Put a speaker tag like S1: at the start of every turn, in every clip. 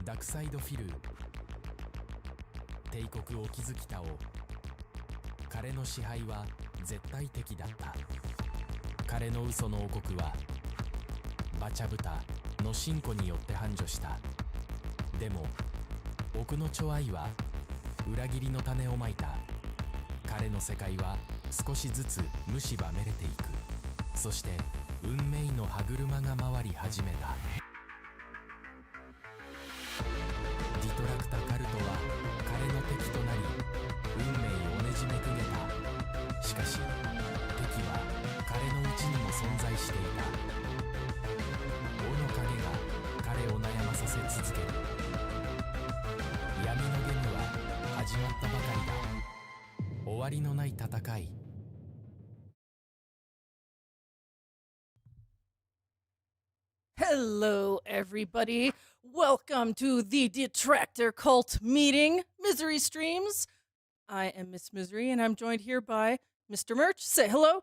S1: ダクサイドフィル帝国を築きたお彼の支配は絶対的だった。彼の嘘の王国はバチャブタの進歩によって繁盛した。でも僕の寵愛は裏切りの種をまいた。彼の世界は少しずつ蝕めれていく。そして運命の歯車が回り始めた。ディトラクタカルトは彼の敵となり運命をねじめくげた。しかし敵は彼の内にも存在していた。王の影が彼を悩まさせ続ける。闇のゲームは始まったばかりだ。終わりのない戦い。
S2: Hello, everybody. Welcome to the Detractor Cult meeting, Misery Streams. I am Miss Misery, and I'm joined here by Mr. Merch. Say hello.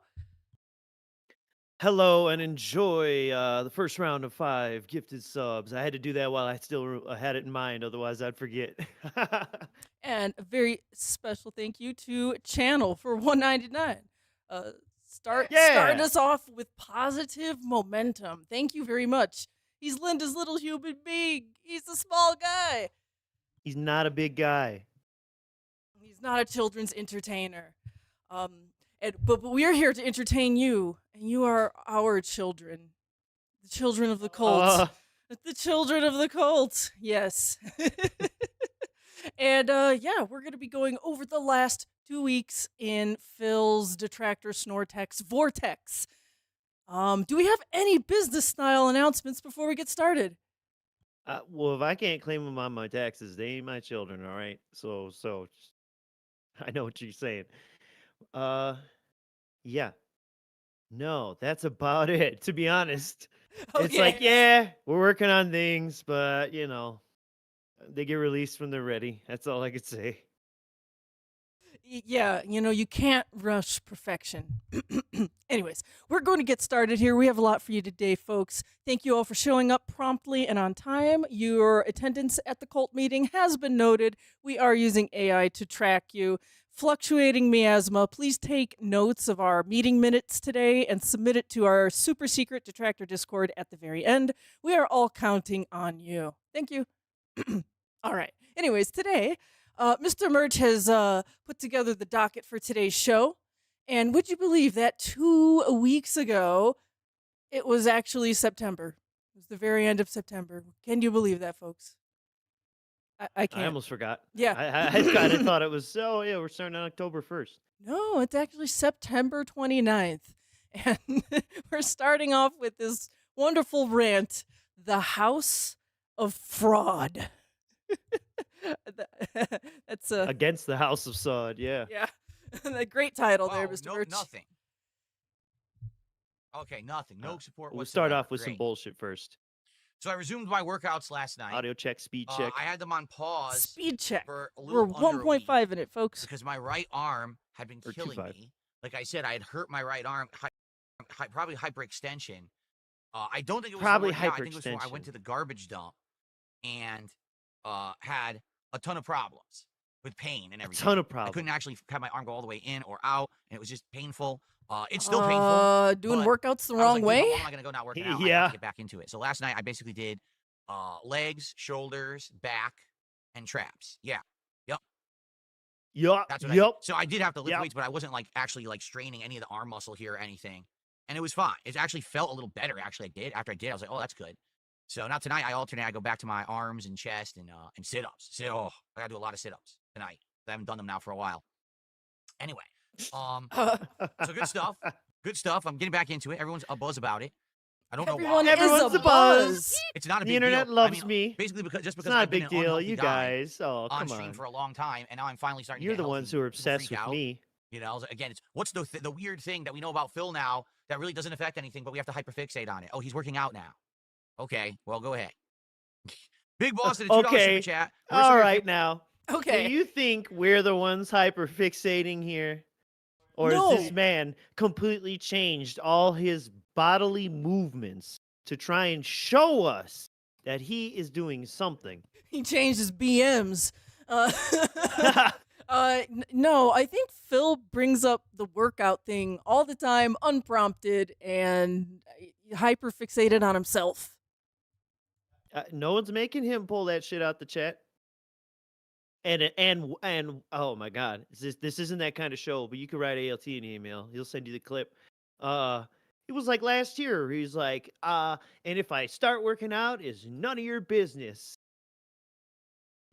S3: Hello, and enjoy the first round of 5 gifted subs. I had to do that while I still had it in mind, otherwise I'd forget.
S2: And a very special thank you to Channel for $1.99. Starting us off with positive momentum. Thank you very much. He's Linda's little human being. He's a small guy.
S3: He's not a big guy.
S2: He's not a children's entertainer. But we are here to entertain you, and you are our children. The children of the cult. The children of the cult. Yes. And yeah, we're going to be going over the last 2 weeks in Phil's Detractor Snortex Vortex. Do we have any business style announcements before we get started?
S3: Well, if I can't claim them on my taxes, they ain't my children, all right? So I know what you're saying. Yeah. No, that's about it, to be honest.
S2: Okay.
S3: It's like, yeah, we're working on things, but, you know, they get released when they're ready. That's all I could say.
S2: Yeah, you know, you can't rush perfection. Anyways, we're going to get started here. We have a lot for you today, folks. Thank you all for showing up promptly and on time. Your attendance at the cult meeting has been noted. We are using AI to track you. Fluctuating miasma, please take notes of our meeting minutes today and submit it to our super secret Detractor Discord at the very end. We are all counting on you. Thank you. All right. Anyways, today, Mr. Merch has put together the docket for today's show. And would you believe that 2 weeks ago, it was actually September. It was the very end of September. Can you believe that, folks? I can't.
S3: I almost forgot.
S2: Yeah.
S3: I kind of thought it was, oh, yeah, we're starting on October 1st.
S2: No, it's actually September 29th. And we're starting off with this wonderful rant, The House of Fraud. That's
S3: Against the House of Sod, yeah.
S2: Yeah. A great title there, Mr. Merch.
S4: Nothing. Okay, nothing. No support
S3: We'll
S4: whatsoever.
S3: start off with some
S4: Great.
S3: bullshit first.
S4: So I resumed my workouts last night.
S3: Audio check, speed check.
S4: I had them on pause
S2: Speed check.
S4: for a
S2: We're
S4: little under a week
S2: 1.5 in it, folks.
S4: because my right arm had been
S3: Or
S4: killing
S3: 2.5.
S4: me. Like I said, I had hurt my right arm, probably hyperextension. I don't think it was
S3: Probably
S4: from working out. I think it was from I
S3: hyperextension.
S4: went to the garbage dump and had a ton of problems with pain and
S3: A
S4: everything.
S3: ton of
S4: I
S3: problems.
S4: couldn't actually have my arm go all the way in or out, and it was just painful. It's still painful.
S2: Doing
S4: but
S2: workouts the
S4: I was
S2: wrong
S4: like, dude,
S2: way?
S4: how long am I gonna go not working out? I
S3: Yeah.
S4: have to get back into it. So last night I basically did legs, shoulders, back, and traps. Yeah,
S3: Yup.
S4: that's what I
S3: Yup.
S4: did. So I did have to lift
S3: Yep.
S4: weights, but I wasn't like actually like straining any of the arm muscle here or anything, and it was fine. It actually felt a little better. Actually, I did. After I did, I was like, oh, that's good. So now tonight I alternate. I go back to my arms and chest and sit-ups. So I gotta do a lot of sit-ups tonight. I haven't done them now for a while. Anyway, so good stuff. Good stuff. I'm getting back into it. Everyone's a buzz about it. I don't know
S2: Everyone
S4: why.
S2: is
S3: Everyone's
S2: a
S3: a buzz.
S2: buzz.
S4: It's not a
S3: The
S4: big
S3: internet
S4: deal.
S3: loves
S4: I mean,
S3: me.
S4: basically because
S3: It's
S4: because
S3: not a
S4: I've been
S3: big
S4: an
S3: deal.
S4: unhealthy
S3: You
S4: guy
S3: guys. Oh,
S4: on
S3: come
S4: stream
S3: on.
S4: for a long time, and now I'm finally starting
S3: You're
S4: to
S3: the
S4: get
S3: ones
S4: healthy.
S3: who are
S4: People
S3: obsessed
S4: freak
S3: with
S4: out.
S3: me.
S4: You know, again, it's what's the weird thing that we know about Phil now that really doesn't affect anything, but we have to hyperfixate on it. Oh, he's working out now. Okay, well, go ahead. Big Boss in the $2
S3: Okay.
S4: super chat. Where's
S3: All
S4: some of your
S3: right now.
S2: Okay.
S3: Do you think we're the ones hyperfixating here? Or
S2: No.
S3: has this man completely changed all his bodily movements to try and show us that he is doing something.
S2: He changed his BMs. No, I think Phil brings up the workout thing all the time, unprompted, and hyper fixated on himself.
S3: No one's making him pull that shit out the chat. And oh my god, this isn't that kind of show. But you can write ALT an email. He'll send you the clip. It was like last year. He's like, and if I start working out, is none of your business.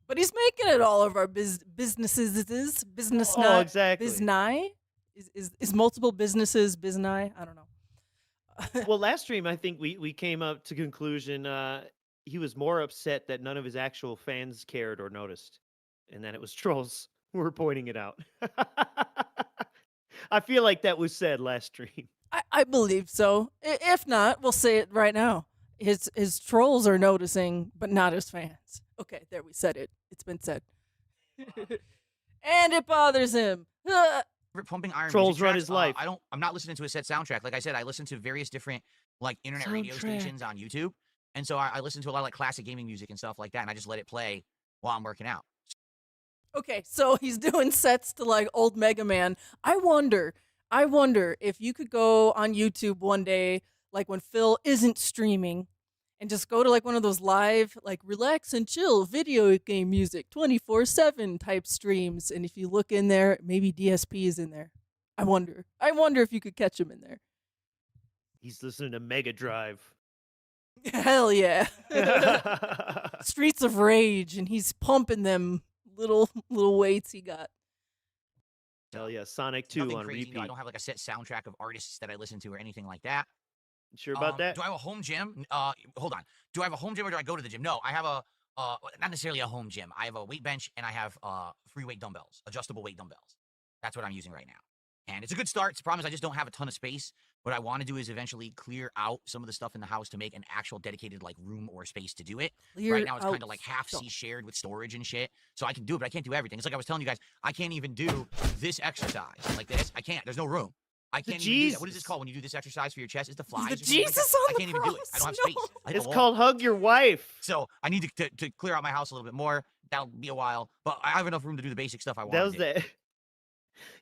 S2: But he's making it all of our businesses. Business
S3: Oh,
S2: nigh.
S3: exactly.
S2: Biznai? Is multiple businesses biznai? I don't know.
S3: Well, last stream, I think we came up to conclusion. He was more upset that none of his actual fans cared or noticed, and that it was trolls who were pointing it out. I feel like that was said last stream.
S2: I believe so. If not, we'll say it right now. His trolls are noticing, but not his fans. Okay, there, we said it. It's been said. And it bothers him.
S4: Pumping iron.
S3: Trolls
S4: music
S3: run
S4: tracks,
S3: his life.
S4: I'm not listening to a set soundtrack. Like I said, I listen to various different like internet radio
S2: Soundtrack.
S4: stations on YouTube, and so I listen to a lot of like classic gaming music and stuff like that, and I just let it play while I'm working out.
S2: Okay, so he's doing sets to like old Mega Man. I wonder if you could go on YouTube one day, like when Phil isn't streaming, and just go to like one of those live, like relax and chill video game music 24/7 type streams. And if you look in there, maybe DSP is in there. I wonder if you could catch him in there.
S3: He's listening to Mega Drive.
S2: Hell yeah. Streets of Rage, and he's pumping them little weights he got.
S3: Hell yeah, Sonic 2
S4: Nothing
S3: on
S4: crazy.
S3: repeat.
S4: No, I don't have like a set soundtrack of artists that I listen to or anything like that.
S3: You sure about that?
S4: Do I have a home gym? Hold on. Do I have a home gym or do I go to the gym? No, I have a not necessarily a home gym. I have a weight bench and I have free weight dumbbells, adjustable weight dumbbells. That's what I'm using right now. And it's a good start. The problem is I just don't have a ton of space. What I want to do is eventually clear out some of the stuff in the house to make an actual dedicated like room or space to do it. Right now it's kind of like half shared with storage and shit. So I can do it, but I can't do everything. It's like I was telling you guys, I can't even do this exercise like this. I can't. There's no room. I can't even do that. What is this called when you do this exercise for your chest? Is the flies?
S2: The
S4: or something like that?
S2: Jesus on
S4: I
S2: the
S4: can't even do it. I don't have space.
S2: cross,
S4: I hit
S3: It's
S4: the wall.
S3: called Hug Your Wife.
S4: So I need to clear out my house a little bit more. That'll be a while, but I have enough room to do the basic stuff I want.
S3: That was that.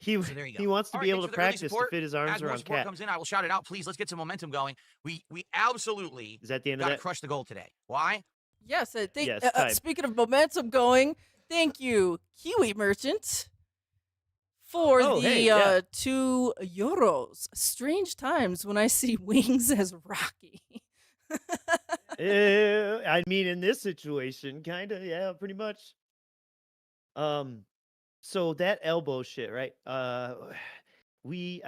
S3: He
S4: there you go.
S3: he wants to
S4: All
S3: be
S4: right,
S3: able
S4: thanks
S3: to
S4: for the early
S3: practice to
S4: support.
S3: fit his arms
S4: As more
S3: around
S4: support
S3: Cat.
S4: comes in, I will shout it out. Please, let's get some momentum going. We absolutely
S3: Is that the end of
S4: gotta
S3: that?
S4: crush the goal today. Why?
S2: Yes, I think.
S3: Yes, time.
S2: Speaking of momentum going, thank you, Kiwi Merchant, for
S3: Oh,
S2: the
S3: hey, yeah.
S2: €2. Strange times when I see Wings as Rocky.
S3: I mean, in this situation, kind of, yeah, pretty much. So that elbow shit, right? I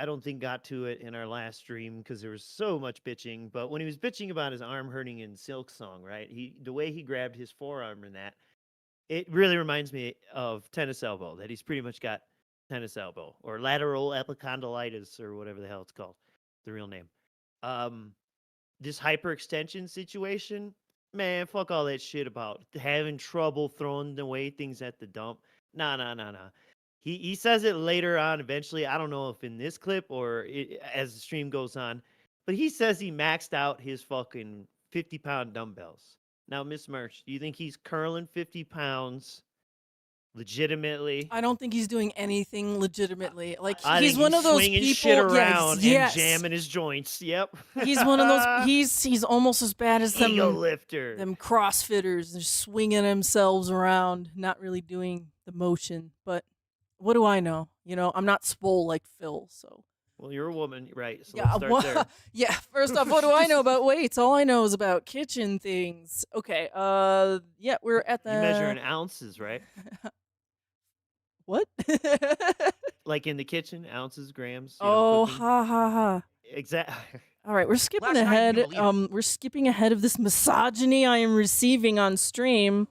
S3: don't think got to it in our last stream because there was so much bitching. But when he was bitching about his arm hurting in Silk Song, right? The way he grabbed his forearm in that, it really reminds me of tennis elbow. That he's pretty much got tennis elbow or lateral epicondylitis or whatever the hell it's called, the real name. This hyperextension situation, man, fuck all that shit about having trouble throwing away things at the dump. Nah. He says it later on eventually. I don't know if in this clip or as the stream goes on, but he says he maxed out his fucking 50-pound dumbbells. Now, Miss Merch, do you think he's curling 50 pounds legitimately?
S2: I don't think he's doing anything legitimately. Like
S3: I
S2: he's
S3: think
S2: one of those
S3: swinging
S2: people.
S3: shit around
S2: yes.
S3: and jamming his joints. Yep.
S2: He's one of those. He's almost as bad as them.
S3: Ego lifter.
S2: Them CrossFitters. They're swinging themselves around, not really doing the motion. But what do I know? You know, I'm not swole like Phil. So
S3: Well, you're a woman, right? So
S2: yeah,
S3: let's start there.
S2: yeah. First off, what do I know about weights? All I know is about kitchen things. Okay. Yeah, we're at the.
S3: You measure in ounces, right?
S2: What?
S3: Like in the kitchen, ounces, grams.
S2: Oh,
S3: cooking.
S2: ha.
S3: Exactly.
S2: All right, we're skipping
S4: Last night,
S2: ahead.
S4: you believe
S2: We're skipping ahead of this misogyny I am receiving on stream.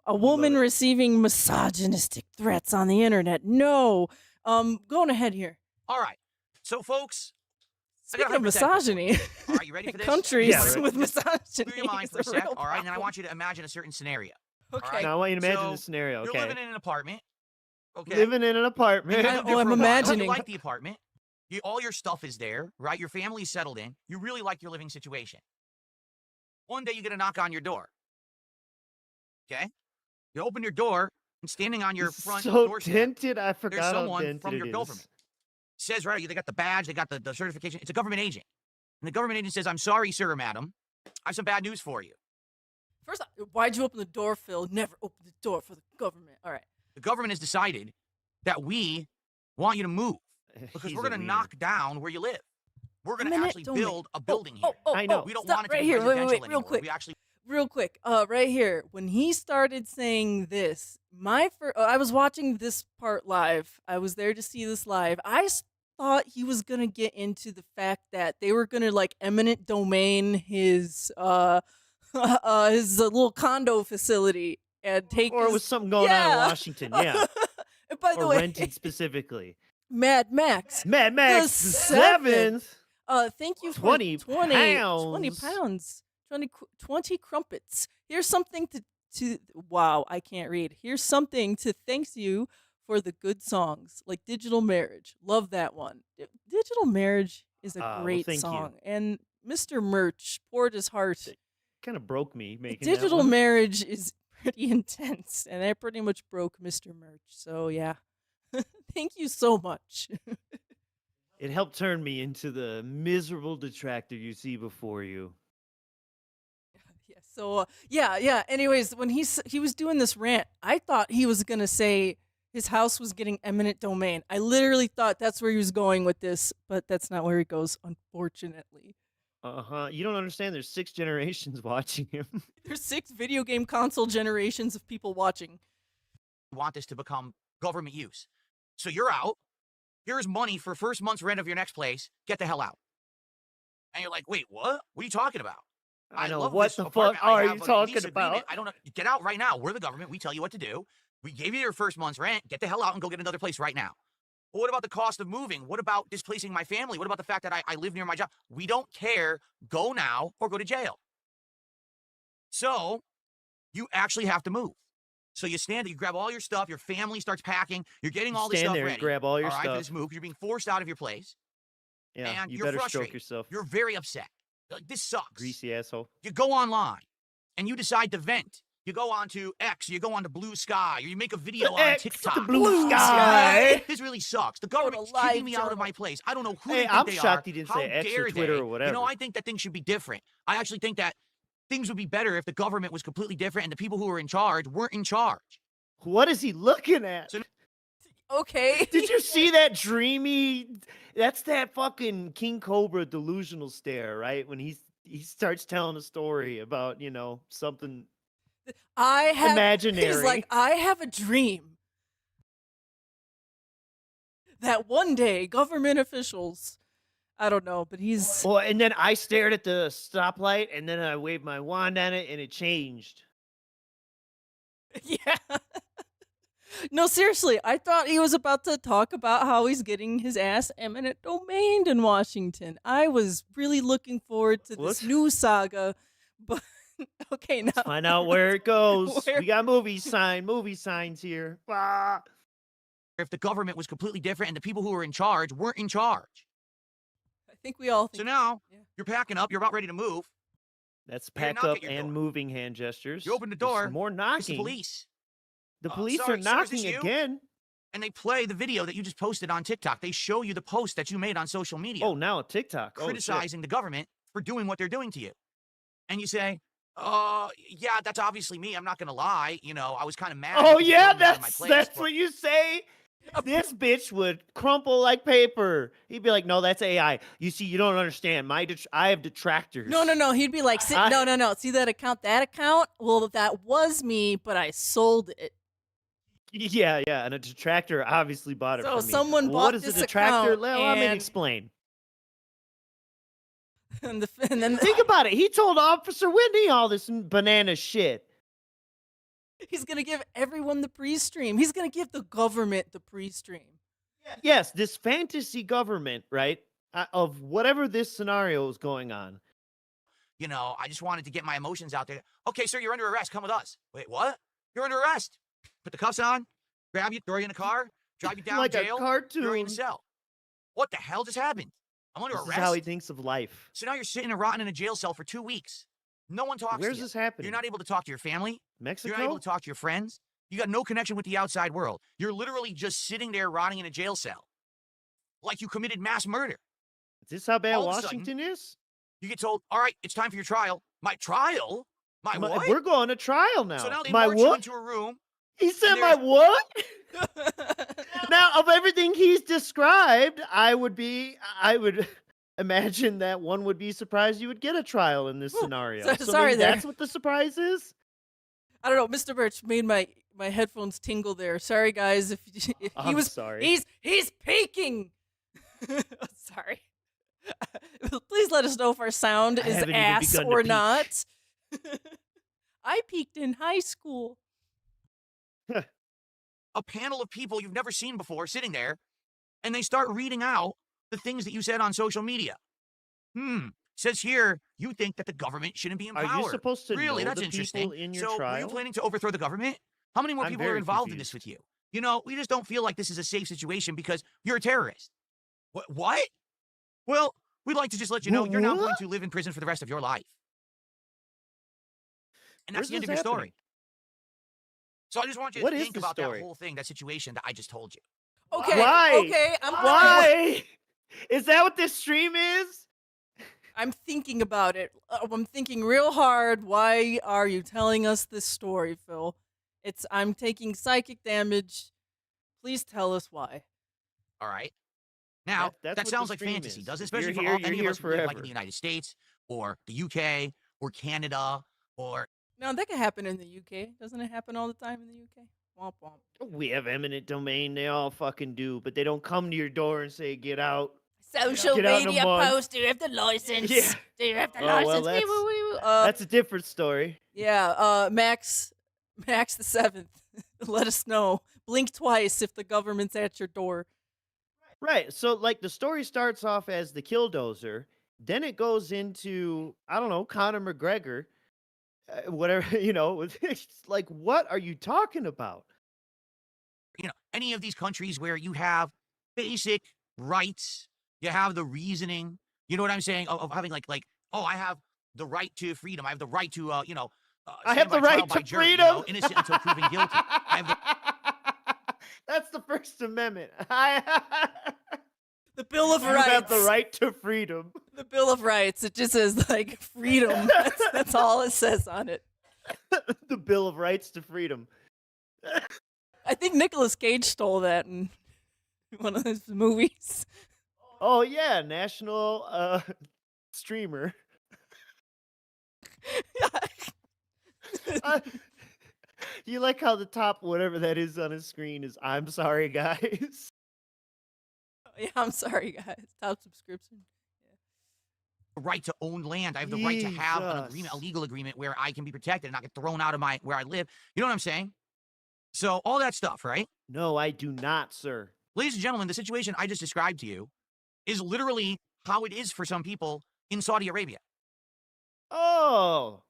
S2: A woman
S3: it.
S2: receiving misogynistic threats on the internet. No. Going ahead here.
S4: All right. So, folks, I got
S2: Speaking of
S4: 100% for you.
S2: misogyny,
S4: All right, you ready for this?
S2: countries
S3: Yeah, right.
S2: with misogyny.
S4: Clear your mind
S2: is
S4: for a sec.
S2: real
S4: All right, and then I
S2: problem.
S4: want you to imagine a certain scenario.
S2: Okay.
S4: right.
S3: Now I want you to imagine
S4: So,
S3: the scenario.
S4: You're
S3: Okay.
S4: living in an apartment. Okay.
S3: Living in an apartment.
S4: You've
S2: I-
S4: lived there
S2: oh, I'm
S4: for a while.
S2: imagining.
S4: You like the apartment. All your stuff is there, right? Your family's settled in. You really like your living situation. One day you get a knock on your door. Okay? You open your door, and standing on your
S3: This is
S4: front
S3: so
S4: doorstep,
S3: dented. I
S4: there's
S3: forgot how
S4: someone
S3: dented
S4: from
S3: it
S4: your
S3: is.
S4: government. Says right, they got the badge, they got the certification. It's a government agent. And the government agent says, I'm sorry, sir or madam. I have some bad news for you.
S2: First, why'd you open the door, Phil? Never open the door for the government. All right.
S4: The government has decided that we want you to move because
S3: He's
S4: we're
S3: a
S4: going to
S3: wiener.
S4: knock down where you live. We're going to
S2: Eminent
S4: actually
S2: domain.
S4: build a building here.
S3: I know.
S4: We don't
S2: Stop
S4: want it to
S2: right
S4: be
S2: here. Wait,
S4: residential
S2: real
S4: anymore.
S2: quick.
S4: We actually
S2: Real quick, right here. When he started saying this, I was watching this part live. I was there to see this live. I thought he was gonna get into the fact that they were gonna like eminent domain his his little condo facility and take.
S3: Or it
S2: his,
S3: was something going on in Washington, yeah.
S2: And by the
S3: Or
S2: way,
S3: rented specifically.
S2: Mad Max.
S3: Mad Max the
S2: seventh.
S3: 7th.
S2: Thank you for
S3: 20
S2: 20
S3: pounds.
S2: pounds. 20 crumpets. Here's something to wow, I can't read. Here's something to thank you for the good songs, like Digital Marriage. Love that one. Digital Marriage is a
S3: Well,
S2: great
S3: thank you.
S2: song. And Mr. Merch poured his heart.
S3: Kind of broke me making
S2: Digital
S3: that one.
S2: Marriage is pretty intense, and I pretty much broke Mr. Merch. So yeah. Thank you so much.
S3: It helped turn me into the miserable detractor you see before you.
S2: Yeah. So yeah. Anyways, when he was doing this rant, I thought he was gonna say his house was getting eminent domain. I literally thought that's where he was going with this, but that's not where he goes, unfortunately.
S3: You don't understand. There's 6 generations watching him.
S2: There's 6 video game console generations of people watching.
S4: want this to become government use. So you're out. Here's money for first month's rent of your next place. Get the hell out. And you're like, wait, what? What are you talking about?
S3: I know.
S4: love
S3: What
S4: this
S3: the
S4: apartment.
S3: fuck
S4: I
S3: are
S4: have
S3: you
S4: a
S3: talking
S4: lease agreement.
S3: about?
S4: I don't know. Get out right now. We're the government. We tell you what to do. We gave you your first month's rent. Get the hell out and go get another place right now. Well, what about the cost of moving? What about displacing my family? What about the fact that I live near my job? We don't care. Go now or go to jail. So you actually have to move. So you stand there, you grab all your stuff, your family starts packing, you're getting all this
S3: Stand
S4: stuff
S3: there
S4: ready.
S3: and grab all your
S4: for
S3: stuff.
S4: this move, 'cause you're being forced out of your place.
S3: Yeah,
S4: and
S3: you
S4: you're
S3: better
S4: frustrated.
S3: stroke yourself.
S4: You're very upset. Like, this sucks.
S3: Greasy asshole.
S4: You go online and you decide to vent. You go on to X, you go on to Blue Sky, or you make a video on
S3: X,
S4: TikTok.
S3: the Blue Sky.
S4: This really sucks. The government's
S2: live
S4: kicking me out of
S2: journal.
S4: my place. I don't know who
S3: Hey,
S4: they think
S3: I'm
S4: they
S3: shocked
S4: are.
S3: he didn't
S4: How
S3: say X or
S4: dare
S3: Twitter
S4: they?
S3: or whatever.
S4: You know, I think that things should be different. I actually think that things would be better if the government was completely different and the people who were in charge weren't in charge.
S3: What is he looking at?
S4: So-
S2: Okay.
S3: Did you see that dreamy? That's that fucking King Cobra delusional stare, right? When he starts telling a story about, you know, something
S2: I have
S3: imaginary.
S2: He's like, I have a dream that one day government officials, I don't know, but he's
S3: Well, and then I stared at the stoplight, and then I waved my wand at it, and it changed.
S2: yeah. No, seriously, I thought he was about to talk about how he's getting his ass eminent domained in Washington. I was really looking forward to this
S3: What?
S2: new saga, but okay, now
S3: Let's find out where it goes.
S2: Where-
S3: We got movie signs here. Ah.
S4: If the government was completely different and the people who were in charge weren't in charge.
S2: I think we all
S4: So
S2: think
S4: now
S2: yeah.
S4: you're packing up, you're about ready to move.
S3: That's
S4: You're
S3: pack
S4: knocking
S3: up
S4: at your
S3: and
S4: door.
S3: moving hand gestures.
S4: You open the
S3: There's
S4: door,
S3: more
S4: It's
S3: knocking.
S4: the police.
S3: The police
S4: sorry,
S3: are
S4: sir, is this
S3: knocking
S4: you?
S3: again.
S4: And they play the video that you just posted on TikTok. They show you the post that you made on social media.
S3: Oh, now TikTok. Oh, shit.
S4: criticizing the government for doing what they're doing to you. And you say, yeah, that's obviously me. I'm not going to lie. You know, I was kind of mad.
S3: Oh
S4: because you
S3: yeah,
S4: threw me out of my
S3: that's
S4: place, but
S3: what you say. This bitch would crumple like paper. He'd be like, "No, that's AI. You see, you don't understand. I have detractors."
S2: No. He'd be like, no. See that account? That account? Well, that was me, but I sold it.
S3: Yeah. And a detractor obviously bought it
S2: So
S3: from me.
S2: someone
S3: Well,
S2: bought
S3: what is
S2: this
S3: a detractor?
S2: account
S3: Let me
S2: and-
S3: explain.
S2: And then
S3: Think about it. He told Officer Whitney all this banana shit.
S2: he's gonna give everyone the pre-stream. He's gonna give the government the pre-stream.
S3: Yes, this fantasy government, right? Of whatever this scenario is going on.
S4: you know, I just wanted to get my emotions out there. Okay, sir, you're under arrest. Come with us. Wait, what? You're under arrest. Put the cuffs on, grab you, throw you in a car, drive you down
S3: Like
S4: jail,
S3: a
S4: throw you in
S3: cartoon.
S4: a cell. What the hell just happened? I'm under
S3: This is
S4: arrest.
S3: how he thinks of life.
S4: So now you're sitting and rotting in a jail cell for 2 weeks. No one talks
S3: Where's
S4: to you.
S3: this happening?
S4: You're not able to talk to your family.
S3: Mexico?
S4: You're not able to talk to your friends. You got no connection with the outside world. You're literally just sitting there rotting in a jail cell. Like you committed mass murder.
S3: Is this how bad
S4: All of a sudden,
S3: Washington is?
S4: You get told, all right, it's time for your trial. My trial? My what?
S3: We're going to trial now.
S4: So now they
S3: my
S4: march you
S3: what?
S4: into a room.
S3: He said
S4: and
S3: my
S4: there's-
S3: what? Now, of everything he's described, I would imagine that one would be surprised you would get a trial in this scenario. So
S2: sorry
S3: maybe
S2: there.
S3: that's what the surprise is?
S2: I don't know. Mr. Birch made my headphones tingle there. Sorry, guys. If he
S3: I'm
S2: was
S3: sorry.
S2: He's peeking. Sorry. Please let us know if our sound
S3: I
S2: is
S3: haven't even
S2: ass
S3: begun to
S2: or
S3: peek.
S2: not. I peaked in high school.
S4: A panel of people you've never seen before sitting there, and they start reading out the things that you said on social media. Says here you think that the government shouldn't be in
S3: Are
S4: power.
S3: you supposed to
S4: really?
S3: know
S4: That's
S3: the
S4: interesting.
S3: people in your
S4: so,
S3: trial?
S4: were you planning to overthrow the government? How many more
S3: I'm
S4: people are
S3: very
S4: involved in this
S3: confused.
S4: with you? You know, we just don't feel like this is a safe situation because you're a terrorist. What? Well, we'd like to just let you know you're now going
S3: What?
S4: to live in prison for the rest of your life. And that's
S3: Where's
S4: the end of
S3: this
S4: your story.
S3: happening?
S4: So I just want you to
S3: What is
S4: think
S3: the
S4: about that
S3: story?
S4: whole thing, that situation that I just told you.
S2: Okay.
S3: Why?
S2: Okay.
S3: Why? Is that what this stream is?
S2: I'm thinking about it. I'm thinking real hard. Why are you telling us this story, Phil? I'm taking psychic damage. Please tell us why.
S4: All right. Now,
S3: That's
S4: that
S3: what
S4: sounds
S3: the
S4: like
S3: stream
S4: fantasy,
S3: is.
S4: doesn't it?
S3: If you're
S4: Especially for
S3: here,
S4: any
S3: you're
S4: of us who
S3: here
S4: live like in
S3: forever.
S4: the United States or the UK or Canada or
S2: No, that could happen in the UK. Doesn't it happen all the time in the UK? Womp womp.
S3: We have eminent domain. They all fucking do, but they don't come to your door and say, "Get out."
S2: Social
S3: Get out in a
S2: media
S3: month.
S2: post. Do you have the license?
S3: Yeah.
S2: Do you have the
S3: Oh, well,
S2: license?
S3: that's-
S2: Wee, woo, wee, woo.
S3: That's a different story.
S2: Yeah. Max the 7th. Let us know. Blink twice if the government's at your door.
S3: Right. So, like, the story starts off as the Killdozer, then it goes into, I don't know, Conor McGregor, whatever, It's like, what are you talking about?
S4: any of these countries where you have basic rights, you have the reasoning, you know what I'm saying, of having like, oh, I have the right to freedom. I have the right to,
S3: I
S4: stand
S3: have
S4: my
S3: the right
S4: trial by
S3: to
S4: jury,
S3: freedom.
S4: Innocent until proven guilty. I have the
S3: That's the First Amendment.
S2: The Bill of
S3: You
S2: Rights.
S3: have the right to freedom.
S2: The Bill of Rights. It just says like freedom. That's all it says on it.
S3: The Bill of Rights to freedom.
S2: I think Nicolas Cage stole that in one of his movies.
S3: Oh yeah, national streamer. You like how the top whatever that is on his screen is "I'm sorry, guys."
S2: Yeah, I'm sorry, guys. Top subscription.
S4: right to own land. I have the right to have an agreement, a
S3: Jesus.
S4: legal agreement where I can be protected and not get thrown out of where I live. You know what I'm saying? So all that stuff, right?
S3: No, I do not, sir.
S4: Ladies and gentlemen, the situation I just described to you is literally how it is for some people in Saudi Arabia.
S3: Oh,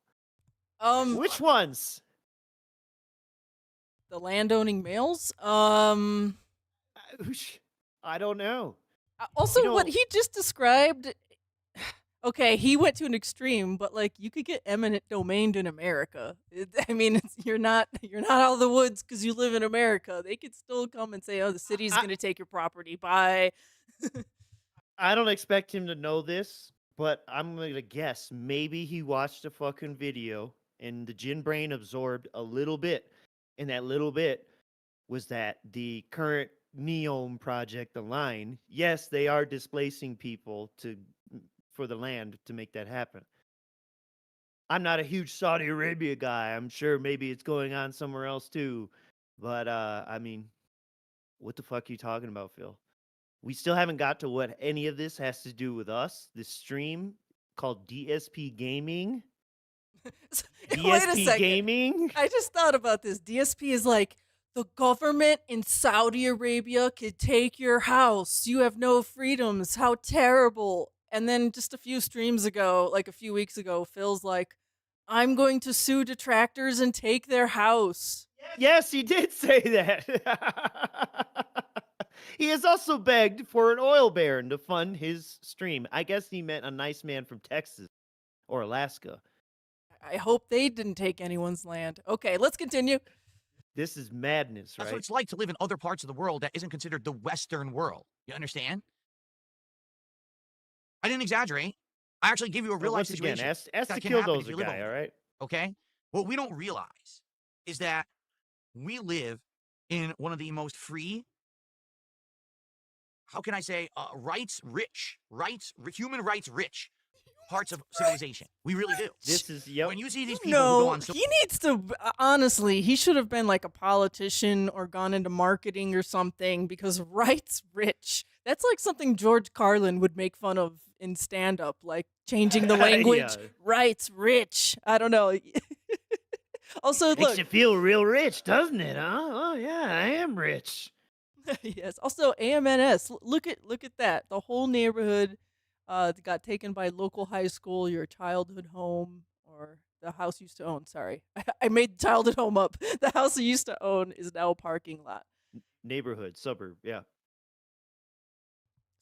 S3: which ones?
S2: The landowning males.
S3: I don't know.
S2: Also,
S3: You
S2: what
S3: know-
S2: he just described. Okay, he went to an extreme, but like you could get eminent domained in America. You're not out of the woods because you live in America. They could still come and say, "Oh, the city's going to take your property." Bye.
S3: I don't expect him to know this, but I'm gonna guess maybe he watched a fucking video and the Jin brain absorbed a little bit, and that little bit was that the current Neom project, the line, yes, they are displacing people for the land to make that happen. I'm not a huge Saudi Arabia guy. I'm sure maybe it's going on somewhere else too, but what the fuck are you talking about, Phil? We still haven't got to what any of this has to do with us. This stream called DSP Gaming.
S2: Wait
S3: DSP
S2: a second.
S3: Gaming.
S2: I just thought about this. DSP is like, the government in Saudi Arabia could take your house. You have no freedoms. How terrible. And then just a few streams ago, like a few weeks ago, Phil's like, I'm going to sue detractors and take their house.
S3: Yes, he did say that. He has also begged for an oil baron to fund his stream. I guess he meant a nice man from Texas or Alaska.
S2: I hope they didn't take anyone's land. Okay, let's continue.
S3: This is madness,
S4: That's
S3: right?
S4: what it's like to live in other parts of the world that isn't considered the Western world. You understand? I didn't exaggerate. I actually gave you a
S3: But
S4: real life
S3: once again,
S4: situation.
S3: ask
S4: that
S3: the
S4: can happen if
S3: Killdozer
S4: you live
S3: guy,
S4: over
S3: all
S4: there,
S3: right?
S4: okay? What we don't realize is that we live in one of the most free, how can I say, human rights rich parts of civilization. We really do.
S3: This is, yep.
S4: When you see these people who go
S2: No,
S4: on
S2: he needs to, honestly, he should have been like a politician or gone into marketing or something because rights rich. That's like something George Carlin would make fun of in stand up, like changing the language.
S3: Yeah.
S2: Rights rich. I don't know. Also,
S3: Makes
S2: look.
S3: you feel real rich, doesn't it, huh? Oh, yeah, I am rich.
S2: Yes. Also, AMNS. Look at that. The whole neighborhood got taken by local high school, your childhood home, or the house you used to own. Sorry, I made childhood home up. The house you used to own is now a parking lot.
S3: Neighborhood, suburb, yeah.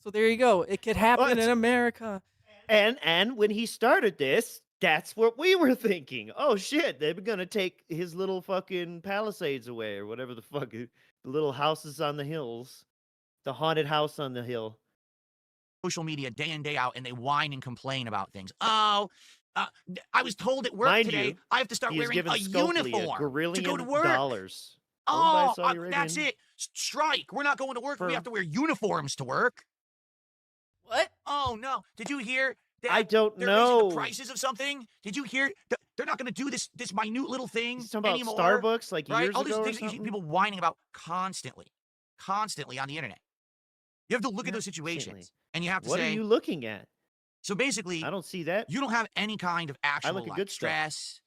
S2: So there you go. It could happen in America.
S3: And when he started this, that's what we were thinking. Oh shit, they're gonna take his little fucking Palisades away, or whatever the fuck, the little houses on the hills, the haunted house on the hill.
S4: social media day in, day out, and they whine and complain about things. Oh, I was told at work
S3: Mind
S4: today
S3: you,
S4: I have to start
S3: He has
S4: wearing
S3: given
S4: a
S3: Scopely
S4: uniform to go to
S3: $1
S4: work.
S3: dollars.
S4: Oh,
S3: Saudi
S4: that's
S3: Arabian
S4: it. Strike. We're not going to work. We
S3: for-
S4: have to wear uniforms to work.
S2: What?
S4: Oh, no. Did you hear that
S3: I don't
S4: they're raising
S3: know.
S4: the prices of something? Did you hear that they're not going to do this minute little thing
S3: He's talking about
S4: anymore?
S3: Starbucks like
S4: Right?
S3: years
S4: All these
S3: ago or
S4: things that you see
S3: something?
S4: people whining about constantly on the internet. You have to look at those
S3: Constantly.
S4: situations, and you have to
S3: What
S4: say,
S3: are you looking at?
S4: so basically,
S3: I don't see that.
S4: you don't have any kind of actual
S3: look at
S4: like,
S3: good stuff.
S4: stress,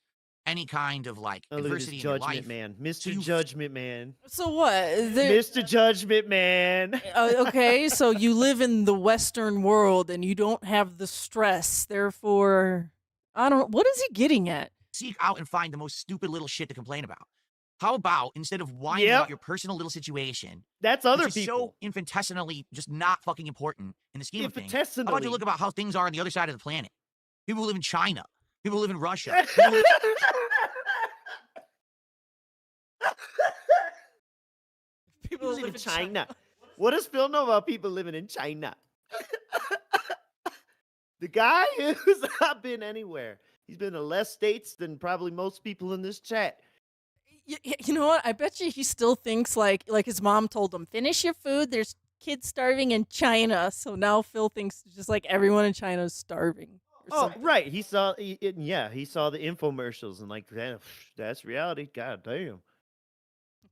S4: any kind of like
S3: Oh, look at this
S4: adversity in your
S3: Judgment
S4: life.
S3: Man.
S4: So
S3: Mr.
S4: you-
S3: Judgment Man.
S2: So what?
S3: Mr. Judgment Man.
S2: Okay, so you live in the Western world and you don't have the stress. Therefore, I don't. What is he getting at?
S4: Seek out and find the most stupid little shit to complain about. How about instead of whining
S3: Yep.
S4: about your personal little situation,
S3: That's other
S4: which is
S3: people.
S4: so infinitesimally just not fucking important in the scheme of things, how about you
S3: Infinitesimally.
S4: look about how things are on the other side of the planet? People who live in China, people who live in Russia. People who-
S3: People live in China. What does Phil know about people living in China? The guy who's not been anywhere. He's been to less states than probably most people in this chat.
S2: You know what? I bet you he still thinks like his mom told him, finish your food. There's kids starving in China. So now Phil thinks just like everyone in China is starving. Or
S3: Oh,
S2: something.
S3: right. He saw the infomercials and like that's reality. God damn.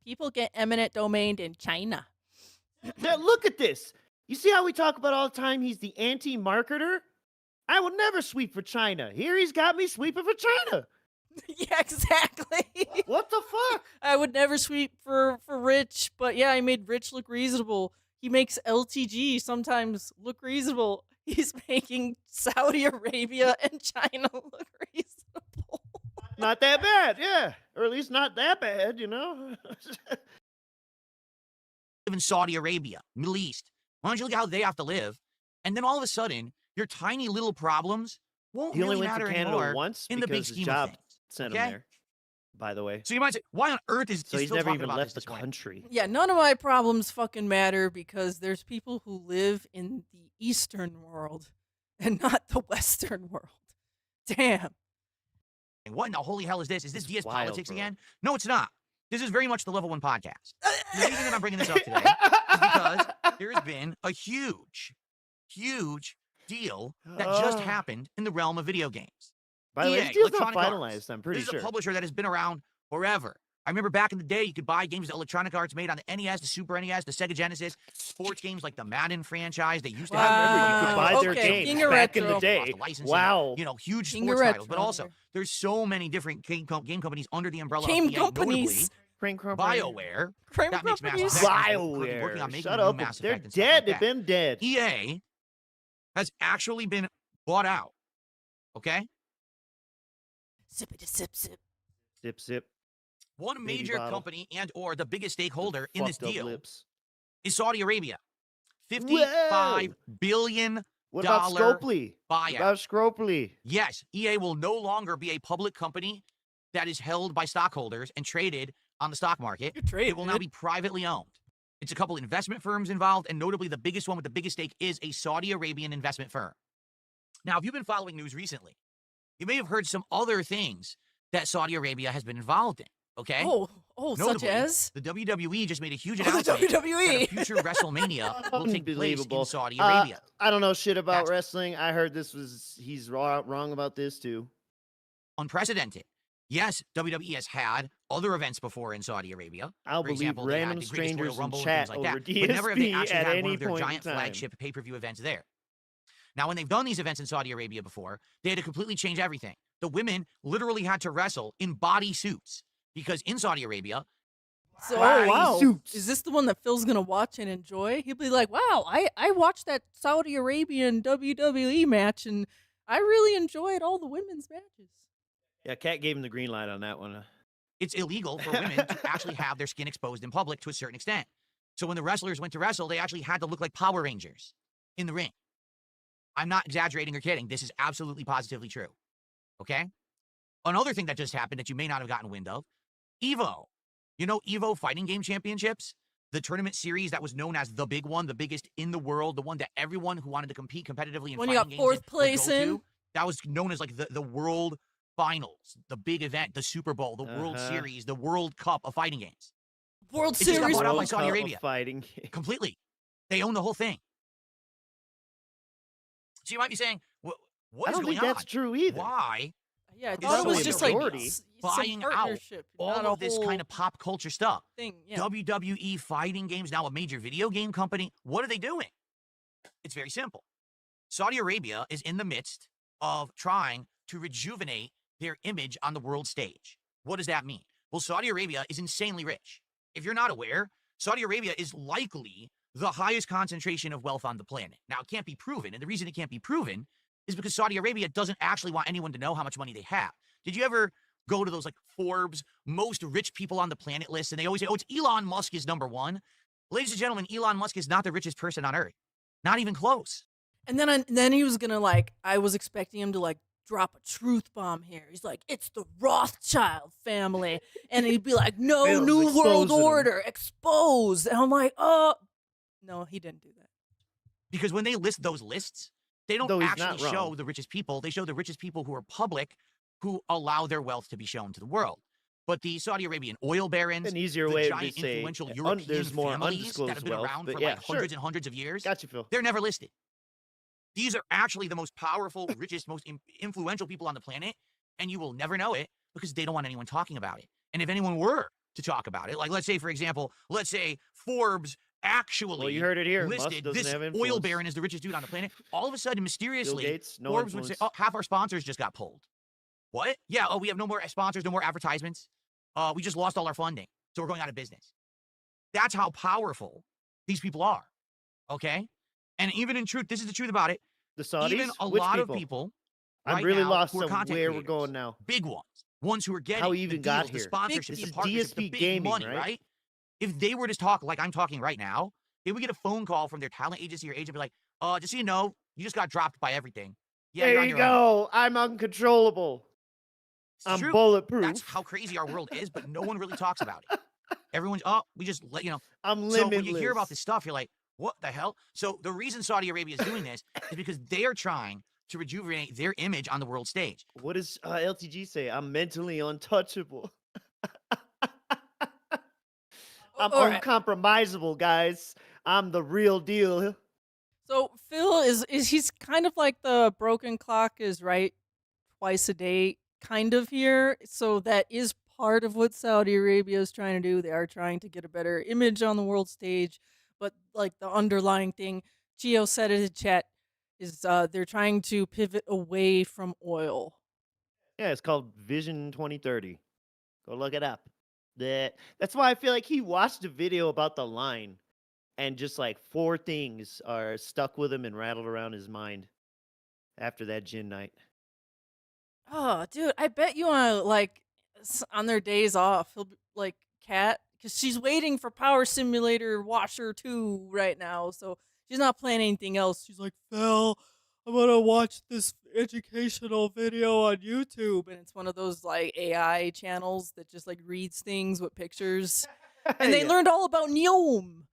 S2: People get eminent domained in China.
S3: Now, look at this. You see how we talk about all the time he's the anti-marketer? I would never sweep for China. Here he's got me sweeping for China.
S2: Yeah, exactly.
S3: What the fuck?
S2: I would never sweep for Rich, but yeah, I made Rich look reasonable. He makes LTG sometimes look reasonable. He's making Saudi Arabia and China look reasonable.
S3: Not that bad, yeah. Or at least not that bad, you know?
S4: live in Saudi Arabia, Middle East. Why don't you look at how they have to live? And then all of a sudden, your tiny little problems won't
S3: He only
S4: really
S3: went
S4: matter
S3: to Canada
S4: anymore
S3: once
S4: in the big
S3: because his
S4: scheme
S3: job
S4: of things.
S3: sent
S4: okay?
S3: him there, by the way.
S4: So you might say, why on earth is
S3: So
S4: is
S3: he's
S4: Phil
S3: never
S4: talking
S3: even
S4: about
S3: left
S4: this
S3: the
S4: morning?
S3: country.
S2: Yeah, none of my problems fucking matter because there's people who live in the Eastern world and not the Western world. Damn.
S4: What in the holy hell is this? Is this
S3: It's
S4: DS
S3: wild,
S4: politics
S3: bro.
S4: again? No, it's not. This is very much the Level 1 podcast. The reason that I'm bringing this up today is because there has been a huge deal that just
S3: Oh.
S4: happened in the realm of video games.
S3: By the way,
S4: EA,
S3: this deal's not
S4: Electronic Arts.
S3: finalized, I'm pretty
S4: This is
S3: sure.
S4: a publisher that has been around forever. I remember back in the day, you could buy games that Electronic Arts made on the NES, the Super NES, the Sega Genesis, sports games like the Madden franchise. They used to
S3: I
S4: have
S3: remember you could buy their
S2: Okay,
S3: games
S2: King of
S3: back in the
S2: Retro.
S3: day.
S4: Lost the licensing,
S3: Wow.
S4: You know, huge
S2: King of
S4: sports titles. But
S2: Retro.
S4: also, there's so many different game companies under the umbrella
S2: Game
S4: of EA,
S2: companies.
S3: Crane Crump.
S4: BioWare.
S2: Crime
S4: That makes Mass
S2: companies.
S4: Effect. Currently working
S3: BioWare.
S4: on making
S3: Shut
S4: a new
S3: up.
S4: Mass
S3: They're
S4: Effect and stuff
S3: dead.
S4: like
S3: They've
S4: that.
S3: been dead.
S4: EA has actually been bought out. Okay?
S2: Sippity sip sip.
S3: Sip, sip.
S4: One
S3: Baby
S4: major
S3: bottle.
S4: company and or the biggest stakeholder in this
S3: Fucked up
S4: deal
S3: lips.
S4: is Saudi Arabia. $55 billion
S3: What about Scopely? What
S4: buyout.
S3: about Scopely?
S4: Yes, EA will no longer be a public company that is held by stockholders and traded on the stock market. It will now be privately owned. It's a couple investment firms involved, and notably the biggest one with the biggest stake is a Saudi Arabian investment firm. Now, if you've been following news recently, you may have heard some other things that Saudi Arabia has been involved in, okay?
S2: Notably, such as?
S4: The WWE just made a huge announcement that a future WrestleMania will take place in Saudi Arabia.
S3: I don't know shit about wrestling. I heard he's wrong about this too.
S4: Unprecedented. Yes, WWE has had other events before in Saudi Arabia.
S3: I'll believe random strangers in chat over DSP
S4: but never have they actually
S3: at
S4: had
S3: any
S4: one of their
S3: point
S4: giant
S3: in time.
S4: flagship pay-per-view events there. Now, when they've done these events in Saudi Arabia before, they had to completely change everything. The women literally had to wrestle in body suits because in Saudi Arabia,
S2: So, wow. Is this the one that Phil's going to watch and enjoy? He'll be like, wow, I watched that Saudi Arabian WWE match, and I really enjoyed all the women's matches.
S3: Yeah, Kat gave him the green light on that one.
S4: it's illegal for women to actually have their skin exposed in public to a certain extent. So when the wrestlers went to wrestle, they actually had to look like Power Rangers in the ring. I'm not exaggerating or kidding. This is absolutely positively true. Okay? Another thing that just happened that you may not have gotten wind of, EVO. You know EVO Fighting Game Championships? The tournament series that was known as the big one, the biggest in the world, the one that everyone who wanted to compete competitively in
S2: when
S4: fighting
S2: you got
S4: games
S2: fourth place
S4: would go
S2: in.
S4: to. That was known as like the World Finals, the big event, the Super Bowl, the World Series, the World Cup of fighting games.
S2: World
S4: It just got
S2: Series.
S4: bought out by
S3: World
S4: Saudi
S3: Cup of
S4: Arabia.
S3: fighting game.
S4: Completely. They own the whole thing. So you might be saying, what
S3: I
S4: is
S3: don't
S4: going
S3: think that's
S4: on?
S3: true either.
S4: Why
S2: Yeah, I
S3: It's
S2: thought it
S3: only
S2: was
S3: a
S2: just like
S3: majority.
S2: some
S4: buying out
S2: partnership,
S4: all
S2: not
S4: of
S2: a
S4: this
S2: whole
S4: kind of pop culture stuff?
S2: thing. Yeah.
S4: WWE Fighting Games, now a major video game company. What are they doing? It's very simple. Saudi Arabia is in the midst of trying to rejuvenate their image on the world stage. What does that mean? Well, Saudi Arabia is insanely rich. If you're not aware, Saudi Arabia is likely the highest concentration of wealth on the planet. Now, it can't be proven, and the reason it can't be proven is because Saudi Arabia doesn't actually want anyone to know how much money they have. Did you ever go to those like Forbes most rich people on the planet list, and they always say, oh, it's Elon Musk is number one. Ladies and gentlemen, Elon Musk is not the richest person on earth. Not even close.
S2: And then he was gonna like, I was expecting him to like drop a truth bomb here. He's like, it's the Rothschild family, and he'd be like, no,
S3: Bill's
S2: new world
S3: exposing 'em.
S2: order, exposed. And I'm like, oh, no, he didn't do that.
S4: Because when they list those lists, they don't
S3: Though he's
S4: actually
S3: not
S4: show
S3: wrong.
S4: the richest people. They show the richest people who are public, who allow their wealth to be shown to the world. But the Saudi Arabian oil barons,
S3: An easier
S4: the
S3: way of
S4: giant
S3: just saying
S4: influential
S3: un-
S4: European
S3: there's more
S4: families
S3: undisclosed
S4: that have been
S3: wealth,
S4: around
S3: but
S4: for
S3: yeah,
S4: like
S3: sure.
S4: hundreds and hundreds of years,
S3: Got you, Phil.
S4: they're never listed. These are actually the most powerful, richest, most influential people on the planet, and you will never know it because they don't want anyone talking about it. And if anyone were to talk about it, like let's say, for example, let's say Forbes actually
S3: Well, you heard it here. Musk
S4: listed
S3: doesn't
S4: this
S3: have
S4: oil
S3: influence.
S4: baron as the richest dude on the planet, all of a sudden,
S3: Bill
S4: mysteriously,
S3: Gates, no
S4: Forbes would say,
S3: influence.
S4: oh, half our sponsors just got pulled. What? Yeah, oh, we have no more sponsors, no more advertisements. We just lost all our funding, so we're going out of business. That's how powerful these people are, okay? And even in truth, this is the truth about it,
S3: The Saudis?
S4: even a
S3: Which
S4: lot
S3: people?
S4: of people
S3: I'm
S4: right
S3: really
S4: now
S3: lost
S4: who are
S3: on
S4: content
S3: where we're
S4: creators,
S3: going now.
S4: big ones who are getting
S3: How we
S4: the
S3: even
S4: deals,
S3: got
S4: the
S3: here.
S4: sponsorships,
S3: This
S4: the
S3: is
S4: partnerships, the
S3: DSP
S4: big
S3: gaming,
S4: money,
S3: right?
S4: If they were to talk like I'm talking right now, they would get a phone call from their talent agency or agent, be like, just so you know, you just got dropped by everything. Yeah, you're
S3: There
S4: on
S3: you
S4: your own."
S3: go. I'm uncontrollable.
S4: It's
S3: I'm
S4: true.
S3: bulletproof.
S4: That's how crazy our world is, but no one really talks about it. Everyone's, we just let you know.
S3: I'm
S4: So
S3: limitless.
S4: when you hear about this stuff, you're like, what the hell? So the reason Saudi Arabia is doing this is because they are trying to rejuvenate their image on the world stage.
S3: What does LTG say? I'm mentally untouchable. I'm
S2: All right.
S3: uncompromisable, guys. I'm the real deal.
S2: So Phil is he's kind of like the broken clock is right twice a day kind of here. So that is part of what Saudi Arabia is trying to do. They are trying to get a better image on the world stage, but like the underlying thing, Gio said in the chat, is they're trying to pivot away from oil.
S3: Yeah, it's called Vision 2030. Go look it up. That's why I feel like he watched a video about the line and just like 4 things are stuck with him and rattled around his mind after that gin night.
S2: Oh, dude, I bet you on like on their days off, he'll be like Kat, because she's waiting for Power Simulator Washer 2 right now, so she's not playing anything else. She's like, Phil, I'm gonna watch this educational video on YouTube, and it's one of those like AI channels that just like reads things with pictures, and they
S3: Yeah.
S2: learned all about Neom.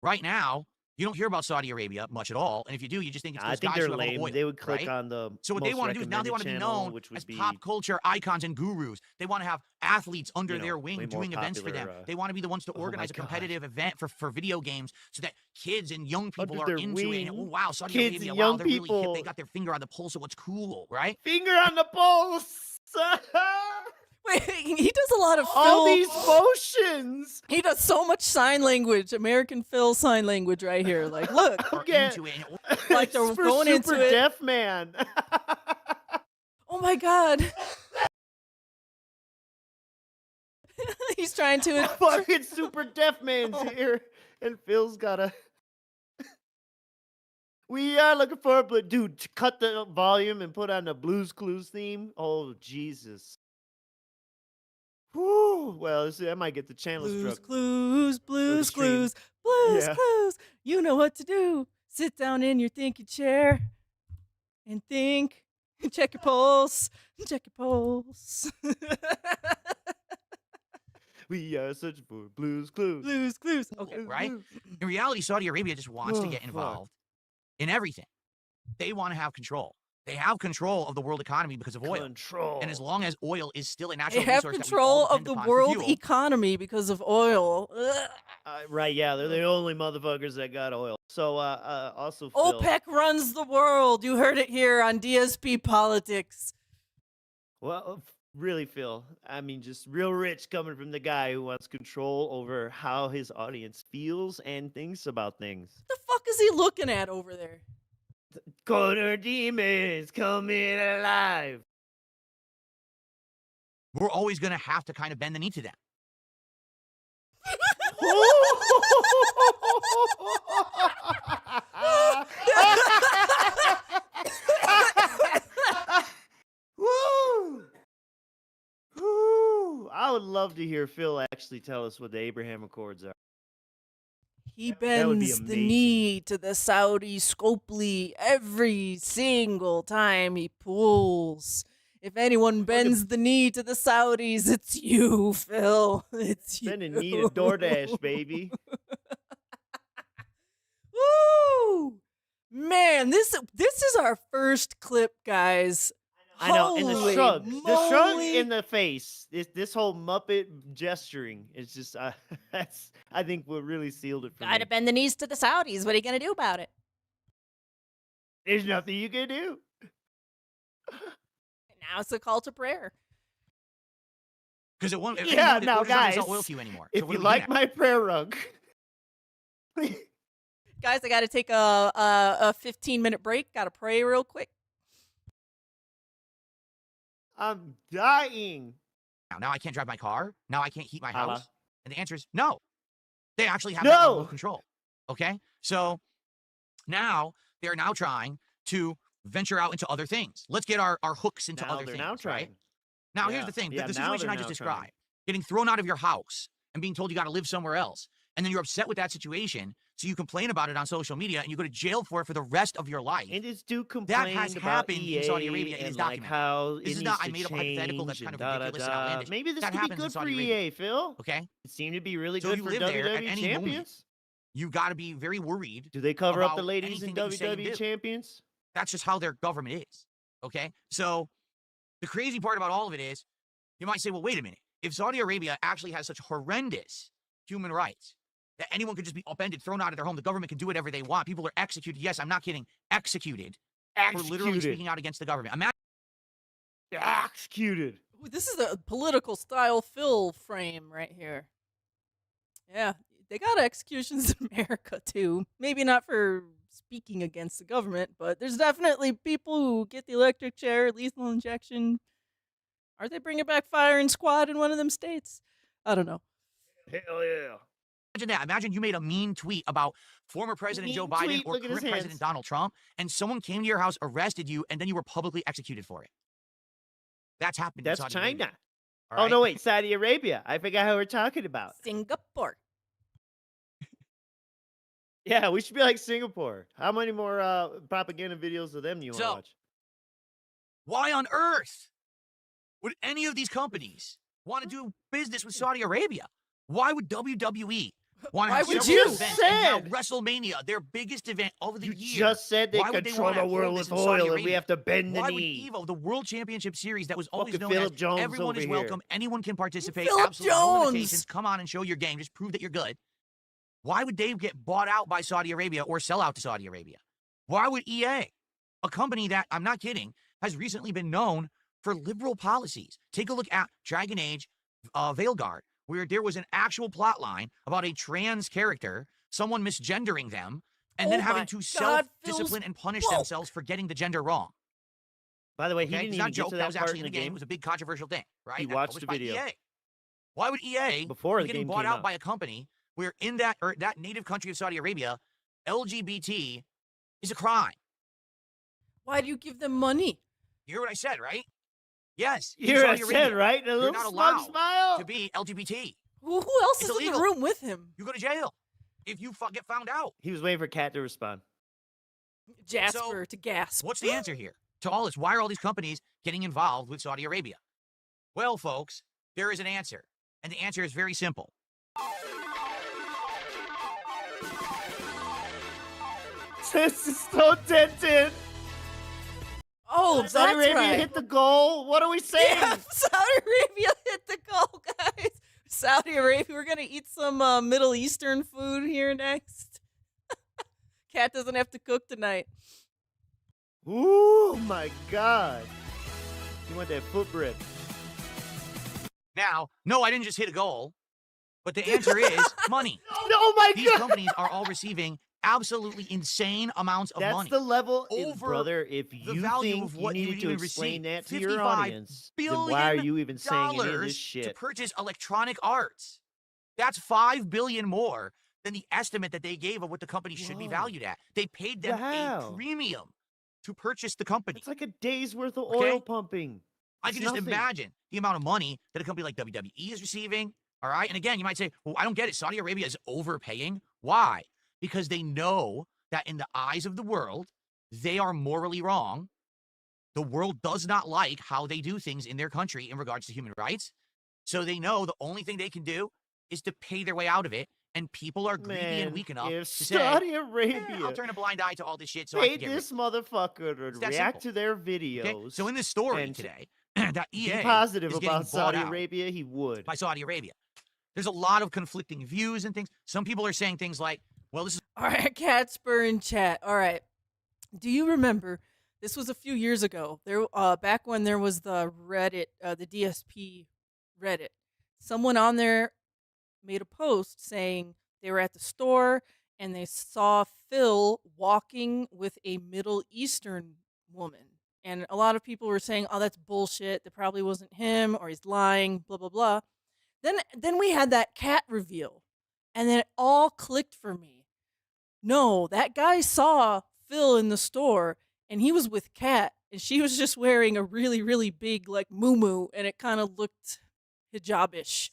S4: Right now, you don't hear about Saudi Arabia much at all, and if you do, you just think it's
S3: I
S4: those
S3: think
S4: guys
S3: they're
S4: who have all the
S3: lame.
S4: oil,
S3: They would click
S4: right?
S3: on the
S4: So what they
S3: most
S4: want to do is now they want to be
S3: recommended channel,
S4: known
S3: which would
S4: as
S3: be,
S4: pop culture icons and gurus. They want to have athletes under
S3: you know,
S4: their
S3: way
S4: wing
S3: more
S4: doing events for them.
S3: popular,
S4: They want to be the ones to
S3: oh my
S4: organize a
S3: God.
S4: competitive event for video games so that kids and young people
S3: Under
S4: are
S3: their
S4: into it. And, oh,
S3: wing,
S4: wow, Saudi
S3: kids
S4: Arabia,
S3: and
S4: wow,
S3: young
S4: they're really hip. They
S3: people.
S4: got their finger on the pulse of what's cool, right?
S3: Finger on the pulse.
S2: Wait, he does a lot of
S3: All
S2: Phil.
S3: these motions.
S2: He does so much sign language, American Phil sign language right here. Like, look,
S4: Are
S3: Okay.
S4: into it. And,
S2: Like they're
S3: It's for
S2: going into
S3: super
S2: it.
S3: deaf man.
S2: oh my god, he's trying to.
S3: Fucking super deaf man's here, and Phil's gotta. We are looking for, but dude, cut the volume and put on the Blues Clues theme. Oh Jesus. Whew. Well, see, I might get the channel
S2: Blues
S3: struck.
S2: Clues, Blues
S3: stream.
S2: Clues, Blues
S3: Yeah.
S2: Clues. You know what to do. Sit down in your thinking chair and think. Check your pulse. Check your pulse.
S3: We are searching for Blues Clues.
S2: Blues Clues. Okay.
S3: Blues
S4: right?
S3: Clues.
S4: In reality, Saudi Arabia just wants to
S3: Oh,
S4: get
S3: fuck.
S4: involved in everything. They want to have control. They have control of the world economy because of oil.
S3: Control.
S4: And as long as oil is still a
S2: They
S4: natural
S2: have
S4: resource
S2: control
S4: that we all
S2: of the
S4: depend upon for
S2: world
S4: fuel,
S2: economy because of oil. Ugh.
S3: Right, yeah, they're the only motherfuckers that got oil. So, also, Phil.
S2: OPEC runs the world. You heard it here on DSP Politics.
S3: Well, really, Phil. I mean, just real rich coming from the guy who wants control over how his audience feels and thinks about things.
S2: What the fuck is he looking at over there?
S3: Corner demons coming alive.
S4: we're always going to have to kind of bend the knee to them.
S3: Woo! Woo! I would love to hear Phil actually tell us what the Abraham Accords are.
S2: He
S3: That would be
S2: bends the
S3: amazing.
S2: knee to the Saudi Scopely every single time he pulls. If anyone bends the knee to the Saudis, it's you, Phil. It's you.
S3: Bend a knee to DoorDash, baby.
S2: Woo! Man, this is our first clip, guys.
S3: I know, and the
S2: Holy
S3: shrug
S2: moly.
S3: in the face, this whole Muppet gesturing is just, I think what really sealed it for me.
S2: Gotta bend the knees to the Saudis. What are you gonna do about it?
S3: There's nothing you can do.
S2: Now it's a call to prayer.
S4: Because it won't.
S3: Yeah,
S4: the
S3: now,
S4: oil doesn't sell
S3: guys,
S4: oil to you anymore.
S3: If
S4: So what
S3: you
S4: are we doing
S3: like
S4: now?
S3: my prayer rug,
S2: Guys, I gotta take a 15-minute break. Gotta pray real quick.
S3: I'm dying.
S4: Now I can't drive my car. Now I can't heat my
S3: Allah.
S4: house. And the answer is no. They actually have that level
S3: No.
S4: of control. Okay? So now they're now trying to venture out into other things. Let's get our hooks into
S3: Now
S4: other
S3: they're
S4: things.
S3: now
S4: right?
S3: trying.
S4: Now here's
S3: Yeah.
S4: the thing.
S3: Yeah,
S4: The
S3: now
S4: situation
S3: they're
S4: I just
S3: now trying.
S4: described. Getting thrown out of your house and being told you got to live somewhere else. And then you're upset with that situation. So you complain about it on social media and you go to jail for it for the rest of your life.
S3: And this dude
S4: That
S3: complained
S4: has
S3: about
S4: happened
S3: EA
S4: in Saudi Arabia. It
S3: and
S4: is
S3: like
S4: documented.
S3: how
S4: This
S3: it
S4: is not
S3: needs
S4: I
S3: to
S4: made up a hypothetical that's
S3: change
S4: kind of
S3: and
S4: ridiculous and
S3: da-da-da.
S4: outlandish.
S3: Maybe this
S4: That
S3: could be
S4: happens in
S3: good for
S4: Saudi Arabia.
S3: EA, Phil.
S4: Okay?
S3: It seemed to be really
S4: So
S3: good
S4: you
S3: for
S4: live there at
S3: WWE
S4: any
S3: champions.
S4: moment. You got to be very worried.
S3: Do they cover up the
S4: about
S3: ladies in
S4: anything that you say and
S3: WWE
S4: do.
S3: champions?
S4: That's just how their government is. Okay? So the crazy part about all of it is, you might say, well, wait a minute. If Saudi Arabia actually has such horrendous human rights that anyone could just be upended, thrown out of their home, the government can do whatever they want. People are executed. Yes, I'm not kidding. Executed. For literally
S3: Executed.
S4: speaking out against the government. Imagine
S3: Executed.
S2: Ooh, this is a political style Phil frame right here. Yeah, they got executions in America too. Maybe not for speaking against the government, but there's definitely people who get the electric chair, lethal injection. Are they bringing back firing squad in one of them states? I don't know.
S3: Hell yeah.
S4: that. Imagine you made a mean tweet about former President Joe
S3: Mean
S4: Biden
S3: tweet,
S4: or
S3: look at his
S4: current President
S3: hands.
S4: Donald Trump, and someone came to your house, arrested you, and then you were publicly executed for it. That's happened. in
S3: That's
S4: Saudi
S3: China.
S4: Arabia, all
S3: Oh,
S4: right?
S3: no, wait. Saudi Arabia. I forgot who we're talking about.
S2: Singapore.
S3: Yeah, we should be like Singapore. How many more propaganda videos of them do you want to
S4: So-
S3: watch?
S4: Why on earth would any of these companies want to do business with Saudi Arabia? Why would WWE want to
S2: Why
S4: have
S2: would
S4: several
S2: you?
S4: events and now
S3: Said.
S4: WrestleMania, their biggest event of the
S3: You
S4: year?
S3: just said they
S4: Why would they
S3: control
S4: wanna
S3: the world
S4: hold
S3: with
S4: this in Saudi
S3: oil, and we
S4: Arabia?
S3: have to bend the
S4: Why would
S3: knee.
S4: Evo, the World Championship Series that was always
S3: Fucking
S4: known
S3: Philip
S4: as
S3: Jones
S4: everyone
S3: over
S4: is
S3: here.
S4: welcome, anyone can participate,
S2: Philip
S4: absolutely no
S2: Jones.
S4: limitations. Come on and show your game. Just prove that you're good. Why would they get bought out by Saudi Arabia or sell out to Saudi Arabia? Why would EA, a company that, I'm not kidding, has recently been known for liberal policies? Take a look at Dragon Age Veilguard, where there was an actual plot line about a trans character, someone misgendering them, and then
S2: Oh
S4: having
S2: my
S4: to
S2: God,
S4: self-discipline
S2: Phil's
S4: and punish
S2: woke.
S4: themselves for getting the gender wrong.
S3: By the way, he
S4: Okay?
S3: didn't
S4: It's
S3: even
S4: not a
S3: get
S4: joke.
S3: to
S4: That was
S3: part
S4: actually
S3: in
S4: in the game. It was a big controversial thing, right?
S3: He
S4: And
S3: watched
S4: published
S3: the
S4: by
S3: video.
S4: EA. Why would EA
S3: Before
S4: be
S3: the
S4: getting
S3: game
S4: bought
S3: came
S4: out
S3: out.
S4: by a company where in that native country of Saudi Arabia, LGBT is a crime?
S2: Why do you give them money?
S4: You hear what I said, right? Yes. in
S3: You hear what I
S4: Saudi
S3: said,
S4: Arabia,
S3: right? A
S4: You're
S3: little
S4: not
S3: smug
S4: allowed
S3: smile.
S4: to be LGBT.
S2: Who else
S4: It's
S2: is in
S4: illegal.
S2: the room with him?
S4: You go to jail if you get found out.
S3: He was waiting for Kat to respond.
S2: Jasper to gasp.
S4: What's the answer here to all this? Why are all these companies getting involved with Saudi Arabia? Well, folks, there is an answer, and the answer is very simple.
S3: This is so dented.
S2: Oh,
S3: Saudi
S2: that's
S3: Arabia
S2: right.
S3: hit the goal. What are we saying?
S2: Yeah, Saudi Arabia hit the goal, guys. Saudi Arabia. We're gonna eat some Middle Eastern food here next. Kat doesn't have to cook tonight.
S3: Ooh, my God. You want that foot bread.
S4: Now, no, I didn't just hit a goal, but the answer is money.
S3: Oh, my
S4: These
S3: God.
S4: companies are all receiving absolutely insane amounts of
S3: That's
S4: money.
S3: the level,
S4: over
S3: brother. If
S4: the
S3: you
S4: value
S3: think
S4: of
S3: you
S4: what you
S3: needed
S4: would
S3: to
S4: even
S3: explain
S4: receive.
S3: that to your
S4: $55
S3: audience, then why are
S4: billion
S3: you even saying any of this
S4: to
S3: shit?
S4: purchase Electronic Arts. That's $5 billion more than the estimate that they gave of what the company should be
S3: Whoa.
S4: valued at. They paid them
S3: Wow.
S4: a premium to purchase the company.
S3: It's like a day's worth of
S4: Okay?
S3: oil pumping.
S4: I
S3: It's
S4: can just
S3: nothing.
S4: imagine the amount of money that a company like WWE is receiving. All right. And again, you might say, well, I don't get it. Saudi Arabia is overpaying. Why? Because they know that in the eyes of the world, they are morally wrong. The world does not like how they do things in their country in regards to human rights. So they know the only thing they can do is to pay their way out of it. And people are greedy and
S3: Man,
S4: weak enough
S3: if
S4: to say,
S3: Saudi
S4: "Eh,
S3: Arabia
S4: I'll turn a blind eye to all this shit so I can
S3: paid
S4: get rich."
S3: this motherfucker to
S4: It's that
S3: react
S4: simple.
S3: to their
S4: Okay?
S3: videos,
S4: So in this story
S3: and
S4: today, that
S3: be
S4: EA
S3: positive
S4: is getting
S3: about
S4: bought
S3: Saudi
S4: out
S3: Arabia, he would.
S4: by Saudi Arabia. There's a lot of conflicting views and things. Some people are saying things like, well, this is
S2: All right, Cat Spur in chat. All right. Do you remember? This was a few years ago. There, back when there was the Reddit, the DSP Reddit. Someone on there made a post saying they were at the store and they saw Phil walking with a Middle Eastern woman. And a lot of people were saying, "Oh, that's bullshit. That probably wasn't him, or he's lying." Blah blah blah. Then we had that cat reveal, and then it all clicked for me. No, that guy saw Phil in the store, and he was with Kat, and she was just wearing a really, really big, like, muumuu, and it kind of looked hijab-ish.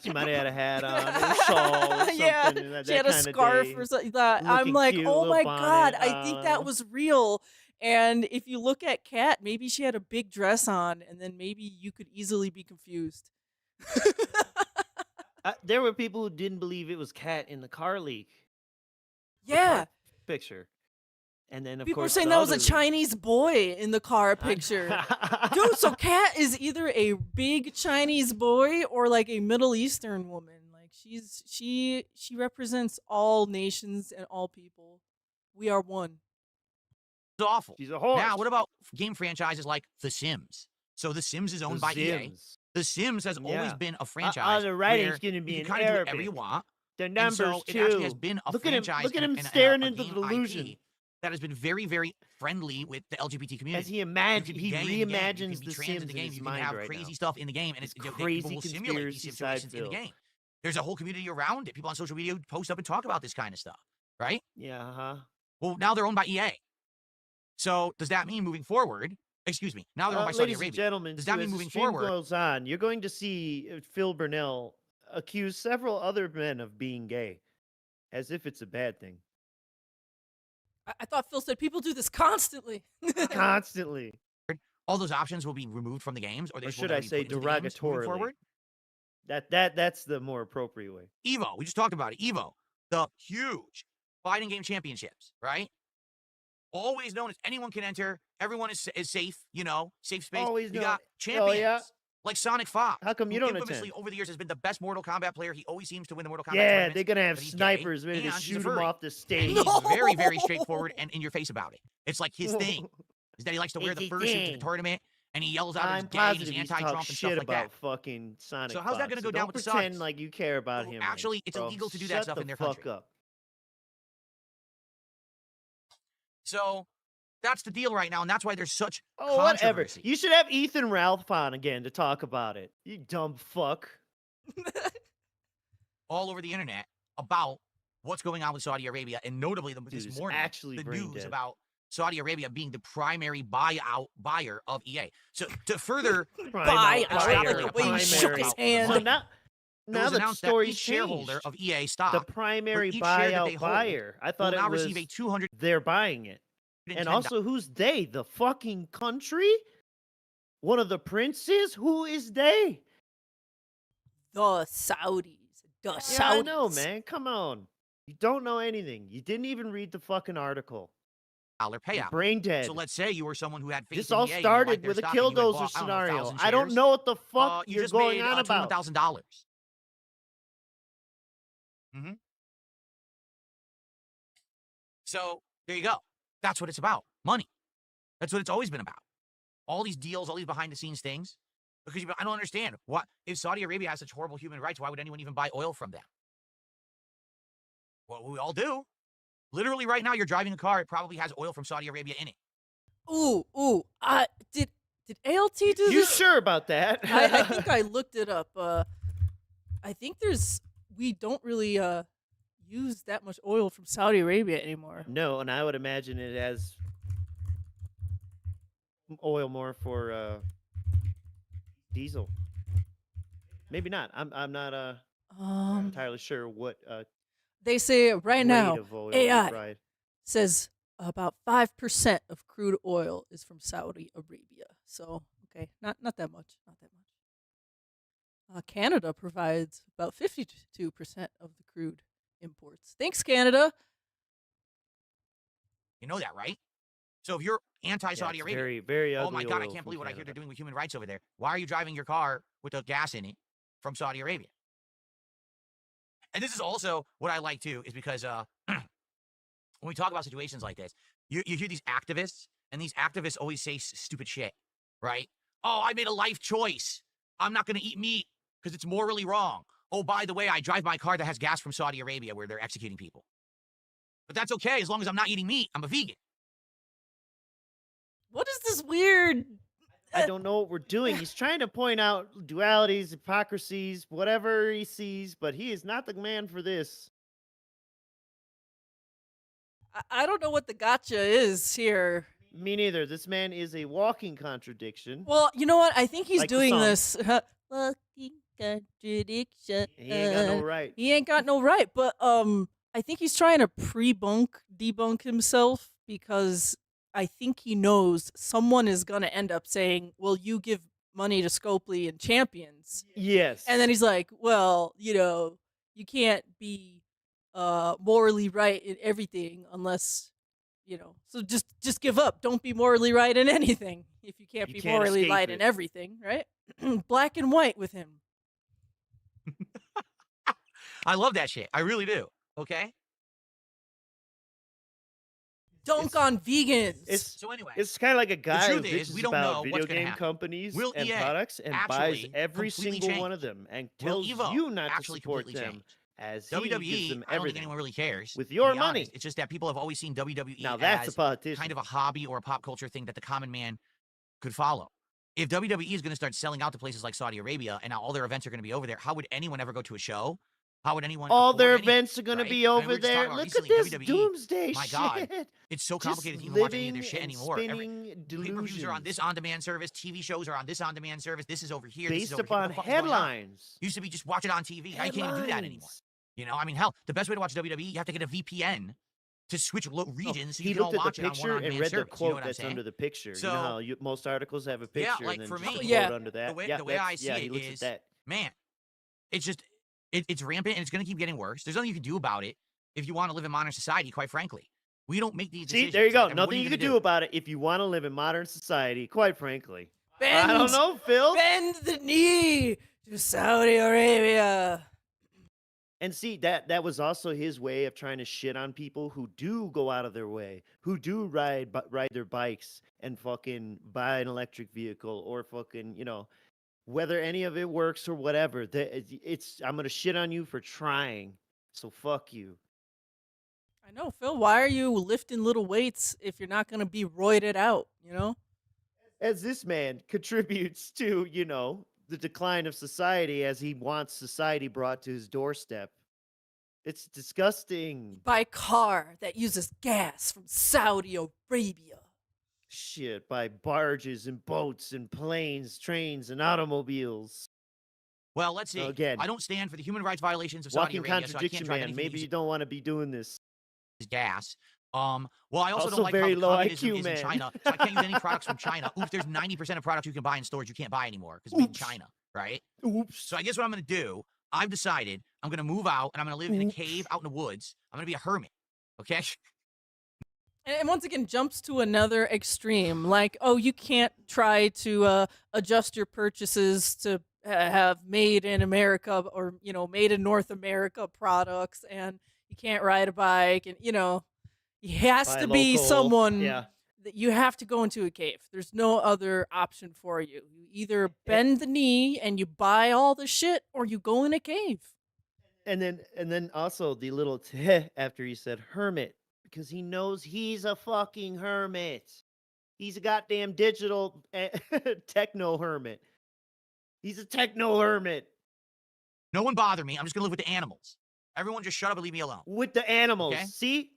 S3: She might have had a hat on, or a shawl, or something.
S2: Yeah,
S3: that
S2: she had a
S3: kind of
S2: scarf
S3: day.
S2: or something. I'm
S3: Looking
S2: like,
S3: cute,
S2: oh
S3: little
S2: my
S3: bonnet,
S2: God, I think that was real. And if you look at Kat, maybe she had a big dress on, and then maybe you could easily be confused.
S3: There were people who didn't believe it was Kat in the car leak
S2: Yeah.
S3: picture. And then, of
S2: People were
S3: course,
S2: saying
S3: the
S2: that was a
S3: other leak.
S2: Chinese boy in the car picture. Dude, so Kat is either a big Chinese boy or like a Middle Eastern woman. Like she represents all nations and all people. We are one.
S4: awful.
S3: She's a horse.
S4: Now, what about game franchises like The Sims? So The Sims is owned by EA.
S3: Sims.
S4: The Sims has always
S3: Yeah.
S4: been a franchise.
S3: the writing's
S4: where
S3: going to be
S4: you
S3: in
S4: can kind of do whatever you
S3: Arabic.
S4: want.
S3: The
S4: And
S3: numbers,
S4: so
S3: too.
S4: it actually has been a
S3: Look at him,
S4: franchise
S3: look at him
S4: and
S3: staring
S4: a
S3: into
S4: game
S3: the delusion.
S4: IP that has been very, very friendly with the LGBT community.
S3: As he
S4: You can
S3: imagines,
S4: be
S3: he
S4: gay in the game, you
S3: reimagines
S4: can be
S3: the
S4: trans
S3: Sims
S4: in the
S3: in
S4: game.
S3: his
S4: You can
S3: mind
S4: have
S3: right
S4: crazy
S3: now.
S4: stuff in the game, and
S3: It's
S4: people
S3: crazy
S4: will simulate these
S3: conspiracy
S4: situations in the
S3: side
S4: game. There's a whole community around it. People on social media who post up and talk about this kind of stuff, right?
S3: Yeah, uh-huh.
S4: Well, now they're owned by EA. So does that mean moving forward? Excuse me. Now they're owned by Saudi
S3: Ladies and
S4: Arabia.
S3: gentlemen,
S4: Does that
S3: too,
S4: mean
S3: as the
S4: moving
S3: stream
S4: forward?
S3: goes on, you're going to see Phil Burnell accuse several other men of being gay. As if it's a bad thing.
S2: I thought Phil said people do this constantly.
S3: Constantly.
S4: All those options will be removed from the games, or they
S3: Or
S4: just will
S3: should
S4: never
S3: I
S4: be
S3: say
S4: put into the games moving
S3: derogatorily?
S4: forward.
S3: That's the more appropriate way.
S4: Evo, we just talked about it. Evo, the huge fighting game championships, right? Always known as anyone can enter. Everyone is safe, you know, safe space.
S3: Always
S4: you
S3: known.
S4: got
S3: Oh,
S4: champions
S3: yeah.
S4: like Sonic Fox.
S3: How come you
S4: who
S3: don't
S4: infamously
S3: attend?
S4: over the years has been the best Mortal Kombat player. He always seems to win the Mortal Kombat
S3: Yeah,
S4: tournaments,
S3: they're gonna have
S4: but he's gay,
S3: snipers ready to
S4: and he's a
S3: shoot him
S4: furry.
S3: off the
S4: And
S3: stage.
S4: he's very, very
S2: No.
S4: straightforward and in your face about it. It's like his thing is that he likes to wear
S3: It's
S4: the
S3: his
S4: fursuit to the
S3: thing.
S4: tournament, and he yells out
S3: I'm
S4: he's gay and
S3: positive
S4: he's
S3: he's talk
S4: anti-Trump and stuff
S3: shit
S4: like
S3: about
S4: that.
S3: fucking Sonic.
S4: So how's that
S3: Fox,
S4: gonna go
S3: so
S4: down
S3: don't
S4: with the
S3: pretend
S4: Sonics?
S3: like you care about
S4: Well,
S3: him.
S4: actually, it's
S3: bro.
S4: illegal to do that
S3: Shut
S4: stuff
S3: the
S4: in their
S3: fuck
S4: country.
S3: up.
S4: So that's the deal right now, and that's why there's such
S3: Oh, whatever.
S4: controversy.
S3: You should have Ethan Ralph on again to talk about it. You dumb fuck.
S4: all over the internet about what's going on with Saudi Arabia, and notably this
S3: Dude, it's
S4: morning,
S3: actually
S4: the
S3: brain
S4: news
S3: dead.
S4: about Saudi Arabia being the primary buyer of EA. So to further,
S2: Buy
S4: out.
S2: out. The way he shook his hand.
S3: Well,
S4: it
S3: now
S4: was
S3: the
S4: announced that
S3: story's
S4: each shareholder
S3: changed.
S4: of EA
S3: The
S4: stock
S3: primary
S4: each share that they
S3: buyout
S4: hold
S3: buyer. I
S4: will
S3: thought
S4: now
S3: it was
S4: receive a $210.
S3: they're buying it. And also, who's they? The fucking country? One of the princes? Who is they?
S2: The Saudis. The Saudis.
S3: Yeah, I know, man. Come on. You don't know anything. You didn't even read the fucking article. You're
S4: payout.
S3: brain dead.
S4: So let's say you were someone who had faith
S3: This
S4: in
S3: all
S4: EA and you
S3: started
S4: liked their
S3: with a
S4: stock and you had
S3: Killdozer
S4: bought, I don't know,
S3: scenario.
S4: 1,000
S3: I don't
S4: shares.
S3: know what the fuck
S4: You
S3: you're
S4: just
S3: going
S4: made
S3: on about.
S4: $21,000. Mm-hmm. So there you go. That's what it's about. Money. That's what it's always been about. All these deals, all these behind-the-scenes things. Because I don't understand. What if Saudi Arabia has such horrible human rights, why would anyone even buy oil from them? Well, we all do. Literally right now, you're driving a car, it probably has oil from Saudi Arabia in it.
S2: Ooh. Did ALT do
S3: You
S2: this?
S3: sure about that?
S2: I think I looked it up. I think we don't really use that much oil from Saudi Arabia anymore.
S3: No, and I would imagine it has oil more for diesel. Maybe not. I'm not entirely sure what
S2: They say right
S3: grade
S2: now
S3: of oil
S2: AI
S3: is right.
S2: says about 5% of crude oil is from Saudi Arabia. So okay, not that much. Not that much. Canada provides about 52% of the crude imports. Thanks, Canada.
S4: You know that, right? So if you're anti-Saudi
S3: it's
S4: Arabia,
S3: very, very ugly.
S4: oh my God, I
S3: oil
S4: can't
S3: from
S4: believe what I hear
S3: Canada.
S4: they're doing with human rights over there. Why are you driving your car with the gas in it from Saudi Arabia? And this is also what I like too, is because when we talk about situations like this, you hear these activists, and these activists always say stupid shit, right? Oh, I made a life choice. I'm not going to eat meat because it's morally wrong. Oh, by the way, I drive my car that has gas from Saudi Arabia where they're executing people. But that's okay as long as I'm not eating meat. I'm a vegan.
S2: What is this weird?
S3: I don't know what we're doing. He's trying to point out dualities, hypocrisies, whatever he sees, but he is not the man for this.
S2: I don't know what the gotcha is here.
S3: Me neither. This man is a walking contradiction.
S2: Well, you know what? I think he's
S3: Like the
S2: doing
S3: song.
S2: this. Fucking contradiction.
S3: He ain't got no right.
S2: He ain't got no right. But I think he's trying to debunk himself, because I think he knows someone is gonna end up saying, "Well, you give money to Scopely and Champions,"
S3: Yes.
S2: and then he's like, "Well, you can't be morally right in everything unless." So just give up. Don't be morally right in anything if you can't
S3: You
S2: be
S3: can't
S2: morally
S3: escape
S2: right
S3: it.
S2: in everything, right? Black and white with him.
S4: I love that shit. I really do. Okay?
S2: Dunk
S3: It's-
S2: on vegans.
S3: It's
S4: So anyway,
S3: it's kind of like a guy who
S4: truth is,
S3: bitches
S4: we don't
S3: about
S4: know
S3: video
S4: what's gonna
S3: game
S4: happen.
S3: companies
S4: Will
S3: and
S4: EA
S3: products and buys
S4: actually
S3: every
S4: completely
S3: single one
S4: change?
S3: of them and
S4: Will
S3: tells
S4: Evo
S3: you not to
S4: actually
S3: support
S4: completely
S3: them
S4: change?
S3: as he gives
S4: WWE,
S3: them
S4: I don't think
S3: everything.
S4: anyone really cares.
S3: With
S4: to
S3: your
S4: be
S3: money.
S4: honest. It's just that people have always seen WWE
S3: Now that's a
S4: as
S3: politician.
S4: kind of a hobby or a pop culture thing that the common man could follow. If WWE is going to start selling out to places like Saudi Arabia and now all their events are going to be over there, how would anyone ever go to a show? How would anyone
S3: All
S4: afford
S3: their
S4: anything,
S3: events are going
S4: right?
S3: to be
S4: I mean,
S3: over
S4: we were just talking
S3: there.
S4: about
S3: Look
S4: recently,
S3: at this
S4: WWE,
S3: doomsday
S4: my
S3: shit.
S4: God, it's so
S3: Just
S4: complicated to even watch any of their
S3: living
S4: shit
S3: and
S4: anymore.
S3: spinning
S4: Pay-per-views are on this
S3: delusions
S4: on-demand service. TV shows are on this on-demand service. This is over here. This is
S3: based
S4: over here. What
S3: upon
S4: the fuck is going on?
S3: headlines.
S4: Used to be just watch it on TV. Now you can't even do that anymore.
S3: Headlines.
S4: You know, I mean, hell, the best way to watch WWE, you have to get a VPN to switch regions so you
S3: He
S4: can all
S3: looked at
S4: watch
S3: the
S4: it on
S3: picture and
S4: one-on-man
S3: read the
S4: service. You know
S3: quote
S4: what I'm
S3: that's
S4: saying?
S3: under the picture.
S4: So,
S3: you know how most articles have a picture
S4: like
S3: and then
S4: for
S3: just
S4: me,
S3: a quote under that.
S4: the way I see
S3: he
S4: it
S3: looks
S4: is,
S3: at that.
S4: man, it's just, it's rampant and it's going to keep getting worse. There's nothing you can do about it if you want to live in modern society, quite frankly. We don't make these decisions.
S3: See, there you go.
S4: Like, I mean, what are
S3: Nothing you
S4: gonna
S3: can do about it if you want to live in modern society, quite frankly. I don't
S2: Bend,
S3: know, Phil.
S2: bend the knee to Saudi Arabia.
S3: And see, that was also his way of trying to shit on people who do go out of their way, who do ride their bikes and fucking buy an electric vehicle or fucking, whether any of it works or whatever. I'm gonna shit on you for trying. So fuck you.
S2: I know, Phil. Why are you lifting little weights if you're not going to be roided out?
S3: As this man contributes to, the decline of society as he wants society brought to his doorstep. It's disgusting.
S2: By car that uses gas from Saudi Arabia.
S3: Shit, by barges and boats and planes, trains and automobiles.
S4: Well, let's see.
S3: Again,
S4: I don't stand for the human rights violations of Saudi
S3: walking
S4: Arabia, so I
S3: contradiction,
S4: can't drive
S3: man.
S4: anything
S3: Maybe you don't want to be doing this.
S4: gas. Well, I also
S3: Also
S4: don't like
S3: very
S4: how
S3: low
S4: communism
S3: IQ,
S4: is
S3: man.
S4: in China, so I can't use any products from China. Oof, there's 90% of products you can buy in stores you can't buy anymore because made in China, right?
S3: Oops.
S4: So I guess what I'm going to do, I've decided I'm going to move out and I'm going to live in a cave out in the woods. I'm going to be a hermit, okay?
S2: And once again, jumps to another extreme. Like, oh, you can't try to adjust your purchases to have made in America or, made in North America products. And you can't ride a bike. And, it has
S3: Buy
S2: to be
S3: local.
S2: someone
S3: Yeah.
S2: that you have to go into a cave. There's no other option for you. You either bend the knee and you buy all the shit or you go in a cave.
S3: And then also the little teh after he said hermit, because he knows he's a fucking hermit. He's a goddamn digital techno hermit. He's a techno hermit.
S4: No one bother me. I'm just going to live with the animals. Everyone just shut up and leave me alone.
S3: With the animals.
S4: Okay?
S3: See?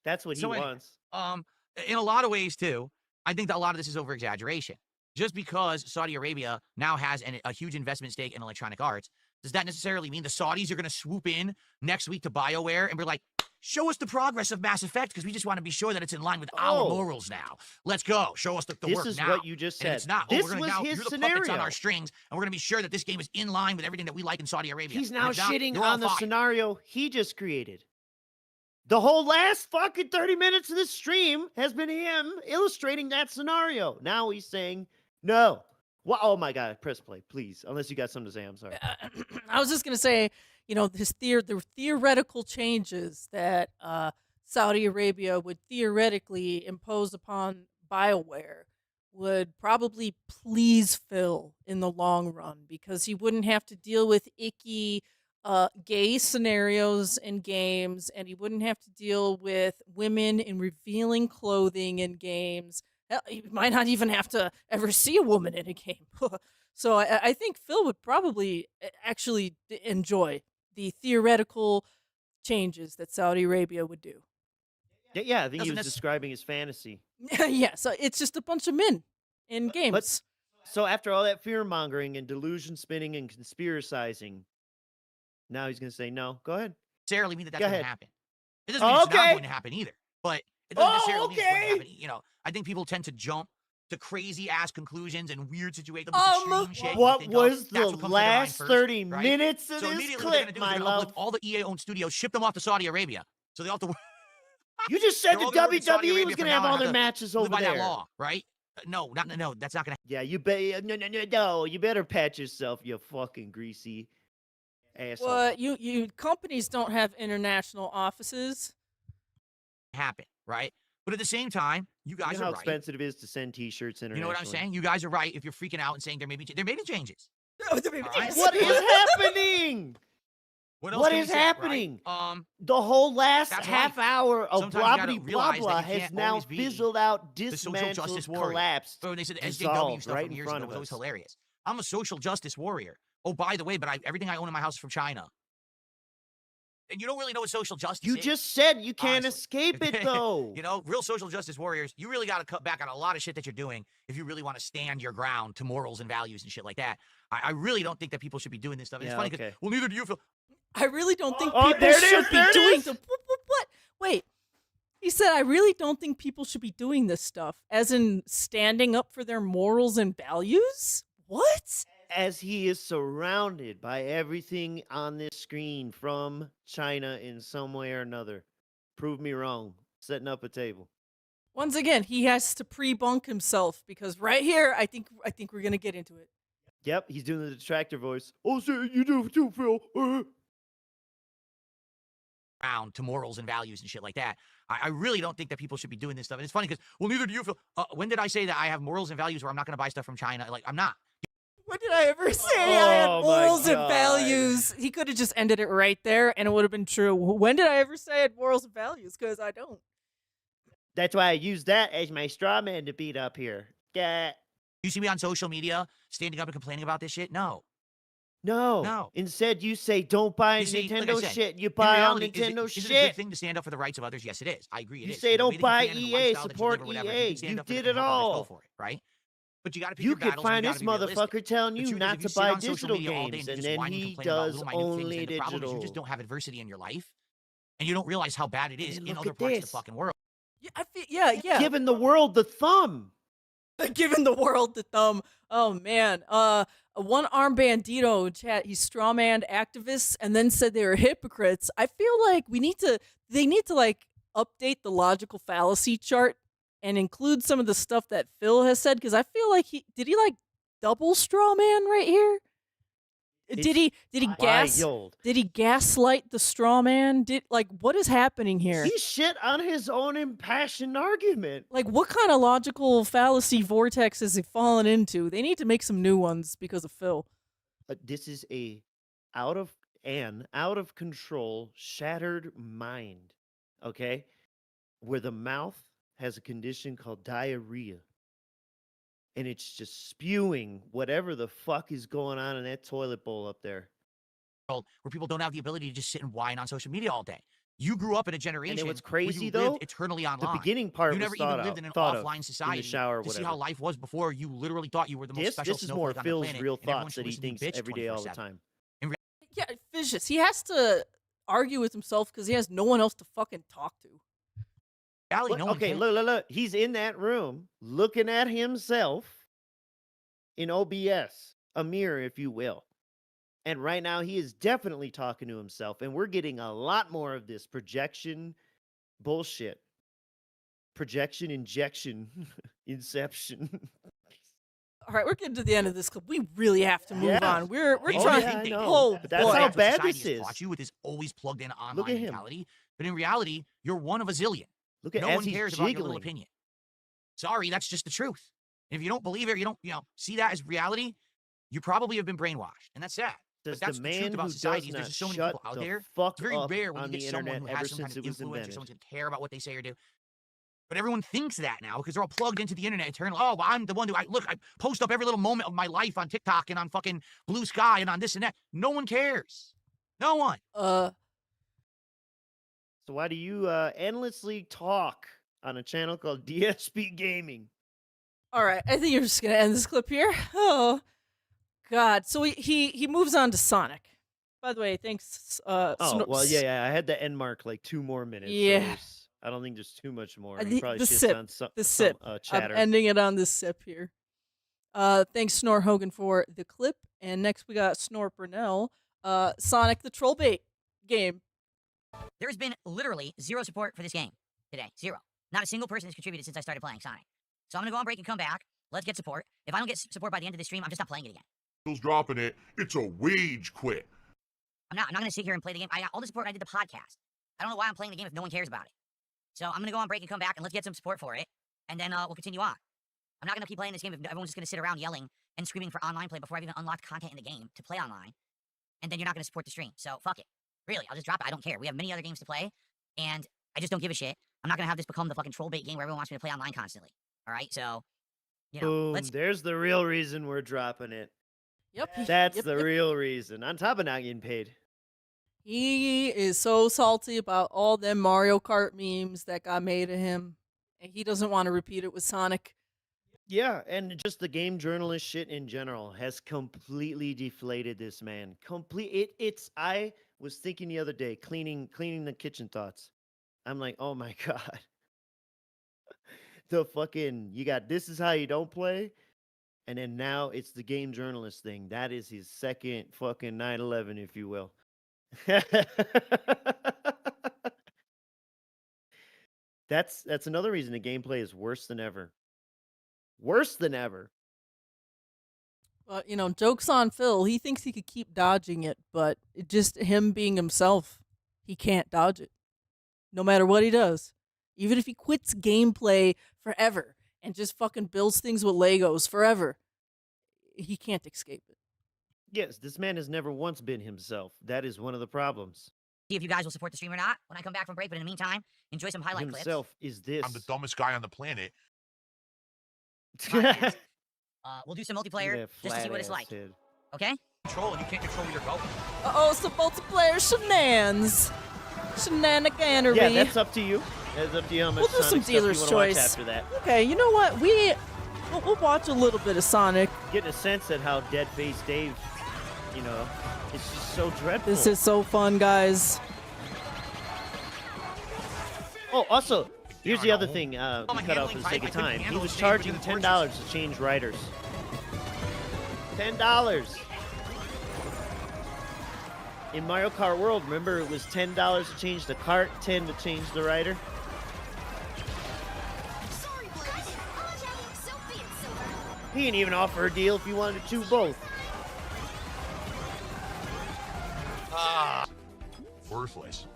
S3: That's what he
S4: So anyway,
S3: wants.
S4: In a lot of ways, too, I think that a lot of this is over-exaggeration. Just because Saudi Arabia now has a huge investment stake in Electronic Arts, does that necessarily mean the Saudis are going to swoop in next week to BioWare and be like, show us the progress of Mass Effect because we just want to be sure that it's in line with our morals now. Let's go. Show us the
S3: This
S4: work
S3: is
S4: now.
S3: what you just
S4: And
S3: said.
S4: if it's not,
S3: This
S4: we're gonna
S3: was
S4: now,
S3: his
S4: you're the puppets on
S3: scenario.
S4: our strings, and we're going to be sure that this game is in line with everything that we like in Saudi Arabia.
S3: He's
S4: And
S3: now
S4: if not,
S3: shitting
S4: you're all
S3: on the
S4: fired.
S3: scenario he just created. The whole last fucking 30 minutes of this stream has been him illustrating that scenario. Now he's saying, no. Well, oh my God, press play, please. Unless you got something to say, I'm sorry.
S2: I was just going to say, the theoretical changes that Saudi Arabia would theoretically impose upon BioWare would probably please Phil in the long run because he wouldn't have to deal with icky gay scenarios in games, and he wouldn't have to deal with women in revealing clothing in games. Hell, he might not even have to ever see a woman in a game. So I think Phil would probably actually enjoy the theoretical changes that Saudi Arabia would do.
S3: Yeah, I think he
S4: Doesn't
S3: was
S4: necess-
S3: describing his fantasy.
S2: Yeah, so it's just a bunch of men in games.
S3: So after all that fear mongering and delusion spinning and conspiracizing, now he's going to say, no, go ahead.
S4: necessarily mean that that's
S3: Go
S4: going to
S3: ahead.
S4: happen. It doesn't mean it's not
S3: Okay.
S4: going to happen either. But it doesn't necessarily mean it's going to
S3: okay.
S4: happen. You know, I think people tend to jump to crazy ass conclusions and weird situations. Extreme shit you
S3: What
S4: think
S3: was
S4: of. That's
S3: the
S4: what comes to their mind
S3: last
S4: first,
S3: 30
S4: right?
S3: minutes of
S4: So
S3: this
S4: immediately what they're
S3: clip,
S4: gonna do is
S3: my
S4: they're gonna
S3: love?
S4: uplift all the EA-owned studios, ship them off to Saudi Arabia. So they all have to
S3: You just said
S4: they're all
S3: the
S4: gonna work in Saudi
S3: WWE
S4: Arabia
S3: was
S4: from
S3: going to have
S4: now on
S3: all
S4: and
S3: their
S4: have to
S3: matches
S4: live
S3: over
S4: by
S3: there.
S4: that law, right? No, that's not gonna
S3: Yeah, you bet. No. You better pat yourself, you fucking greasy asshole.
S2: Well, you companies don't have international offices.
S4: happen, right? But at the same time, you
S3: You
S4: guys
S3: know how
S4: are right.
S3: expensive it is to send T-shirts internationally.
S4: You know what I'm saying? You guys are right if you're freaking out and saying there may be changes. All right?
S3: What is happening?
S4: What else
S3: What
S4: can we
S3: is
S4: say, right?
S3: happening?
S4: Um,
S3: The whole last
S4: That's
S3: half
S4: right.
S3: hour of
S4: Sometimes you gotta
S3: blobbity
S4: realize that
S3: blah blah
S4: you
S3: has
S4: can't
S3: now
S4: always be
S3: fizzled out,
S4: the social
S3: dismantled,
S4: justice warrior.
S3: collapsed.
S4: So when they said the SJW
S3: dissolved
S4: stuff
S3: right
S4: from
S3: in
S4: years
S3: front
S4: ago
S3: of
S4: was always
S3: us.
S4: hilarious. I'm a social justice warrior. Oh, by the way, but everything I own in my house is from China. And you don't really know what social justice
S3: You
S4: is.
S3: just said you can't
S4: honestly.
S3: escape it though.
S4: You know, real social justice warriors, you really got to cut back on a lot of shit that you're doing if you really want to stand your ground to morals and values and shit like that. I really don't think that people should be doing this stuff. And
S3: Yeah,
S4: it's funny because,
S3: okay.
S4: well, neither do you feel.
S2: I really don't think
S3: Oh,
S2: people
S3: there it is,
S2: should
S3: there
S2: be
S3: it
S2: doing
S3: is.
S2: the what? Wait. He said, I really don't think people should be doing this stuff, as in standing up for their morals and values? What?
S3: As he is surrounded by everything on this screen from China in some way or another. Prove me wrong. Setting up a table.
S2: Once again, he has to pre-bunk himself because right here, I think we're gonna get into it.
S3: Yep, he's doing the detractor voice. Oh, shit, you do too, Phil.
S4: Around to morals and values and shit like that. I really don't think that people should be doing this stuff. And it's funny because, well, neither do you, Phil. When did I say that I have morals and values where I'm not going to buy stuff from China? Like, I'm not.
S2: When did I ever say I had
S3: Oh, my
S2: morals and
S3: God.
S2: values? He could have just ended it right there and it would have been true. When did I ever say I had morals and values? Because I don't.
S3: That's why I use that as my straw man to beat up here. Yeah.
S4: You see me on social media standing up and complaining about this shit? No.
S3: No.
S4: No.
S3: Instead, you say, don't buy
S4: You see, like I
S3: Nintendo
S4: said,
S3: shit. You
S4: In
S3: buy all
S4: reality,
S3: Nintendo
S4: is it a good
S3: shit.
S4: thing to stand up for the rights of others? Yes, it is. I agree. It
S3: You
S4: is.
S3: say,
S4: The way
S3: don't
S4: that you
S3: buy
S4: plan and the
S3: EA,
S4: lifestyle that you
S3: support
S4: live or whatever,
S3: EA.
S4: can stand
S3: You
S4: up for
S3: did
S4: different
S3: it
S4: others,
S3: all.
S4: Go for it, right? But you got to pick
S3: You
S4: your
S3: could
S4: battles.
S3: find
S4: You
S3: this
S4: gotta be realistic.
S3: motherfucker telling
S4: The
S3: you
S4: truth is,
S3: not
S4: if you
S3: to
S4: sit
S3: buy
S4: on social
S3: digital
S4: media all day
S3: games,
S4: and
S3: and
S4: just
S3: then
S4: whine and
S3: he
S4: complain about
S3: does
S4: little minute
S3: only
S4: things, and the problem is you
S3: digital.
S4: just don't have adversity in your life, and you don't realize how bad it is
S3: And
S4: in
S3: look
S4: other
S3: at
S4: parts of the
S3: this.
S4: fucking world.
S2: Yeah, I feel, yeah.
S3: Giving the world the thumb.
S2: Giving the world the thumb. Oh man. One arm bandito in chat, he strawmanned activists and then said they were hypocrites. I feel like they need to like update the logical fallacy chart and include some of the stuff that Phil has said, because I feel like did he like double strawman right here? Did he
S3: Wild.
S2: gaslight the straw man? What is happening here?
S3: He shit on his own impassioned argument.
S2: Like, what kind of logical fallacy vortex has he fallen into? They need to make some new ones because of Phil.
S3: This is out of control, shattered mind. Okay, where the mouth has a condition called diarrhea, and it's just spewing whatever the fuck is going on in that toilet bowl up there.
S4: Where people don't have the ability to just sit and whine on social media all day. You grew up in a generation
S3: what's
S4: where
S3: crazy,
S4: you
S3: though,
S4: lived eternally
S3: The
S4: online.
S3: beginning part
S4: You
S3: was
S4: never even lived in an offline
S3: in
S4: society
S3: the shower or
S4: to see
S3: whatever.
S4: how life was before. You literally thought you were the most special
S3: This is more
S4: snowflake on the
S3: Phil's
S4: planet,
S3: real
S4: and everyone
S3: thoughts
S4: should
S3: that he
S4: listen to you
S3: thinks
S4: bitch
S3: every day all the
S4: 24/7.
S3: time.
S2: Yeah, Vicious. He has to argue with himself because he has no one else to fucking talk to.
S4: Reality,
S3: Look,
S4: no one
S3: okay,
S4: can.
S3: look. He's in that room looking at himself in OBS, a mirror, if you will. And right now, he is definitely talking to himself, and we're getting a lot more of this projection bullshit. Projection, injection, inception.
S2: All right, we're getting to the end of this clip. We really have to move
S3: Yeah.
S2: on. We're
S4: Oh,
S2: trying.
S3: yeah, I know.
S2: Oh,
S3: But that's
S2: boy.
S3: how
S4: That's what
S3: bad
S4: society
S3: this
S4: has
S3: is.
S4: taught you with this always plugged in online
S3: Look at him.
S4: mentality. But in reality, you're one of a zillion.
S3: Look at
S4: No
S3: as
S4: one
S3: he's
S4: cares about your little
S3: jiggling.
S4: opinion. Sorry, that's just the truth. And if you don't believe it, you don't, see that as reality, you probably have been brainwashed. And that's sad.
S3: Says
S4: But that's
S3: the
S4: the
S3: man
S4: truth about
S3: who
S4: society.
S3: does
S4: Is
S3: not
S4: there's just so many
S3: shut
S4: people out
S3: the
S4: there.
S3: fuck
S4: It's very
S3: up
S4: rare when
S3: on
S4: you
S3: the
S4: get someone
S3: internet
S4: who
S3: ever
S4: has some kind
S3: since
S4: of
S3: it was
S4: influence or
S3: invented.
S4: someone's going to care about what they say or do. But everyone thinks that now because they're all plugged into the internet eternally. Oh, well, I'm the one who I post up every little moment of my life on TikTok and on fucking Blue Sky and on this and that. No one cares. No one.
S3: So why do you endlessly talk on a channel called DSP Gaming?
S2: All right, I think you're just gonna end this clip here. Oh, God. So he moves on to Sonic. By the way, thanks.
S3: Oh, well, yeah. I had the end mark like 2 more minutes.
S2: Yeah.
S3: So I don't think there's too much more.
S2: I
S3: He
S2: think
S3: probably
S2: the
S3: shits
S2: sip,
S3: on some,
S2: the sip.
S3: chatter.
S2: I'm ending it on this sip here. Thanks, Snore Hogan, for the clip. And next we got Snore Burnell. Sonic the Trollbait game.
S5: There's been literally zero support for this game today. Zero. Not a single person has contributed since I started playing Sonic. So I'm going to go on break and come back. Let's get support. If I don't get support by the end of the stream, I'm just not playing it again.
S6: Phil's dropping it. It's a wage quit.
S5: I'm not going to sit here and play the game. I got all the support when I did the podcast. I don't know why I'm playing the game if no one cares about it. So I'm going to go on break and come back, and let's get some support for it, and then we'll continue on. I'm not going to keep playing this game if everyone's just going to sit around yelling and screaming for online play before I've even unlocked content in the game to play online, and then you're not going to support the stream. So fuck it. Really, I'll just drop it. I don't care. We have many other games to play, and I just don't give a shit. I'm not going to have this become the fucking Trollbait game where everyone wants me to play online constantly. All right? So,
S3: Boom.
S5: let's...
S3: There's the real reason we're dropping it.
S2: Yep.
S3: That's the real reason. On top of not getting paid.
S2: He is so salty about all them Mario Kart memes that got made of him, and he doesn't want to repeat it with Sonic.
S3: Yeah, and just the game journalist shit in general has completely deflated this man. It's I was thinking the other day, cleaning the kitchen thoughts. I'm like, oh my god. The fucking you got this is how you don't play. And then now it's the game journalist thing. That is his second fucking 9/11, if you will. That's another reason the gameplay is worse than ever. Worse than ever.
S2: But, joke's on Phil. He thinks he could keep dodging it, but just him being himself, he can't dodge it. No matter what he does. Even if he quits gameplay forever and just fucking builds things with Legos forever, he can't escape it.
S3: Yes, this man has never once been himself. That is one of the problems.
S5: See if you guys will support the stream or not when I come back from break. But in the meantime, enjoy some highlight clips.
S3: Himself is this.
S6: I'm the dumbest guy on the planet.
S5: We'll do some multiplayer just to see what it's like.
S3: Head.
S5: Okay?
S4: Control, and you can't control where you're going.
S2: Uh-oh, some multiplayer shenanigans. Shenaniganery.
S3: Yeah, that's up to you. That's up to you how much
S2: We'll do some
S3: Sonic stuff you
S2: dealer's
S3: wanna watch
S2: choice.
S3: after that.
S2: Okay, you know what? We'll watch a little bit of Sonic.
S3: Getting a sense at how dead-faced Dave, it's just so dreadful.
S2: This is so fun, guys.
S3: Oh, also, here's the other thing. We
S4: my
S3: cut off
S4: handling
S3: for the
S4: pipe,
S3: sake
S4: I
S3: of
S4: couldn't
S3: time. He
S4: handle
S3: was
S4: the change
S3: charging
S4: within the
S3: $10 to change riders. $10. In Mario Kart World, remember it was $10 to change the cart, 10 to change the rider.
S7: Sorry, Blaze. Sophie and Silver.
S3: He didn't even offer a deal if you wanted to both.
S6: Worthless.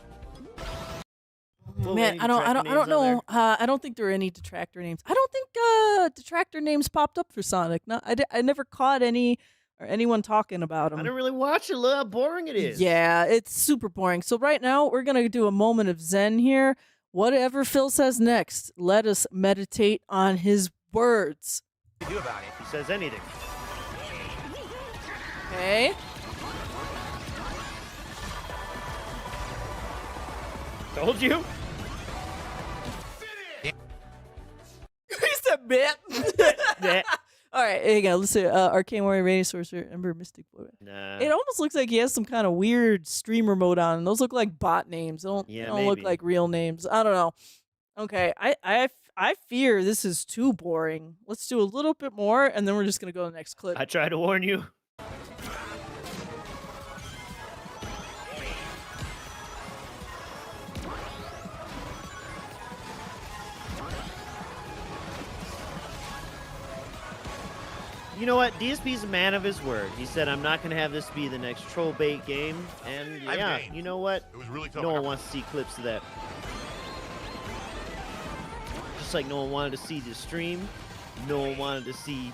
S3: Well,
S2: Man,
S3: any
S2: I don't
S3: detractor names on
S2: know. I don't think there are any detractor names. I don't think detractor names popped up for Sonic. No, I never caught any or anyone talking about
S3: there? I
S2: them.
S3: didn't really watch it. Look how boring it is.
S2: Yeah, it's super boring. So right now we're gonna do a moment of zen here. Whatever Phil says next, let us meditate on his words.
S4: What do you do about it?
S3: He says anything.
S2: Okay.
S3: Told you.
S2: He said bit.
S3: Yeah.
S2: All right, here you go. Let's see. Arcane Warrior, Radiant Sorcerer, Ember, Mystic Boy.
S3: Nah.
S2: It almost looks like he has some kind of weird streamer mode on. And those look like bot names. They don't look
S3: maybe.
S2: like real names. I don't know. Okay, I fear this is too boring. Let's do a little bit more, and then we're just gonna go to the next clip.
S3: I tried to warn you. You know what? DSP's a man of his word. He said, I'm not going to have this be the next Trollbait game. And
S6: I'm
S3: yeah,
S6: game.
S3: you know what?
S6: It was really tough.
S3: No one wants to see clips of that. Just like no one wanted to see the stream. No one wanted to see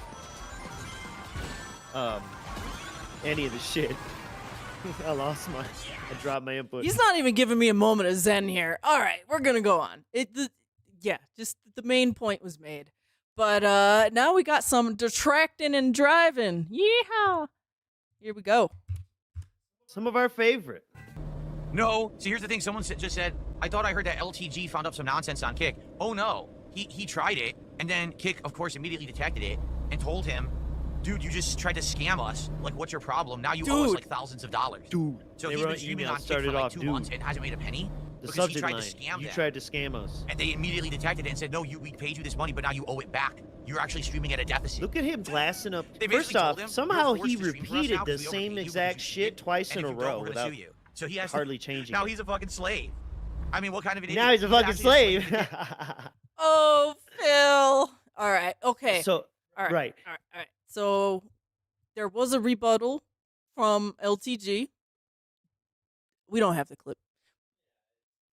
S3: any of the shit. I dropped my input.
S2: He's not even giving me a moment of zen here. All right, we're gonna go on. Just the main point was made. But now we got some detracting and driving. Yeehaw! Here we go.
S3: Some of our favorite.
S4: No. See, here's the thing. Someone just said, I thought I heard that LTG found up some nonsense on Kick. Oh, no. He tried it, and then Kick, of course, immediately detected it and told him, dude, you just tried to scam us. Like, what's your problem? Now you owe us, like, thousands of dollars.
S3: Dude.
S4: So
S3: They
S4: he's
S3: wrote
S4: been
S3: an
S4: streaming
S3: email,
S4: on Kick
S3: started
S4: for, like,
S3: off,
S4: 2
S3: dude.
S4: months and hasn't made a penny.
S3: The
S4: Because he
S3: subject
S4: tried
S3: line.
S4: to scam
S3: You
S4: them.
S3: tried to scam us.
S4: And they immediately detected it and said, no, we paid you this money, but now you owe it back. You're actually streaming at a deficit.
S3: Look at him glassing up.
S4: They
S3: First
S4: basically told
S3: off,
S4: him,
S3: somehow
S4: "You're
S3: he
S4: forced to stream for us
S3: repeated
S4: now
S3: the
S4: 'cause we overpaid
S3: same
S4: you because
S3: exact
S4: you
S3: shit
S4: cheated,
S3: twice
S4: and
S3: in a
S4: if you don't,
S3: row
S4: we're gonna
S3: without
S4: sue you." So he has
S3: hardly changing
S4: Now
S3: it.
S4: he's a fucking slave. I mean, what kind of an idiot?
S3: Now he's a fucking
S4: actually a
S3: slave.
S2: Oh, Phil. All right. Okay.
S3: So,
S2: all right.
S3: right.
S2: All right. So there was a rebuttal from LTG. We don't have the clip.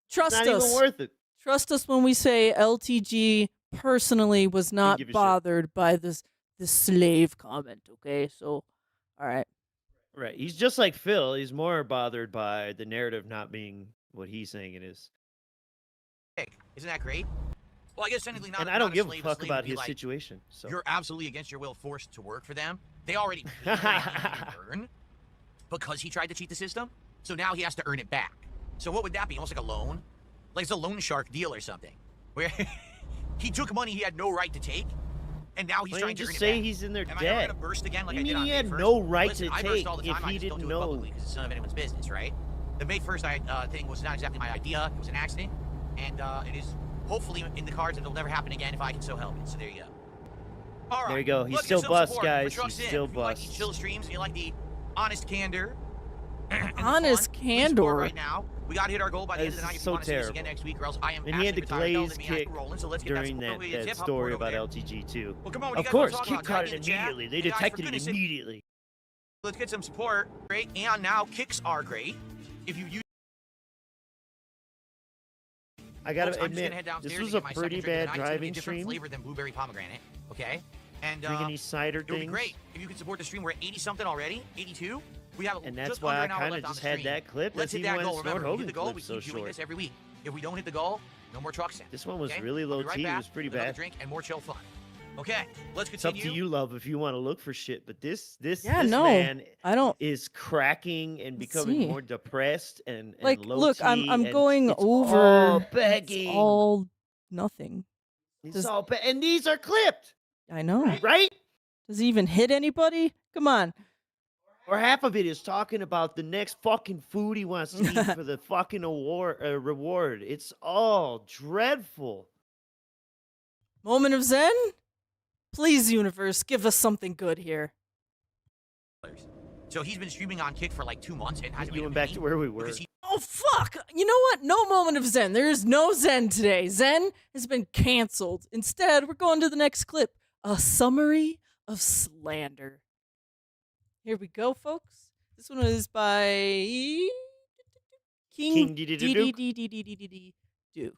S2: Trust
S3: Not
S2: us.
S3: even worth it.
S2: Trust us when we say LTG personally was not
S3: give a shit.
S2: bothered by this slave comment. Okay. So, all right.
S3: Right. He's just like Phil. He's more bothered by the narrative not being what he's saying it is.
S4: Isn't that great? Well, I guess technically not.
S3: And I don't
S4: not
S3: give a
S4: slave.
S3: fuck
S4: slave
S3: about
S4: would be
S3: his
S4: like,
S3: situation. So
S4: You're absolutely against your will forced to work for them. They already paid him to earn because he tried to cheat the system. So now he has to earn it back. So what would that be? Almost like a loan? Like it's a loan shark deal or something. Where he took money he had no right to take and now he's
S3: Why
S4: trying
S3: don't you
S4: to
S3: just
S4: earn it
S3: say
S4: back.
S3: he's in their
S4: Am I never
S3: debt?
S4: gonna burst again like
S3: You
S4: I did
S3: mean
S4: on
S3: he
S4: May
S3: had
S4: 1st?
S3: no right
S4: Listen,
S3: to
S4: I burst
S3: take
S4: all the
S3: if
S4: time. I
S3: he
S4: just don't
S3: didn't
S4: do it
S3: know?
S4: publicly because it's none of anyone's business, right? The May 1st thing was not exactly my idea. It was an accident, and it is hopefully in the cards that it'll never happen again if I can so help it. So there you go. All right.
S3: There you go. He's
S4: Let's
S3: still
S4: get some
S3: bust,
S4: support for
S3: guys.
S4: Trucks
S3: He's
S4: In.
S3: still
S4: If you like these
S3: bust.
S4: chill streams, if you like the honest candor, and the
S2: Honest
S4: fun, please support
S2: candor.
S4: right now. We got to hit our goal by the end of the
S3: This
S4: night.
S3: is
S4: If you
S3: so
S4: want to see us
S3: terrible.
S4: again next week, or else I am
S3: And he had the
S4: absolutely tired of
S3: glaze
S4: telling me I have
S3: kick
S4: to roll, so let's get
S3: during
S4: that
S3: that
S4: tip, hop
S3: story
S4: forward
S3: about
S4: over there.
S3: LTG too.
S4: Well, come on, what do you
S3: Of
S4: guys wanna
S3: course,
S4: talk
S3: Kick
S4: about?
S3: caught
S4: Drag
S3: it
S4: in the chat.
S3: immediately. They
S4: Hey, guys, for
S3: detected it
S4: goodness sake,
S3: immediately.
S4: let's get some support. Great, and now kicks are great. If you use
S3: I gotta
S4: Folks, I'm just
S3: admit,
S4: gonna head downstairs
S3: this
S4: and
S3: was
S4: get
S3: a
S4: my
S3: pretty
S4: second drink of
S3: bad
S4: the night. It's gonna be a
S3: driving
S4: different
S3: stream.
S4: flavor than blueberry pomegranate. Okay, and
S3: Drinking these cider
S4: it would be
S3: things.
S4: great if you could support the stream. We're at 80 something already, 82. We have
S3: And that's
S4: just
S3: why
S4: under
S3: I
S4: an hour
S3: kind of
S4: left on
S3: just
S4: the
S3: had
S4: stream.
S3: that clip.
S4: Let's
S3: That's
S4: hit
S3: even
S4: that
S3: when
S4: goal. Remember,
S3: Snort
S4: we hit
S3: Hogan
S4: the goal. We
S3: clip's so
S4: keep doing
S3: short.
S4: this every week. If we don't hit the goal, no more trucks in.
S3: This one was
S4: Okay?
S3: really
S4: I'll
S3: low
S4: be right
S3: T. It
S4: back
S3: was pretty
S4: with another
S3: bad.
S4: drink and more chill fun. Okay, let's
S3: It's up
S4: continue.
S3: to you, love, if you want to look for shit. But this
S2: Yeah, no,
S3: man
S2: I don't.
S3: is cracking and
S2: Let's
S3: becoming
S2: see.
S3: more depressed and
S2: Like,
S3: low
S2: look,
S3: T,
S2: I'm
S3: and
S2: going
S3: it's
S2: over.
S3: all
S2: It's
S3: begging.
S2: all nothing.
S3: It's
S2: does-
S3: all and these are clipped,
S2: I know.
S3: right?
S2: Does he even hit anybody? Come on.
S3: Or half of it is talking about the next fucking food he wants to eat for the fucking reward. It's all dreadful.
S2: Moment of Zen? Please, universe, give us something good here.
S4: So he's been streaming on Kick for like 2 months and hasn't
S3: You
S4: made a
S3: went back
S4: penny
S3: to where we were.
S4: because he
S2: Oh, fuck. You know what? No moment of Zen. There is no Zen today. Zen has been canceled. Instead, we're going to the next clip. A summary of Slander. Here we go, folks. This one is by
S3: King Duke.
S2: Duke.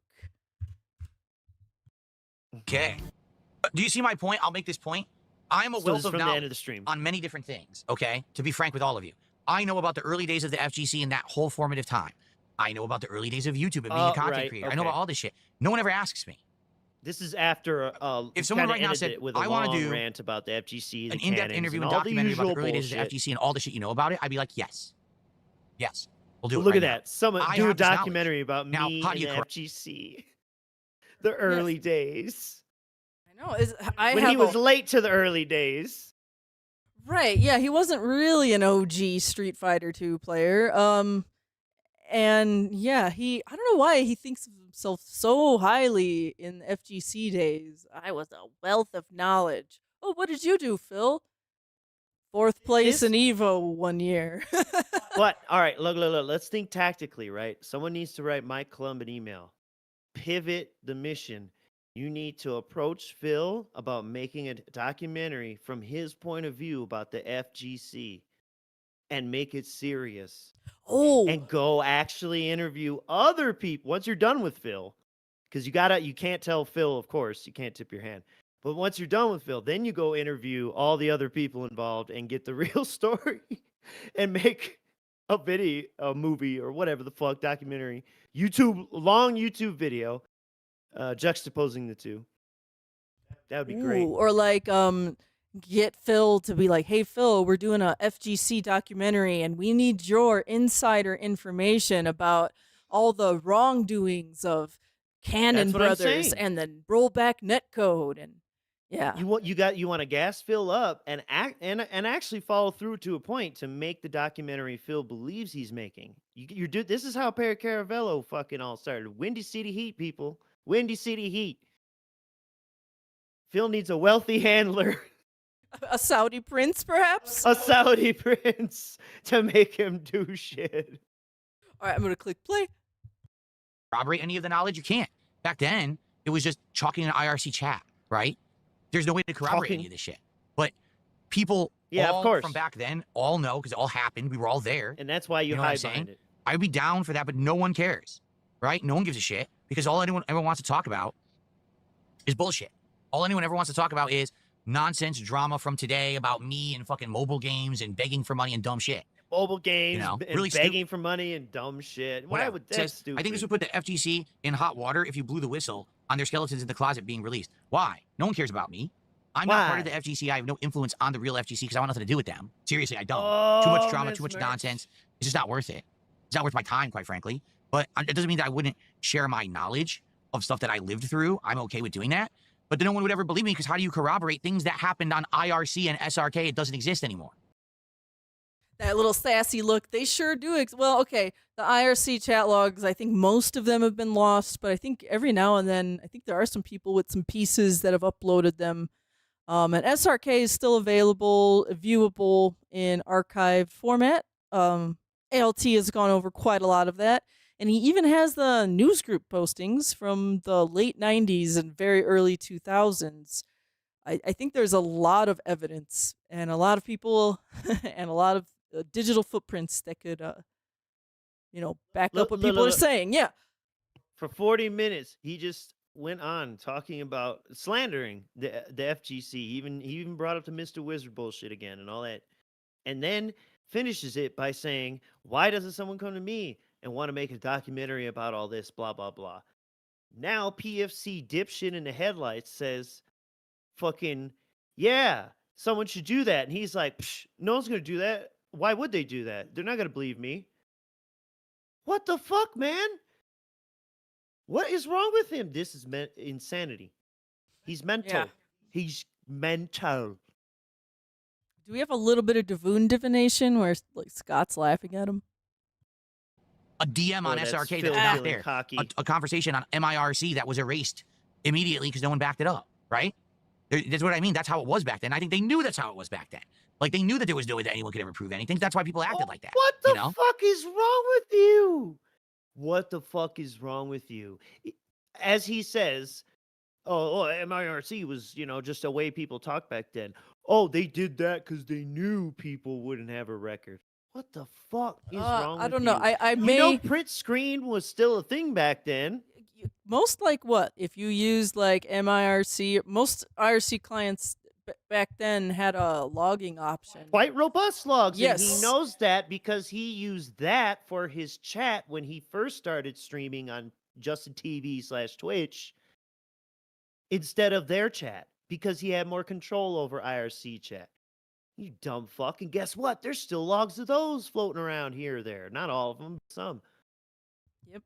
S4: Okay. Do you see my point? I'll make this point. I'm a
S3: So this
S4: wealth
S3: is
S4: of
S3: from the end
S4: knowledge
S3: of the stream.
S4: on many different things, okay? To be frank with all of you. I know about the early days of the FGC and that whole formative time. I know about the early days of YouTube and being a content
S3: Right,
S4: creator. I know
S3: okay.
S4: about all this shit. No one ever asks me.
S3: This is after
S4: If someone
S3: kinda
S4: right now
S3: ended
S4: said,
S3: it with a
S4: "I wanna
S3: long
S4: do
S3: rant about the FGC, the
S4: An in-depth
S3: cannons,
S4: interview
S3: and
S4: and
S3: all the
S4: documentary about
S3: usual
S4: the early days of the
S3: bullshit.
S4: FGC and all the shit you know about it, I'd be like, yes. Yes. We'll do
S3: But
S4: it
S3: look
S4: right
S3: at
S4: now.
S3: that. Someone
S4: I
S3: do a
S4: have this knowledge.
S3: documentary about
S4: Now,
S3: me
S4: how do
S3: and
S4: you
S3: the
S4: correct-
S3: FGC. The early days.
S2: I know. I
S3: When
S2: have
S3: he was late to the early days.
S2: Right, yeah, he wasn't really an OG Street Fighter 2 player. And yeah, I don't know why he thinks of himself so highly in the FGC days. I was a wealth of knowledge. Oh, what did you do, Phil? 4th place in Evo one year.
S3: But all right, look. Let's think tactically, right? Someone needs to write Mike Klumb an email. Pivot the mission. You need to approach Phil about making a documentary from his point of view about the FGC and make it serious.
S2: Oh,
S3: And go actually interview other people once you're done with Phil. Because you can't tell Phil, of course, you can't tip your hand. But once you're done with Phil, then you go interview all the other people involved and get the real story and make a movie or whatever the fuck, documentary, long YouTube video, juxtaposing the two. That would be great.
S2: ooh, or like get Phil to be like, "Hey Phil, we're doing a FGC documentary and we need your insider information about all the wrongdoings of Cannon
S3: That's what I'm
S2: Brothers
S3: saying.
S2: and the rollback netcode." And yeah.
S3: You want to gas Phil up and actually follow through to a point to make the documentary Phil believes he's making. This is how Perry Caravello fucking all started. Windy City Heat, people. Windy City Heat. Phil needs a wealthy handler,
S2: A Saudi prince, perhaps?
S3: a Saudi prince, to make him do shit.
S2: All right, I'm going to click play.
S4: corroborate any of the knowledge? You can't. Back then, it was just chalking an IRC chat, right? There's no way to corroborate any of this shit. But people
S3: Yeah, of
S4: all
S3: course.
S4: from back then all know because it all happened. We were all there.
S3: And that's why you
S4: know what I'm
S3: hide behind
S4: saying?
S3: it.
S4: I'd be down for that, but no one cares, right? No one gives a shit because all everyone wants to talk about is bullshit. All anyone ever wants to talk about is nonsense drama from today about me and fucking mobile games and begging for money and dumb shit.
S3: Mobile games,
S4: know,
S3: and
S4: really
S3: begging for money and dumb shit. Why
S4: Whatever.
S3: would that
S4: Says,
S3: stupid?
S4: I think this would put the FGC in hot water if you blew the whistle on their skeletons in the closet being released. Why? No one cares about me. I'm not part of the
S3: Why?
S4: FGC. I have no influence on the real FGC because I want nothing to do with them. Seriously, I don't. Too
S3: Oh,
S4: much drama, too much
S3: Miss
S4: nonsense. It's just not worth it. It's not worth my time, quite frankly. But it doesn't mean that I wouldn't share my knowledge of stuff that I lived through. I'm okay with doing that. But then no one would ever believe me because how do you corroborate things that happened on IRC and SRK? It doesn't exist anymore.
S2: That little sassy look, they sure do. Well, okay, the IRC chat logs, I think most of them have been lost, but I think every now and then, I think there are some people with some pieces that have uploaded them. And SRK is still available, viewable in archive format. ALT has gone over quite a lot of that. And he even has the newsgroup postings from the late 90s and very early 2000s. I think there's a lot of evidence and a lot of people and a lot of digital footprints that could, back up what people are saying. Yeah.
S3: For 40 minutes, he just went on talking about slandering the FGC. He even brought up the Mr. Wizard bullshit again and all that. And then finishes it by saying, why doesn't someone come to me and want to make a documentary about all this, blah, blah, blah. Now PFC dipshit in the headlights says, fucking, yeah, someone should do that. And he's like, no one's going to do that. Why would they do that? They're not going to believe me. What the fuck, man? What is wrong with him? This is insanity. He's mental.
S2: Yeah.
S3: He's mental.
S2: Do we have a little bit of Davoon divination where like Scott's laughing at him?
S4: A DM on
S3: that's
S4: SRK
S3: Phil
S4: that's not
S3: feeling
S4: there.
S3: cocky.
S4: A conversation on MIRC that was erased immediately because no one backed it up, right? That's what I mean. That's how it was back then. I think they knew that's how it was back then. Like, they knew that there was no way that anyone could ever prove anything. That's why people acted like that.
S3: What the
S4: you know?
S3: fuck is wrong with you? What the fuck is wrong with you? As he says, MIRC was, just a way people talked back then. Oh, they did that because they knew people wouldn't have a record. What the fuck is wrong with you?
S2: I don't know. I may...
S3: print screen was still a thing back then.
S2: Most like what? If you used like MIRC, most IRC clients back then had a logging option.
S3: Quite robust logs.
S2: Yes.
S3: And he knows that because he used that for his chat when he first started streaming on Justin TV/Twitch instead of their chat because he had more control over IRC chat. You dumb fuck. And guess what? There's still logs of those floating around here or there. Not all of them, some.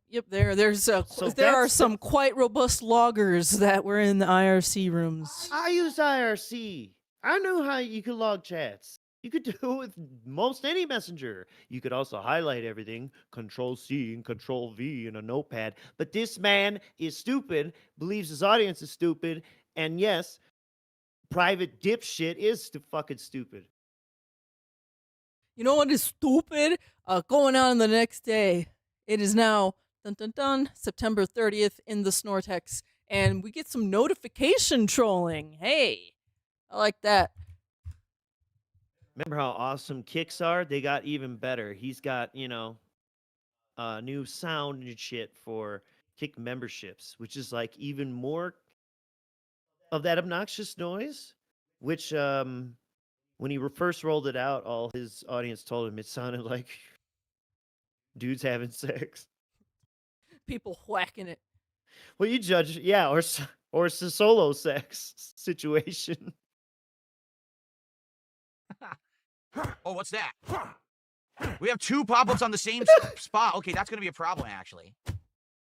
S2: Yep. There are some quite robust loggers that were in the IRC rooms.
S3: I use IRC. I know how you could log chats. You could do it with most any messenger. You could also highlight everything, Control C and Control V in a notepad. But this man is stupid, believes his audience is stupid, and yes, private dipshit is fucking stupid.
S2: You know what is stupid? Going on the next day. It is now September 30th in the Snortex, and we get some notification trolling. Hey, I like that.
S3: Remember how awesome kicks are? They got even better. He's got, new sound and shit for kick memberships, which is like even more of that obnoxious noise, which when he first rolled it out, all his audience told him it sounded like dudes having sex.
S2: People whacking it.
S3: Well, you judge, yeah, or it's a solo sex situation.
S4: Oh, what's that? We have two pop-ups on the same spot. Okay, that's going to be a problem, actually.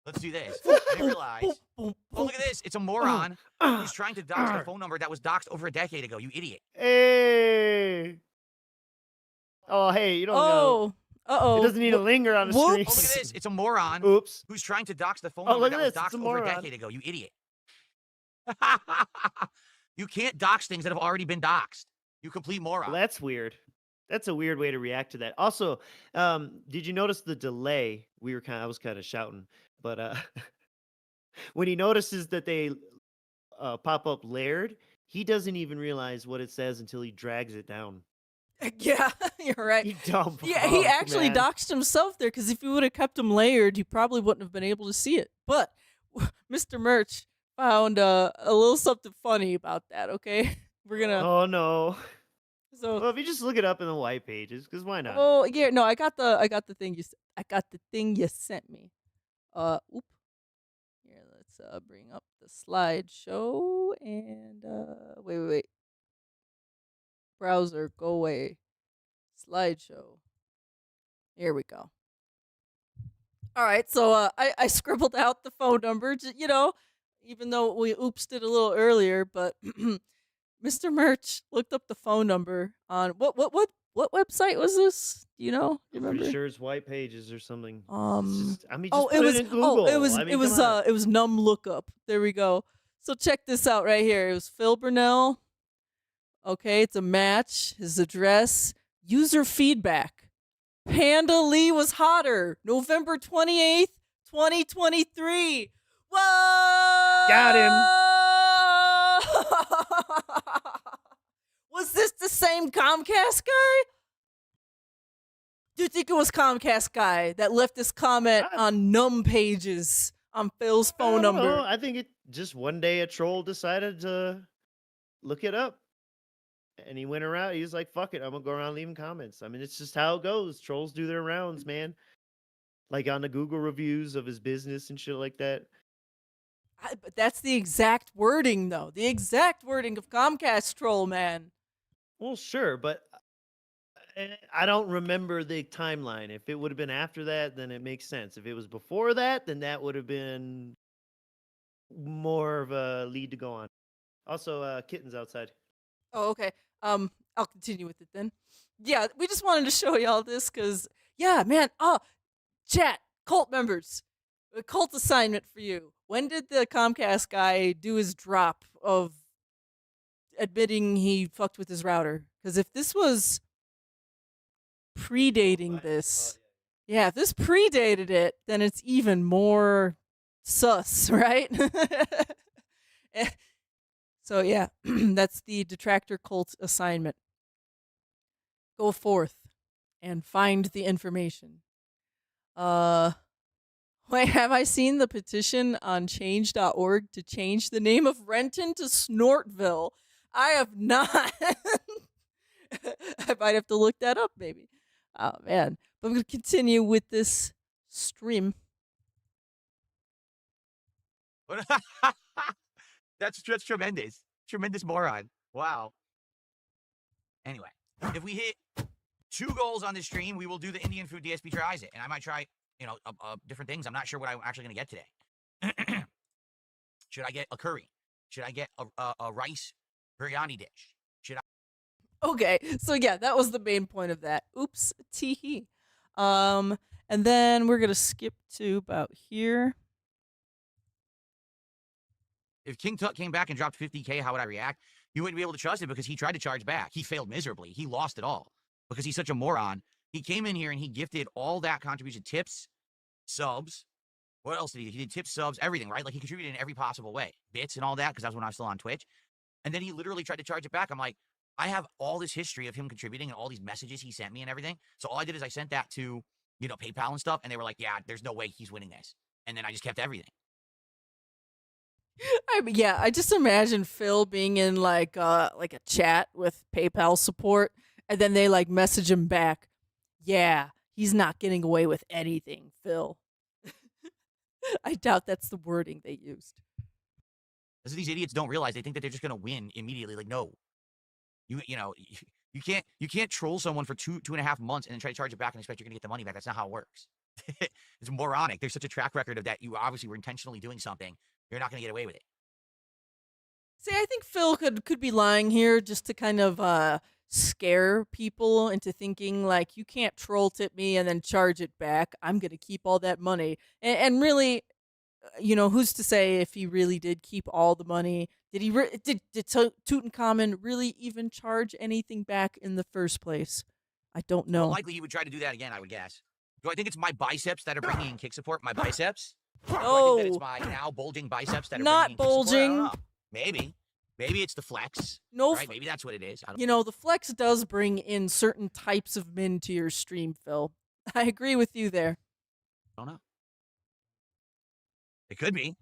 S4: Let's do this. I didn't realize. Oh, look at this. It's a moron who's trying to dox the phone number that was doxed over a decade ago. You idiot.
S3: Hey. Oh, hey, you don't know.
S2: Uh-oh.
S3: It doesn't need to linger on the screen.
S4: Oh, look at this. It's a moron
S3: Oops.
S4: who's trying to dox the phone
S3: Oh,
S4: number
S3: look
S4: that
S3: at
S4: was
S3: this. It's a
S4: doxed over a
S3: moron.
S4: decade ago. You idiot. You can't dox things that have already been doxed. You complete moron.
S3: Well, that's weird. That's a weird way to react to that. Also, did you notice the delay? I was kind of shouting, but when he notices that they pop up layered, he doesn't even realize what it says until he drags it down.
S2: Yeah, you're right.
S3: You dumb
S2: Yeah, he
S3: fuck,
S2: actually
S3: man.
S2: doxed himself there because if he would have kept him layered, he probably wouldn't have been able to see it. But Mr. Merch found a little something funny about that. Okay, we're gonna.
S3: Oh no.
S2: So,
S3: Well, if you just look it up in the white pages, because why not?
S2: oh yeah, no, I got the thing you sent me. Oop. Here, let's bring up the slideshow and wait. Browser, go away. Slideshow. Here we go. All right, so I scribbled out the phone number. even though we oopsed it a little earlier, but Mr. Merch looked up the phone number on what website was this? Do you know? Do you remember?
S3: Pretty sure it's White Pages or something. It's
S2: Um.
S3: just, I mean, just
S2: Oh,
S3: put
S2: it was.
S3: in Google.
S2: Oh, it was.
S3: I mean,
S2: it was.
S3: come on.
S2: It was Num Lookup. There we go. So check this out right here. It was Phil Burnell. Okay, it's a match. His address. User feedback. Panda Lee was hotter. November 28th, 2023. Whoa!
S3: Got him.
S2: Was this the same Comcast guy? Do you think it was Comcast guy that left this comment on Num Pages on Phil's phone
S3: I don't
S2: number?
S3: know. I think it just one day a troll decided to look it up. And he went around. He was like, fuck it. I'm going to go around leaving comments. I mean, it's just how it goes. Trolls do their rounds, man. Like on the Google reviews of his business and shit like that.
S2: But that's the exact wording, though. The exact wording of Comcast troll, man.
S3: Well, sure, but I don't remember the timeline. If it would have been after that, then it makes sense. If it was before that, then that would have been more of a lead to go on. Also, Kitten's outside.
S2: Oh, okay. I'll continue with it then. Yeah, we just wanted to show y'all this because, yeah, man. Oh, chat, cult members, a cult assignment for you. When did the Comcast guy do his drop of admitting he fucked with his router? Because if this was predating this, yeah, if this predated it, then it's even more sus, right? So yeah, that's the Detractor Cult assignment. Go forth and find the information. Wait, have I seen the petition on change.org to change the name of Renton to Snortville? I have not. I might have to look that up, maybe. Oh, man. But I'm going to continue with this stream.
S4: That's tremendous. Tremendous moron. Wow. Anyway, if we hit 2 goals on this stream, we will do the Indian food DSP tries it. And I might try, different things. I'm not sure what I'm actually going to get today. Should I get a curry? Should I get a rice biryani dish? Should I?
S2: Okay, so yeah, that was the main point of that. Oops, tee-hee. And then we're going to skip to about here.
S4: If King Tut came back and dropped 50K, how would I react? You wouldn't be able to trust it because he tried to charge back. He failed miserably. He lost it all because he's such a moron. He came in here and he gifted all that contribution, tips, subs. What else did he do? He did tips, subs, everything, right? Like he contributed in every possible way. Bits and all that because that was when I was still on Twitch. And then he literally tried to charge it back. I'm like, I have all this history of him contributing and all these messages he sent me and everything. So all I did is I sent that to, PayPal and stuff. And they were like, yeah, there's no way he's winning this. And then I just kept everything.
S2: I mean, yeah, I just imagine Phil being in like a chat with PayPal support, and then they like message him back. Yeah, he's not getting away with anything, Phil. I doubt that's the wording they used.
S4: Because these idiots don't realize they think that they're just gonna win immediately. Like, no, you can't troll someone for 2.5 months and then try to charge it back and expect you're gonna get the money back. That's not how it works. It's moronic. There's such a track record of that. You obviously were intentionally doing something. You're not going to get away with it.
S2: See, I think Phil could be lying here just to kind of scare people into thinking like you can't troll tip me and then charge it back. I'm going to keep all that money. And really, who's to say if he really did keep all the money? Did he did Tutankhamun really even charge anything back in the first place? I don't know.
S4: Well, likely he would try to do that again, I would guess. Do I think it's my biceps that are bringing in kick support? My biceps?
S2: No.
S4: Do I think that it's my now bulging biceps that are
S2: Not
S4: bringing in kick support? I don't
S2: bulging.
S4: know. Maybe it's the flex.
S2: No,
S4: right? Maybe that's what it is. I don't
S2: the flex does bring in certain types of men to your stream, Phil. I agree with you there.
S4: I don't know. It could be.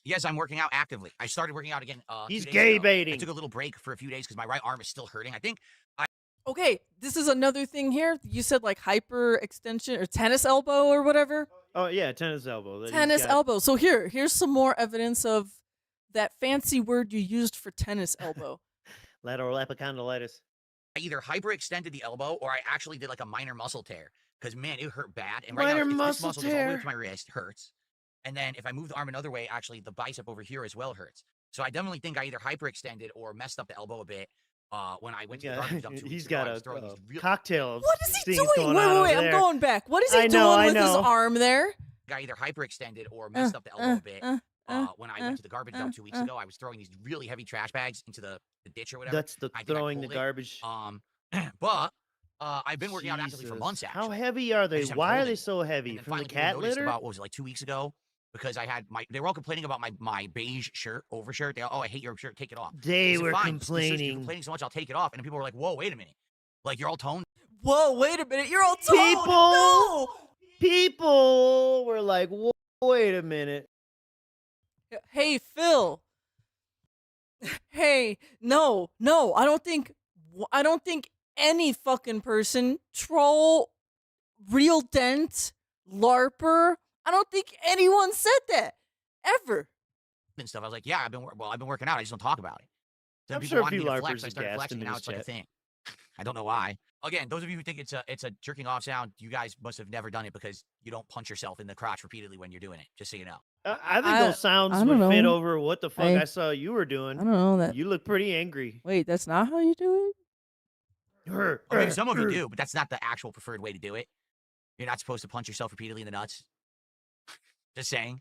S4: Yes, I'm working out actively. I started working out again.
S3: He's
S4: 2 days
S3: gay
S4: ago.
S3: baiting.
S4: I took a little break for a few days because my right arm is still hurting. I think
S2: Okay, this is another thing here. You said like hyper extension or tennis elbow or whatever.
S3: Oh yeah, tennis elbow. that he's
S2: Tennis
S3: got.
S2: elbow. So here's some more evidence of that fancy word you used for tennis elbow.
S3: Lateral epicondylitis.
S4: I either hyperextended the elbow or I actually did like a minor muscle tear. Because man, it hurt bad. And right
S3: Minor
S4: now, if this
S3: muscle
S4: muscle goes all the way
S3: tear.
S4: up to my wrist, hurts. And then if I move the arm another way, actually the bicep over here as well hurts. So I definitely think I either hyperextended or messed up the elbow a bit when I went to the garbage dump 2 weeks
S3: He's
S4: ago.
S3: got
S4: I was
S3: a
S4: throwing these real
S3: cocktail of
S2: What is he
S3: things
S2: doing?
S3: going
S2: Wait,
S3: on
S2: wait,
S3: over
S2: wait. I'm
S3: there.
S2: going back. What is he
S3: I know,
S2: doing
S3: I
S2: with his
S3: know.
S2: arm there?
S4: I either hyperextended or messed up the elbow a bit. When I went to the garbage dump 2 weeks ago, I was throwing these really heavy trash bags into the ditch or whatever.
S3: That's the
S4: I think I
S3: throwing the
S4: pulled it.
S3: garbage.
S4: But I've been working out actively for
S3: Jesus.
S4: months. Actually,
S3: How heavy are they?
S4: just haven't
S3: Why
S4: told
S3: are they
S4: anyone.
S3: so heavy?
S4: And then
S3: From the
S4: finally people
S3: cat
S4: noticed
S3: litter?
S4: about, what was it, like 2 weeks ago? Because I had they were all complaining about my beige shirt, overshirt. They, I hate your shirt, take it off.
S3: They
S4: I said,
S3: were
S4: "Fine, you're
S3: complaining.
S4: complaining so much, I'll take it off." And then people were like, "Whoa, wait a minute. Like, you're all toned."
S2: Whoa, wait a minute. You're all told.
S3: People-
S2: No.
S3: People were like, wait a minute.
S2: Hey, Phil. Hey, no. I don't think any fucking person, troll, real dent, LARPer, I don't think anyone said that ever.
S4: And stuff. I was like, "Yeah, I've been working out. I just don't talk about it." Then
S3: I'm
S4: people
S3: sure a
S4: wanted
S3: few
S4: me to flex,
S3: LARPers
S4: so I
S3: have
S4: started
S3: gassed
S4: flexing, and
S3: into
S4: now
S3: this
S4: it's like a
S3: chat.
S4: thing. I don't know why. Again, those of you who think it's a jerking off sound, you guys must have never done it because you don't punch yourself in the crotch repeatedly when you're doing it. Just so you know.
S3: I think
S2: I-
S3: those sounds
S2: I
S3: would
S2: don't
S3: fit
S2: know.
S3: over what the fuck I saw you were doing.
S2: I don't know that.
S3: You look pretty angry.
S2: Wait, that's not how you do it?
S4: Or maybe some of you do, but that's not the actual preferred way to do it. You're not supposed to punch yourself repeatedly in the nuts. Just saying.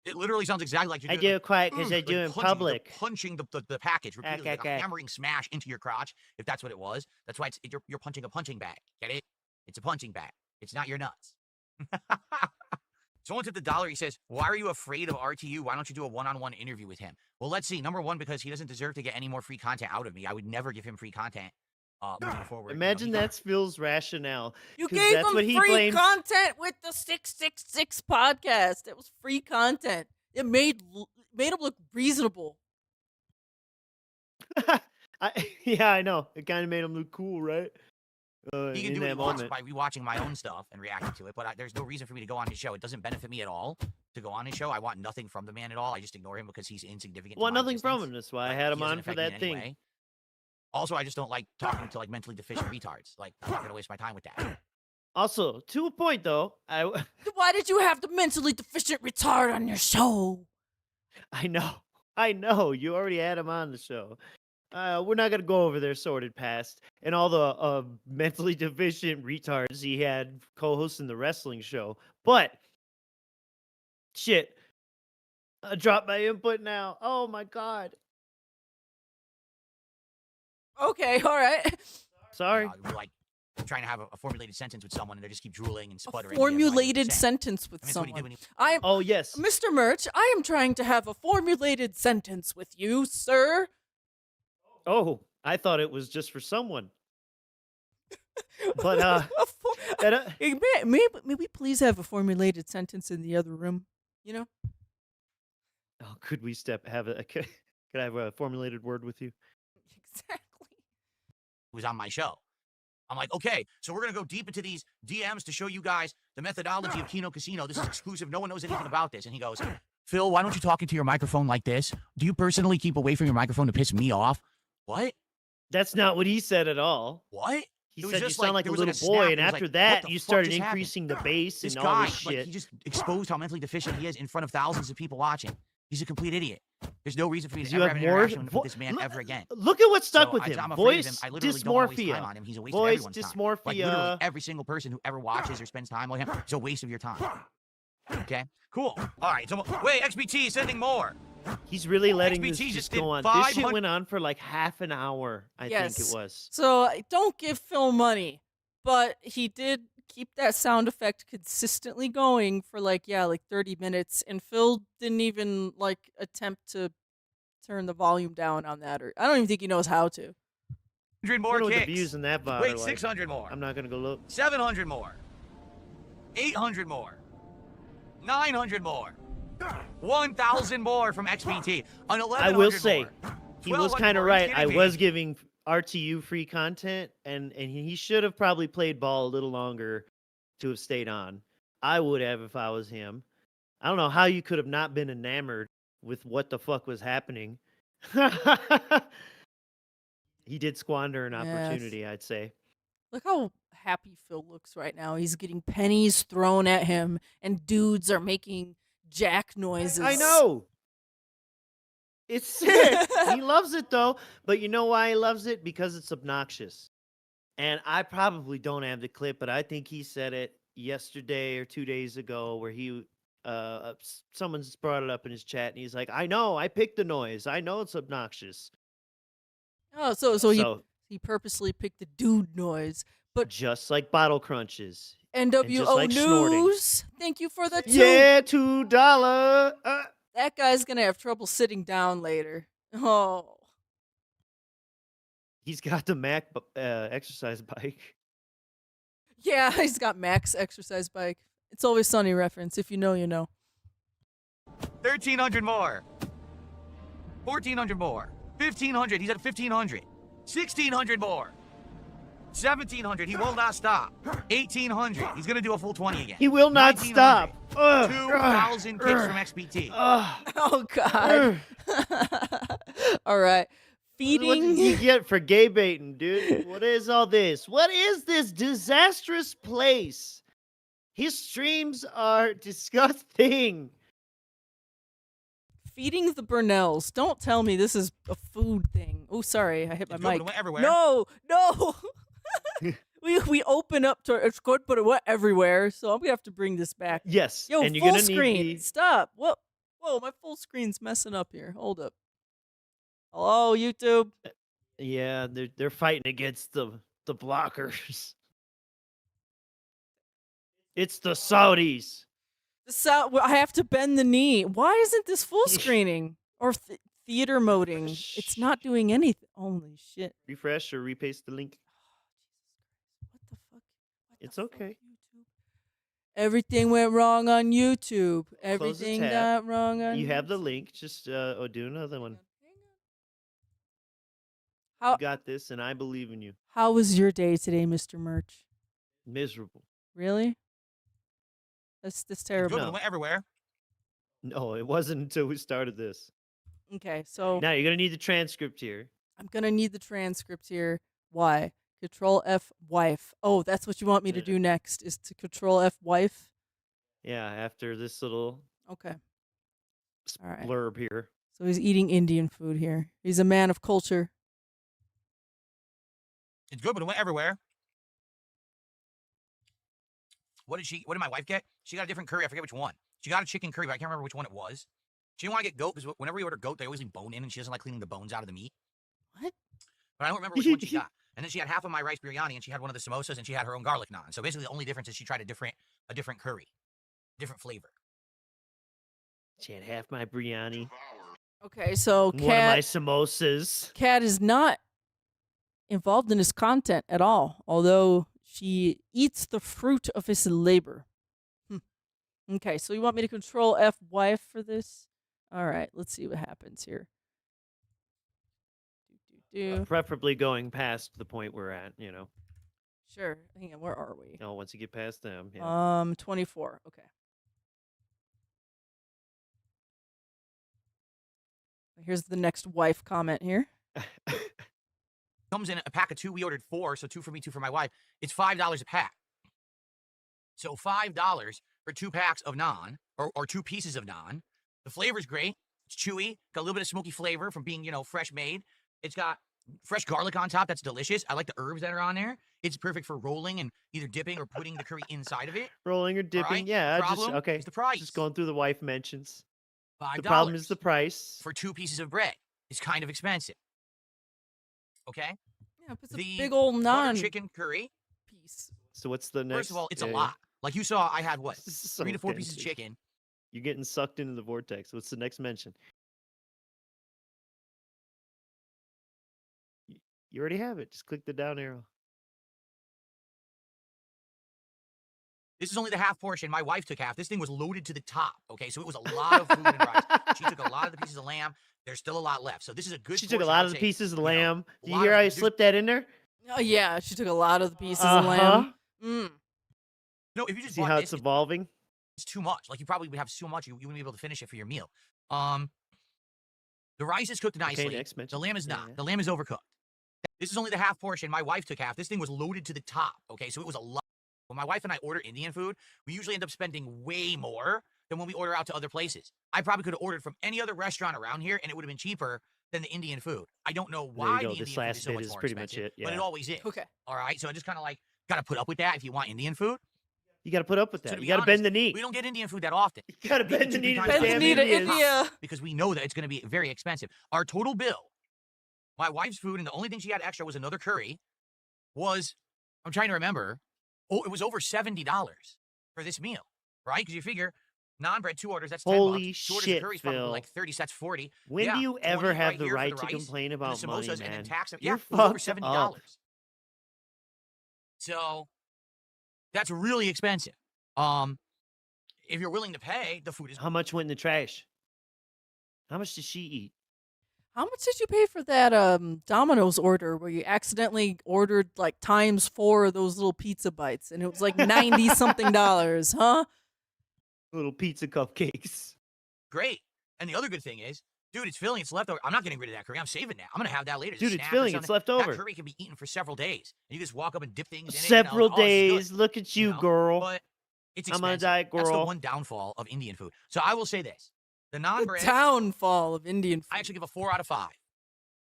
S4: It literally sounds exactly like you're
S3: I
S4: doing.
S3: do it quiet because I
S4: like
S3: do it in
S4: punching-
S3: public.
S4: Punching the package repeatedly, like a
S3: okay.
S4: hammering smash into your crotch, if that's what it was. That's why you're punching a punching bag. Get it? It's a punching bag. It's not your nuts. Someone tipped $1. He says, "Why are you afraid of RTU? Why don't you do a one-on-one interview with him?" Well, let's see. Number one, because he doesn't deserve to get any more free content out of me. I would never give him free content moving forward.
S3: Imagine that's Phil's rationale.
S2: You
S3: 'Cause
S2: gave
S3: that's
S2: him
S3: what he
S2: free
S3: blames-
S2: content with the 666 podcast. It was free content. It made him look reasonable.
S3: Yeah, I know. It kind of made him look cool, right?
S4: He can
S3: in
S4: do what
S3: that
S4: he wants
S3: moment.
S4: by rewatching my own stuff and reacting to it, but there's no reason for me to go on his show. It doesn't benefit me at all to go on his show. I want nothing from the man at all. I just ignore him because he's insignificant.
S3: Want
S4: to my
S3: nothing from
S4: existence.
S3: him. That's why I
S4: Like,
S3: had
S4: he
S3: him
S4: doesn't
S3: on for
S4: affect me in
S3: that
S4: any
S3: thing.
S4: way. Also, I just don't like talking to like mentally deficient retards. Like, I'm not gonna waste my time with that.
S3: Also, to a point though,
S2: Why did you have the mentally deficient retard on your show?
S3: I know. You already had him on the show. We're not gonna go over their sordid past and all the mentally deficient retards he had co-hosting the wrestling show. But shit, I dropped my input now. Oh my god.
S2: Okay, all right.
S3: Sorry.
S4: We're like trying to have a formulated sentence with someone, and they just keep drooling and
S2: A
S4: sputtering. and you have no idea what
S2: formulated
S4: they're saying.
S2: sentence with
S4: I mean, that's what he did
S2: someone.
S4: when he-
S2: I am
S3: Oh yes.
S2: Mr. Merch, I am trying to have a formulated sentence with you, sir.
S3: Oh, I thought it was just for someone. But
S2: A for-
S3: that,
S2: Hey, may we please have a formulated sentence in the other room? You know?
S3: oh, could we could I have a formulated word with you?
S2: Exactly.
S4: who was on my show. I'm like, okay, so we're going to go deep into these DMs to show you guys the methodology of Kino Casino. This is exclusive. No one knows anything about this. And he goes, "Phil, why don't you talk into your microphone like this? Do you personally keep away from your microphone to piss me off?" What?
S3: That's not what he said at all.
S4: What?
S3: He
S4: It was
S3: said you
S4: just
S3: sound
S4: like-
S3: like a
S4: there was
S3: little
S4: like a
S3: boy,
S4: snap.
S3: and
S4: It was
S3: after
S4: like, what
S3: that,
S4: the
S3: you
S4: fuck
S3: started
S4: just happened?
S3: increasing the bass
S4: This
S3: and
S4: guy,
S3: all this
S4: like,
S3: shit.
S4: he just exposed how mentally deficient he is in front of thousands of people watching. He's a complete idiot. There's no reason for me to
S3: You
S4: ever
S3: have
S4: have an
S3: more
S4: interaction with this man ever again.
S3: Look at what's stuck
S4: So
S3: with
S4: I'm
S3: him.
S4: afraid of
S3: Voice
S4: him. I literally don't want to waste time
S3: dysmorphia.
S4: on him. He's a waste of
S3: Voice
S4: everyone's time.
S3: dysmorphia.
S4: Like literally every single person who ever watches or spends time with him is a waste of your time. Okay, cool. All right. So wait, XBT is sending more.
S3: He's really letting this
S4: XBT just
S3: just
S4: did
S3: go on. This shit
S4: 500
S3: went on for like half an hour, I think
S2: Yes.
S3: it was.
S2: So don't give Phil money, but he did keep that sound effect consistently going for like 30 minutes, and Phil didn't even like attempt to turn the volume down on that, or I don't even think he knows how to.
S4: 100
S3: I
S4: more
S3: wonder what the
S4: kicks.
S3: views in that VOD
S4: Wait,
S3: are like.
S4: 600 more.
S3: I'm not gonna go look.
S4: 700 more. 800 more. 900 more. 1,000 more from XBT. On 1100
S3: I will say,
S4: more.
S3: he was
S4: 1,200
S3: kind of
S4: more. Are you
S3: right. I
S4: kidding me?
S3: was giving RTU free content, and he should have probably played ball a little longer to have stayed on. I would have if I was him. I don't know how you could have not been enamored with what the fuck was happening. He did squander an
S2: Yes.
S3: opportunity, I'd say.
S2: Look how happy Phil looks right now. He's getting pennies thrown at him, and dudes are making jack noises.
S3: I know. It's sick. He loves it though, but you know why he loves it? Because it's obnoxious. And I probably don't have the clip, but I think he said it yesterday or 2 days ago, where someone's brought it up in his chat, and he's like, "I know, I picked the noise. I know it's obnoxious."
S2: Oh, so he purposely picked the dude noise. But
S3: just like bottle crunches.
S2: NWO
S3: like snorting.
S2: News, thank you for the two.
S3: Yeah, $2.
S2: That guy's gonna have trouble sitting down later. Oh.
S3: He's got the Mac exercise bike.
S2: Yeah, he's got Mac's exercise bike. It's Always Sunny reference. If you know, you know.
S4: 1,300 more. 1,400 more. 1,500. He's at 1,500. 1,600 more. 1,700. He will not stop. 1,800. He's gonna do a full 20 again.
S3: He will not stop.
S4: 2,000 kicks from XPT.
S2: Oh God. All right. Feeding.
S3: What did you get for gay baiting, dude? What is all this? What is this disastrous place? His streams are disgusting.
S2: Feeding the Burnells. Don't tell me this is a food thing. Oh, sorry, I hit my mic.
S4: It went everywhere.
S2: No. we open up to it's good, but it went everywhere. So I'm gonna have to bring this back.
S3: Yes.
S2: Yo,
S3: and you're
S2: full
S3: gonna
S2: screen.
S3: need
S2: Stop. Whoa, my full screen's messing up here. Hold up. Hello, YouTube.
S3: Yeah, they're fighting against the blockers. It's the Saudis.
S2: I have to bend the knee. Why isn't this full screening or theater moding? It's not doing anything. Holy shit.
S3: Refresh or repaste the link.
S2: What the fuck?
S3: It's okay.
S2: YouTube? Everything went wrong on YouTube.
S3: Close the
S2: Everything
S3: tab.
S2: got wrong on
S3: You have the
S2: YouTube.
S3: link. Just do another one.
S2: How
S3: You got this, and I believe in you.
S2: how was your day today, Mr. Merch?
S3: Miserable.
S2: Really? That's terrible.
S4: It went everywhere.
S3: No, it wasn't until we started this.
S2: Okay, so
S3: Now you're gonna need the transcript here.
S2: I'm gonna need the transcript here. Why? Control F wife. Oh, that's what you want me to do next, is to Control F wife?
S3: Yeah, after this little
S2: Okay. All right.
S3: blurb here.
S2: So he's eating Indian food here. He's a man of culture.
S4: It's good, but it went everywhere. What did my wife get? She got a different curry. I forget which one. She got a chicken curry, but I can't remember which one it was. She didn't want to get goat because whenever we order goat, they always leave bone in, and she doesn't like cleaning the bones out of the meat.
S2: What?
S4: But I don't remember which one she got. And then she had half of my rice biryani, and she had one of the samosas, and she had her own garlic naan. So basically, the only difference is she tried a different curry, different flavor.
S3: She had half my biryani,
S2: Okay, so
S3: one of my samosas.
S2: Cat is not involved in his content at all, although she eats the fruit of his labor. Okay, so you want me to Control F wife for this? All right, let's see what happens here.
S3: Preferably going past the point we're at,
S2: Sure. Hang on, where are we?
S3: Oh, once you get past them. Yeah.
S2: 24. Okay. Here's the next wife comment here.
S4: Comes in a pack of 2. We ordered 4, so 2 for me, 2 for my wife. It's $5 a pack. So $5 for 2 packs of naan, or 2 pieces of naan. The flavor's great. It's chewy. Got a little bit of smoky flavor from being, fresh made. It's got fresh garlic on top. That's delicious. I like the herbs that are on there. It's perfect for rolling and either dipping or putting the curry inside of it.
S3: Rolling or dipping.
S4: Right?
S3: Yeah.
S4: Problem
S3: Okay.
S4: is the price.
S3: Just going through the wife mentions.
S4: $5.
S3: The problem is the price.
S4: For 2 pieces of bread. It's kind of expensive. Okay?
S2: Yeah, it's a
S4: The
S2: big old
S4: butter
S2: naan
S4: chicken curry.
S2: piece.
S3: So what's the next?
S4: First of all, it's a lot. Like you saw, I had what?
S3: This is so
S4: 3 to 4 pieces of
S3: tempting.
S4: chicken.
S3: You're getting sucked into the vortex. What's the next mention? You already have it. Just click the down arrow.
S4: This is only the half portion. My wife took half. This thing was loaded to the top. Okay, so it was a lot of food and rice. She took a lot of the pieces of lamb. There's still a lot left. So this is a good.
S3: She took a
S4: portion,
S3: lot
S4: I'd
S3: of the
S4: say,
S3: pieces of
S4: you know,
S3: lamb.
S4: a
S3: Do you
S4: lot
S3: hear
S4: of-
S3: how I
S4: there's-
S3: slipped that in there?
S2: Oh yeah, she took a lot of the pieces of lamb.
S4: No, if you just
S3: See
S4: bought
S3: how
S4: this,
S3: it's evolving?
S4: it's too much. Like you probably would have so much you wouldn't be able to finish it for your meal. The rice is cooked nicely.
S3: next mention.
S4: The lamb is
S3: Yeah,
S4: not.
S3: yeah.
S4: The lamb is overcooked. This is only the half portion. My wife took half. This thing was loaded to the top. Okay, so it was a lot. When my wife and I order Indian food, we usually end up spending way more than when we order out to other places. I probably could have ordered from any other restaurant around here, and it would have been cheaper than the Indian food. I don't know
S3: There
S4: why
S3: you
S4: the
S3: go.
S4: Indian
S3: This
S4: food
S3: last
S4: is so
S3: bit
S4: much
S3: is
S4: more
S3: pretty much
S4: expensive,
S3: it.
S4: but it
S3: Yeah.
S4: always is.
S2: Okay.
S4: All right, so I just kind of like got to put up with that if you want Indian food.
S3: You got to put up with
S4: So
S3: that.
S4: to
S3: You
S4: be
S3: got to bend
S4: honest,
S3: the knee.
S4: we don't get Indian food that often.
S3: You got to
S4: Maybe
S3: bend the
S4: 2-3
S3: knee to
S4: times
S3: the
S4: a
S2: Bend the
S3: damn
S2: knee to
S3: Indians.
S2: India.
S4: because we know that it's going to be very expensive. Our total bill, my wife's food, and the only thing she had extra was another curry, was, I'm trying to remember, it was over $70 for this meal, right? Because you figure, non-bread, 2 orders, that's $10.
S3: Holy
S4: 2 orders
S3: shit,
S4: of curry is probably
S3: Phil.
S4: like 30, so that's 40.
S3: When
S4: Yeah,
S3: do you
S4: 20
S3: ever have
S4: right
S3: the
S4: here for
S3: right
S4: the
S3: to
S4: rice,
S3: complain
S4: and the
S3: about money,
S4: samosas, and then
S3: man?
S4: tax. Yeah,
S3: You're
S4: it was over
S3: fucked
S4: $70.
S3: up.
S4: So that's really expensive. If you're willing to pay, the food is
S3: How much went in the trash? How much did she eat?
S2: How much did you pay for that Domino's order where you accidentally ordered like ×4 of those little pizza bites and it was like 90 something dollars, huh?
S3: Little pizza cupcakes.
S4: great. And the other good thing is, dude, it's filling, it's leftover. I'm not getting rid of that curry. I'm saving that. I'm gonna have that later. as a
S3: Dude, it's
S4: snack or
S3: filling, it's
S4: something.
S3: left over.
S4: That curry can be eaten for several days. And you just walk up and dip things in
S3: Several
S4: it. And I was,
S3: days. Look at you,
S4: know,
S3: girl.
S4: But it's
S3: I'm on a
S4: expensive.
S3: diet,
S4: That's the
S3: girl.
S4: one downfall of Indian food. So I will say this: the
S2: The
S4: non-bread,
S2: downfall of Indian food.
S4: I actually give a 4 out of 5.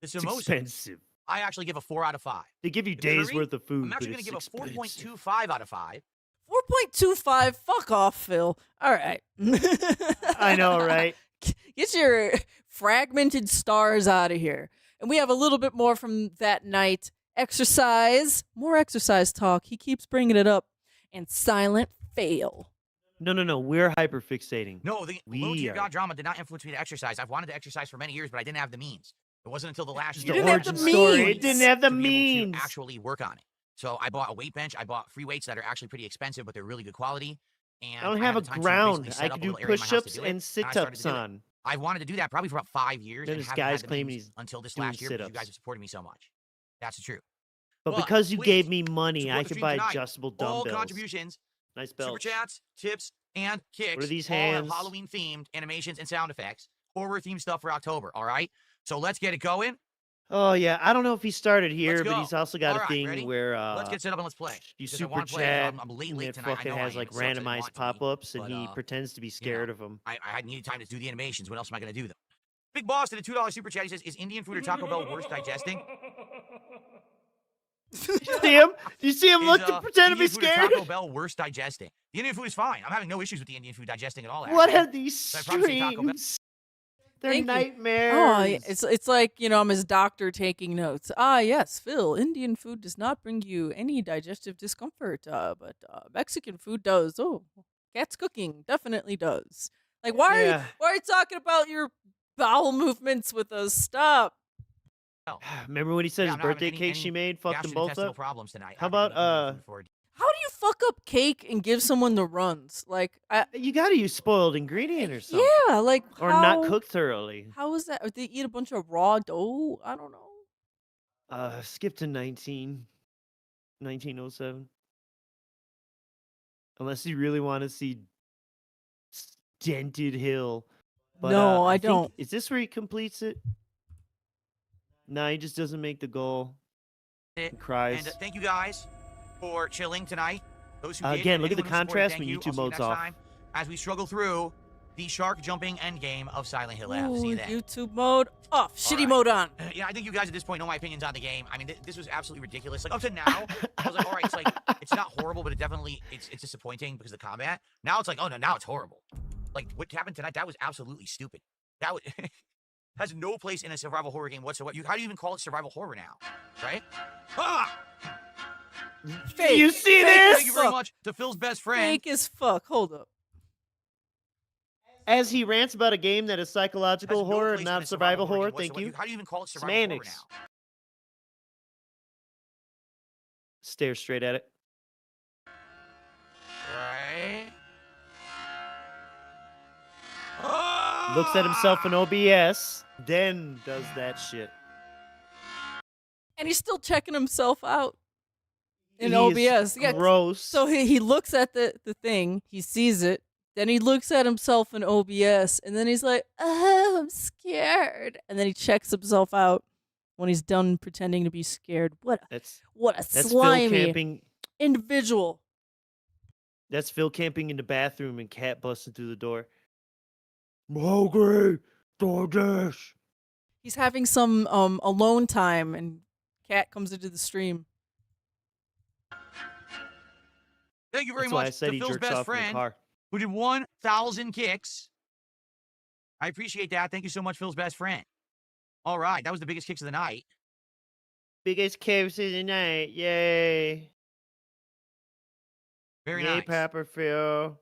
S4: The
S3: It's
S4: samosa,
S3: expensive.
S4: I actually give a 4 out of 5.
S3: They give you
S4: The
S3: days
S4: curry,
S3: worth of food,
S4: I'm
S3: but
S4: actually
S3: it's
S4: gonna give a
S3: expensive.
S4: 4.25 out of 5.
S2: 4.25. Fuck off, Phil. All right.
S3: I know, right?
S2: Get your fragmented stars out of here. And we have a little bit more from that night. Exercise. More exercise talk. He keeps bringing it up. And silent fail.
S3: No. We're hyperfixating.
S4: No, the
S3: We
S4: low tier
S3: are-
S4: god drama did not influence me to exercise. I've wanted to exercise for many years, but I didn't have the means. It wasn't until the last
S3: It's
S4: year
S3: the
S2: didn't have
S4: that I
S2: the
S3: origin story. It
S2: means.
S3: didn't have the
S4: to be able
S3: means.
S4: to actually work on it. So I bought a weight bench. I bought free weights that are actually pretty expensive, but they're really good quality. And
S3: I don't
S4: had
S3: have a
S4: the time to
S3: ground.
S4: basically set
S3: I
S4: up
S3: can
S4: a
S3: do
S4: little area in my house to
S3: push-ups
S4: do it,
S3: and
S4: I started
S3: sit-ups
S4: to do it.
S3: on.
S4: I've wanted to do that probably for about 5 years.
S3: Then
S4: and
S3: this
S4: haven't had
S3: guy's
S4: the
S3: claiming
S4: means
S3: he's
S4: until this
S3: doing
S4: last year because you
S3: sit-ups.
S4: guys have supported me so much. That's the truth.
S3: But because you
S4: please,
S3: gave me money,
S4: support
S3: I
S4: the
S3: could
S4: stream
S3: buy
S4: tonight.
S3: adjustable
S4: All
S3: dumbbells.
S4: contributions,
S3: Nice
S4: super
S3: belts.
S4: chats, tips, and kicks.
S3: What are these
S4: all have
S3: hands?
S4: Halloween-themed animations and sound effects. Horror-themed stuff for October, all right? So let's get it going.
S3: Oh yeah, I don't know if he started here, but
S4: go.
S3: he's also got
S4: All
S3: a
S4: right,
S3: thing
S4: ready?
S3: where
S4: Let's get set up and let's play.
S3: you
S4: Because I
S3: super
S4: wanna play,
S3: chat,
S4: I'm late
S3: and it
S4: tonight. I
S3: fucking
S4: know I
S3: has
S4: am.
S3: like
S4: It sucks I didn't
S3: randomized
S4: want to be,
S3: pop-ups, and
S4: but,
S3: he pretends to be scared of them.
S4: I needed time to do the animations. What else am I going to do, though? Big Boss did a $2 super chat. He says, is Indian food or Taco Bell worse digesting?
S3: See him? Do you see him look to pretend to be
S4: Indian food or
S3: scared?
S4: Taco Bell worse digesting? The Indian food is fine. I'm having no issues with the Indian food digesting at all.
S3: What
S4: actually.
S3: are these
S4: So I promise you Taco Bell-
S3: streams? They're
S2: Thank you.
S3: nightmares.
S2: Oh, yeah, it's like, I'm his doctor taking notes. Ah, yes, Phil, Indian food does not bring you any digestive discomfort, but Mexican food does. Oh, Cat's cooking definitely does. Like, why
S3: Yeah.
S2: are you talking about your bowel movements with us? Stop.
S3: Remember when he said
S4: Yeah,
S3: his
S4: I'm not having
S3: birthday cake
S4: any
S3: she made fucked them both
S4: gastrointestinal
S3: up?
S4: problems tonight.
S3: How
S4: after eating
S3: about,
S4: Indian food for-
S2: How do you fuck up cake and give someone the runs? Like,
S3: You gotta use spoiled ingredient or something.
S2: yeah, like
S3: Or
S2: how,
S3: not cooked thoroughly.
S2: How is that? Or they eat a bunch of raw dough? I don't know.
S3: Skip to 1907. Unless you really want to see Dented Hill. But,
S2: No, I
S3: think-
S2: don't.
S3: Is this where he completes it? No, he just doesn't make the goal. He cries.
S4: And thank you guys for chilling tonight. Those who did,
S3: Again,
S4: and
S3: look at the
S4: anyone who supported,
S3: contrast
S4: thank
S3: when
S4: you.
S3: YouTube
S4: I'll see you
S3: mode's
S4: next
S3: off.
S4: time as we struggle through the shark jumping endgame of Silent Hill F. See you
S2: Ooh,
S4: then.
S2: YouTube mode off. Shitty
S4: right.
S2: mode on.
S4: Yeah, I think you guys at this point know my opinions on the game. I mean, this was absolutely ridiculous. Like up to now, I was like, all right, it's like it's not horrible, but it definitely it's disappointing because of the combat. Now it's like, oh no, now it's horrible. Like what happened tonight? That was absolutely stupid. That was, has no place in a survival horror game whatsoever. How do you even call it survival horror now? Right? Ah!
S2: Fake.
S3: You see
S2: Fake
S3: this?
S4: Thank you very much to Phil's best friend.
S2: Fake as fuck. Hold up.
S3: As he rants about a game that is
S4: Has
S3: psychological
S4: no
S3: horror,
S4: place in
S3: not
S4: a
S3: survival horror,
S4: game
S3: thank
S4: whatsoever.
S3: you.
S4: How do you even call it survival horror
S3: Semantics.
S4: now?
S3: Stare straight at it.
S4: Right?
S3: Looks at himself in OBS, then does that shit.
S2: And he's still checking himself out in
S3: He's
S2: OBS. Yeah.
S3: gross.
S2: So he looks at the thing, he sees it, then he looks at himself in OBS, and then he's like, oh, I'm scared. And then he checks himself out when he's done pretending to be scared. What a
S3: that's Phil
S2: slimy
S3: camping.
S2: individual.
S3: That's Phil camping in the bathroom and Cat busting through the door. Mowgli, DoorDash.
S2: He's having some alone time, and Cat comes into the stream.
S4: Thank you very
S3: That's why I
S4: much
S3: said
S4: to
S3: he
S4: Phil's
S3: jerks
S4: best
S3: off in the
S4: friend,
S3: car.
S4: who did 1,000 kicks. I appreciate that. Thank you so much, Phil's best friend. All right, that was the biggest kicks of the night.
S3: Biggest kicks of the night. Yay.
S4: Very
S3: Yay,
S4: nice.
S3: Papa Phil.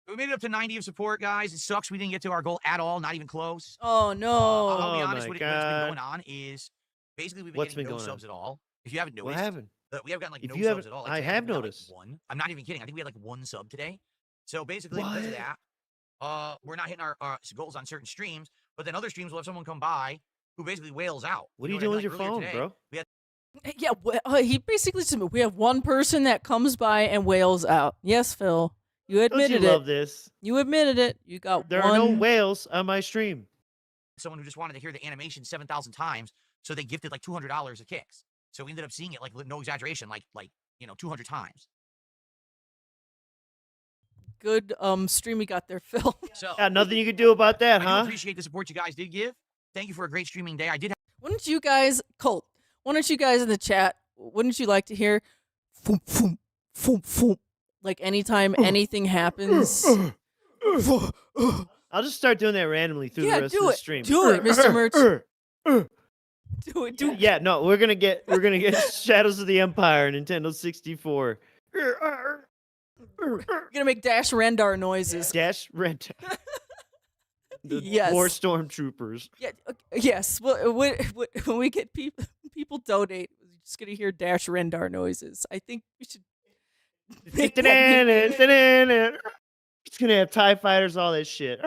S4: We made it up to 90 of support, guys. It sucks we didn't get to our goal at all, not even close.
S2: Oh no!
S4: I'll be
S3: Oh
S4: honest,
S3: my
S4: what's been going
S3: God.
S4: on is basically we've been
S3: What's
S4: getting
S3: been
S4: no
S3: going on?
S4: subs at all. If you haven't
S3: What
S4: noticed,
S3: happened?
S4: we have gotten like
S3: If
S4: no
S3: you
S4: subs
S3: haven't-
S4: at all. Like,
S3: I
S4: today,
S3: have
S4: think we got,
S3: noticed.
S4: Like, one. I'm not even kidding. I think we had like one sub today. So basically, because of
S3: What?
S4: that, we're not hitting our goals on certain streams. But then other streams will have someone come by who basically wails out.
S3: What are you
S4: know
S3: doing
S4: I mean?
S3: with
S4: Like,
S3: your
S4: earlier
S3: phone,
S4: today,
S3: bro?
S4: We had
S2: Yeah, he basically said we have one person that comes by and wails out. Yes, Phil, you
S3: Don't you
S2: admitted
S3: love
S2: it.
S3: this?
S2: You admitted it. You got
S3: There
S2: one.
S3: are no whales on my stream.
S4: someone who just wanted to hear the animation 7,000 times, so they gifted like $200 of kicks. So we ended up seeing it like no exaggeration, like 200 times.
S2: Good stream we got there, Phil.
S4: So
S3: Yeah, nothing you could do about that,
S4: I do
S3: huh?
S4: appreciate the support you guys did give. Thank you for a great streaming day. I did.
S2: Why don't you guys, Colt? Why don't you guys in the chat? Wouldn't you like to hear, foom, foom, foom, foom, like anytime anything happens?
S3: I'll just start doing that randomly through
S2: Yeah,
S3: the rest
S2: do
S3: of the
S2: it.
S3: stream.
S2: Do it, Mr. Merch. Do it. Do it.
S3: Yeah, no, we're gonna get Shadows of the Empire, Nintendo 64.
S2: You're gonna make Dash Rendar noises.
S3: Dash Rent. The
S2: Yes.
S3: 4 stormtroopers.
S2: Yeah. Yes. Well, when we get people donate, we're just gonna hear Dash Rendar noises. I think we should. make that-
S3: It's gonna have TIE fighters, all that shit.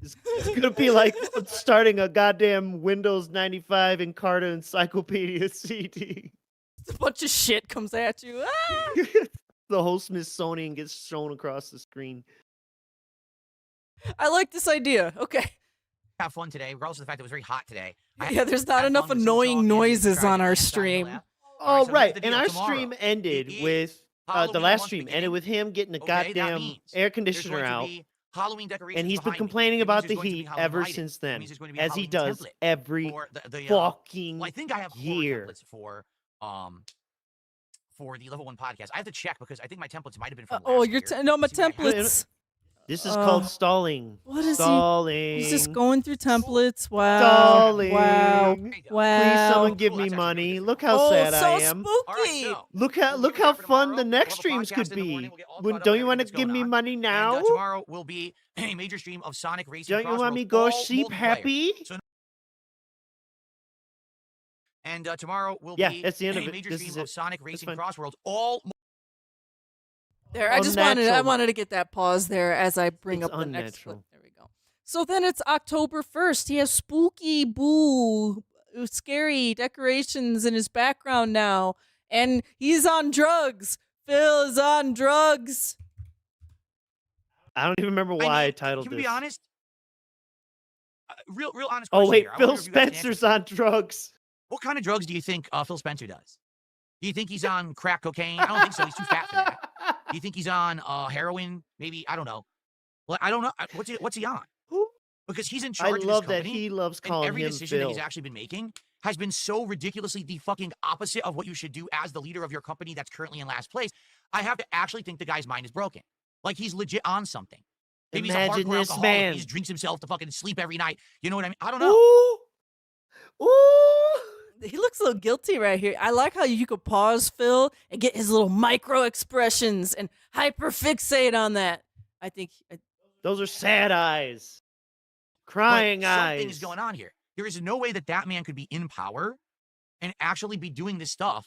S3: It's gonna be like starting a goddamn Windows 95 Encarta Encyclopedia CD.
S2: a bunch of shit comes at you. Ah!
S3: The whole Smithsonian gets shown across the screen.
S2: I like this idea. Okay.
S4: Have fun today, regardless of the fact that it was very hot today.
S2: Yeah, there's not
S4: had
S2: enough
S4: fun with Silk
S2: annoying
S4: Song and
S2: noises
S4: tried
S2: on
S4: to
S2: our
S4: dance down the
S2: stream.
S4: left.
S3: Oh,
S4: Alright, so here's
S3: right.
S4: the
S3: And
S4: deal.
S3: our
S4: Tomorrow,
S3: stream ended
S4: it
S3: with
S4: is
S3: the
S4: Halloween
S3: last
S4: month
S3: stream ended
S4: beginning.
S3: with him getting the
S4: Okay, that
S3: goddamn
S4: means
S3: air
S4: there's
S3: conditioner
S4: going to
S3: out.
S4: be Halloween decorations
S3: And he's been
S4: behind me.
S3: complaining
S4: It means
S3: about
S4: there's
S3: the
S4: going to be
S3: heat
S4: Halloween
S3: ever
S4: lighting.
S3: since
S4: It
S3: then,
S4: means there's going to be a
S3: as he
S4: Halloween
S3: does
S4: template
S3: every
S4: for the
S3: fucking
S4: well, I think I have 4
S3: year.
S4: templates for the level 1 podcast. I have to check because I think my templates might have been from
S2: Oh,
S4: last
S2: your
S4: year.
S2: no, my
S4: See what I have.
S2: templates.
S3: This is called
S2: Uh,
S3: stalling.
S2: What is he?
S3: Stalling.
S2: He's just going through templates. Wow.
S3: Stalling.
S2: Wow.
S4: There you go.
S2: Wow.
S3: Please, someone give
S4: Cool,
S3: me
S4: that's actually
S3: money.
S4: really
S3: Look
S4: good.
S3: how
S2: Oh,
S3: sad
S2: so
S3: I am.
S2: spooky.
S4: All right, so
S3: Look
S4: we'll
S3: how
S4: for
S3: fun
S4: tomorrow.
S3: the next
S4: We'll have a
S3: streams
S4: podcast
S3: could
S4: in the
S3: be.
S4: morning. We'll get all caught up
S3: Don't
S4: on
S3: you want to
S4: everything
S3: give
S4: that's
S3: me
S4: going on.
S3: money
S4: And
S3: now?
S4: tomorrow will be a major stream of Sonic Racing.
S3: Don't you want me
S4: Crossroads,
S3: go
S4: all
S3: sheep
S4: multiplayer.
S3: happy?
S4: So, and tomorrow will
S3: Yeah,
S4: be
S3: that's the end
S4: a
S3: of it.
S4: major
S3: This
S4: stream
S3: is
S4: of
S3: it.
S4: Sonic Racing
S3: fine.
S4: Crossroads. All
S2: There, I just wanted
S3: Unnatural.
S2: to get that pause there as I bring
S3: It's
S2: up the next clip.
S3: unnatural.
S2: There we go. So then it's October 1st. He has spooky boo, scary decorations in his background now, and he's on drugs. Phil is on drugs.
S3: I don't even remember why I titled
S4: Can
S3: this.
S4: we be honest? Real honest
S3: Oh
S4: question
S3: wait,
S4: here. I
S3: Phil
S4: wonder if you guys can answer
S3: Spencer's
S4: this.
S3: on drugs.
S4: What kind of drugs do you think Phil Spencer does? Do you think he's on crack cocaine? I don't think so. He's too fat for that. Do you think he's on heroin? Maybe, I don't know. Well, I don't know. What's he on?
S3: Who?
S4: Because he's in
S3: I
S4: charge of
S3: love
S4: this
S3: that
S4: company,
S3: he loves
S4: and
S3: calling
S4: every
S3: him
S4: decision that
S3: Phil.
S4: he's actually been making has been so ridiculously the fucking opposite of what you should do as the leader of your company that's currently in last place. I have to actually think the guy's mind is broken. Like he's legit on something. Maybe
S3: Imagine
S4: he's a hardcore
S3: this
S4: alcoholic.
S3: man.
S4: He just drinks himself to fucking sleep every night. You know what I mean? I don't know.
S3: Ooh. Ooh.
S2: He looks a little guilty right here. I like how you could pause Phil and get his little micro expressions and hyperfixate on that. I think
S3: Those are sad eyes. Crying
S4: But
S3: eyes.
S4: something is going on here. There is no way that man could be in power and actually be doing this stuff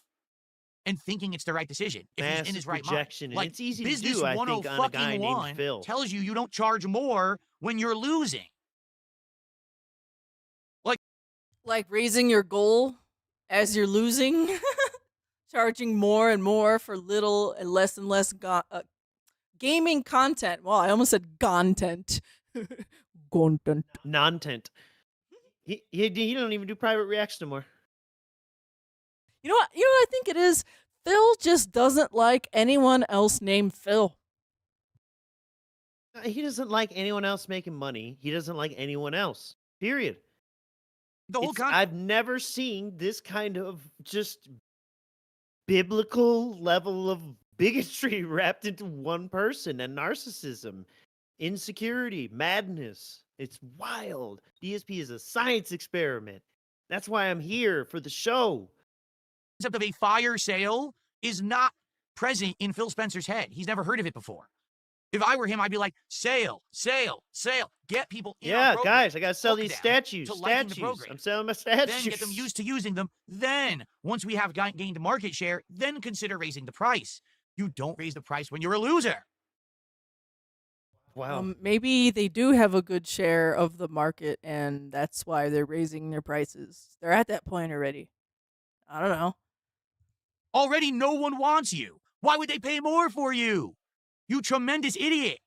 S4: and thinking it's the right decision if he's in
S3: Massive
S4: his right
S3: projection,
S4: mind.
S3: and
S4: Like
S3: it's easy to
S4: Business
S3: do, I think,
S4: 101
S3: on a guy named Phil.
S4: tells you don't charge more when you're losing.
S2: like raising your goal as you're losing, charging more and more for little and less gaming content. Well, I almost said content. Content.
S3: Non-tent. He don't even do private reacts no more.
S2: You know what? I think it is. Phil just doesn't like anyone else named Phil.
S3: He doesn't like anyone else making money. He doesn't like anyone else. Period.
S4: The whole concept.
S3: I've never seen this kind of just biblical level of bigotry wrapped into one person and narcissism, insecurity, madness. It's wild. DSP is a science experiment. That's why I'm here for the show.
S4: Concept of a fire sale is not present in Phil Spencer's head. He's never heard of it before. If I were him, I'd be like, sale, sale, sale. Get people in our program.
S3: Guys, I gotta sell
S4: Hook
S3: these
S4: them
S3: statues.
S4: to liking the
S3: Statues.
S4: program.
S3: I'm selling my statues.
S4: Then get them used to using them. Then, once we have gained market share, then consider raising the price. You don't raise the price when you're a loser.
S3: Wow.
S2: Maybe they do have a good share of the market, and that's why they're raising their prices. They're at that point already. I don't know.
S4: Already no one wants you. Why would they pay more for you? You tremendous idiot.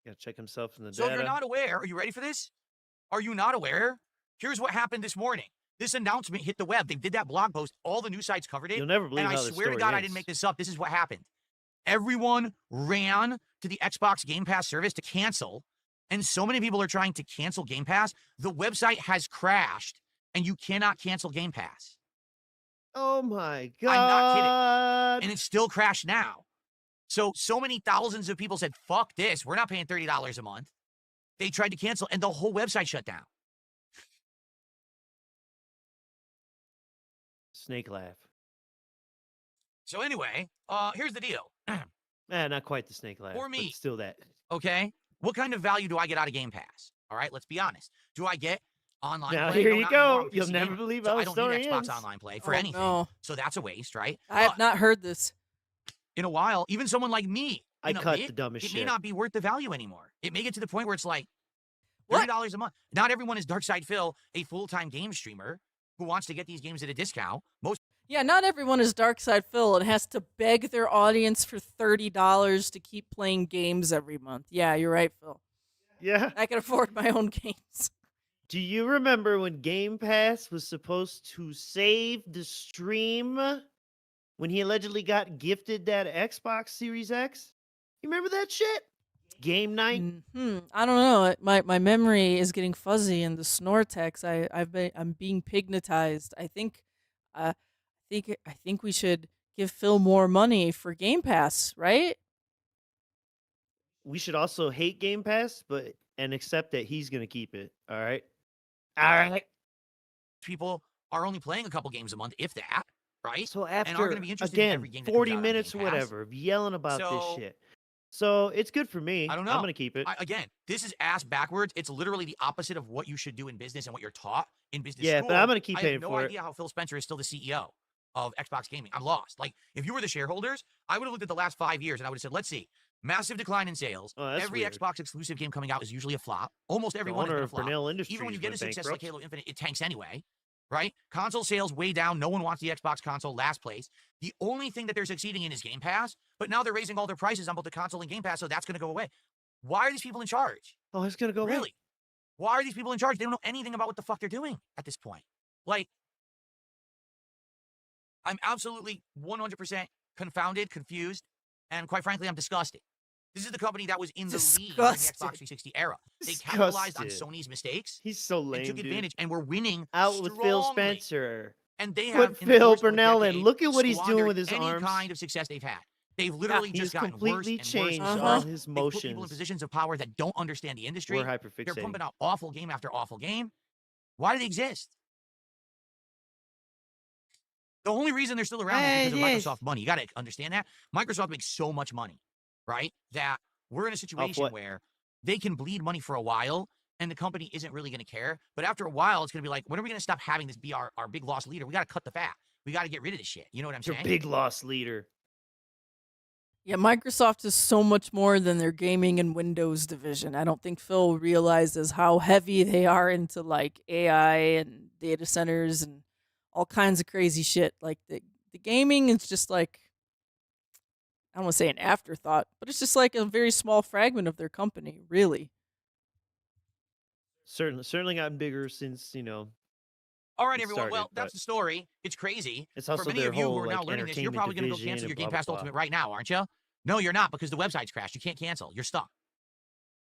S3: Gotta check himself in the
S4: So
S3: data.
S4: if you're not aware, are you ready for this? Are you not aware? Here's what happened this morning. This announcement hit the web. They did that blog post. All the news sites covered it.
S3: You'll never believe
S4: and
S3: how
S4: I
S3: this
S4: swear to
S3: story
S4: God, I
S3: ends.
S4: didn't make this up. This is what happened. Everyone ran to the Xbox Game Pass service to cancel, and so many people are trying to cancel Game Pass. The website has crashed, and you cannot cancel Game Pass.
S3: Oh my God.
S4: I'm not kidding. And it's still crashed now. So many thousands of people said, fuck this. We're not paying $30 a month. They tried to cancel, and the whole website shut down.
S3: Snake laugh.
S4: So anyway, here's the deal.
S3: Not quite the snake laugh.
S4: For me.
S3: But still that.
S4: Okay? What kind of value do I get out of Game Pass? All right, let's be honest. Do I get online
S3: Now
S4: play?
S3: here
S4: No,
S3: you
S4: not anymore.
S3: go.
S4: I'm a
S3: You'll
S4: PC
S3: never
S4: gamer,
S3: believe
S4: so
S3: how
S4: I
S3: the
S4: don't
S3: story
S4: need Xbox
S3: ends.
S4: Online Play for
S2: Oh,
S4: anything.
S2: no.
S4: So that's a waste, right?
S2: I have
S4: But
S2: not heard this.
S4: in a while, even someone like me,
S3: I
S4: you know,
S3: cut the dumbest
S4: it may
S3: shit.
S4: not be worth the value anymore. It may get to the point where it's like
S2: What?
S4: $30 a month. Not everyone is Darkside Phil, a full-time game streamer who wants to get these games at a discount. Most
S2: Yeah, not everyone is Darkside Phil and has to beg their audience for $30 to keep playing games every month. Yeah, you're right, Phil.
S3: Yeah.
S2: I can afford my own games.
S3: Do you remember when Game Pass was supposed to save the stream when he allegedly got gifted that Xbox Series X? You remember that shit? Game night?
S2: I don't know. My memory is getting fuzzy in the Snortex. I'm being pignatized. I think we should give Phil more money for Game Pass, right?
S3: We should also hate Game Pass, and accept that he's gonna keep it. All right. All right.
S4: people are only playing a couple games a month, if that, right?
S3: So
S4: and
S3: after
S4: are going to be interested in
S3: again
S4: every game that
S3: 40
S4: comes out on
S3: minutes or
S4: Game Pass.
S3: whatever of yelling about
S4: So-
S3: this shit. So it's good for me.
S4: I don't know.
S3: I'm gonna keep it.
S4: Again, this is ass backwards. It's literally the opposite of what you should do in business and what you're taught in business
S3: Yeah,
S4: school.
S3: but I'm gonna keep
S4: I
S3: paying
S4: have no
S3: for it.
S4: idea how Phil Spencer is still the CEO of Xbox Gaming. I'm lost. Like, if you were the shareholders, I would have looked at the last 5 years and I would have said, let's see, massive decline in sales.
S3: Oh, that's
S4: Every
S3: weird.
S4: Xbox exclusive game coming out is usually a flop. Almost every
S3: The
S4: one has
S3: owner
S4: been a
S3: of
S4: flop.
S3: Burnells Industries
S4: Even when you get a
S3: went
S4: success like
S3: bankrupt.
S4: Halo Infinite, it tanks anyway, right? Console sales way down. No one wants the Xbox console, last place. The only thing that they're succeeding in is Game Pass, but now they're raising all their prices on both the console and Game Pass, so that's going to go away. Why are these people in charge?
S3: Oh, it's gonna go away.
S4: Really? Why are these people in charge? They don't know anything about what the fuck they're doing at this point. Like, I'm absolutely 100% confounded, confused, and quite frankly, I'm disgusted. This is the company that was in the lead in the Xbox
S2: Disgusted.
S4: 360 era. They capitalized on
S3: Disgusted.
S4: Sony's mistakes
S3: He's so lame,
S4: and took
S3: dude.
S4: advantage, and we're winning
S3: Out with Phil
S4: strongly.
S3: Spencer.
S4: And they
S3: Put
S4: have, in the
S3: Phil
S4: course of a
S3: Burnell in.
S4: decade,
S3: Look at what he's doing
S4: squandered
S3: with his
S4: any
S3: arms.
S4: kind of success they've had. They've literally
S3: He's
S4: just gotten worse
S3: completely
S4: and worse
S3: changed
S4: and
S3: all
S4: worse.
S3: his
S4: They've put people in
S3: motions.
S4: positions of power that don't understand the industry.
S3: We're
S4: They're
S3: hyperfixating.
S4: pumping out awful game after awful game. Why do they exist? The only reason they're still around is because
S3: Yes.
S4: of Microsoft money. You got to understand that. Microsoft makes so much money, right? That we're in a situation
S3: what?
S4: where they can bleed money for a while and the company isn't really going to care. But after a while, it's going to be like, when are we going to stop having this be our big loss leader? We got to cut the fat. We got to get rid of this shit. You know what I'm
S3: Your
S4: saying?
S3: big loss leader.
S2: Yeah, Microsoft is so much more than their gaming and Windows division. I don't think Phil realizes how heavy they are into like AI and data centers and all kinds of crazy shit. Like the gaming is just like, I don't want to say an afterthought, but it's just like a very small fragment of their company, really.
S3: Certainly gotten bigger since,
S4: All right,
S3: it
S4: everyone.
S3: started,
S4: Well, that's
S3: but
S4: the story. It's crazy.
S3: it's
S4: For
S3: also
S4: many
S3: their
S4: of you who
S3: whole
S4: are now learning this, you're
S3: entertainment
S4: probably going to go
S3: division
S4: cancel
S3: and
S4: your Game
S3: blah,
S4: Pass
S3: blah, blah.
S4: Ultimate right now, aren't you? No, you're not, because the website's crashed. You can't cancel. You're stuck.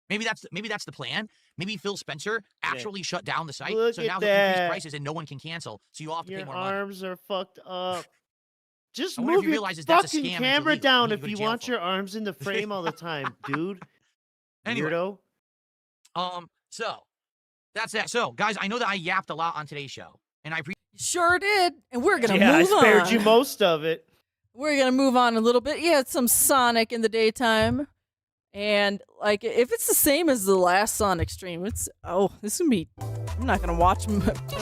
S4: Maybe that's the plan. Maybe Phil Spencer actually shut down the site,
S3: Look
S4: so
S3: at
S4: now they'll increase
S3: that.
S4: prices and no one can cancel. So you all have to pay
S3: Your
S4: more money.
S3: arms are fucked up. Just
S4: I wonder if
S3: move
S4: he
S3: your
S4: realizes that's a
S3: fucking
S4: scam and it's
S3: camera
S4: illegal.
S3: down
S4: You
S3: if
S4: go to
S3: you
S4: jail
S3: want
S4: for
S3: your arms in the frame all the time, dude.
S4: Anyway.
S3: Weirdo.
S4: So that's that. So, guys, I know that I yapped a lot on today's show, and I
S2: Sure did. And we're going to
S3: Yeah, I
S2: move
S3: spared
S2: on.
S3: you most of it.
S2: We're going to move on a little bit. You had some Sonic in the daytime. And, like, if it's the same as the last Sonic stream, this is going to be, I'm not going to watch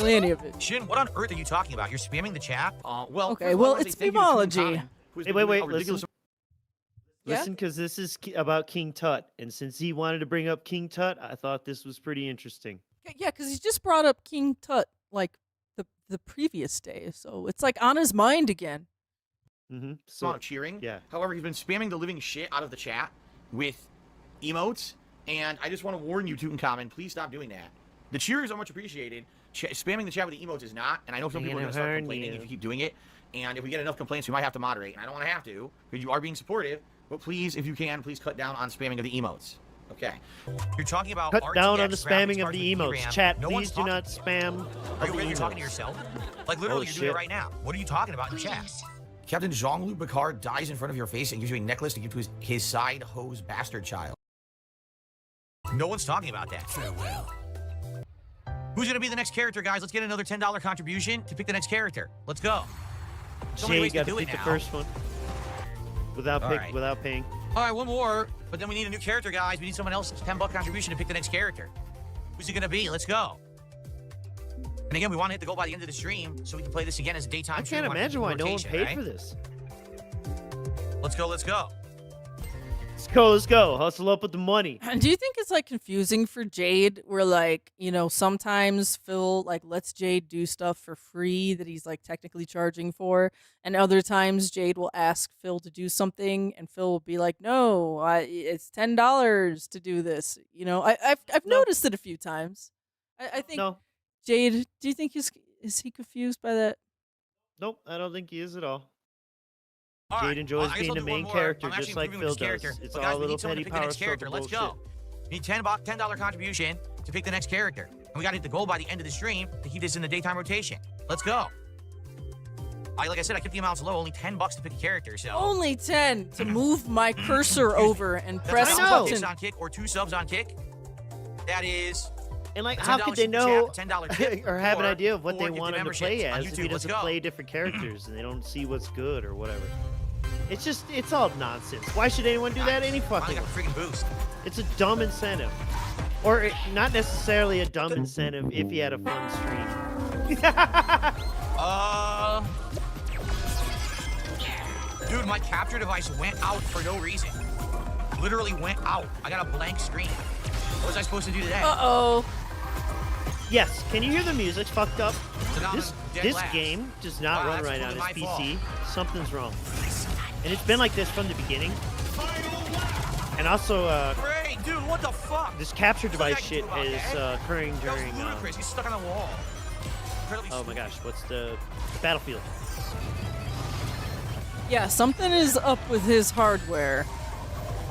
S2: any of it.
S4: Shin, what on earth are you talking about? You're spamming the chat? Well,
S2: Okay,
S4: first of all,
S2: well,
S4: I wanna
S2: it's
S4: say thank you to Toon
S2: Themology.
S4: Time, who has
S3: Hey,
S4: been
S3: wait,
S4: doing a ridiculous-
S2: Yeah?
S3: Listen, because this is about King Tut, and since he wanted to bring up King Tut, I thought this was pretty interesting.
S2: Yeah, because he just brought up King Tut, like, the previous day. So it's, like, on his mind again.
S3: Mm-hmm.
S4: So, of cheering.
S3: yeah.
S4: However, he's been spamming the living shit out of the chat with emotes, and I just want to warn you, Tutankhamun, please stop doing that. The cheers are much appreciated. Spamming the chat with the emotes is not, and I know some people are going to start complaining if you keep doing it. And if we get enough complaints, we might have to moderate. And I don't want to have to, because you are being supportive. But please, if you can, please cut down on spamming of the emotes. Okay. You're talking about
S3: Cut down on
S4: RTX
S3: the
S4: graphics
S3: spamming of
S4: cards
S3: the
S4: with
S3: emotes.
S4: VRAM.
S3: Chat,
S4: No one's
S3: please do
S4: talking-
S3: not spam.
S4: Are you
S3: of the
S4: really talking to
S3: emotes.
S4: yourself? Like, literally,
S3: Oh,
S4: you're doing it
S3: shit.
S4: right now. What are you talking about in chat?
S7: Please.
S4: Captain Jean-Luc Picard dies in front of your face and gives you a necklace to give to his side hose bastard child. No one's talking about that.
S1: Farewell.
S4: Who's going to be the next character, guys? Let's get another $10 contribution to pick the next character. Let's go. So many
S3: Jay
S4: ways to
S3: got to
S4: do it
S3: pick the
S4: now.
S3: first one without
S4: All right.
S3: without paying.
S4: All right, one more. But then we need a new character, guys. We need someone else's $10 contribution to pick the next character. Who's it going to be? Let's go. And again, we want to hit the goal by the end of the stream so we can play this again as a daytime
S3: I
S4: stream.
S3: can't
S4: on
S3: imagine why no one
S4: rotation,
S3: paid
S4: right?
S3: for this.
S4: Let's go, let's go.
S3: Let's go. Hustle up with the money.
S2: And do you think it's, like, confusing for Jade where, like, you know, sometimes Phil, like, lets Jade do stuff for free that he's, like, technically charging for, and other times Jade will ask Phil to do something and Phil will be like, no, it's $10 to do this. You know, I've
S3: No.
S2: noticed it a few times. I think
S3: No,
S2: Jade, do you think is he confused by that?
S3: nope. I don't think he is at all.
S4: All
S3: Jade
S4: right,
S3: enjoys
S4: I guess
S3: being
S4: I'll
S3: the
S4: do one
S3: main
S4: more.
S3: character,
S4: I'm
S3: just
S4: actually
S3: like
S4: improving with
S3: Phil
S4: this
S3: does.
S4: character.
S3: It's
S4: But
S3: all
S4: guys,
S3: a
S4: we
S3: little
S4: need someone
S3: petty
S4: to pick the
S3: power
S4: next character.
S3: struggle
S4: Let's
S3: bullshit.
S4: go. We need $10 contribution to pick the next character. And we got to hit the goal by the end of the stream to keep this in the daytime rotation. Let's go. Like I said, I kept the amounts low, only $10 to pick a character, so...
S2: Only 10 to move my cursor over and
S4: That's
S2: press
S3: I
S4: $1
S3: know.
S2: button.
S4: kicks on kick or 2 subs on kick. That is...
S3: And like,
S4: $10
S3: how could they
S4: super
S3: know
S4: chat, $10 tip,
S3: or have an
S4: or
S3: idea of what they
S4: get the
S3: want him to
S4: membership
S3: play
S4: on
S3: as if
S4: YouTube.
S3: he
S4: Let's
S3: doesn't
S4: go.
S3: play different characters and they don't see what's good or whatever? It's all nonsense. Why should anyone do that any
S4: Finally
S3: fucking
S4: got the freaking boost.
S3: It's a dumb incentive. Or not necessarily a dumb incentive if you had a fun stream.
S4: Dude, my capture device went out for no reason. Literally went out. I got a blank screen. What was I supposed to do today?
S2: Uh-oh.
S3: Yes, can you hear the music fucked up?
S4: So now
S3: This
S4: I'm dead
S3: this
S4: last.
S3: game does not
S4: Wow,
S3: run
S4: that's
S3: right on
S4: totally
S3: its
S4: my
S3: PC. Something's wrong. And it's been like this from the beginning. And also,
S4: Great, dude, what the fuck?
S3: this capture
S4: There's nothing I
S3: device
S4: can do
S3: shit
S4: about
S3: is
S4: that.
S3: occurring
S4: That was
S3: during.
S4: ludicrous. He's stuck on the wall. Incredibly
S3: Oh my
S4: stupid.
S3: gosh, what's the Battlefield?
S2: Yeah, something is up with his hardware.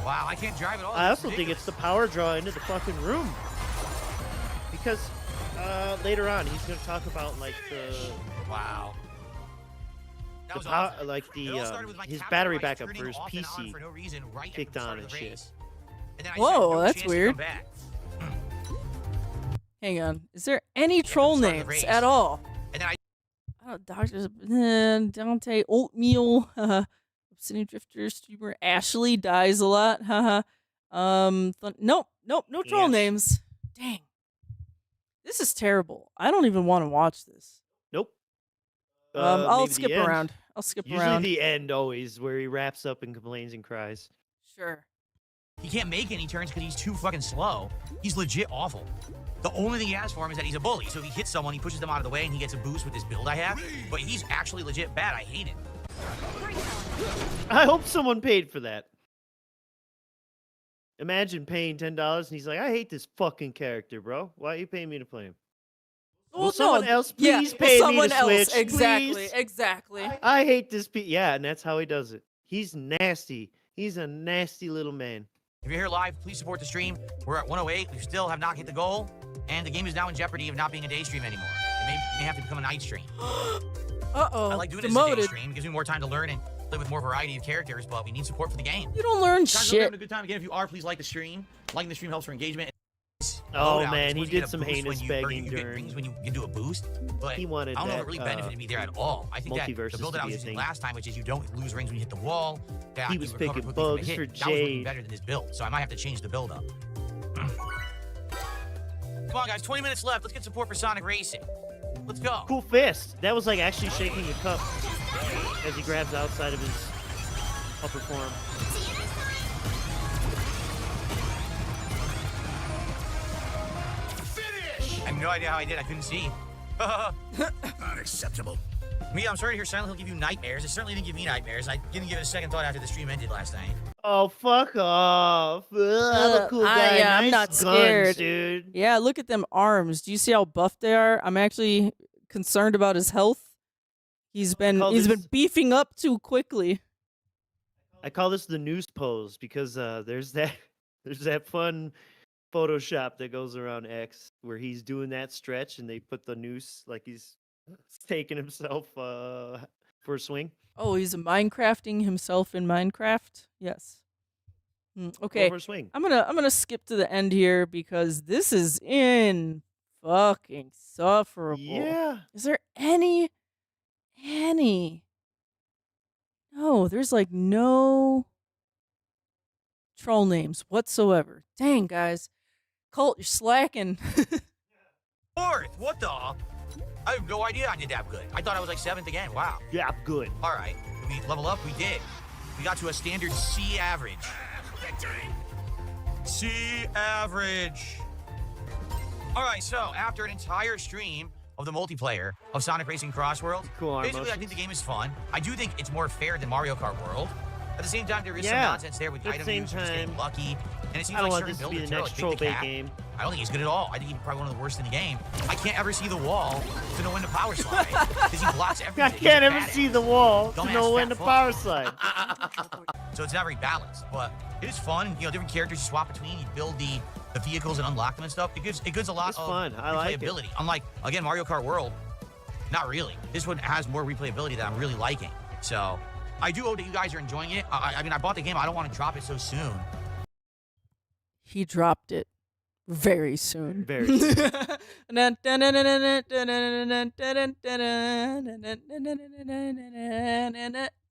S4: Wow, I can't drive at all.
S3: I
S4: This is
S3: also think it's the
S4: ridiculous.
S3: power draw into the fucking room. Because later on he's gonna talk about like the
S4: Wow. That was
S3: power,
S4: awful.
S3: like
S4: It all started with my
S3: his
S4: capture
S3: battery
S4: device
S3: backup
S4: turning
S3: for his
S4: off and on
S3: PC
S4: for no reason right at
S3: kicked
S4: the start
S3: on
S4: of
S3: and
S4: the
S3: shit.
S4: race. And then I
S2: Whoa,
S4: said, no
S2: that's
S4: chance to
S2: weird.
S4: come back.
S2: Hang on. Is there any troll
S4: start of the
S2: names
S4: race.
S2: at all?
S4: And then I
S2: Oh, Doctors, Dante, Oatmeal, Obsidian Drifter, Streamer, Ashley dies a lot, haha. Nope, no troll
S3: Yes.
S2: names. Dang. This is terrible. I don't even want to watch this.
S3: Nope.
S2: I'll
S3: maybe the
S2: skip
S3: end.
S2: around. I'll skip
S3: Usually
S2: around.
S3: the end always where he wraps up and complains and cries.
S2: Sure.
S4: he can't make any turns because he's too fucking slow. He's legit awful. The only thing he has for him is that he's a bully. So if he hits someone, he pushes them out of the way and he gets a boost with this build I have. But he's actually legit bad. I hate it.
S3: I hope someone paid for that. Imagine paying $10 and he's like, I hate this fucking character, bro. Why are you paying me to play him? Will someone else
S2: yeah,
S3: please
S2: will
S3: pay me
S2: someone
S3: to
S2: else.
S3: switch?
S2: Exactly,
S3: please?
S2: exactly.
S3: I hate this. Yeah, and that's how he does it. He's nasty. He's a nasty little man.
S4: If you're here live, please support the stream. We're at 108. We still have not hit the goal, and the game is now in jeopardy of not being a day stream anymore. It may have to become a night stream.
S2: Uh-oh.
S4: I like doing it as a day
S2: Demoted.
S4: stream. It gives me more time to learn and play with more variety of characters, but we need support for the game.
S2: You don't learn
S4: Guys, we're having
S2: shit.
S4: a good time. Again, if you are, please like the stream. Liking the stream helps for engagement.
S3: Oh
S4: Loadout,
S3: man,
S4: you're
S3: he
S4: supposed to
S3: did some
S4: get a boost
S3: heinous
S4: when you
S3: begging
S4: you get
S3: during.
S4: rings when you can do a boost, but
S3: He wanted
S4: I don't know if
S3: that,
S4: it really benefited me there at all. I think that the
S3: multiverses
S4: build that
S3: to
S4: I was
S3: be a
S4: using
S3: thing.
S4: last time, which is you don't lose rings when you hit the wall, that
S3: He
S4: you
S3: was
S4: recover
S3: picking
S4: quickly from a
S3: bugs
S4: hit,
S3: for
S4: that was looking
S3: Jade.
S4: better than this build, so I might have to change the build up. Come on, guys, 20 minutes left. Let's get support for Sonic Racing. Let's go.
S3: Cool fist. That was like actually shaking a cup as he grabs outside of his upper forearm.
S4: I have no idea how I did. I couldn't see.
S6: Unacceptable.
S4: Me, I'm sorry to hear Silent Hill give you nightmares. It certainly didn't give me nightmares. I didn't give it a second thought after the stream ended last night.
S3: Oh, fuck off. I'm a cool guy.
S2: I'm
S3: Nice
S2: not
S3: guns,
S2: scared.
S3: dude.
S2: Yeah, look at them arms. Do you see how buff they are? I'm actually concerned about his health. He's been
S3: call
S2: been
S3: this-
S2: beefing up too quickly.
S3: I call this the noose pose because there's that fun Photoshop that goes around X where he's doing that stretch and they put the noose like he's taking himself for a swing.
S2: Oh, he's Minecrafting himself in Minecraft. Yes. Okay.
S3: Go for a swing.
S2: I'm gonna skip to the end here because this is in fucking sufferable.
S3: Yeah.
S2: Is there any? No, there's like no troll names whatsoever. Dang, guys. Cult, you're slacking.
S4: Fourth, what the? I have no idea I did that good. I thought I was like 7th again. Wow.
S3: Yeah, good.
S4: All right. Did we level up? We did. We got to a standard C average. C average. All right, so after an entire stream of the multiplayer of Sonic Racing Cross World,
S3: Cool arm
S4: basically I
S3: motions.
S4: think the game is fun. I do think it's more fair than Mario Kart World. At the same time, there is some
S3: Yeah.
S4: nonsense there with
S3: At the
S4: item
S3: same
S4: use, just getting
S3: time,
S4: lucky. And it seems
S3: I don't
S4: like
S3: want
S4: certain
S3: this to be
S4: buildings
S3: the
S4: are
S3: next
S4: like Big the
S3: Trollbait
S4: Cat.
S3: game.
S4: I don't think he's good at all. I think he's probably one of the worst in the game. I can't ever see the wall to know when to power slide because he blocks everything.
S3: I
S4: He's a
S3: can't ever
S4: badass.
S3: see the wall to
S4: Dumbass
S3: know when
S4: fat
S3: to
S4: fuck.
S3: power slide.
S4: So it's not very balanced, but it is fun. You know, different characters you swap between. You build the vehicles and unlock them and stuff. It gives a lot
S3: It's
S4: of
S3: fun. I like it.
S4: replayability. Unlike again Mario Kart World, not really. This one has more replayability that I'm really liking. So I do hope that you guys are enjoying it. I mean, I bought the game. I don't want to drop it so soon.
S2: He dropped it very soon.
S3: Very soon.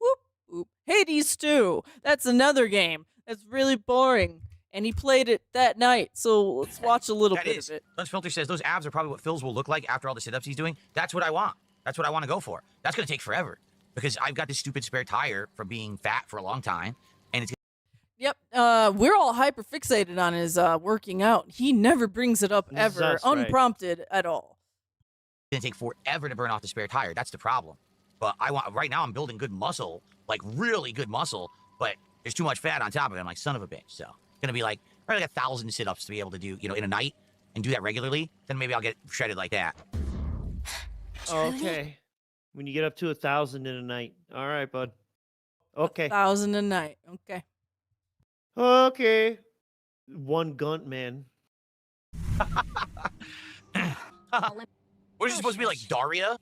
S2: Whoop, whoop. Hades 2. That's another game. That's really boring. And he played it that night. So let's watch a little
S4: That
S2: bit
S4: is.
S2: of it.
S4: Lunch Filter says those abs are probably what Phil's will look like after all the sit-ups he's doing. That's what I want. That's what I want to go for. That's going to take forever because I've got this stupid spare tire from being fat for a long time, and it's
S2: Yep. We're all hyper fixated on his working out. He never brings it up
S3: This is
S2: ever,
S3: us, right?
S4: unprompted
S2: at all.
S4: going to take forever to burn off the spare tire. That's the problem. But right now I'm building good muscle, like really good muscle, but there's too much fat on top of it. I'm like, son of a bitch. So it's going to be like probably like 1,000 sit-ups to be able to do, in a night and do that regularly. Then maybe I'll get shredded like that.
S3: Okay. When you get up to 1,000 in a night. All right, bud. Okay.
S2: 1,000 a night. Okay.
S3: Okay. One gunt, man.
S4: What is it supposed to be like, Daria?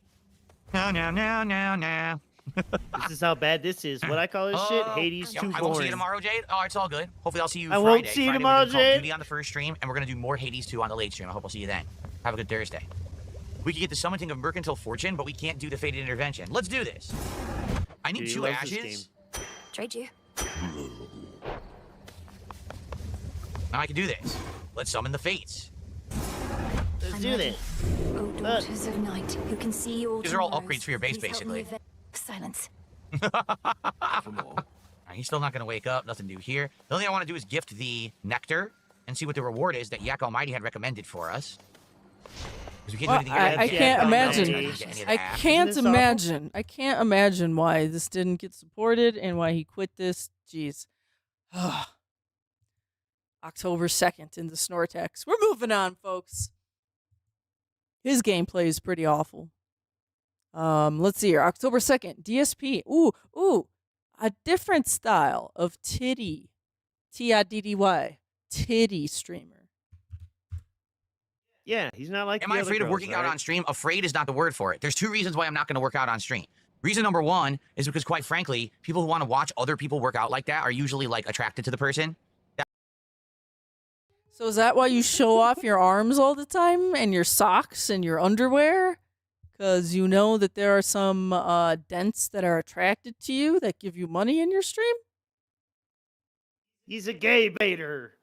S4: No.
S3: This is how bad this is. What I call this shit,
S4: Oh,
S3: Hades
S4: yeah,
S3: too
S4: I won't see
S3: boring.
S4: you tomorrow, Jade. Oh, it's all good. Hopefully I'll see you
S3: I
S4: Friday.
S3: won't see you
S4: Friday,
S3: tomorrow,
S4: we're doing Call of
S3: Jade.
S4: Duty on the first stream, and we're going to do more Hades 2 on the late stream. I hope I'll see you then. Have a good Thursday. We can get the summoning of Mercantile Fortune, but we can't do the Fated Intervention. Let's do this. I need
S3: Dude, he
S4: 2
S3: loves this
S4: ashes.
S7: Trade you.
S4: Now I can do this. Let's summon the Fates.
S3: Let's
S7: I'm
S3: do
S7: ready.
S3: this.
S7: Oh, daughters of night, who can see all
S4: These are all
S7: tomorrows,
S4: upgrades for your base,
S7: please help me
S4: basically.
S7: Silence.
S4: He's still not going to wake up. Nothing new here. The only thing I want to do is gift the Nectar and see what the reward is that Yak Almighty had recommended for us. 'Cause we can't do
S2: Well,
S4: anything
S2: I
S4: else.
S2: can't
S3: Yeah,
S2: imagine.
S3: no,
S4: Any of the
S2: I
S4: apps.
S2: can't
S3: Isn't this awful?
S2: imagine. I can't imagine why this didn't get supported and why he quit this. Jeez. October 2nd in the Snortex. We're moving on, folks. His gameplay is pretty awful. Let's see here. October 2nd, DSP. Ooh, a different style of Tiddy. Tiddy. Tiddy streamer.
S3: Yeah, he's not like.
S4: Am
S3: the
S4: I
S3: other
S4: afraid of
S3: girls,
S4: working out
S3: right?
S4: on stream? Afraid is not the word for it. There's 2 reasons why I'm not going to work out on stream. Reason number 1 is because, quite frankly, people who want to watch other people work out like that are usually like attracted to the person.
S2: So is that why you show off your arms all the time and your socks and your underwear? Because you know that there are some dents that are attracted to you that give you money in your stream?
S3: He's a gay baiter.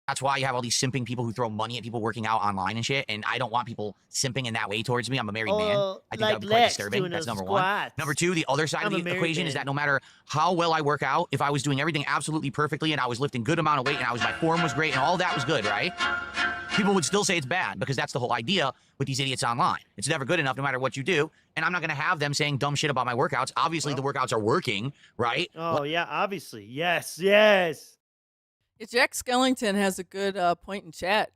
S4: That's why you have all these simping people who throw money at people working out online and shit. And I don't want people simping in that way towards me. I'm a married man. I think that would be quite disturbing. That's number 1. Number 2, the other side of the equation is that no matter how well I work out, if I was doing everything absolutely perfectly and I was lifting good amount of weight and my form was great and all that was good, right? People would still say it's bad because that's the whole idea with these idiots online. It's never good enough no matter what you do. And I'm not going to have them saying dumb shit about my workouts. Obviously, the workouts are working, right?
S3: Oh, yeah, obviously. Yes.
S2: Jack Skellington has a good point in chat.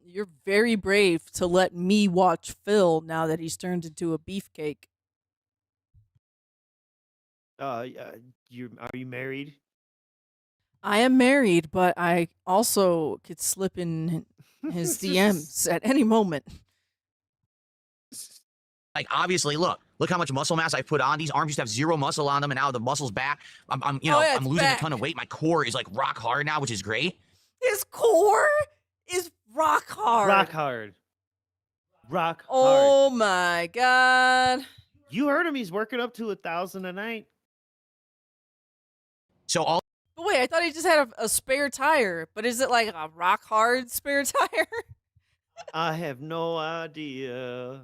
S2: You're very brave to let me watch Phil now that he's turned into a beefcake.
S3: Are you married?
S2: I am married, but I also could slip in his DMs at any moment.
S4: Like, obviously, look how much muscle mass I put on. These arms used to have 0 muscle on them, and now the muscle's back. I'm losing a ton of weight. My core is like rock hard now, which is great.
S2: His core is rock hard.
S3: Rock hard.
S2: Oh my god.
S3: You heard him. He's working up to 1,000 a night.
S4: So all.
S2: But wait, I thought he just had a spare tire. But is it like a rock hard spare tire?
S3: I have no idea.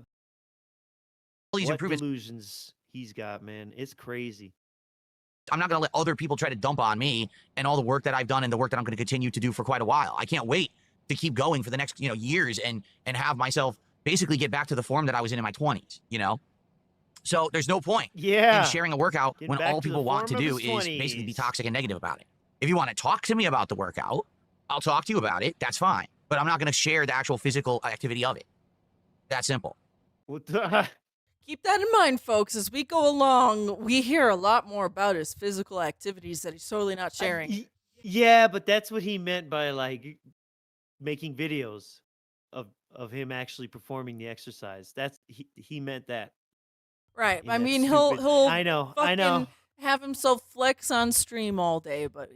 S4: These
S3: What
S4: improvements.
S3: delusions he's got, man. It's crazy.
S4: I'm not going to let other people try to dump on me and all the work that I've done and the work that I'm going to continue to do for quite a while. I can't wait to keep going for the next, years and have myself basically get back to the form that I was in my 20s, So there's no point in sharing a workout when all people want to do is basically be toxic and negative about it. If you want to talk to me about the workout, I'll talk to you about it. That's fine. But I'm not going to share the actual physical activity of it. That simple.
S3: What the?
S2: Keep that in mind, folks. As we go along, we hear a lot more about his physical activities that he's totally not sharing.
S3: Yeah, but that's what he meant by like making videos of him actually performing the exercise. That's he meant that.
S2: Right.
S3: Yeah,
S2: I mean,
S3: stupid.
S2: he'll
S3: I know.
S2: have himself flex on stream all day, but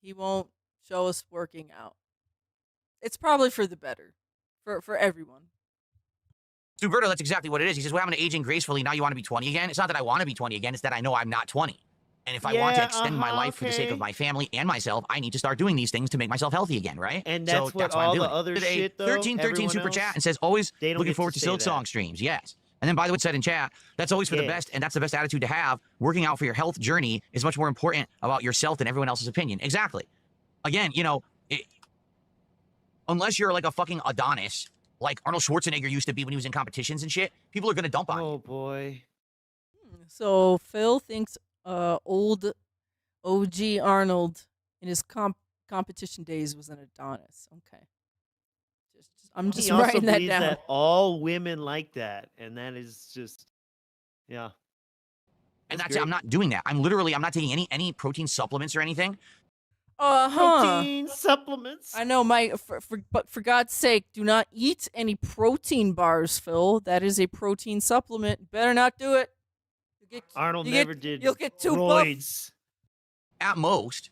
S2: he won't show us working out. It's probably for the better, for everyone.
S4: Suberto, that's exactly what it is. He says, well, I'm going to aging gracefully. Now you want to be 20 again? It's not that I want to be 20 again. It's that I know I'm not 20. And if I want to extend my life for the sake of my family and myself, I need to start doing these things to make myself healthy again, right?
S3: And that's what
S4: why
S3: all
S4: I'm doing
S3: the other
S4: it.
S3: shit, though,
S4: 1313 super
S3: everyone
S4: chat
S3: else,
S4: and says, always
S3: they don't
S4: looking
S3: get
S4: forward
S3: to
S4: to
S3: say
S4: Silk
S3: that.
S4: Song streams. Yes. And then, by the way, it said in chat, that's always for the best, and that's the best attitude to have. Working out for your health journey is much more important about yourself than everyone else's opinion. Exactly. Again, unless you're like a fucking Adonis, like Arnold Schwarzenegger used to be when he was in competitions and shit, people are going to dump on you.
S3: Oh, boy.
S2: So Phil thinks old OG Arnold in his competition days was an Adonis. Okay. I'm just
S3: He also
S2: writing that
S3: believes
S2: down.
S3: that all women like that, and that is just, yeah.
S4: And that's
S3: great.
S4: it. I'm not doing that. I'm not taking any protein supplements or anything.
S3: Protein supplements.
S2: I know, Mike, but for God's sake, do not eat any protein bars, Phil. That is a protein supplement. Better not do it.
S3: Arnold never did.
S2: You'll get too buff.
S3: roids.
S4: At most,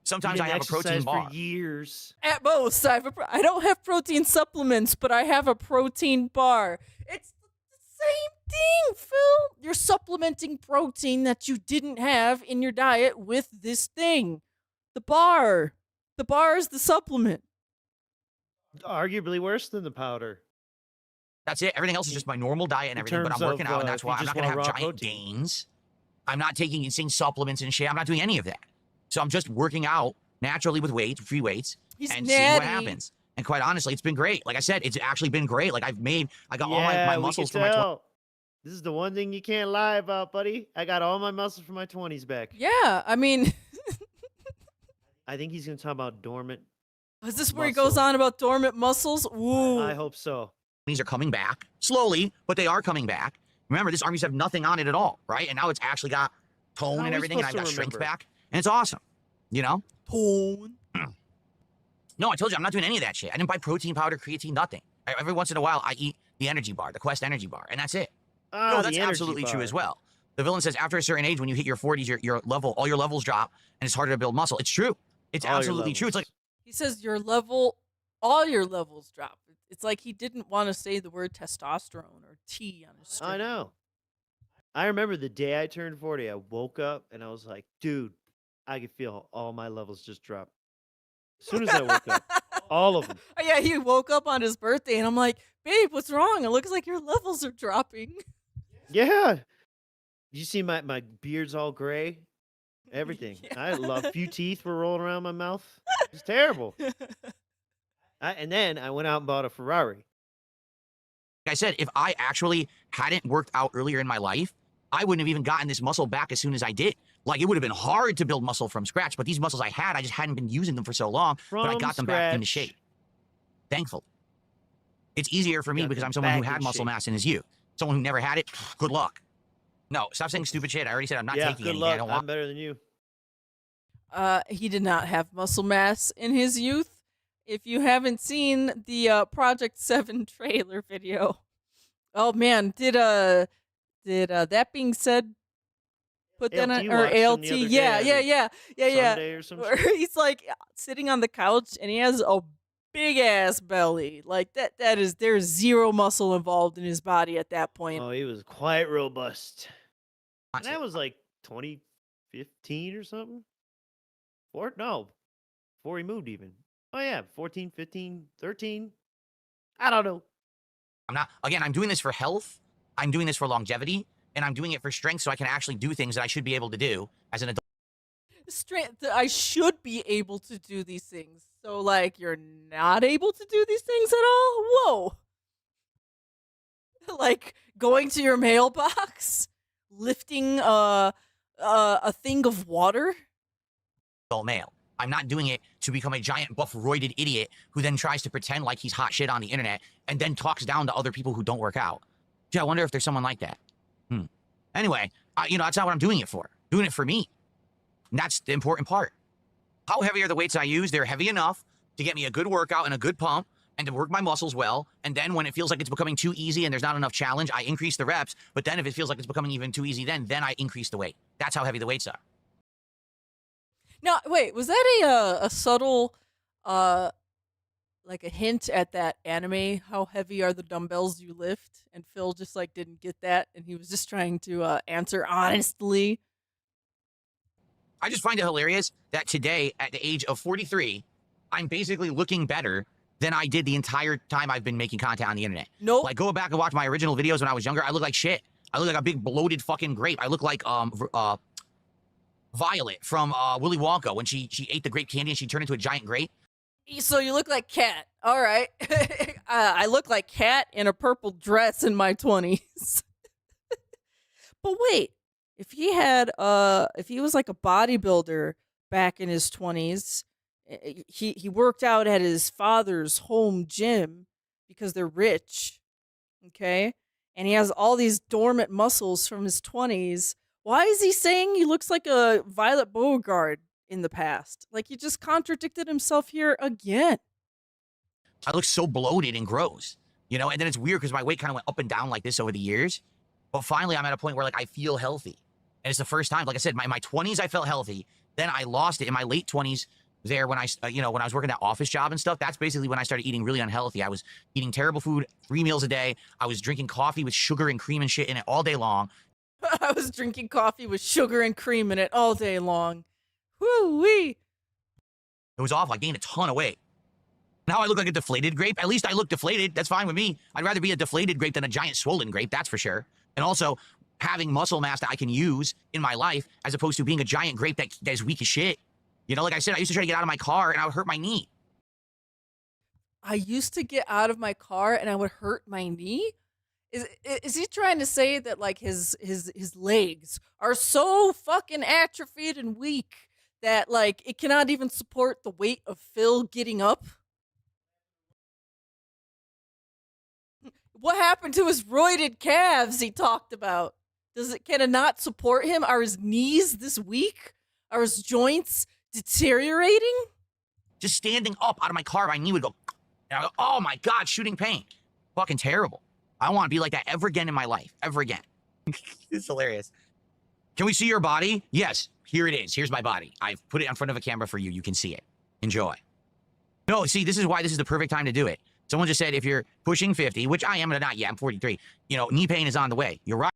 S4: sometimes I have a protein
S3: exercise
S4: bar.
S3: for years.
S2: At most, I don't have protein supplements, but I have a protein bar. It's the same thing, Phil. You're supplementing protein that you didn't have in your diet with this thing. The bar. The bar is the supplement.
S3: Arguably worse than the powder.
S4: That's it. Everything else is just my normal diet and
S3: In
S4: everything, but I'm
S3: terms
S4: working
S3: of,
S4: out, and that's
S3: if
S4: why
S3: you
S4: I'm
S3: just
S4: not going to
S3: want
S4: have
S3: raw
S4: giant
S3: protein.
S4: gains. I'm not taking insane supplements and shit. I'm not doing any of that. So I'm just working out naturally with free weights, and seeing what happens. And quite honestly, it's been great. Like I said, it's actually been great. Like I got all my muscles from my 20s.
S3: This is the one thing you can't lie about, buddy. I got all my muscles from my 20s back.
S2: Yeah, I mean,
S3: I think he's going to talk about dormant.
S2: is this where he goes on about dormant muscles? Ooh.
S3: I hope so.
S4: These are coming back slowly, but they are coming back. Remember, this arm used to have nothing on it at all, right? And now it's actually got tone
S3: How are
S4: and
S3: we
S4: everything, and I've
S3: supposed
S4: got
S3: to
S4: strength
S3: remember?
S4: back, and it's awesome. You know?
S2: Tone.
S4: No, I told you I'm not doing any of that shit. I didn't buy protein powder, creatine, nothing. Every once in a while, I eat the energy bar, the Quest energy bar, and that's it.
S3: Ah,
S4: No,
S3: the
S4: that's
S3: energy
S4: absolutely true
S3: bar.
S4: as well. The villain says after a certain age, when you hit your 40s, all your levels drop, and it's harder to build muscle. It's true. It's
S3: All your
S4: absolutely true. It's like,
S3: levels.
S2: He says all your levels drop. It's like he didn't want to say the word testosterone or T on his string.
S3: I know. I remember the day I turned 40, I woke up and I was like, dude, I could feel all my levels just drop. As soon as I woke up, all of them.
S2: Oh, yeah, he woke up on his birthday, and I'm like, babe, what's wrong? It looks like your levels are dropping.
S3: Yeah. You see my beard's all gray? Everything.
S2: Yeah.
S3: I love few teeth were rolling around my mouth. It's terrible. And then I went out and bought a Ferrari.
S4: I said, if I actually hadn't worked out earlier in my life, I wouldn't have even gotten this muscle back as soon as I did. Like, it would have been hard to build muscle from scratch, but these muscles I had, I just hadn't been using them for so long, but I
S3: From
S4: got them back into
S3: scratch.
S4: shape. Thankfully. It's easier for me
S3: Got
S4: because
S3: them
S4: I'm someone who
S3: back
S4: had
S3: in
S4: muscle
S3: shape.
S4: mass in his youth. Someone who never had it, good luck. No, stop saying stupid shit. I already said I'm not
S3: Yeah,
S4: taking
S3: good
S4: anything.
S3: luck.
S4: I don't
S3: I'm
S4: want.
S3: better than you.
S2: He did not have muscle mass in his youth. If you haven't seen the Project 7 trailer video, oh man, did that being said, put that
S3: ALT
S2: on, or
S3: watched him
S2: ALT,
S3: the other day,
S2: yeah,
S3: I
S2: yeah,
S3: think.
S2: yeah, yeah.
S3: Sunday or some
S2: Where
S3: shit.
S2: he's like sitting on the couch and he has a big ass belly. Like there's zero muscle involved in his body at that point.
S3: Oh, he was quite robust. And
S4: Honestly,
S3: that was like 2015 or something? Before he moved even. Oh yeah, 14, 15, 13. I don't know.
S4: I'm doing this for health. I'm doing this for longevity. And I'm doing it for strength so I can actually do things that I should be able to do as an adult.
S2: Strength. I should be able to do these things. So like you're not able to do these things at all? Whoa. Like going to your mailbox, lifting a thing of water.
S4: Male. I'm not doing it to become a giant buff roided idiot who then tries to pretend like he's hot shit on the internet and then talks down to other people who don't work out. Gee, I wonder if there's someone like that. Anyway, that's not what I'm doing it for. Doing it for me. And that's the important part. How heavy are the weights I use? They're heavy enough to get me a good workout and a good pump and to work my muscles well. And then when it feels like it's becoming too easy and there's not enough challenge, I increase the reps. But then if it feels like it's becoming even too easy, then I increase the weight. That's how heavy the weights are.
S2: Now, wait, was that a subtle, like a hint at that anime? How heavy are the dumbbells you lift? And Phil just like didn't get that, and he was just trying to answer honestly.
S4: I just find it hilarious that today, at the age of 43, I'm basically looking better than I did the entire time I've been making content on the internet.
S2: Nope.
S4: Like, go back and watch my original videos when I was younger. I look like shit. I look like a big bloated fucking grape. I look like Violet from Willy Wonka when she ate the grape candy and she turned into a giant grape.
S2: So you look like Cat. All right. I look like Cat in a purple dress in my 20s. But wait, if he was like a bodybuilder back in his 20s, he worked out at his father's home gym because they're rich. Okay? And he has all these dormant muscles from his 20s. Why is he saying he looks like a Violet Beauregard in the past? Like, he just contradicted himself here again.
S4: I look so bloated and gross, and then it's weird because my weight kind of went up and down like this over the years. But finally, I'm at a point where, like, I feel healthy. And it's the first time, like I said, my 20s, I felt healthy. Then I lost it in my late 20s there when I was working that office job and stuff. That's basically when I started eating really unhealthy. I was eating terrible food, 3 meals a day. I was drinking coffee with sugar and cream and shit in it all day long.
S2: I was drinking coffee with sugar and cream in it all day long. Woo-wee.
S4: It was awful. I gained a ton of weight. Now I look like a deflated grape. At least I look deflated. That's fine with me. I'd rather be a deflated grape than a giant swollen grape, that's for sure. And also, having muscle mass that I can use in my life as opposed to being a giant grape that is weak as shit. Like I said, I used to try to get out of my car and I would hurt my knee.
S2: I used to get out of my car and I would hurt my knee? Is he trying to say that like his legs are so fucking atrophied and weak that like it cannot even support the weight of Phil getting up? What happened to his roided calves he talked about? Can it not support him? Are his knees this weak? Are his joints deteriorating?
S4: Just standing up out of my car, my knee would go, and I go, oh my God, shooting pain. Fucking terrible. I don't want to be like that ever again in my life. Ever again. It's hilarious. Can we see your body? Yes, here it is. Here's my body. I've put it in front of a camera for you. You can see it. Enjoy. No, see, this is why this is the perfect time to do it. Someone just said if you're pushing 50, which I am not yet, I'm 43, you know, knee pain is on the way. You're right.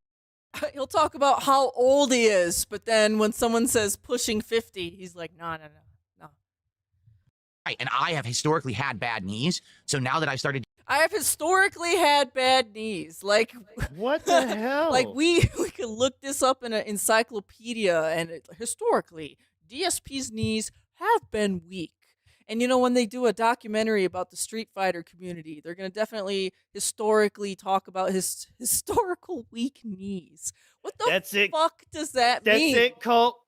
S2: He'll talk about how old he is, but then when someone says pushing 50, he's like, no.
S4: Right, and I have historically had bad knees, so now that I've started...
S2: I have historically had bad knees. Like,
S3: what the hell?
S2: Like, we could look this up in an encyclopedia, and historically, DSP's knees have been weak. And, you know, when they do a documentary about the Street Fighter community, they're going to definitely historically talk about his historical weak knees. What the fuck does that mean?
S3: That's it, Cult.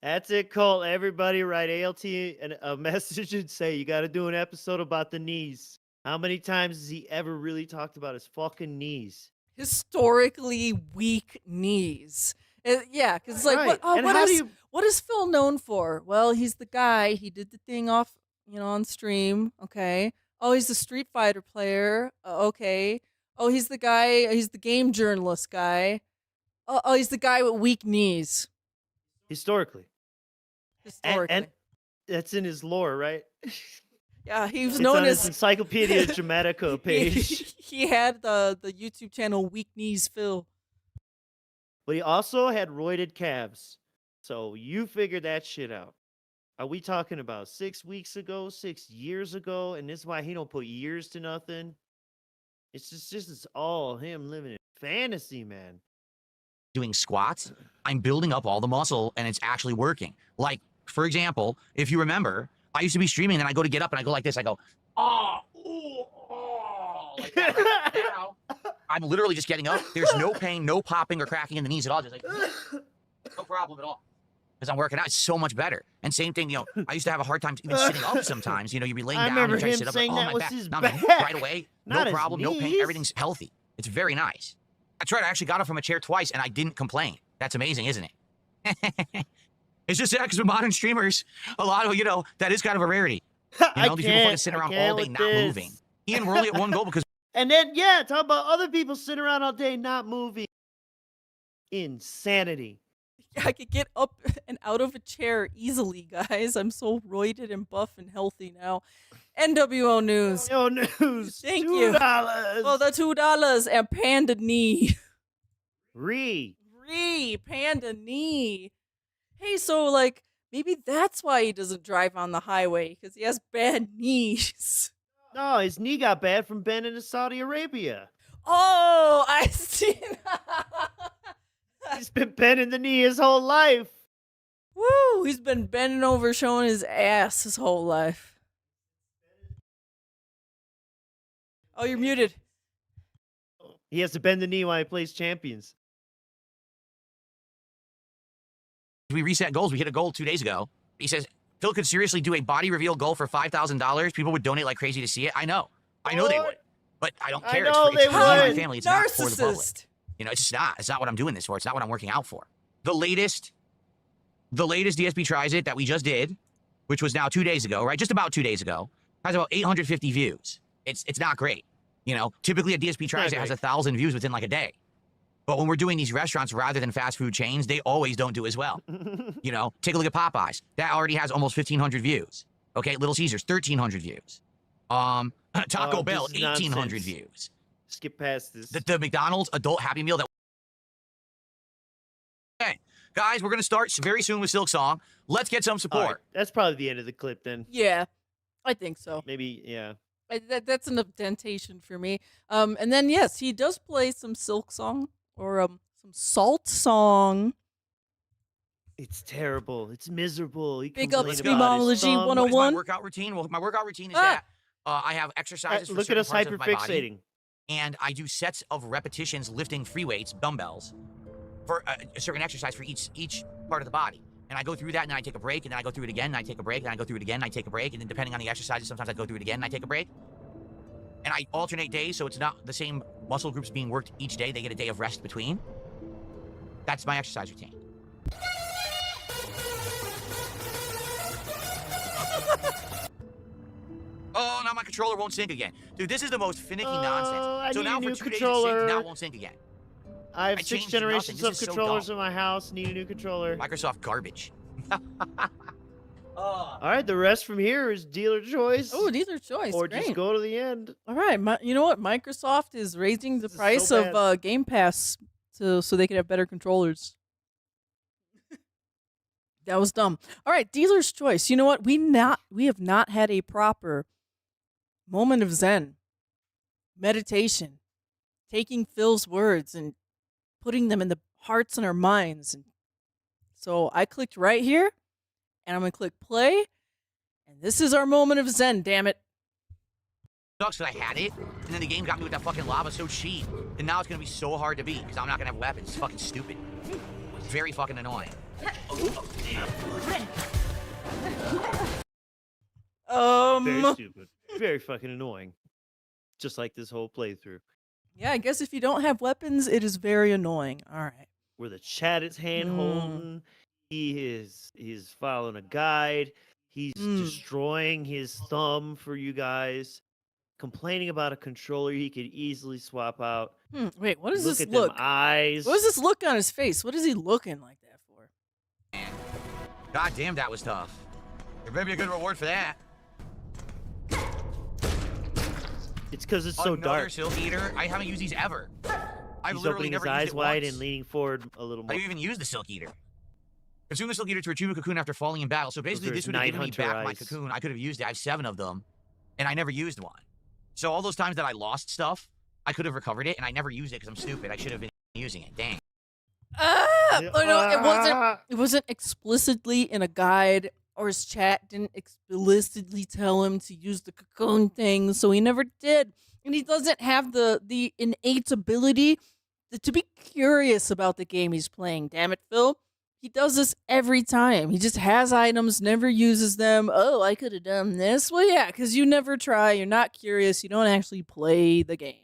S3: That's it, Cult. Everybody write ALT and a message and say, you got to do an episode about the knees. How many times has he ever really talked about his fucking knees?
S2: Historically weak knees. Yeah, because it's like,
S3: right.
S2: what is Phil known for? Well, he's the guy. He did the thing off, you know, on stream. Okay. Oh, he's the Street Fighter player. Okay. Oh, he's the guy. He's the game journalist guy. Oh, he's the guy with weak knees.
S3: Historically. And that's in his lore, right?
S2: Yeah, he was
S3: it's
S2: known
S3: on
S2: as
S3: his Encyclopedia Dramatica page.
S2: He had the YouTube channel Weak Knees Phil.
S3: But he also had roided calves. So you figured that shit out. Are we talking about 6 weeks ago, 6 years ago? And this is why he don't put years to nothing. It's it's all him living in fantasy, man.
S4: Doing squats, I'm building up all the muscle, and it's actually working. Like, for example, if you remember, I used to be streaming, and I go to get up, and I go like this. I go, oh, ooh, oh, like that. Right now, I'm literally just getting up. There's no pain, no popping or cracking in the knees at all. Just like, no problem at all. Because I'm working out. It's so much better. And same thing, you know, I used to have a hard time even sitting up sometimes. You know, you'd be laying down and try to sit up. Like, oh, my back. Now, right away, no problem, no pain. Everything's healthy. It's very nice. That's right. I actually got up from a chair twice, and I didn't complain. That's amazing, isn't it? It's just that because with modern streamers, a lot of, you know, that is kind of a rarity. You know, these people fucking sit around all day not moving. Ian, we're only at one goal because...
S3: And then, yeah, talk about other people sitting around all day not moving. Insanity.
S2: I could get up and out of a chair easily, guys. I'm so roided and buff and healthy now. NWO News.
S3: NWO News.
S2: Thank you.
S3: $2.
S2: Oh, the $2 and Panda Knee. Panda Knee. Hey, so, like, maybe that's why he doesn't drive on the highway, because he has bad knees.
S3: No, his knee got bad from bending to Saudi Arabia.
S2: Oh, I see.
S3: He's been bending the knee his whole life.
S2: Woo, he's been bending over showing his ass his whole life. Oh, you're muted.
S3: He has to bend the knee while he plays Champions.
S4: We reset goals. We hit a goal 2 days ago. He says, Phil could seriously do a body reveal goal for $5,000. People would donate like crazy to see it. I know they would. But I don't care.
S3: It's for me and my
S4: family. It's not for the public. You know, it's just not. It's not what I'm doing this for. It's not what I'm working out for. The latest DSP Tries It that we just did, which was now 2 days ago, right? Just about 2 days ago, has about 850 views. It's not great. You know, typically a DSP Tries It has 1,000 views within like a day. But when we're doing these restaurants rather than fast food chains, they always don't do as well. You know, take a look at Popeyes. That already has almost 1,500 views. Okay, Little Caesars, 1,300 views. Taco Bell, 1,800 views.
S3: Skip past this.
S4: The McDonald's adult Happy Meal. Okay, guys, we're going to start very soon with Silk Song. Let's get some support.
S3: Right. That's probably the end of the clip then.
S2: Yeah, I think so.
S3: Maybe, yeah.
S2: That's an indentation for me. And then, yes, he does play some Silk Song or some Salt Song.
S3: It's terrible. It's miserable.
S2: Big up Screamology 101.
S4: My workout routine? Well, my workout routine is that I have exercises for
S3: look at us
S4: hyperfixating. And I do sets of repetitions lifting free weights, dumbbells, for a certain exercise for each part of the body. And I go through that, and then I take a break, and then I go through it again, and I take a break, and I go through it again, and I take a break, and then depending on the exercises, sometimes I go through it again, and I take a break. and I alternate days, so it's not the same muscle groups being worked each day. They get a day of rest between. That's my exercise routine. Oh, now my controller won't sync again. Dude, this is the most finicky nonsense. So
S3: I need
S4: now
S3: a
S4: for
S3: new
S4: 2 days
S3: controller.
S4: it syncs, now it won't sync again.
S3: I have
S4: I
S3: 6
S4: changed
S3: generations
S4: nothing.
S3: of
S4: This is so
S3: controllers
S4: dumb.
S3: in my house. Need a new controller.
S4: Microsoft garbage.
S3: All right, the rest from here is dealer choice.
S2: Oh, dealer choice.
S3: or
S2: Great.
S3: just go to the end.
S2: All right. You know what? Microsoft is raising the
S3: This is
S2: price
S3: so
S2: of Game Pass so they can have better controllers. That was dumb. All right, dealer's choice. You know what? We have not had a proper moment of Zen, meditation, taking Phil's words and putting them in the hearts and our minds. And so I clicked right here, and I'm gonna click play, and this is our moment of Zen. Damn it!
S4: Sucks that I had it, and then the game got me with that fucking lava so cheap, and now it's gonna be so hard to beat because I'm not gonna have weapons. It's fucking stupid. It's very fucking annoying.
S3: Very stupid. Very fucking annoying. Just like this whole playthrough.
S2: Yeah, I guess if you don't have weapons, it is very annoying. All right.
S3: Where the chat is hand holding. He's following a guide. He's destroying his thumb for you guys. Complaining about a controller he could easily swap out.
S2: Wait, what is
S3: Look
S2: this
S3: at
S2: look?
S3: them eyes.
S2: What is this look on his face? What is he looking like that for?
S4: God damn, that was tough. There may be a good reward for that.
S3: It's because it's so
S4: Another
S3: dark.
S4: Silk Eater? I haven't used these ever. I've
S3: He's
S4: literally
S3: opening his
S4: never used
S3: eyes
S4: it
S3: wide
S4: once.
S3: and leaning forward a little
S4: I
S3: more.
S4: didn't even use the Silk Eater. Consume the Silk Eater to retrieve a cocoon after falling in battle. So basically,
S3: are
S4: this would have
S3: Night
S4: given me
S3: Hunter
S4: back my
S3: eyes.
S4: cocoon. I could have used it. I have 7 of them, and I never used one. So all those times that I lost stuff, I could have recovered it, and I never used it because I'm stupid. I should have been using it. Dang.
S2: Oh no, it wasn't explicitly in a guide, or his chat didn't explicitly tell him to use the cocoon thing, so he never did. And he doesn't have the innate ability to be curious about the game he's playing. Damn it, Phil. He does this every time. He just has items, never uses them. Oh, I could have done this. Well, yeah, because you never try. You're not curious. You don't actually play the game.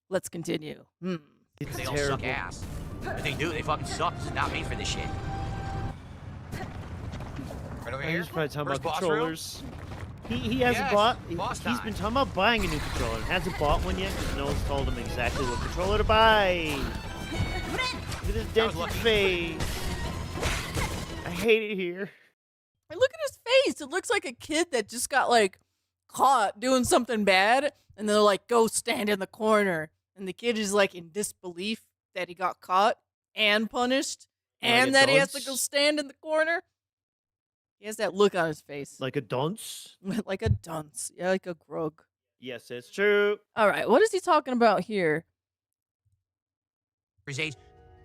S2: Let's continue.
S3: It's
S4: They all
S3: terrible.
S4: suck ass. But they do. They fucking suck. This is not made for this shit. Right over here.
S3: He's probably talking
S4: First
S3: about
S4: boss room?
S3: controllers. He hasn't
S4: Yes,
S3: bought.
S4: boss
S3: He's
S4: time.
S3: been talking about buying a new controller and hasn't bought one yet because no one's told him exactly what controller to buy. Look at his
S4: was
S3: dented
S4: lucky.
S3: face. I hate it here.
S2: And look at his face. It looks like a kid that just got like caught doing something bad, and they're like, "Go stand in the corner." And the kid is like in disbelief that he got caught and punished,
S3: Like
S2: and
S3: a
S2: that he has to
S3: dunce?
S2: go stand in the corner. He has that look on his face,
S3: Like a dunce.
S2: like a dunce, yeah, like a grog.
S3: Yes, it's true.
S2: All right, what is he talking about here?
S4: For his age,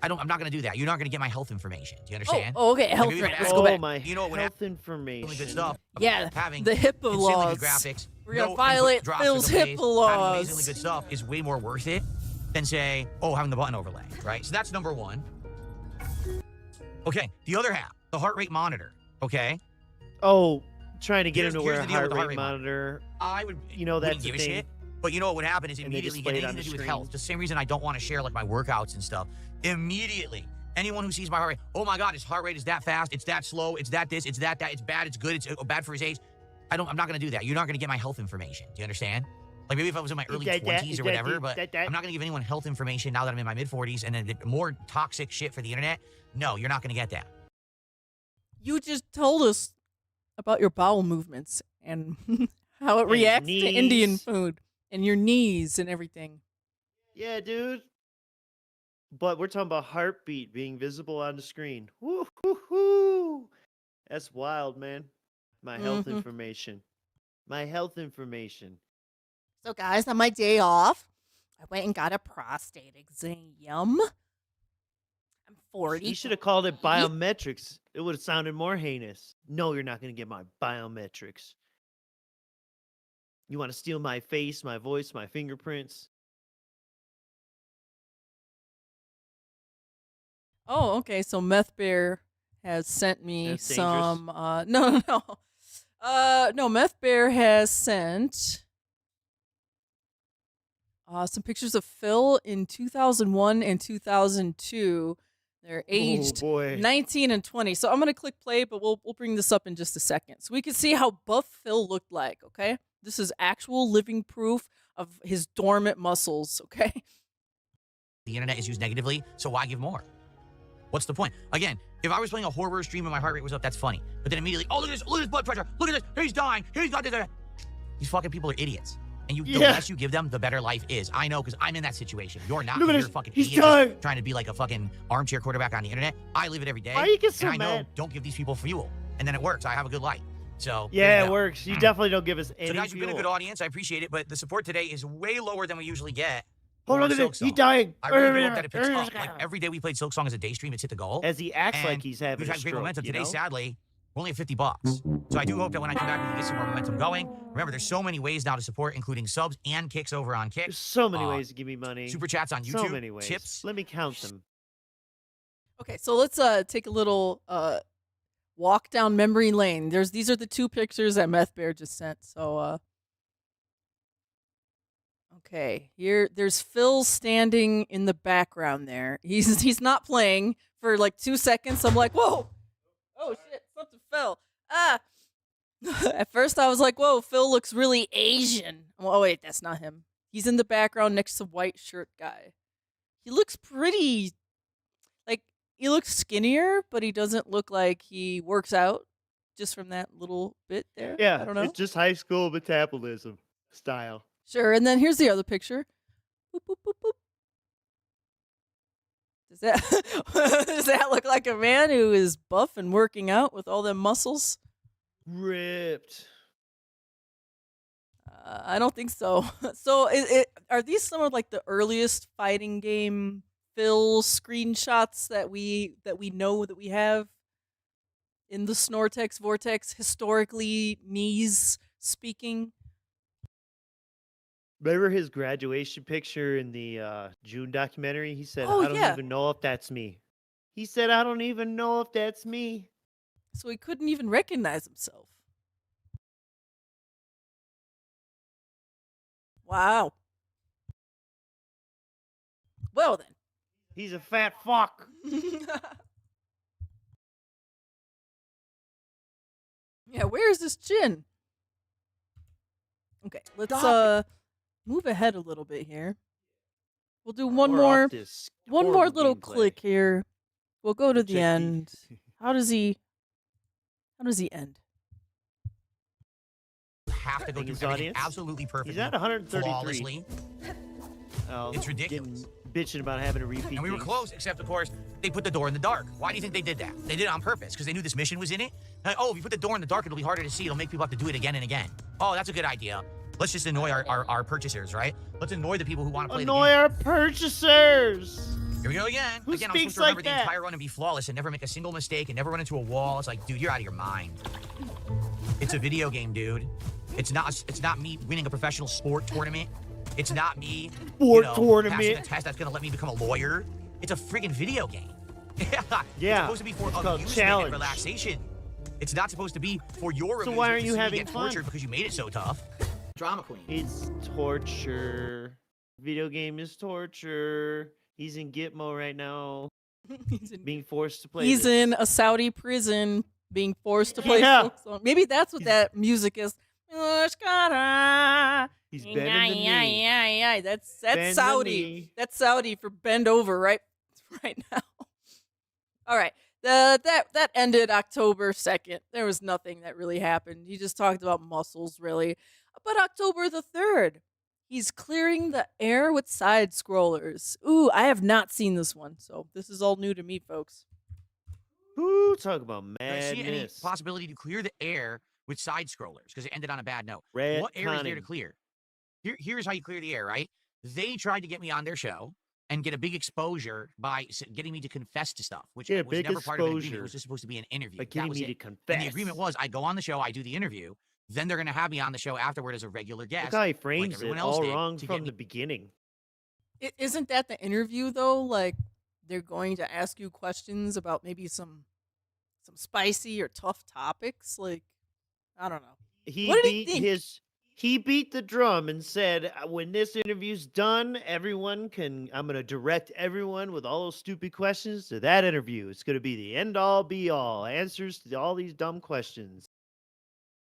S4: I'm not gonna do that. You're not gonna get my health information. Do you understand?
S2: Oh, okay, health
S4: maybe
S2: rate.
S4: what
S2: Let's
S4: happened-
S2: go
S3: Oh,
S2: back.
S3: my
S4: You know what would
S3: health
S4: Really
S3: information.
S4: good stuff.
S2: Yeah,
S4: Having
S2: the HIPAA
S4: insanely
S2: laws.
S4: good graphics.
S2: We're gonna
S4: no input
S2: violate
S4: drops
S2: Phil's
S4: for the plays,
S2: HIPAA
S4: Having
S2: laws.
S4: amazingly good stuff is way more worth it than say, oh, having the button overlay, right? So that's number 1. Okay, the other half, the heart rate monitor. Okay,
S3: Oh, trying to get
S4: Here's-
S3: him to
S4: here's
S3: wear a
S4: the deal with
S3: heart
S4: the
S3: rate
S4: heart
S3: monitor.
S4: I would.
S3: You know,
S4: wouldn't
S3: that's
S4: give
S3: the
S4: a
S3: thing.
S4: shit. But you know what would happen is
S3: And they
S4: immediately
S3: display
S4: get
S3: it on
S4: anything to
S3: the
S4: do with
S3: screen.
S4: health. The same reason I don't want to share like my workouts and stuff. Immediately, anyone who sees my heart rate, oh my god, his heart rate is that fast, it's that slow, it's that this, it's that, it's bad, it's good, it's bad for his age. I'm not gonna do that. You're not gonna get my health information. Do you understand? Like maybe if I was in my early 20s or whatever, but I'm not gonna give anyone health information now that I'm in my mid 40s and then more toxic shit for the internet. No, you're not gonna get that.
S2: You just told us about your bowel movements and how it
S3: And your
S2: reacts to Indian
S3: knees.
S2: food and your knees and everything.
S3: Yeah, dude. But we're talking about heartbeat being visible on the screen. Woo, hoo, hoo. That's wild, man. My health
S2: Mhm.
S3: information. My health information.
S2: So, guys, on my day off, I went and got a prostate exam. I'm 40.
S3: You should have called it biometrics. It would have sounded more heinous. No, you're not going to get my biometrics. You want to steal my face, my voice, my fingerprints?
S2: Oh, okay. So Meth Bear has sent me
S3: That's
S2: some. No. Meth Bear has sent Some pictures of Phil in 2001 and 2002. They're aged
S3: Oh boy.
S2: 19 and 20. So I'm going to click play, but we'll bring this up in just a second. So we can see how buff Phil looked like, okay? This is actual living proof of his dormant muscles, okay?
S4: The internet is used negatively, so why give more? What's the point? Again, if I was playing a horror stream and my heart rate was up, that's funny. But then immediately, oh, look at this blood pressure. Look at this, he's dying, he's got this. These fucking people are idiots. And the less you give them, the better life is. I know, because I'm in that situation. You're not.
S3: Look at
S4: You're
S3: this.
S4: fucking
S3: He's
S4: idiots
S3: dying.
S4: trying to be like a fucking armchair quarterback on the internet. I live it every day.
S3: Why you get so
S4: and I know,
S3: mad?
S4: don't give these people fuel. And then it works. I have a good life. So
S3: Yeah,
S4: there
S3: it
S4: you go.
S3: works. You definitely don't give us any
S4: So guys, you've been a
S3: fuel.
S4: good audience. I appreciate it. But the support today is way lower than we usually get.
S3: Oh,
S4: for
S3: look at
S4: Silk
S3: this. He's
S4: Song.
S3: dying.
S4: I really do hope that it picks up. Like every day we played Silk Song as a day stream, it's hit the goal.
S3: As he acts
S4: And
S3: like he's having
S4: we've
S3: a
S4: had great
S3: stroke,
S4: momentum.
S3: you
S4: Today,
S3: know?
S4: sadly, we're only at $50. So I do hope that when I come back, we can get some more momentum going. Remember, there's so many ways now to support, including subs and kicks over on Kick.
S3: There's so many ways to give me money.
S4: Super chats on YouTube.
S3: So many ways.
S4: Tips.
S3: Let me count them.
S2: Okay, so let's take a little walk down memory lane. These are the two pictures that Meth Bear just sent. So okay, there's Phil standing in the background there. He's not playing for like 2 seconds. I'm like, whoa, oh shit, something fell. Ah. At first I was like, whoa, Phil looks really Asian. Oh wait, that's not him. He's in the background next to white shirt guy. He looks pretty, like, he looks skinnier, but he doesn't look like he works out just from that little bit there.
S3: Yeah,
S2: I don't know.
S3: it's just high school metabolism style.
S2: Sure, and then here's the other picture. Boop, boop, boop, boop. Does that look like a man who is buff and working out with all them muscles?
S3: Ripped.
S2: I don't think so. So, are these some of like the earliest fighting game Phil screenshots that we know that we have in the Snortex Vortex, historically knees speaking?
S3: Remember his graduation picture in the June documentary? He said,
S2: Oh,
S3: I don't
S2: yeah.
S3: even know if that's me. He said, I don't even know if that's me.
S2: So he couldn't even recognize himself. Wow. Well then.
S3: He's a fat fuck.
S2: Yeah, where is this chin? Okay, let's
S3: Stop
S2: move ahead a little bit here. We'll do one
S3: Or
S2: more
S3: off this
S2: one more
S3: horrible
S2: little
S3: gameplay.
S2: click here. We'll go to the
S3: Check
S2: end. How does he end?
S4: Have to go
S3: His
S4: through everything
S3: audience?
S4: absolutely perfectly.
S3: He's at 133.
S4: flawlessly.
S3: Oh,
S4: It's ridiculous.
S3: getting- Bitching about having to repeat
S4: And we were
S3: things.
S4: close, except, of course, they put the door in the dark. Why do you think they did that? They did it on purpose, because they knew this mission was in it. Like, oh, if you put the door in the dark, it'll be harder to see. It'll make people have to do it again and again. Oh, that's a good idea. Let's just annoy our purchasers, right? Let's annoy the people who want to play
S3: Annoy
S4: the game.
S3: our purchasers.
S4: Here we go again.
S3: Who
S4: Again, I'm
S3: speaks
S4: supposed to remember
S3: like
S4: the
S3: that?
S4: entire run and be flawless and never make a single mistake and never run into a wall. It's like, dude, you're out of your mind. It's a video game, dude. It's not me winning a professional sport tournament. It's not me passing a test that's gonna let me become a lawyer. It's a friggin' video game.
S3: Yeah,
S4: It's supposed to be for
S3: it's called
S4: amusement
S3: challenge.
S4: and relaxation. It's not supposed to be for your
S3: So
S4: amusement.
S3: why aren't
S4: to
S3: you
S4: see me
S3: having
S4: get
S3: fun?
S4: tortured because you made it so tough? Drama queen.
S3: It's torture. Video game is torture. He's in Gitmo right now, being forced to play.
S2: He's
S3: this.
S2: in a Saudi prison being forced to play
S3: Yeah.
S2: folk song. Maybe that's what that music is.
S3: He's bending the knee.
S2: Yeah.
S3: Bend
S2: That's
S3: the
S2: Saudi.
S3: knee.
S2: That's Saudi for bend over right now. All right. That ended October 2nd. There was nothing that really happened. He just talked about muscles, really. But October the 3rd, he's clearing the air with SideScrollers. Ooh, I have not seen this one, so this is all new to me, folks.
S3: Ooh, talk about
S4: Do I see any
S3: madness.
S4: possibility to clear the air with side scrollers? Because it ended on a bad note.
S3: Red
S4: What air is there to
S3: conning.
S4: clear? Here's how you clear the air, right? They tried to get me on their show and get a big exposure by getting me to confess to stuff, which
S3: Get a
S4: was
S3: big
S4: never part of an agreement. It
S3: exposure.
S4: was just supposed to be an interview.
S3: By
S4: That
S3: getting
S4: was
S3: me to
S4: it.
S3: confess.
S4: And the agreement was I go on the show, I do the interview, then they're going to have me on the show afterward as a regular guest.
S3: Look how he frames
S4: everyone
S3: it
S4: else
S3: all
S4: did
S3: wrong
S4: to get
S3: from
S4: me-
S3: the beginning.
S2: Isn't that the interview though? Like they're going to ask you questions about maybe some spicy or tough topics. Like I don't know.
S3: He
S2: What did he
S3: beat
S2: think?
S3: his he beat the drum and said, when this interview's done, I'm going to direct everyone with all those stupid questions to that interview. It's going to be the end all be all answers to all these dumb questions.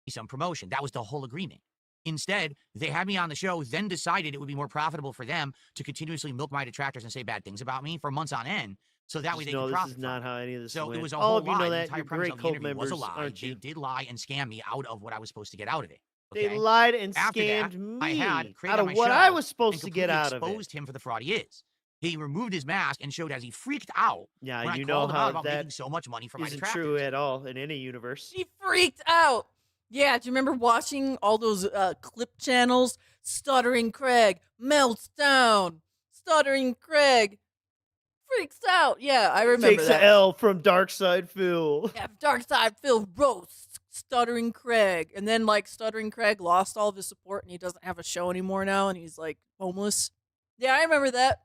S4: Some promotion. That was the whole agreement. Instead, they had me on the show, then decided it would be more profitable for them to continuously milk my detractors and say bad things about me for months on end. So that way they could profit.
S3: This is not how any of this
S4: So
S3: went.
S4: it was a
S3: all
S4: whole
S3: of you
S4: lie.
S3: know
S4: The
S3: that.
S4: entire
S3: You're
S4: premise
S3: great
S4: of the
S3: cult
S4: interview
S3: members,
S4: was a lie.
S3: aren't
S4: They
S3: you?
S4: did lie and scam me out of what I was supposed to get out of it.
S3: They
S4: Okay?
S3: lied and
S4: After
S3: scammed
S4: that, I
S3: me
S4: had Craig
S3: out
S4: on
S3: of
S4: my
S3: what
S4: show
S3: I was
S4: and
S3: supposed to get
S4: completely
S3: out of it.
S4: exposed him for the fraud he is. He removed his mask and showed as he freaked out
S3: Yeah,
S4: when I
S3: you know
S4: called him out
S3: how
S4: about
S3: that
S4: making so much money from my
S3: isn't
S4: detractors.
S3: true at all in any universe.
S2: He freaked out. Yeah, do you remember watching all those clip channels? Stuttering Craig melts down. Stuttering Craig freaks out. Yeah, I remember
S3: Takes
S2: that.
S3: the L from Darkside Phil.
S2: Yeah, Dark Side Phil roasts Stuttering Craig. And then, like, Stuttering Craig lost all of his support and he doesn't have a show anymore now and he's, like, homeless. Yeah, I remember that.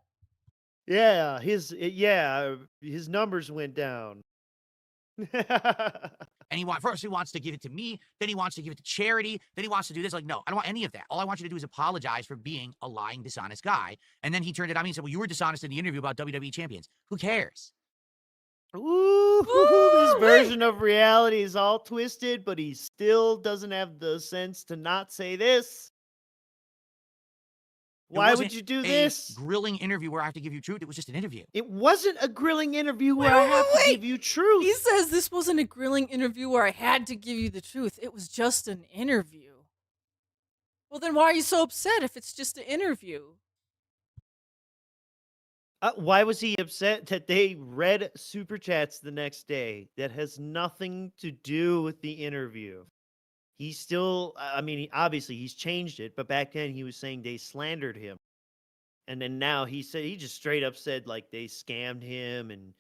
S3: Yeah, his numbers went down.
S4: And first he wants to give it to me, then he wants to give it to charity, then he wants to do this. Like, no, I don't want any of that. All I want you to do is apologize for being a lying, dishonest guy. And then he turned it on me and said, well, you were dishonest in the interview about WWE champions. Who cares?
S3: Ooh, this version of reality is all twisted, but he still doesn't have the sense to not say this. Why would you do this?
S4: Grilling interview where I have to give you truth. It was just an interview.
S3: It wasn't a grilling interview where I have to give you truth.
S2: He says this wasn't a grilling interview where I had to give you the truth. It was just an interview. Well, then why are you so upset if it's just an interview?
S3: Why was he upset that they read super chats the next day? That has nothing to do with the interview. He's still, obviously he's changed it, but back then he was saying they slandered him. And then now he just straight up said, like, they scammed him and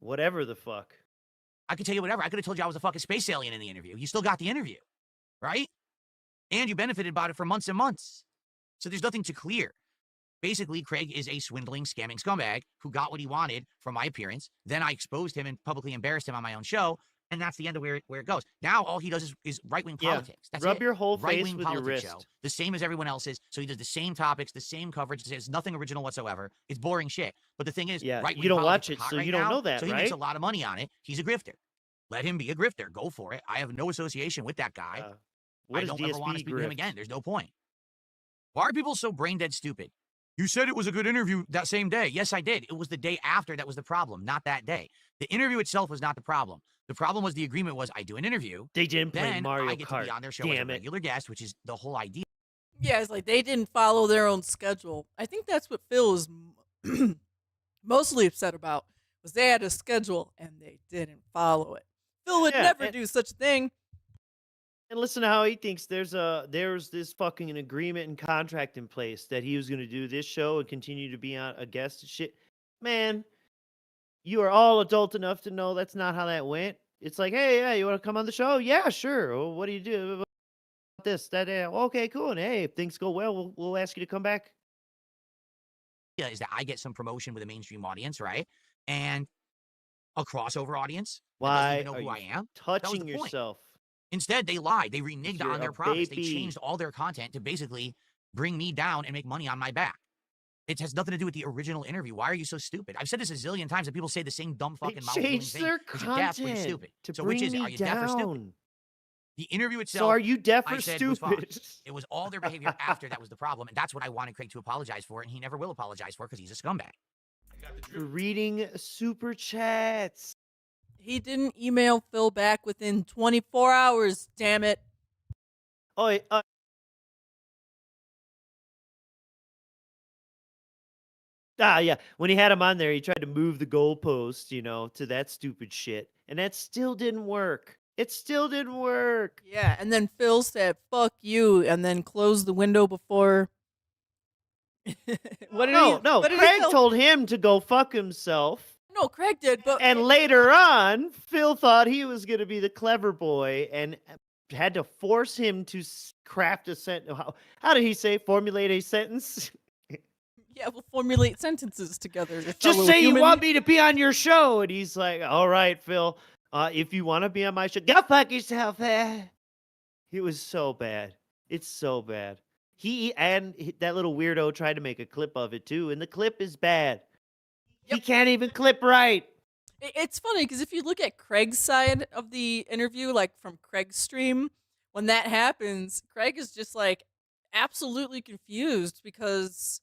S3: whatever the fuck.
S4: I could tell you whatever. I could have told you I was a fucking space alien in the interview. You still got the interview, right? And you benefited about it for months and months. So there's nothing to clear. Basically, Craig is a swindling, scamming scumbag who got what he wanted from my appearance. Then I exposed him and publicly embarrassed him on my own show. And that's the end of where it goes. Now all he does is right-wing politics. That's
S3: Rub
S4: it.
S3: your whole face
S4: Right-wing
S3: with your
S4: politics
S3: wrist.
S4: show, the same as everyone else's. So he does the same topics, the same coverage. There's nothing original whatsoever. It's boring shit. But the thing is, right-wing
S3: you don't watch
S4: politics are
S3: it,
S4: hot
S3: so
S4: right
S3: you don't
S4: now,
S3: know that,
S4: so he
S3: right?
S4: makes a lot of money on it. He's a grifter. Let him be a grifter. Go for it. I have no association with that guy.
S3: What
S4: I
S3: does
S4: don't ever want to
S3: DSP
S4: speak to him
S3: grift?
S4: again. There's no point. Why are people so brain dead stupid? You said it was a good interview that same day. Yes, I did. It was the day after that was the problem, not that day. The interview itself was not the problem. The problem was the agreement was I do an interview.
S3: They didn't play
S4: Then
S3: Mario
S4: I get
S3: Kart.
S4: to be on their show as a
S3: Damn it.
S4: regular guest, which is the whole idea.
S2: Yeah, it's like they didn't follow their own schedule. I think that's what Phil is mostly upset about, was they had a schedule and they didn't follow it. Phil would never do such a thing.
S3: And listen to how he thinks there's this fucking an agreement and contract in place that he was going to do this show and continue to be on a guest and shit. Man, you are all adult enough to know that's not how that went. It's like, hey, yeah, you want to come on the show? Yeah, sure. Well, what do you do about this, that? Okay, cool. And hey, if things go well, we'll ask you to come back.
S4: Yeah, is that I get some promotion with a mainstream audience, right? And a crossover audience. That doesn't
S3: Why
S4: even know
S3: are
S4: who
S3: you
S4: I am. That was
S3: touching
S4: the point.
S3: yourself?
S4: Instead, they lied. They reneged
S3: You're
S4: on their
S3: a
S4: promise. They
S3: baby.
S4: changed all their content to basically bring me down and make money on my back. It has nothing to do with the original interview. Why are you so stupid? I've said this a zillion times, and people say the same dumb
S3: They
S4: fucking mouth-moving
S3: changed
S4: thing.
S3: their
S4: 'Cause you're deaf or you're
S3: content
S4: stupid.
S3: to
S4: So
S3: bring
S4: which is it?
S3: me
S4: Are you deaf or stupid?
S3: down.
S4: The interview itself.
S3: So are you deaf
S4: I
S3: or
S4: said was fine.
S3: stupid?
S4: It was all their behavior after that was the problem, and that's what I wanted Craig to apologize for, and he never will apologize for because he's a scumbag.
S3: You're reading super chats.
S2: He didn't email Phil back within 24 hours, damn it.
S3: Oh, yeah. When he had him on there, he tried to move the goalpost, to that stupid shit. And that still didn't work. It still didn't work.
S2: Yeah, and then Phil said, fuck you, and then closed the window before.
S3: No. Craig told him to go fuck himself.
S2: No, Craig did, but.
S3: And later on, Phil thought he was going to be the clever boy and had to force him to craft a sentence. How did he say? Formulate a sentence?
S2: Yeah, we'll formulate sentences together.
S3: Just say you want me to be on your show. And he's like, all right, Phil, if you want to be on my show, go fuck yourself. It was so bad. It's so bad. That little weirdo tried to make a clip of it too, and the clip is bad. He can't even clip right.
S2: It's funny because if you look at Craig's side of the interview, like from Craig's stream, when that happens, Craig is just like absolutely confused because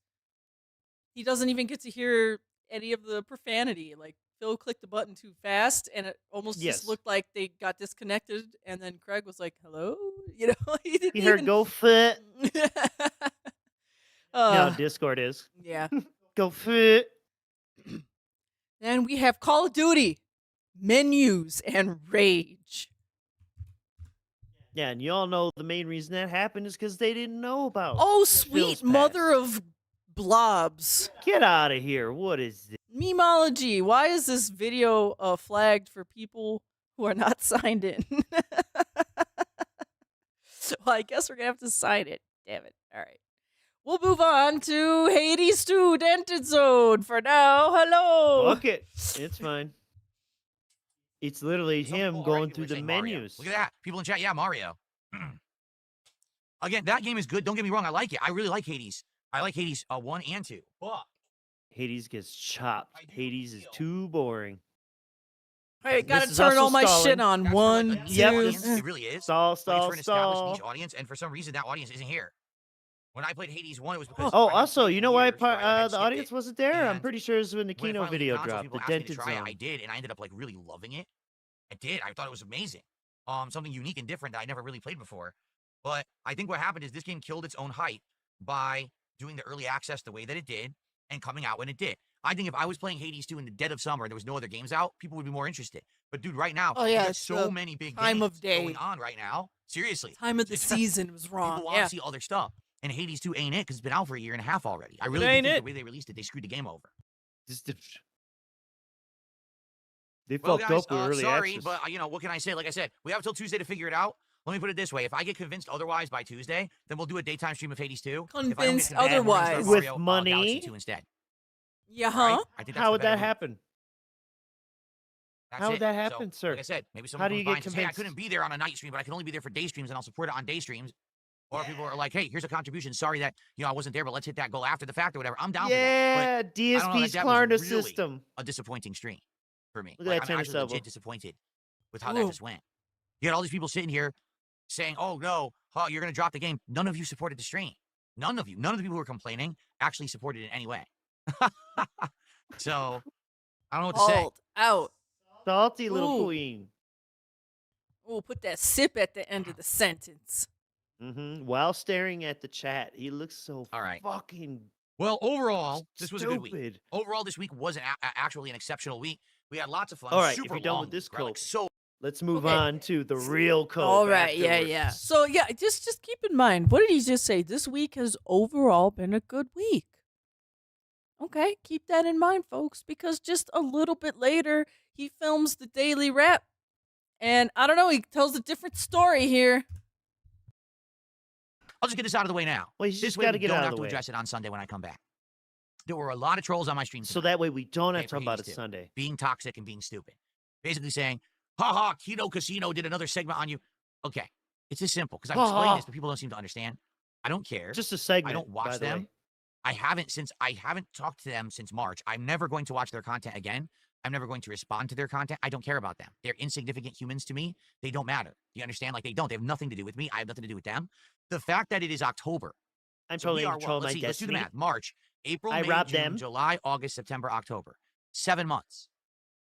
S2: he doesn't even get to hear any of the profanity. Like Phil clicked the button too fast, and it almost
S3: Yes.
S2: just looked like they got disconnected. And then Craig was like, "Hello," you know. He didn't
S3: He heard
S2: even.
S3: "go foot."
S2: Uh,
S3: No, Discord is
S2: yeah.
S3: "go foot."
S2: Then we have Call of Duty, menus, and rage.
S3: Yeah, and y'all know the main reason that happened is because they didn't know about.
S2: Oh,
S3: Phil's
S2: sweet mother
S3: past.
S2: of blobs.
S3: Get out of here! What is this?
S2: Memology, why is this video flagged for people who are not signed in? Well, I guess we're going to have to sign it. Damn it. All right. We'll move on to Hades 2 Dented Zone for now. Hello.
S3: Fuck it. It's fine. It's literally
S4: Some
S3: him
S4: people
S3: going
S4: already
S3: through
S4: were
S3: the
S4: saying Mario.
S3: menus.
S4: Look at that. People in chat, yeah, Mario. Again, that game is good. Don't get me wrong. I like it. I really like Hades. I like Hades 1 and 2. But
S3: Hades gets chopped.
S4: I do
S3: Hades is
S4: feel-
S3: too boring.
S2: All right, got
S3: This
S2: to
S3: is
S2: turn
S3: also
S2: all my
S3: stalling.
S2: shit on.
S4: that's for,
S2: One,
S4: like, a niche
S3: Yep,
S2: two.
S4: audience. It really is.
S3: Stall,
S4: Like, it's
S3: stall,
S4: for an established
S3: stall.
S4: niche audience, and for some reason that audience isn't here. When I played Hades 1, it was because
S3: Oh,
S4: I had
S3: also,
S4: played
S3: you know why
S4: years where I had
S3: the
S4: skipped
S3: audience
S4: it.
S3: wasn't there? I'm
S4: And
S3: pretty sure it's when the
S4: When it
S3: Kino
S4: finally
S3: video
S4: hit consoles,
S3: dropped,
S4: people
S3: the
S4: asked me to
S3: Dented
S4: try it.
S3: Zone.
S4: I did, and I ended up like really loving it. I did. I thought it was amazing. Something unique and different that I never really played before. But I think what happened is this game killed its own hype by doing the early access the way that it did and coming out when it did. I think if I was playing Hades 2 in the dead of summer and there was no other games out, people would be more interested. But dude, right now,
S2: Oh,
S4: you
S2: yeah,
S4: got
S2: it's
S4: so
S2: the
S4: many big
S2: time
S4: games
S2: of day.
S4: going on right now. Seriously.
S2: Time of the
S4: It's-
S2: season was wrong.
S4: People want
S2: Yeah.
S4: to see other stuff. And Hades 2 ain't it because it's been out for a year and a half already. I
S2: It
S4: really do
S2: ain't
S4: think
S2: it.
S4: the way they released it, they screwed the game over.
S3: They
S4: Well,
S3: fucked
S4: guys,
S3: up with early
S4: sorry,
S3: access.
S4: but you know, what can I say? Like I said, we have until Tuesday to figure it out. Let me put it this way: if I get convinced otherwise by Tuesday, then we'll do a daytime stream of Hades 2. If I don't get
S2: Convinced
S4: we're gonna start
S2: otherwise.
S3: With
S4: Mario,
S3: money?
S4: Galaxy 2 instead.
S2: Yeah,
S4: All right?
S2: huh?
S4: I think that's
S3: How
S4: the
S3: would
S4: better
S3: that
S4: move.
S3: happen?
S4: That's
S3: How would
S4: it.
S3: that
S4: So,
S3: happen, sir?
S4: Like I said, maybe someone
S3: How do
S4: comes
S3: you
S4: by
S3: get
S4: and says, "Hey, I
S3: convinced?
S4: couldn't be there on a night stream, but I can only be there for day streams, and I'll support it on day streams." Or people are like, "Hey, here's a contribution. Sorry that I wasn't there, but let's hit that goal after the fact or whatever." I'm down for that.
S3: Yeah,
S4: But I don't know,
S3: DSP's
S4: that was
S3: Klarna
S4: really
S3: system.
S4: a disappointing stream for me.
S3: Look at
S4: Like,
S3: that
S4: I'm
S3: tennis
S4: actually
S3: elbow.
S4: legit disappointed with how that
S2: Ooh.
S4: just went. You had all these people sitting here saying, "Oh no, you're gonna drop the game." None of you supported the stream. None of you. None of the people who were complaining actually supported it in any way. So I don't know what to say.
S2: Called out.
S3: Salty little
S2: Ooh.
S3: queen.
S2: Oh, put that sip at the end of the sentence.
S3: While staring at the chat, he looks so
S4: All right.
S3: fucking
S4: Well, overall, this was a good week.
S3: stupid.
S4: Overall, this week was actually an exceptional week. We had lots of fun.
S3: All right, if
S4: super
S3: you're done
S4: long
S3: with this
S4: week, right? Like,
S3: cope,
S4: so
S3: Let's move
S2: Okay.
S3: on to the real code.
S2: All right, yeah. So yeah, just keep in mind, what did he just say? This week has overall been a good week. Okay, keep that in mind, folks, because just a little bit later, he films the daily rap. And I don't know, he tells a different story here.
S4: I'll just get this out of the way now.
S3: Well, you
S4: This
S3: just
S4: way
S3: got
S4: we
S3: to get
S4: don't
S3: out
S4: have
S3: of
S4: to
S3: the way.
S4: address it on Sunday when I come back. There were a lot of trolls on my stream
S3: So
S4: tonight,
S3: that way we don't have
S4: Okay,
S3: to talk
S4: for
S3: about
S4: Hades
S3: it
S4: 2.
S3: Sunday.
S4: being toxic and being stupid. Basically saying, haha, Keto Casino did another segment on you. Okay, it's just simple because I've
S3: Ha
S4: explained
S3: ha.
S4: this, but people don't seem to understand. I don't care.
S3: Just a segment.
S4: I don't
S3: by
S4: watch
S3: the
S4: them.
S3: way.
S4: I haven't talked to them since March. I'm never going to watch their content again. I'm never going to respond to their content. I don't care about them. They're insignificant humans to me. They don't matter. You understand? Like they don't. They have nothing to do with me. I have nothing to do with them. The fact that it is October.
S3: I'm
S4: So
S3: totally
S4: we
S3: in
S4: are
S3: control
S4: what?
S3: of my
S4: Let's do the
S3: destiny.
S4: math. March, April,
S3: I
S4: May,
S3: robbed
S4: June,
S3: them.
S4: July, August, September, October. 7 months.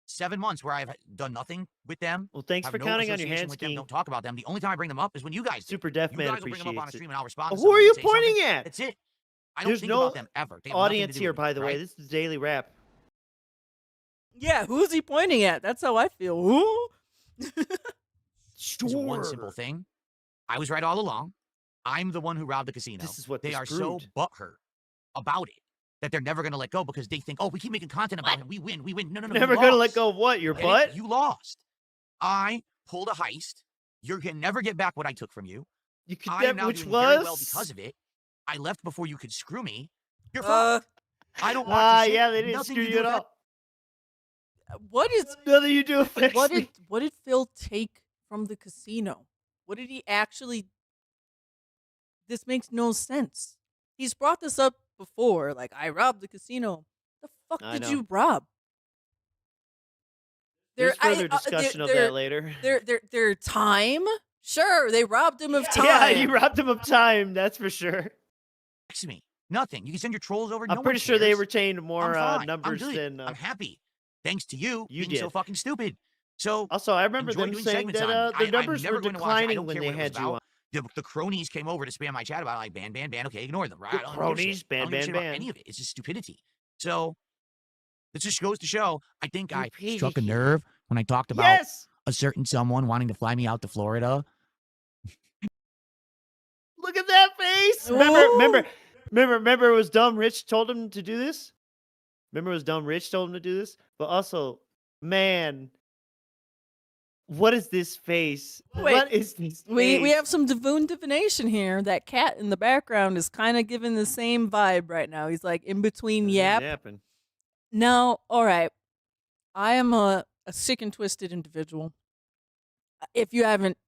S4: 7 months where I've done nothing with them.
S3: Well, thanks
S4: have
S3: for
S4: no
S3: counting on your
S4: association
S3: hands,
S4: with them,
S3: King.
S4: don't talk about them. The only time I bring them up is when you guys do.
S3: Super Deaf
S4: You
S3: Man
S4: guys will bring them up on a
S3: appreciates it.
S4: stream and I'll respond to
S3: Who are you
S4: something and say
S3: pointing
S4: something.
S3: at?
S4: That's it. I don't
S3: There's
S4: think
S3: no
S4: about them ever. They have nothing to
S3: Audience
S4: do
S3: here,
S4: with me,
S3: by the way.
S4: right?
S3: This is Daily Rap.
S2: Yeah, who's he pointing at? That's how I feel. Who?
S4: It's one simple thing. I was right all along. I'm the one who robbed the casino.
S3: This is what
S4: they
S3: this
S4: are so
S3: proved.
S4: butthurt about it that they're never going to let go because they think, oh, we keep making content about him. We win. No.
S3: Never
S4: you
S3: gonna let
S4: lost.
S3: go of what? Your
S4: Get it?
S3: butt?
S4: You lost. I pulled a heist. You can never get back what I took from you.
S3: You could
S4: I am
S3: that,
S4: now
S3: which
S4: doing
S3: was?
S4: very well because of it. I left before you could screw me. You're fucked. I don't watch your shit.
S3: Yeah, they didn't
S4: Nothing
S3: screw
S4: to
S3: you
S4: do
S3: at
S4: with that.
S3: all.
S2: What is
S3: Nothing you do affects
S2: what
S3: me.
S2: did Phil take from the casino? What did he actually this makes no sense. He's brought this up before. Like, I robbed the casino. The fuck
S3: I
S2: did
S3: know.
S2: you rob?
S3: There's further discussion of that later.
S2: Their time? Sure, they robbed him of time.
S3: Yeah, you robbed him of time. That's for sure.
S4: Text me. Nothing. You can send your trolls over.
S3: I'm
S4: no
S3: pretty
S4: one
S3: sure they
S4: cares.
S3: retained
S4: I'm
S3: more
S4: fine.
S3: numbers
S4: I'm good.
S3: than.
S4: I'm happy. Thanks to you,
S3: You
S4: being so
S3: did.
S4: fucking stupid. So
S3: Also, I remember
S4: enjoy
S3: them
S4: doing
S3: saying
S4: segments
S3: that
S4: on me.
S3: the numbers
S4: I'm never
S3: were
S4: going to watch it. I
S3: declining
S4: don't
S3: when
S4: care
S3: they
S4: what it was
S3: had you on.
S4: about. The cronies came over to spam my chat about it, like ban. Okay, ignore them. Right?
S3: The
S4: I don't give a
S3: cronies,
S4: shit. I don't give a shit about any of it. It's just stupidity. So this just goes to show. I think I struck a nerve when I talked about a certain someone wanting to fly me out to Florida.
S3: Look at that face. Remember it was Dumb Rich told him to do this? Remember it was Dumb Rich told him to do this? But also, man, what is this face?
S2: Wait,
S3: what is this face?
S2: We have some divination here. That cat in the background is kind of giving the same vibe right now. He's like in between yap.
S3: Yapping.
S2: Now, all right. I am a sick and twisted individual. If you haven't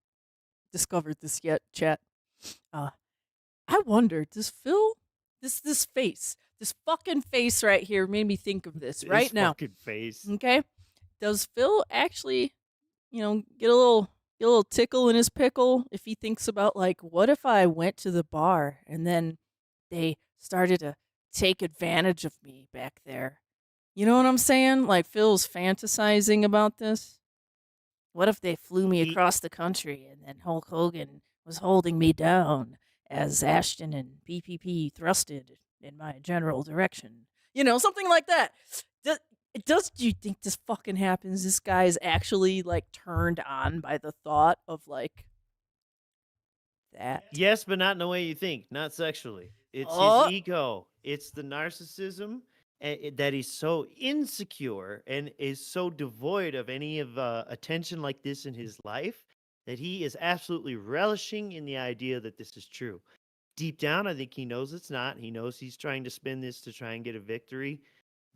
S2: discovered this yet, chat, I wonder, does Phil, this face, this fucking face right here made me think of this right now.
S3: Fucking face.
S2: Okay, does Phil actually, get a little tickle in his pickle if he thinks about, like, what if I went to the bar and then they started to take advantage of me back there? You know what I'm saying? Like, Phil's fantasizing about this. What if they flew me across the country and then Hulk Hogan was holding me down as Ashton and PPP thrusted in my general direction? Something like that. Do you think this fucking happens? This guy's actually, like, turned on by the thought of, like, that?
S3: Yes, but not in the way you think. Not sexually. It's his ego. It's the narcissism that he's so insecure and is so devoid of any of attention like this in his life that he is absolutely relishing in the idea that this is true. Deep down, I think he knows it's not. He knows he's trying to spin this to try and get a victory.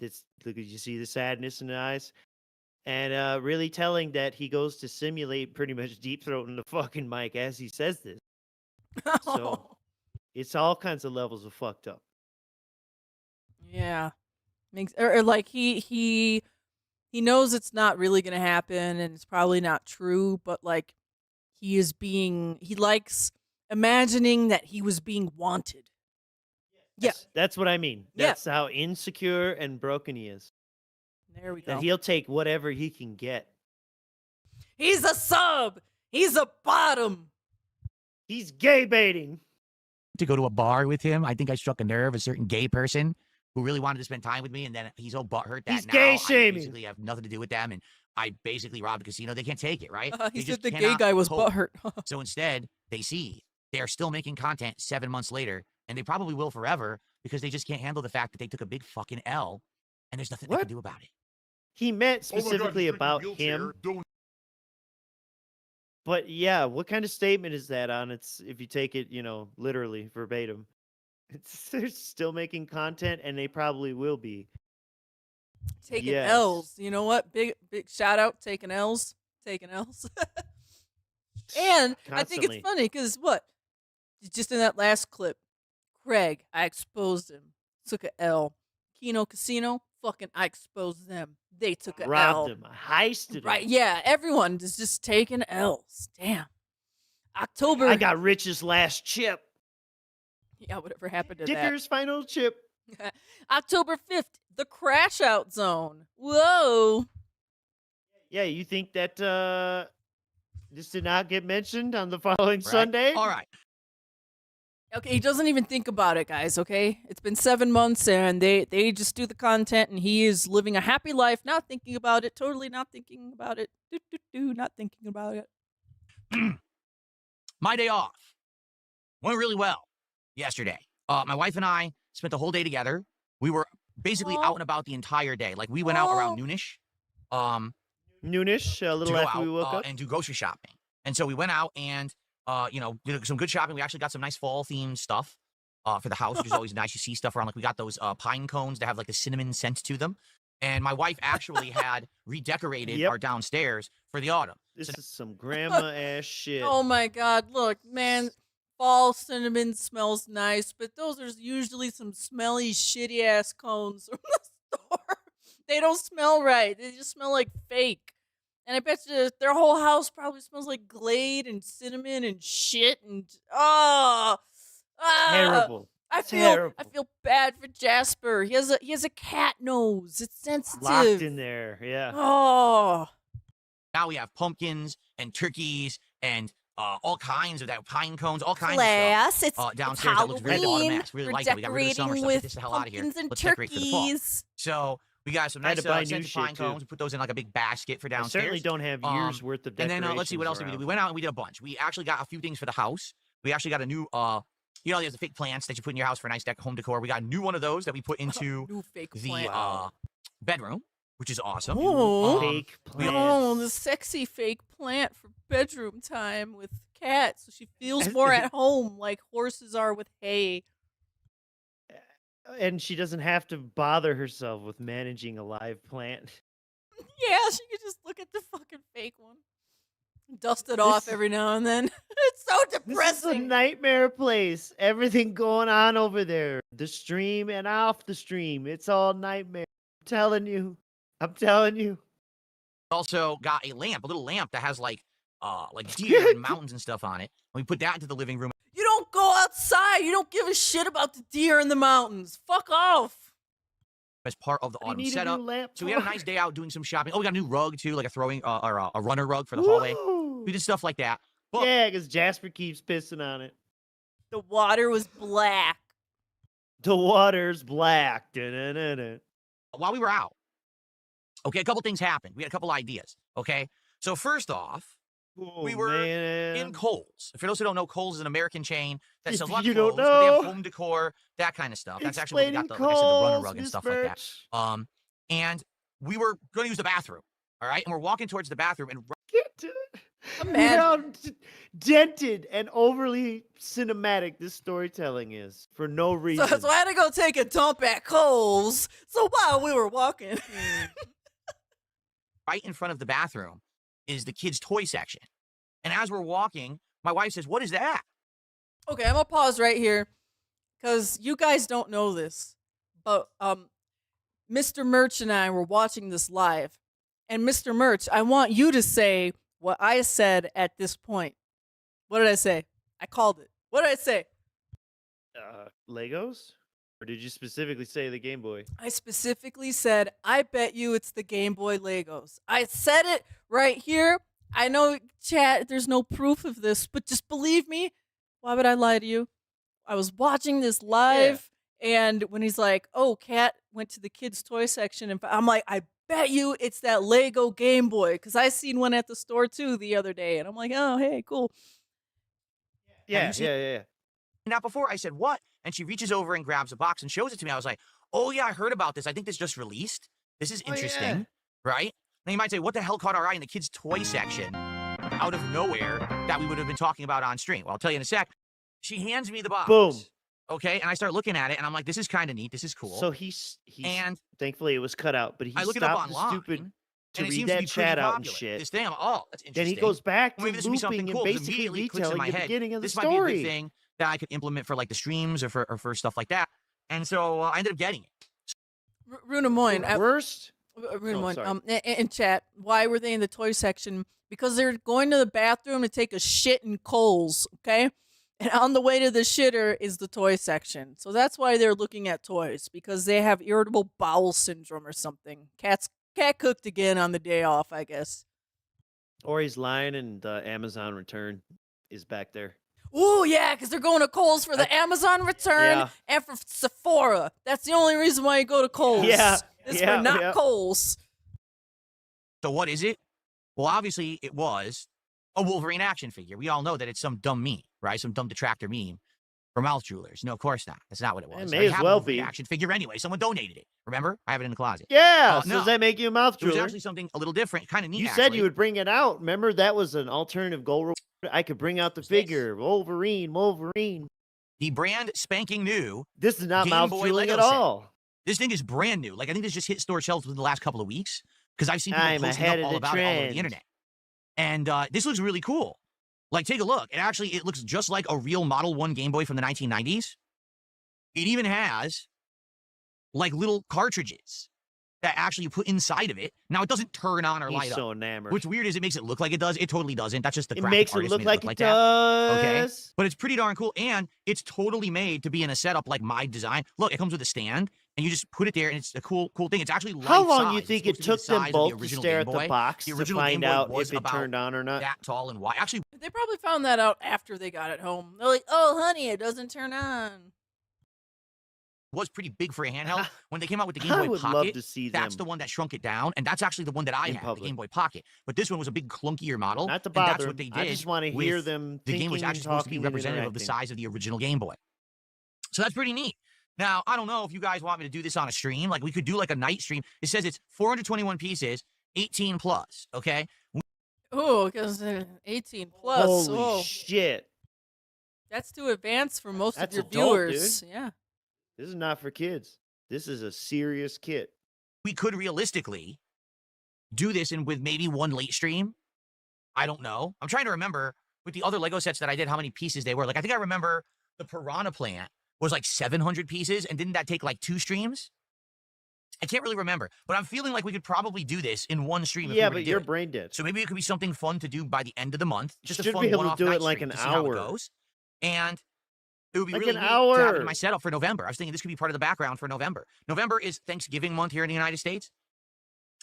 S3: Look, you see the sadness in the eyes. And really telling that he goes to simulate pretty much deep throating the fucking mic as he says this. So it's all kinds of levels of fucked up.
S2: Yeah. Or like he knows it's not really gonna happen and it's probably not true, but like he likes imagining that he was being wanted. Yeah.
S3: That's what I mean. That's how insecure and broken he is.
S2: There we go.
S3: That he'll take whatever he can get.
S2: He's a sub. He's a bottom.
S3: He's gay baiting.
S4: To go to a bar with him, I think I struck a nerve. A certain gay person who really wanted to spend time with me, and then he's all butthurt that
S3: He's
S4: now
S3: gay
S4: I
S3: shaming.
S4: basically have nothing to do with them, and I basically robbed a casino. They can't take it, right?
S2: He
S4: They
S2: said
S4: just
S2: the gay
S4: cannot
S2: guy was
S4: cope.
S2: butthurt.
S4: So instead, they see they are still making content 7 months later, and they probably will forever because they just can't handle the fact that they took a big fucking L, and there's nothing they can do about it.
S3: He meant specifically about him. But yeah, what kind of statement is that on? It's if you take it, literally verbatim. They're still making content, and they probably will be
S2: Taking L's. You know what? Big shout out. Taking L's. And I think it's funny because just in that last clip, Craig, I exposed him. Took a L. Keno Casino, fucking, I exposed them. They took a L.
S3: Robbed him. Heisted him.
S2: Right, yeah. Everyone is just taking L's. Damn. October.
S3: I got Rich's last chip.
S2: Yeah, whatever happened to
S3: Dicker's final chip.
S2: that. October 5th, the crash out zone. Whoa.
S3: Yeah, you think that this did not get mentioned on the following Sunday?
S4: All right.
S2: Okay, he doesn't even think about it, guys, okay? It's been 7 months, and they just do the content, and he is living a happy life, not thinking about it, totally not thinking about it. Not thinking about it.
S4: My day off went really well yesterday. My wife and I spent the whole day together. We were basically out and about the entire day. Like, we went out around noonish.
S3: Noonish, a little
S4: to go
S3: after
S4: out,
S3: we woke up.
S4: and do grocery shopping. And so we went out and did some good shopping. We actually got some nice fall themed stuff for the house, which is always nice. You see stuff around, like we got those pine cones that have like the cinnamon scent to them. And my wife actually had redecorated our downstairs for the autumn.
S3: This is some grandma ass shit.
S2: Oh my God! Look, man, fall cinnamon smells nice, but those are usually some smelly, shitty ass cones from the store. They don't smell right. They just smell like fake. And I bet you their whole house probably smells like Glade and cinnamon and shit and
S3: Terrible.
S2: I
S3: Terrible.
S2: feel bad for Jasper. He has a cat nose. It's sensitive.
S3: Locked in there. Yeah.
S2: Oh.
S4: Now we have pumpkins and turkeys and all kinds of that pine cones, all kinds
S2: Class,
S4: of
S2: it's
S4: stuff downstairs that looks very
S2: Halloween.
S4: automatic. Really
S2: We're
S4: like it. We got rid of the summer
S2: decorating
S4: stuff. Get
S2: with
S4: this the hell out of here.
S2: pumpkins and
S4: Let's decorate for the fall.
S2: turkeys.
S4: So we got some
S3: I had
S4: nice
S3: to buy new
S4: scented
S3: shit,
S4: pine
S3: too.
S4: cones. We put those in like a big basket for
S3: I
S4: downstairs.
S3: certainly don't have years worth of
S4: And
S3: decorations.
S4: then let's see what else did we do. We went out and we did a bunch. We actually got a few things for the house. We actually got a new you know, there's the fake plants that you put in your house for nice home decor. We got a new one of those that we put into
S2: New fake
S4: the
S2: plant.
S4: bedroom, which is awesome.
S2: Oh.
S3: Fake plants.
S2: Oh, the sexy fake plant for bedroom time with Cat, so she feels more at home like horses are with hay.
S3: And she doesn't have to bother herself with managing a live plant.
S2: Yeah, she could just look at the fucking fake one. Dust it off
S3: This-
S2: every now and then. It's so
S3: This is a
S2: depressing.
S3: nightmare place. Everything going on over there. The stream and off the stream. It's all nightmare. I'm telling you. I'm telling you.
S4: Also got a lamp, a little lamp that has like deer and mountains and stuff on it. And we put that into the living room.
S2: You don't go outside. You don't give a shit about the deer in the mountains. Fuck off.
S4: As part of the
S3: What do
S4: autumn
S3: you need a
S4: setup.
S3: new lamp
S4: So we had a
S3: for?
S4: nice day out doing some shopping. Oh, we got a new rug too, like a throwing or a runner rug for the hallway.
S3: Woo!
S4: We did stuff like that. But
S3: Yeah, because Jasper keeps pissing on it.
S2: The water was black.
S3: The water's black. Da-da-da-da.
S4: while we were out, okay, a couple things happened. We had a couple ideas. Okay, so first off,
S3: Oh,
S4: we were
S3: man.
S4: in Kohl's. For those who don't know, Kohl's is an American chain that sells
S3: If
S4: lots
S3: you
S4: of
S3: don't
S4: clothes, but they have
S3: know.
S4: home decor, that kind of stuff. That's actually where we got
S3: Explaining
S4: the, like I said, the runner
S3: Kohl's,
S4: rug and
S3: Miss
S4: stuff like that.
S3: Birch.
S4: And we were going to use the bathroom. All right, and we're walking towards the bathroom, and
S3: Get to it.
S2: Imagine.
S3: How dented and overly cinematic this storytelling is for no reason.
S2: So I had to go take a dump at Kohl's. So while we were walking,
S4: right in front of the bathroom is the kids' toy section. And as we're walking, my wife says, "What is that?"
S2: okay, I'm gonna pause right here because you guys don't know this, but Mr. Merch and I were watching this live, and Mr. Merch, I want you to say what I said at this point. What did I say? I called it. What did I say?
S3: Legos? Or did you specifically say the Game Boy?
S2: I specifically said, I bet you it's the Game Boy Legos. I said it right here. I know, chat, there's no proof of this, but just believe me. Why would I lie to you? I was watching this live, and when he's like, oh, Kat went to the kids' toy section, and I'm like, I bet you it's that Lego Game Boy, because I seen one at the store, too, the other day, and I'm like, oh, hey, cool.
S3: Yeah.
S4: Now, before I said, "What?" And she reaches over and grabs a box and shows it to me. I was like, "Oh, yeah, I heard about this. I think this just released. This is
S3: Oh, yeah.
S4: interesting." Right? Now, you might say, what the hell caught our eye in the kids' toy section out of nowhere that we would have been talking about on stream? Well, I'll tell you in a sec. She hands me the box.
S3: Boom.
S4: Okay, and I start looking at it, and I'm like, this is kind of neat. This is cool.
S3: So he's
S4: and
S3: thankfully it was cut out, but he
S4: I look it up
S3: stopped the
S4: online,
S3: stupid to
S4: and it
S3: read
S4: seems to
S3: that
S4: be pretty
S3: chat out and
S4: popular.
S3: shit.
S4: This thing, I'm, oh, that's
S3: Then
S4: interesting.
S3: he goes back to
S4: Maybe this would be something
S3: looping
S4: cool.
S3: and
S4: 'Cause
S3: basically
S4: immediately it clicks in
S3: retelling
S4: my
S3: the
S4: head.
S3: beginning of the
S4: This might be a
S3: story.
S4: good thing that I could implement for like the streams or for stuff like that. And so I ended up getting it.
S2: Runa Moyne.
S3: Worst?
S2: Runa
S3: Oh,
S2: Moyne,
S3: sorry.
S2: in chat, why were they in the toy section? Because they're going to the bathroom to take a shit in Kohl's, okay? And on the way to the shitter is the toy section. So that's why they're looking at toys, because they have irritable bowel syndrome or something. Cat cooked again on the day off, I guess.
S3: Or he's lying and the Amazon return is back there.
S2: Ooh, yeah, because they're going to Kohl's for the Amazon return
S3: Yeah.
S2: and for Sephora. That's the only reason why you go to Kohl's.
S3: Yeah,
S2: It's
S3: yeah,
S2: for not
S3: yeah.
S2: Kohl's.
S4: So what is it? Well, obviously it was a Wolverine action figure. We all know that it's some dumb meme, right? Some dumb detractor meme for mouth jewelers. No, of course not. That's not what it was.
S3: It may
S4: I
S3: as
S4: have a
S3: well
S4: Wolverine
S3: be.
S4: action figure anyway. Someone donated it. Remember? I have it in the closet.
S3: Yeah. So
S4: no.
S3: does that make you a mouth
S4: It was
S3: jeweler?
S4: actually something a little different, kind of neat.
S3: You said you would bring it out. Remember that was an alternative goal reward. I could bring out the
S4: What's this?
S3: figure. Wolverine.
S4: The brand spanking new.
S3: This is not
S4: Game
S3: mouth
S4: Boy
S3: jeweling
S4: Lego
S3: at
S4: set.
S3: all.
S4: This thing is brand new. Like I think this just hit store shelves within the last couple of weeks because I've seen people
S3: I'm
S4: posting
S3: ahead
S4: up
S3: of
S4: all
S3: the
S4: about it all over
S3: trend.
S4: the internet. And this looks really cool. Like, take a look. It looks just like a real Model 1 Game Boy from the 1990s. It even has, like, little cartridges that actually you put inside of it. Now, it doesn't turn on or light
S3: He's
S4: up.
S3: so enamored.
S4: What's weird is it makes it look like it does. It totally doesn't. That's just the
S3: It
S4: graphic
S3: makes it
S4: artist
S3: look
S4: made
S3: like it
S4: that.
S3: does.
S4: Okay, but it's pretty darn cool, and it's totally made to be in a setup like my design. Look, it comes with a stand, and you just put it there, and it's a cool thing. It's actually
S3: How
S4: life
S3: long do you
S4: size.
S3: think
S4: It's
S3: it
S4: supposed
S3: took
S4: to be the
S3: them
S4: size of the
S3: both to
S4: original
S3: stare
S4: Game
S3: at the
S4: Boy.
S3: box
S4: The
S3: to
S4: original Game
S3: find
S4: Boy
S3: out
S4: was
S3: if it
S4: about
S3: turned on or not?
S4: that tall and wide. Actually,
S2: They probably found that out after they got it home. They're like, "Oh, honey, it doesn't turn on."
S4: was pretty big for a handheld. When they came out with the Game
S3: I
S4: Boy
S3: would
S4: Pocket,
S3: love to see
S4: that's
S3: them
S4: the one that shrunk it down, and that's actually the one that I
S3: in
S4: had, the
S3: public.
S4: Game Boy Pocket. But this one was a big clunkier model,
S3: Not to
S4: and
S3: bother
S4: that's what
S3: them.
S4: they did.
S3: I just want to
S4: with
S3: hear them
S4: the game was
S3: thinking
S4: actually
S3: and
S4: supposed to be
S3: talking and
S4: representative of the
S3: interacting.
S4: size of the original Game Boy. So that's pretty neat. Now, I don't know if you guys want me to do this on a stream. Like, we could do like a night stream. It says it's 421 pieces, 18 plus, okay?
S2: Oh, because 18 plus.
S3: Holy
S2: Oh,
S3: shit.
S2: that's too advanced for most
S3: That's
S2: of your
S3: adult,
S2: viewers. Yeah.
S3: This is not for kids. This is a serious kit.
S4: We could realistically do this in with maybe one late stream. I don't know. I'm trying to remember with the other Lego sets that I did how many pieces they were. Like, I think I remember the Piranha Plant was like 700 pieces, and didn't that take like 2 streams? I can't really remember, but I'm feeling like we could probably do this in one stream. If
S3: Yeah,
S4: we were to
S3: but
S4: do
S3: you're
S4: it.
S3: brain dead.
S4: So maybe it could be something fun to do by the end of the month. Just a
S3: Should
S4: fun
S3: be able to
S4: one-off
S3: do
S4: night
S3: it like
S4: stream
S3: an
S4: to see how it
S3: hour.
S4: goes. And it would be
S3: Like
S4: really
S3: an
S4: neat to have it in
S3: hour.
S4: my setup for November. I was thinking this could be part of the background for November. November is Thanksgiving month here in the United States.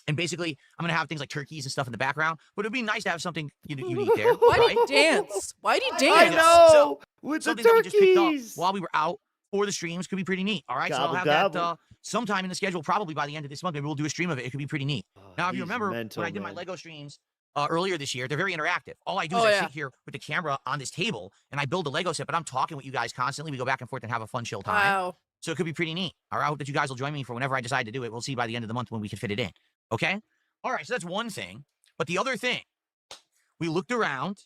S4: And basically, I'm going to have things like turkeys and stuff in the background. But it would be nice to have something unique there.
S2: Why'd
S4: right?
S2: he dance? Why'd he
S3: I
S2: dance?
S3: know!
S4: So,
S3: with the
S4: Something that we just picked up
S3: turkeys!
S4: while we were out for the streams could be pretty neat. All right, so I'll
S3: Gobble,
S4: have
S3: gobble.
S4: that sometime in the schedule, probably by the end of this month. Maybe we'll do a stream of it. It could be pretty neat.
S3: Oh,
S4: Now, if you
S3: he's
S4: remember
S3: mental,
S4: when I did my
S3: man.
S4: Lego streams earlier this year, they're very interactive. All I do is
S2: Oh,
S4: I
S2: yeah.
S4: sit here with the camera on this table and I build a Lego set, but I'm talking with you guys constantly. We go back and forth and have a fun, chill time.
S2: Wow.
S4: So it could be pretty neat. All right, I hope that you guys will join me for whenever I decide to do it. We'll see by the end of the month when we can fit it in. Okay? All right, so that's one thing. But the other thing, we looked around,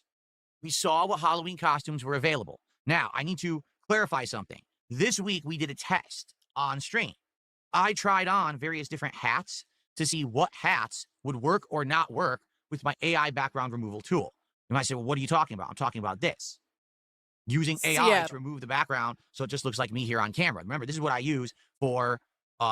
S4: we saw what Halloween costumes were available. Now, I need to clarify something. This week, we did a test on stream. I tried on various different hats to see what hats would work or not work with my AI background removal tool. You might say, well, what are you talking about? I'm talking about this. Using AI
S2: Seattle.
S4: to remove the background so it just looks like me here on camera. Remember, this is what I use for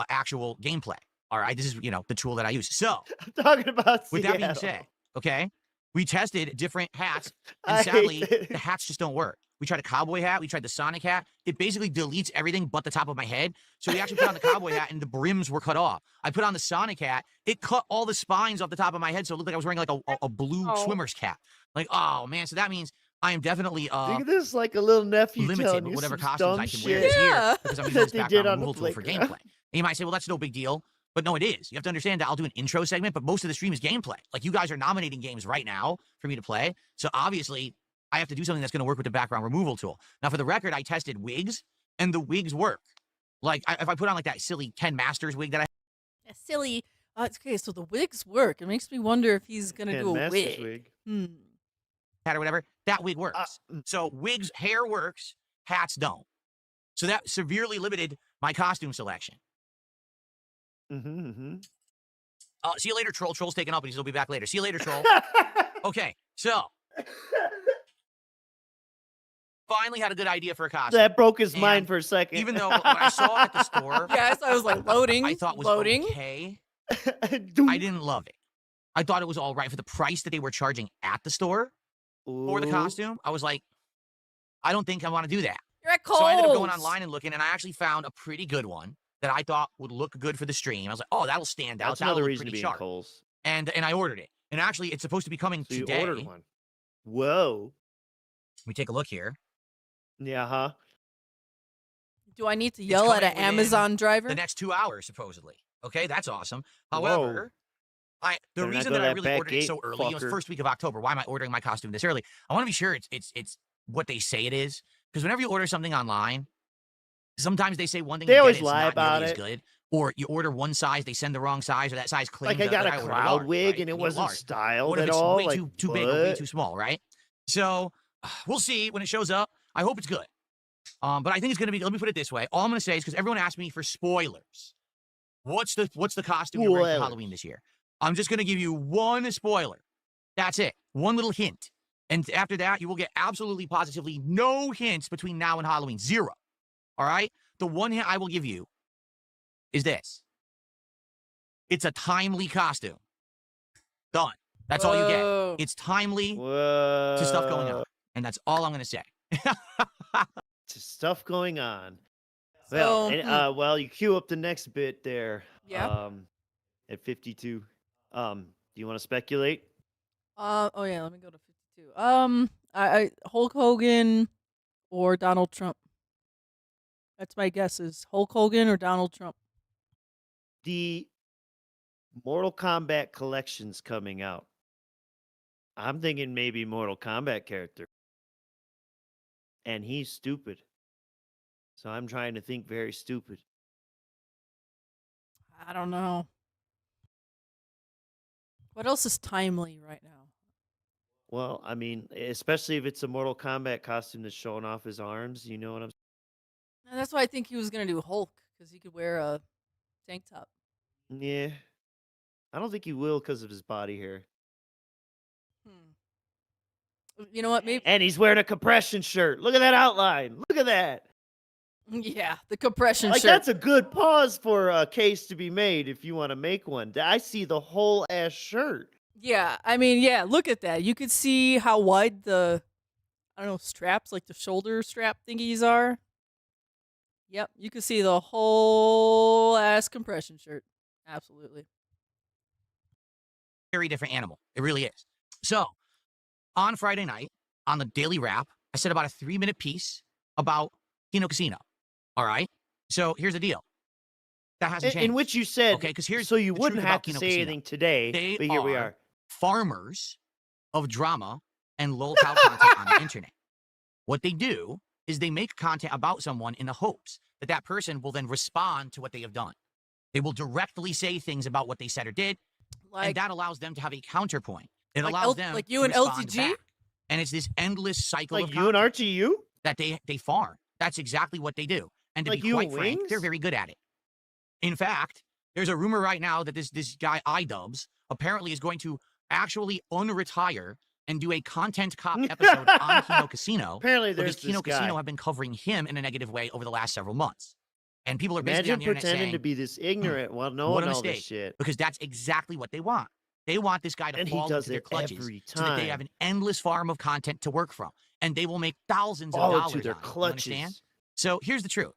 S4: actual gameplay. All right, this is, the tool that I use. So,
S3: I'm talking about
S4: with that being
S3: Seattle.
S4: said, okay, we tested different hats, and
S3: I hate
S4: sadly,
S3: it.
S4: the hats just don't work. We tried a cowboy hat. We tried the Sonic hat. It basically deletes everything but the top of my head. So we actually put on the cowboy hat, and the brims were cut off. I put on the Sonic hat. It cut all the spines off the top of my head, so it looked like I was wearing like a blue
S2: Oh.
S4: swimmer's cap. Like, oh, man. So that means I am definitely
S3: Think of this like a little nephew
S4: limited
S3: telling
S4: with
S3: you
S4: whatever
S3: some
S4: costumes
S3: dumb
S4: I can wear
S3: shit.
S4: this
S2: Yeah.
S4: year because I'm using
S3: that
S4: this
S3: they did
S4: background
S3: on the
S4: removal tool for
S3: playground.
S4: gameplay. And you might say, well, that's no big deal. But no, it is. You have to understand that I'll do an intro segment, but most of the stream is gameplay. Like, you guys are nominating games right now for me to play. So obviously, I have to do something that's going to work with the background removal tool. Now, for the record, I tested wigs, and the wigs work. Like, if I put on like that silly Ken Masters wig that I
S2: Yeah, silly. Okay, so the wigs work. It makes me wonder if he's gonna
S3: Ken
S2: do a
S3: Masters
S2: wig.
S3: wig.
S4: had or whatever, that wig works.
S3: mm.
S4: So wigs, hair works, hats don't. So that severely limited my costume selection. See you later, Troll. Troll's taken up, and he'll be back later. See you later, Troll. Okay, so finally had a good idea for a costume.
S3: That broke his
S4: And
S3: mind for a second.
S4: Even though what I saw at the store,
S2: Yes, I was like loading.
S4: I thought was
S2: loading.
S4: okay. I didn't love it. I thought it was all right for the price that they were charging at the store for the
S3: Ooh.
S4: costume. I was like, I don't think I want to do that.
S2: You're at Kohl's.
S4: So I ended up going online and looking, and I actually found a pretty good one that I thought would look good for the stream. I was like, oh, that'll stand out.
S3: That's
S4: That'll
S3: another
S4: look
S3: reason to
S4: pretty
S3: be in
S4: sharp.
S3: Kohl's.
S4: And I ordered it. And actually, it's supposed to be coming
S3: So you
S4: today.
S3: ordered one. Whoa.
S4: Let me take a look here.
S3: Yeah, huh?
S2: Do I need to yell at
S4: coming
S2: an
S4: within
S2: Amazon driver?
S4: The next 2 hours, supposedly. Okay, that's awesome.
S3: Whoa.
S4: However, the
S3: Better not
S4: reason
S3: go
S4: that
S3: to
S4: I
S3: that
S4: really
S3: back
S4: ordered it
S3: gate,
S4: so early, it was
S3: fucker.
S4: first week of October. Why am I ordering my costume this early? I want to be sure it's what they say it is. Because whenever you order something online, sometimes they say one thing,
S3: They
S4: you get
S3: always
S4: it's
S3: lie
S4: not
S3: about
S4: nearly
S3: it.
S4: as good. Or you order one size, they send the wrong size, or that size claims
S3: Like I
S4: that
S3: got a
S4: I ordered
S3: crowd
S4: large,
S3: wig
S4: right?
S3: and it
S4: You get
S3: wasn't
S4: large.
S3: styled
S4: What if
S3: at
S4: it's
S3: all.
S4: way
S3: Like,
S4: too big or way
S3: what?
S4: too small, right? So we'll see when it shows up. I hope it's good. But I think it's gonna be. Let me put it this way. All I'm gonna say is because everyone asked me for spoilers. What's the costume you're wearing for
S3: Spoilers.
S4: Halloween this year? I'm just gonna give you one spoiler. That's it. One little hint. And after that, you will get absolutely positively no hints between now and Halloween. 0. All right? The one hint I will give you is this. It's a timely costume. Done. That's all you
S2: Whoa.
S4: get. It's timely
S3: Whoa.
S4: to stuff going on. And that's all I'm going to say.
S3: To stuff going on.
S2: So,
S3: Well, and, well, you cue up the next bit there.
S2: Yeah.
S3: At 52. Do you want to speculate?
S2: oh yeah, let me go to 52. I Hulk Hogan or Donald Trump. That's my guess is Hulk Hogan or Donald Trump.
S3: The Mortal Kombat collection's coming out. I'm thinking maybe Mortal Kombat character. And he's stupid. So I'm trying to think very stupid.
S2: I don't know. What else is timely right now?
S3: Well, I mean, especially if it's a Mortal Kombat costume that's showing off his arms, you know what I'm
S2: And that's why I think he was gonna do Hulk, because he could wear a tank top.
S3: saying? Yeah. I don't think he will because of his body hair.
S2: You know what? Maybe.
S3: And he's wearing a compression shirt. Look at that outline. Look at that.
S2: Yeah, the compression
S3: Like,
S2: shirt.
S3: that's a good pause for a case to be made if you want to make one. I see the whole ass shirt.
S2: Yeah, I mean, yeah. Look at that. You could see how wide the, I don't know, straps, like the shoulder strap thingies are. Yep, you can see the whole ass compression shirt. Absolutely.
S4: Very different animal. It really is. So, on Friday night, on the Daily Wrap, I said about a 3-minute piece about Kino Casino. All right? So, here's the deal. That hasn't changed.
S3: In which you said,
S4: okay, because here's
S3: so you
S4: the
S3: wouldn't
S4: truth
S3: have
S4: about
S3: to
S4: Kino
S3: say
S4: Casino.
S3: anything today,
S4: They
S3: but here we
S4: are
S3: are.
S4: farmers of drama and lolcow content on the internet. What they do is they make content about someone in the hopes that that person will then respond to what they have done. They will directly say things about what they said or did, and that allows them to have a counterpoint. It
S2: like
S4: allows them
S2: like you
S4: to
S2: and
S4: respond
S2: LTG?
S4: back. And it's this endless cycle
S3: Like
S4: of
S3: you and
S4: content
S3: RTU?
S4: that they farm. That's exactly what they do. And to
S3: Like
S4: be
S3: you
S4: quite
S3: and
S4: frank,
S3: Wings?
S4: they're very good at it. In fact, there's a rumor right now that this guy iDubbbz apparently is going to actually unretire and do a content cop episode on Kino Casino.
S3: Apparently there's
S4: because Kino
S3: this guy.
S4: Casino have been covering him in a negative way over the last several months. And people are basically
S3: Imagine
S4: on the internet
S3: pretending
S4: saying,
S3: to be this ignorant while
S4: what
S3: knowing
S4: a
S3: all this
S4: mistake.
S3: shit.
S4: Because that's exactly what they want. They want this guy to
S3: And he
S4: fall
S3: does
S4: into their
S3: it
S4: clutches
S3: every
S4: so that they
S3: time.
S4: have an endless farm of content to work from. And they will make thousands of
S3: Fall
S4: dollars
S3: into their
S4: on it. You understand?
S3: clutches.
S4: So here's the truth.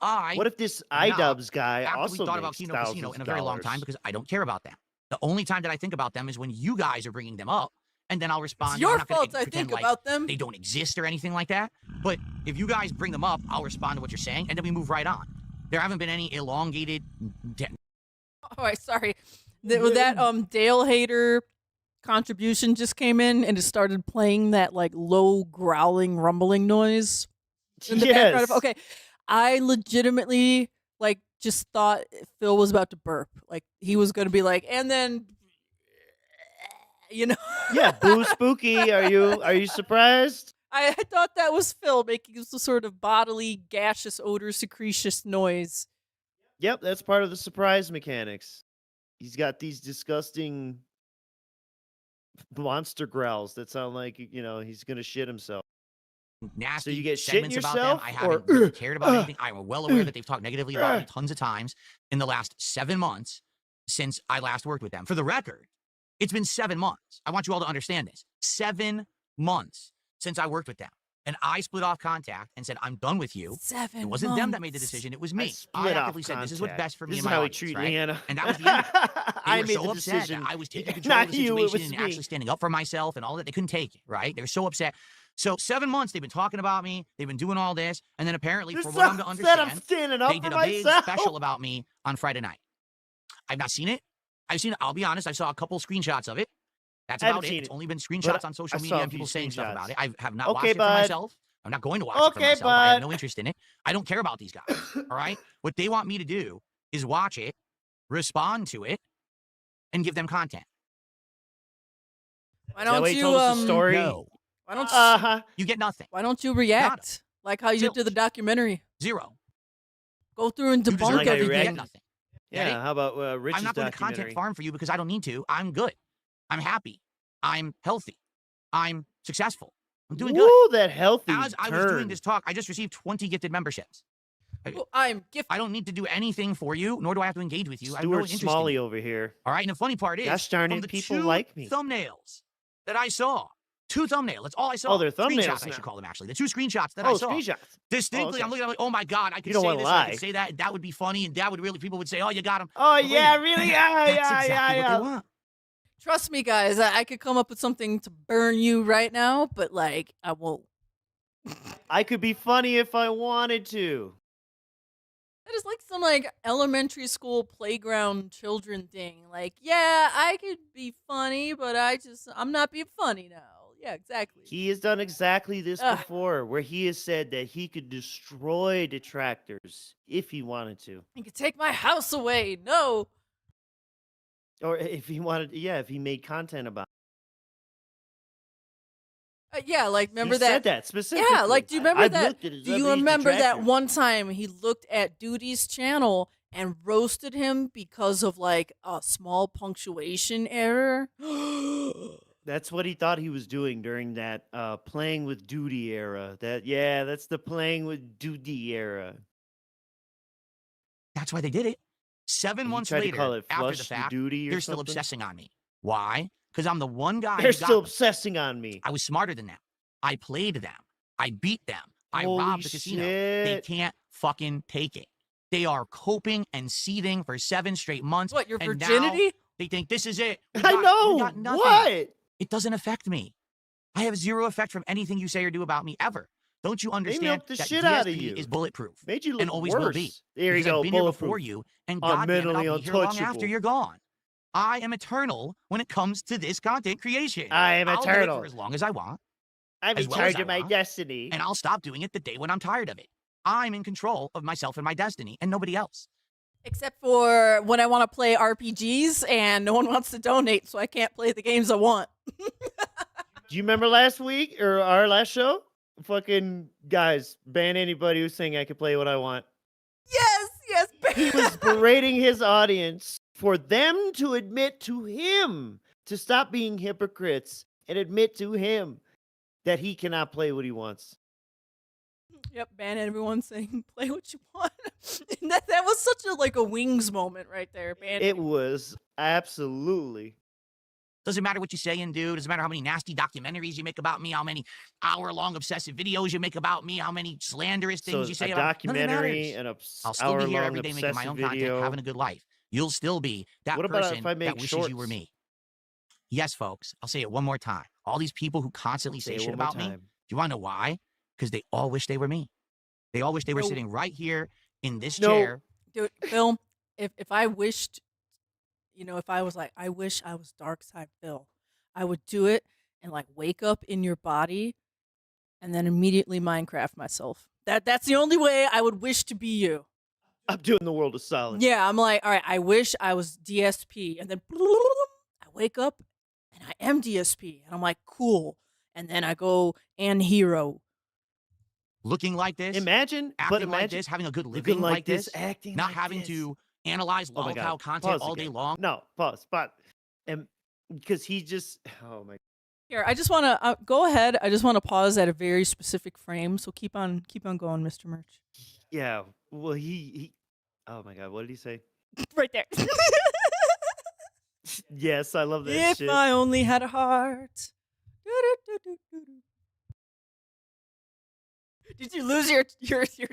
S3: What if this
S4: am not,
S3: iDubbbz guy
S4: after
S3: also
S4: we thought about
S3: makes
S4: Kino Casino
S3: thousands
S4: in a
S3: of
S4: very long time
S3: dollars?
S4: because I don't care about them. The only time that I think about them is when you guys are bringing them up, and then I'll respond.
S2: It's your
S4: I'm not gonna
S2: fault I
S4: pretend
S2: think
S4: like
S2: about them.
S4: they don't exist or anything like that. But if you guys bring them up, I'll respond to what you're saying, and then we move right on. There haven't been any elongated.
S2: All right, sorry. That Dale Hater contribution just came in and it started playing that like low growling rumbling noise in the background. Okay, I legitimately like just thought Phil was about to burp. Like he was going to be like, and then, you know.
S3: Yeah, boo spooky. Are you surprised?
S2: I thought that was Phil making some sort of bodily gaseous odor secretious noise.
S3: Yep, that's part of the surprise mechanics. He's got these disgusting monster growls that sound like, he's going to shit himself.
S4: Nasty
S3: So you get shit in
S4: segments about
S3: yourself?
S4: them. I haven't really cared about anything. I'm well aware that they've talked negatively about me tons of times in the last 7 months since I last worked with them. For the record, it's been 7 months. I want you all to understand this. 7 months since I worked with them. And I split off contact and said, I'm done with you.
S2: 7
S4: It wasn't them that made the decision. It was me. I actively said, this is what's best for me and my audience,
S3: treat
S4: right?
S3: Leanna.
S4: And that was the end of it. They
S3: I
S4: were
S3: made
S4: so
S3: the
S4: upset
S3: decision.
S4: that I was taking control of
S3: Not
S4: the
S3: you, it
S4: situation
S3: was
S4: and
S3: me.
S4: actually standing up for myself and all that. They couldn't take it, right? They were so upset. So 7 months, they've been talking about me. They've been doing all this. And then apparently,
S3: You're
S4: from
S3: so
S4: what I'm to
S3: upset I'm
S4: understand,
S3: standing up
S4: they
S3: for
S4: did a big
S3: myself.
S4: special about me on Friday night. I've not seen it. I'll be honest, I saw a couple screenshots of it. That's
S3: I haven't
S4: about it.
S3: seen
S4: It's
S3: it,
S4: only been
S3: but
S4: screenshots on social
S3: I
S4: media
S3: saw a
S4: and people
S3: few
S4: saying stuff about
S3: screenshots.
S4: it. I have not
S3: Okay,
S4: watched it for
S3: bud.
S4: myself. I'm not going to watch it for
S3: Okay,
S4: myself. I have
S3: bud.
S4: no interest in it. I don't care about these guys. All right? What they want me to do is watch it, respond to it, and give them content.
S2: Why
S3: Is that
S2: don't
S3: why he
S2: you
S3: told us the story?
S4: No.
S2: Why don't
S4: You get nothing.
S2: why don't you react like how you did to the
S4: Zilch.
S2: documentary?
S4: Zero.
S2: Go through and
S4: You deserve
S2: debunk
S3: like how you
S4: nothing. You
S2: everything.
S4: get nothing. Get
S3: Yeah,
S4: it?
S3: how about Rich's
S4: I'm not going to
S3: documentary?
S4: content farm for you because I don't need to. I'm good. I'm happy. I'm healthy. I'm successful. I'm doing good.
S3: Ooh, that healthy
S4: As I was doing
S3: turn.
S4: this talk, I just received 20 gifted memberships.
S2: Well, I'm gifted.
S4: I don't need to do anything for you, nor do I have to engage with you. I have no
S3: Stuart
S4: interest in
S3: Smalley
S4: you.
S3: over here.
S4: All right, and the funny part is,
S3: Gosh darn
S4: from
S3: it,
S4: the
S3: people
S4: 2
S3: like me.
S4: thumbnails that I saw, 2 thumbnails, that's all I saw.
S3: Oh, they're thumbnails
S4: Screenshots, I
S3: now.
S4: should call them, actually. The 2 screenshots that I
S3: Oh,
S4: saw.
S3: screenshots.
S4: Distinctly,
S3: okay.
S4: I'm looking at it like, oh my God, I could
S3: don't
S4: say
S3: wanna
S4: this, I
S3: lie.
S4: could say that, that would be funny, and that would really, people would say, oh, you got him.
S3: Oh,
S4: But wait a
S3: yeah,
S4: minute,
S3: really? Yeah,
S4: That's
S3: yeah,
S4: exactly
S3: yeah,
S4: what
S3: yeah.
S4: they want.
S2: Trust me, guys. I could come up with something to burn you right now, but like I won't.
S3: I could be funny if I wanted to.
S2: That is like some like elementary school playground children thing. Like, yeah, I could be funny, but I'm not being funny now. Yeah, exactly.
S3: He has done exactly this
S2: Ugh.
S3: before, where he has said that he could destroy detractors if he wanted to.
S2: You could take my house away. No.
S3: Or if he wanted, yeah, if he made content about
S2: Yeah, like
S3: it.
S2: remember
S3: He
S2: that?
S3: said that specifically.
S2: Yeah, like do you remember
S3: I've
S2: that?
S3: looked at his
S2: Do you
S3: other
S2: remember that
S3: detractors.
S2: one time he looked at Duty's channel and roasted him because of like a small punctuation error?
S3: That's what he thought he was doing during that playing with duty era. That's the playing with duty era.
S4: That's why they did it. 7
S3: He
S4: months
S3: tried to
S4: later,
S3: call it
S4: after
S3: flush
S4: the
S3: the
S4: fact,
S3: duty or
S4: they're still
S3: something?
S4: obsessing on me. Why? Because I'm the one guy
S3: They're
S4: who got
S3: still
S4: them.
S3: obsessing on me.
S4: I was smarter than them. I played them. I beat them. I
S3: Holy
S4: robbed the casino. They
S3: shit.
S4: can't fucking take it. They are coping and seething for 7 straight months.
S2: What, your
S4: and now
S2: virginity?
S4: they think this is it. We
S3: I
S4: got-
S3: know.
S4: we got nothing.
S3: What?
S4: It doesn't affect me. I have 0 effect from anything you say or do about me ever. Don't you understand
S3: milked the
S4: that
S3: shit out of
S4: DSP
S3: you.
S4: is bulletproof
S3: Made you look
S4: and always
S3: worse.
S4: will be?
S3: There you
S4: Because
S3: go.
S4: I've been here before
S3: Bulletproof.
S4: you, and
S3: I'm
S4: God damn it,
S3: mentally
S4: I'll be here long after
S3: untouchable.
S4: you're gone. I am eternal when it comes to this content creation.
S3: I am
S4: I'll do it
S3: eternal.
S4: for as long as I want,
S3: I'm
S4: as
S3: in
S4: well as
S3: charge
S4: I
S3: of my
S4: want,
S3: destiny.
S4: and I'll stop doing it the day when I'm tired of it. I'm in control of myself and my destiny, and nobody else.
S2: Except for when I want to play RPGs and no one wants to donate, so I can't play the games I want.
S3: Do you remember last week or our last show? Fucking guys, ban anybody who's saying I can play what I want.
S2: Yes, yes.
S3: He was berating his audience for them to admit to him to stop being hypocrites and admit to him that he cannot play what he wants.
S2: Yep, ban everyone saying play what you want. And that was such a like a Wings moment right there, ban.
S3: It was absolutely.
S4: Doesn't matter what you say and do. Doesn't matter how many nasty documentaries you make about me, how many hour-long obsessive videos you make about me, how many slanderous things
S3: So
S4: you say
S3: a
S4: about me. None of it
S3: documentary
S4: matters.
S3: and a
S4: I'll still be here
S3: hour-long
S4: every day making my own
S3: obsessive
S4: content,
S3: video.
S4: having a good life. You'll still be that
S3: What about
S4: person
S3: if I make
S4: that wishes you were
S3: shorts?
S4: me. Yes, folks. I'll say it one more time. All these people who constantly
S3: Say
S4: say
S3: it
S4: shit
S3: one more
S4: about me, do
S3: time.
S4: you want to know why? Because they all wish they were me. They all wish they were
S2: No.
S4: sitting right here in this
S3: No.
S4: chair.
S2: Dude, Phil, if I wished, if I was like, I wish I was Dark Side Phil, I would do it and like wake up in your body and then immediately Minecraft myself. That's the only way I would wish to be you.
S3: I'm doing the world a solid.
S2: Yeah, I'm like, all right, I wish I was DSP. And then I wake up and I am DSP. And I'm like, cool. And then I go and hero.
S4: Looking like this,
S3: Imagine, but
S4: acting like
S3: imagine
S4: this, having a good
S3: looking
S4: living like this,
S3: acting
S4: not
S3: like
S4: having
S3: this.
S4: to analyze
S3: Oh my
S4: lolcow
S3: God.
S4: content
S3: Pause
S4: all day
S3: again.
S4: long.
S3: No, pause. But because he just, oh my.
S2: Here, I just want to go ahead. I just want to pause at a very specific frame. So keep on going, Mr. Merch.
S3: Yeah. Well, he. Oh my God. What did he say?
S2: Right there.
S3: Yes, I love that
S2: If
S3: shit.
S2: I only had a heart. Did you lose your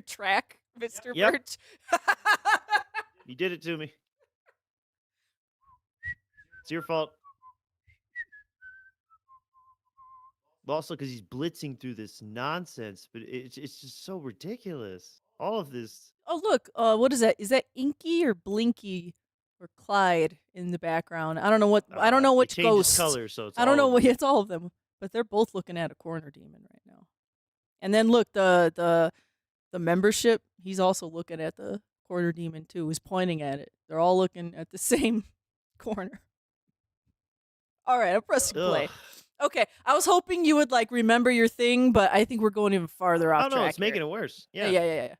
S2: track, Mr.
S3: Yep.
S2: Merch?
S3: You did it to me. It's your fault. But also because he's blitzing through this nonsense, but it's just so ridiculous. All of this.
S2: Oh, look. What is that? Is that Inky or Blinky or Clyde in the background? I don't know what. I don't know
S3: it
S2: which
S3: changes
S2: ghost.
S3: color, so it's
S2: I don't
S3: all
S2: know
S3: of
S2: what.
S3: them.
S2: It's all of them, but they're both looking at a corner demon right now. And then look, the membership. He's also looking at the corner demon too. He's pointing at it. They're all looking at the same corner. All right, I'm pressing play.
S3: Ugh.
S2: Okay, I was hoping you would like remember your thing, but I think we're going even farther off
S3: Oh no,
S2: track.
S3: it's making it worse. Yeah.
S2: Yeah.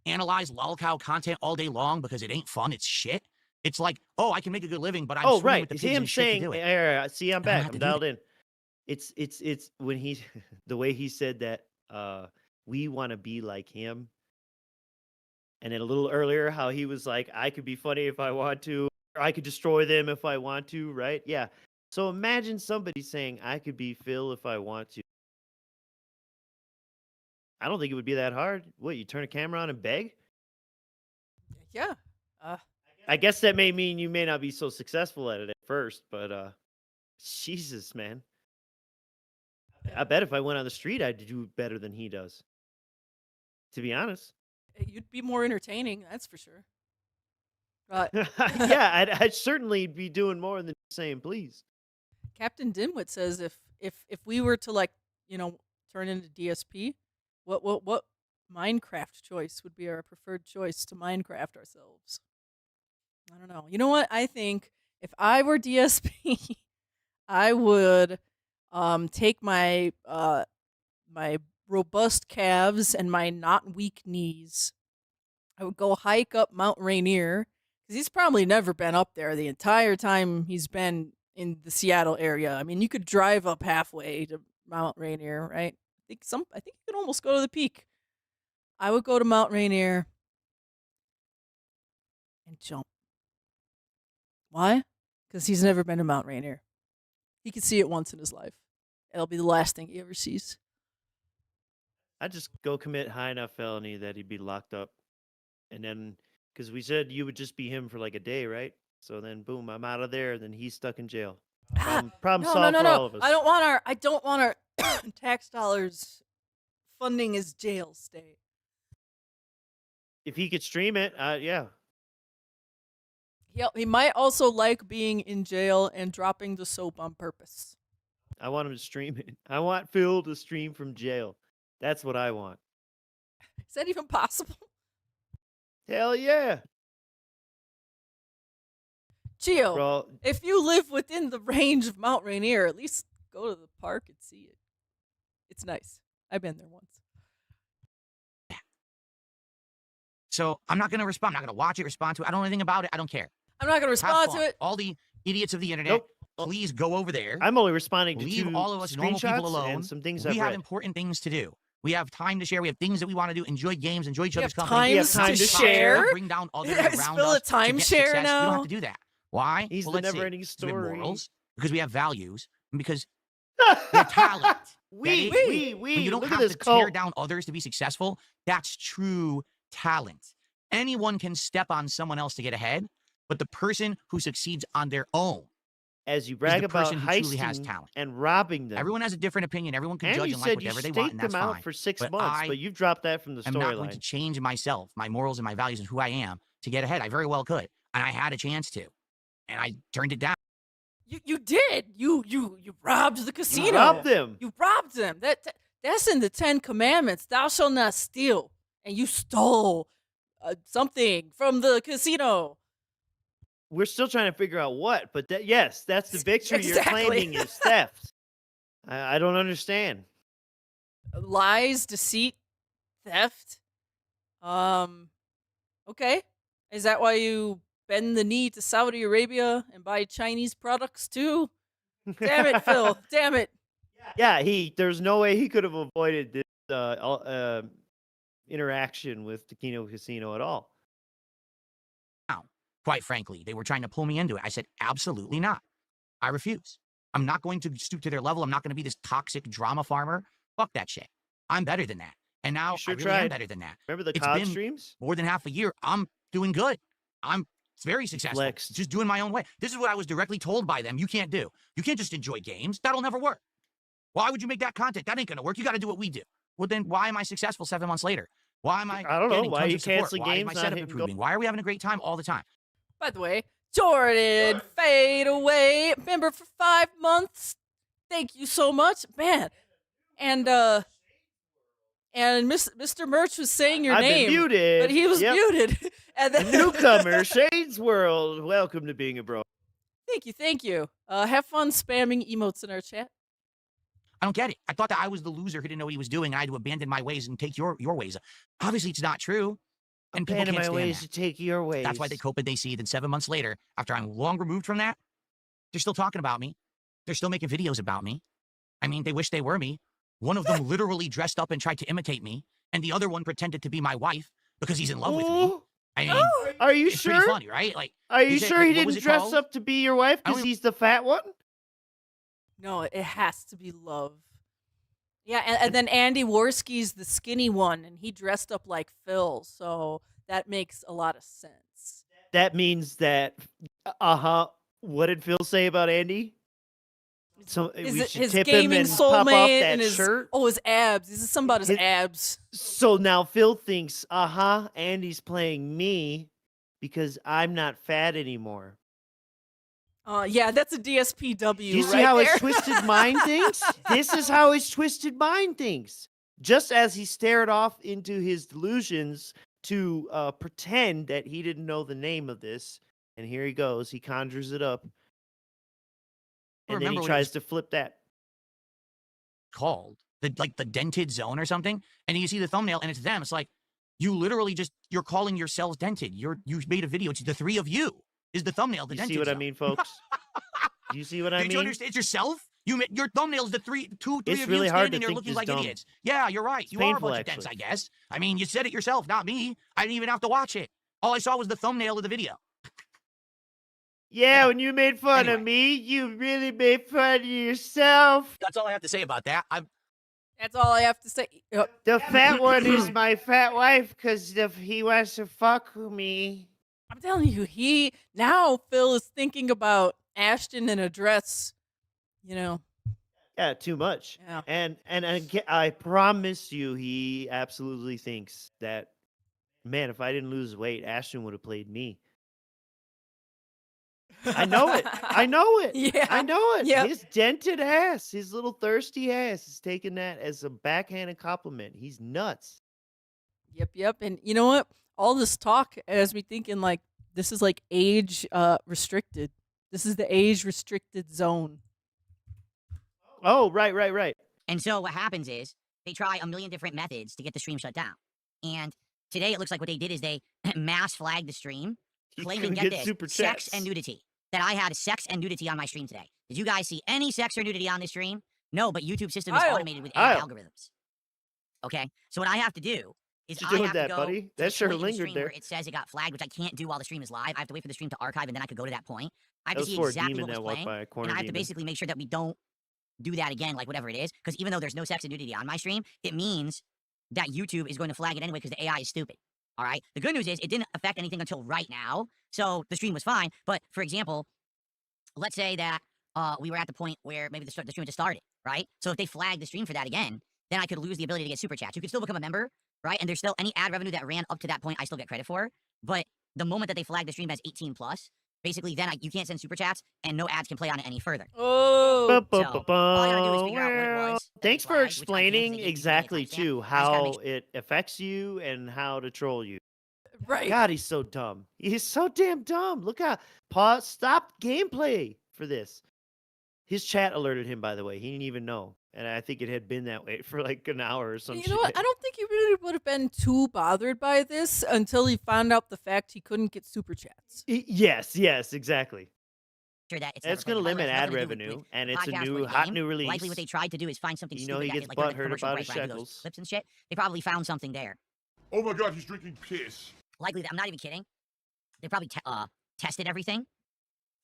S4: Analyze lolcow content all day long because it ain't fun. It's shit. It's like, oh, I can make a good living, but I'm
S3: Oh
S4: swimming
S3: right.
S4: with the
S3: See
S4: pigs
S3: him
S4: and shit to
S3: saying,
S4: do it.
S3: see, I'm
S4: I don't
S3: back.
S4: have
S3: I'm
S4: to do
S3: dialed in. it's when he the way he said that we want to be like him. And then a little earlier, how he was like, I could be funny if I want to, or I could destroy them if I want to, right? Yeah. So imagine somebody saying, I could be Phil if I want to. I don't think it would be that hard. What, you turn a camera on and beg?
S2: Yeah.
S3: I guess that may mean you may not be so successful at it at first, but Jesus, man. I bet if I went on the street, I'd do better than he does. To be honest.
S2: You'd be more entertaining, that's for sure. But
S3: Yeah, I'd certainly be doing more than saying please.
S2: Captain Dimwit says if we were to like, turn into DSP, what Minecraft choice would be our preferred choice to Minecraft ourselves? I don't know. You know what? I think if I were DSP, I would take my my robust calves and my not weak knees. I would go hike up Mount Rainier because he's probably never been up there the entire time he's been in the Seattle area. I mean, you could drive up halfway to Mount Rainier, right? I think you could almost go to the peak. I would go to Mount Rainier and jump. Why? Because he's never been to Mount Rainier. He could see it once in his life. It'll be the last thing he ever sees.
S3: I'd just go commit high enough felony that he'd be locked up. And then, because we said you would just be him for like a day, right? So then, boom, I'm out of there, and then he's stuck in jail. Problem solved for all of us.
S2: I don't want our tax dollars funding his jail stay.
S3: If he could stream it, yeah.
S2: He might also like being in jail and dropping the soap on purpose.
S3: I want him to stream it. I want Phil to stream from jail. That's what I want.
S2: Is that even possible?
S3: Hell yeah.
S2: Gio,
S3: Bro,
S2: if you live within the range of Mount Rainier, at least go to the park and see it. It's nice. I've been there once.
S4: So I'm not going to respond. I'm not going to watch it, respond to it. I don't know anything about it. I don't care.
S2: I'm not going to respond to
S4: fun.
S2: it.
S4: All the idiots of the internet,
S3: Nope.
S4: please go over there.
S3: I'm only responding to
S4: Leave
S3: two
S4: all of us normal people
S3: screenshots
S4: alone.
S3: and some things
S4: We
S3: I've
S4: have
S3: read.
S4: important things to do. We have time to share. We have things that we want to do. Enjoy games. Enjoy each
S2: We
S4: other's
S2: have
S4: company.
S2: time
S3: We have time
S2: to
S3: to
S2: share.
S4: Bring down others
S2: Is
S4: around
S2: Phil a
S4: us to get
S2: timeshare
S4: success. We
S2: now?
S4: don't have to do that. Why?
S3: He's
S4: well,
S3: the
S4: let's see.
S3: never-ending
S4: Because we have
S3: story.
S4: morals, because we have values, and because we have talent.
S3: we
S4: When you don't
S3: look
S4: have
S3: at this
S4: to tear
S3: cult.
S4: down others to be successful, that's true talent. Anyone can step on someone else to get ahead, but the person who succeeds on their own
S3: As you
S4: is
S3: brag
S4: the
S3: about
S4: person who truly has
S3: heisting
S4: talent.
S3: and robbing them.
S4: Everyone has a different opinion. Everyone can
S3: and
S4: judge
S3: you
S4: and like
S3: said you
S4: whatever they want, and
S3: staked
S4: that's
S3: them out
S4: fine.
S3: for 6
S4: But
S3: months,
S4: I
S3: but you've dropped that from the
S4: I'm not going to
S3: storyline.
S4: change myself, my morals and my values and who I am to get ahead. I very well could, and I had a chance to, and I turned it down.
S2: You did. You robbed the casino.
S3: You robbed them.
S2: You robbed them. That's in the 10 Commandments. Thou shalt not steal. And you stole something from the casino.
S3: We're still trying to figure out what, but yes, that's the victory
S2: Exactly.
S3: you're claiming is theft. I don't understand.
S2: Lies, deceit, theft. Okay. Is that why you bend the knee to Saudi Arabia and buy Chinese products too? Damn it, Phil. Damn it.
S3: Yeah, there's no way he could have avoided this interaction with Taquino Casino at all.
S4: Quite frankly, they were trying to pull me into it. I said, absolutely not. I refuse. I'm not going to stoop to their level. I'm not going to be this toxic drama farmer. Fuck that shit. I'm better than that. And now
S3: You sure
S4: I really am
S3: tried.
S4: better than that.
S3: Remember the
S4: It's
S3: COD
S4: been
S3: streams?
S4: more than half a year. I'm doing good. I'm very successful.
S3: Flexed.
S4: Just doing my own way. This is what I was directly told by them. You can't do. You can't just enjoy games. That'll never work. Why would you make that content? That ain't going to work. You got to do what we do. Well, then why am I successful 7 months later? Why am I
S3: I don't know.
S4: getting
S3: Why
S4: tons
S3: you
S4: of support?
S3: canceling
S4: Why is
S3: games,
S4: my
S3: not
S4: setup
S3: hitting
S4: improving? Why are we having a great time all the time?
S2: By the way, Jordan, fade away. Member for 5 months. Thank you so much, man. And Mr. Merch was saying your
S3: I've
S2: name,
S3: been muted.
S2: but he was
S3: Yep.
S2: muted. And
S3: A
S2: then
S3: newcomer, Shades World. Welcome to being a bro.
S2: Thank you. Have fun spamming emotes in our chat.
S4: I don't get it. I thought that I was the loser who didn't know what he was doing. I had to abandon my ways and take your ways. Obviously, it's not true. And people
S3: Abandon
S4: can't
S3: my
S4: stand
S3: ways
S4: that.
S3: to take your ways.
S4: That's why they cope and they see. Then 7 months later, after I'm long removed from that, they're still talking about me. They're still making videos about me. I mean, they wish they were me. One of them literally dressed up and tried to imitate me, and the other one pretended to be my wife because he's in love with me. I mean,
S3: Are you
S4: it's pretty
S3: sure?
S4: funny, right? Like,
S3: Are you
S4: he said-
S3: sure he
S4: what was
S3: didn't
S4: it
S3: dress
S4: called?
S3: up to be your wife
S4: I don't
S3: because
S4: even-
S3: he's the fat one?
S2: No, it has to be Love. Yeah, and then Andy Worski's the skinny one, and he dressed up like Phil, so that makes a lot of sense.
S3: That means that, what did Phil say about Andy? So
S2: Is
S3: we
S2: it
S3: should
S2: his
S3: tip him
S2: gaming
S3: and pop off
S2: soulmate
S3: that
S2: and his
S3: shirt.
S2: his abs? This is something about his abs.
S3: So now Phil thinks, Andy's playing me because I'm not fat anymore.
S2: Yeah, that's a DSPW.
S3: Do you see
S2: right
S3: how
S2: there.
S3: his twisted mind thinks? This is how his twisted mind thinks. Just as he stared off into his delusions to pretend that he didn't know the name of this, and here he goes. He conjures it up, and then he
S4: remember what it
S3: tries
S4: was
S3: to flip that.
S4: called the dented zone or something, and you see the thumbnail and it's them. It's like you literally you're calling yourselves dented. You made a video. It's the three of you is the thumbnail. The
S3: You
S4: dented
S3: see what
S4: zone.
S3: I mean, folks? Do you see what I
S4: Did
S3: mean?
S4: you understand? It's yourself. Your thumbnail is the three
S3: It's
S4: of
S3: really
S4: you
S3: hard to
S4: standing there
S3: think
S4: looking
S3: this
S4: like
S3: dumb.
S4: idiots. Yeah, you're right.
S3: It's
S4: You are a
S3: painful,
S4: bunch of dents, I
S3: actually.
S4: guess. I mean, you said it yourself, not me. I didn't even have to watch it. All I saw was the thumbnail of the video.
S3: Yeah, when you made fun
S4: Anyway.
S3: of me, you really made fun of yourself.
S4: That's all I have to say about that.
S2: That's all I have to say.
S3: The fat one is my fat wife because he wants to fuck me.
S2: I'm telling you, Phil is thinking about Ashton in a dress. You know.
S3: Yeah, too much.
S2: Yeah.
S3: And I promise you, he absolutely thinks that, man, if I didn't lose weight, Ashton would have played me. I know it. I know it.
S2: Yeah.
S3: I know it.
S2: Yep.
S3: His dented ass, his little thirsty ass is taking that as a backhanded compliment. He's nuts.
S2: Yep. And you know what? All this talk has me thinking like this is like age restricted. This is the age restricted zone.
S3: Oh, right.
S5: And so what happens is they try a million different methods to get the stream shut down. And today it looks like what they did is they mass flagged the stream,
S3: He
S5: claiming,
S3: couldn't
S5: get
S3: get
S5: this,
S3: super
S5: sex
S3: chats.
S5: and nudity. That I had sex and nudity on my stream today. Did you guys see any sex or nudity on this stream? No, but YouTube system is
S2: Kyle.
S5: automated with AI
S3: Kyle.
S5: algorithms. Okay, so what I have to do is
S3: What you
S5: I
S3: doing
S5: have
S3: with
S5: to
S3: that,
S5: go
S3: buddy?
S5: to
S3: That
S5: the
S3: sure
S5: point in the
S3: lingered
S5: stream
S3: there.
S5: where it says it got flagged, which I can't do while the stream is live. I have to wait for the stream to archive, and then I could go to that point. I have
S3: That
S5: to
S3: was
S5: see
S3: for a
S5: exactly
S3: demon
S5: what was
S3: that walked
S5: playing,
S3: by, a corner
S5: and I have to
S3: demon.
S5: basically make sure that we don't do that again, like whatever it is. Because even though there's no sex and nudity on my stream, it means that YouTube is going to flag it anyway because the AI is stupid. All right. The good news is it didn't affect anything until right now, so the stream was fine. But for example, let's say that we were at the point where maybe the stream just started, right? So if they flag the stream for that again, then I could lose the ability to get super chats. You could still become a member, right? And there's still any ad revenue that ran up to that point, I still get credit for. But the moment that they flag the stream as 18 plus, basically then you can't send super chats and no ads can play on it any further.
S2: Oh.
S5: So, all I gotta do is figure out what it
S3: Well,
S5: was.
S3: thanks for
S5: flagged, which I can't 'cause
S3: explaining
S5: they gave me
S3: exactly
S5: a timestamp.
S3: too
S5: I just gotta
S3: how
S5: make
S3: it affects you and how to troll you.
S2: Right.
S3: God, he's so dumb. He's so damn dumb. Look how stop gameplay for this. His chat alerted him, by the way. He didn't even know. And I think it had been that way for like an hour or some
S2: You
S3: shit.
S2: know what? I don't think he really would have been too bothered by this until he found out the fact he couldn't get super chats.
S3: Yes, exactly.
S5: Sure that it's
S3: That's
S5: never
S3: going to
S5: played. By the way,
S3: limit
S5: it's nothing to do
S3: ad
S5: with
S3: revenue, and it's a
S5: podcast or
S3: new
S5: the
S3: hot
S5: game.
S3: new release.
S5: Likely what they tried to do is find something
S3: You know
S5: stupid
S3: he
S5: that
S3: gets
S5: did, like during the
S3: butthurt
S5: commercial
S3: about
S5: break
S3: his
S5: where I do those
S3: shekels.
S5: clips and shit. They probably found something there.
S6: Oh my god, he's drinking piss.
S5: Likely, I'm not even kidding. They probably tested everything.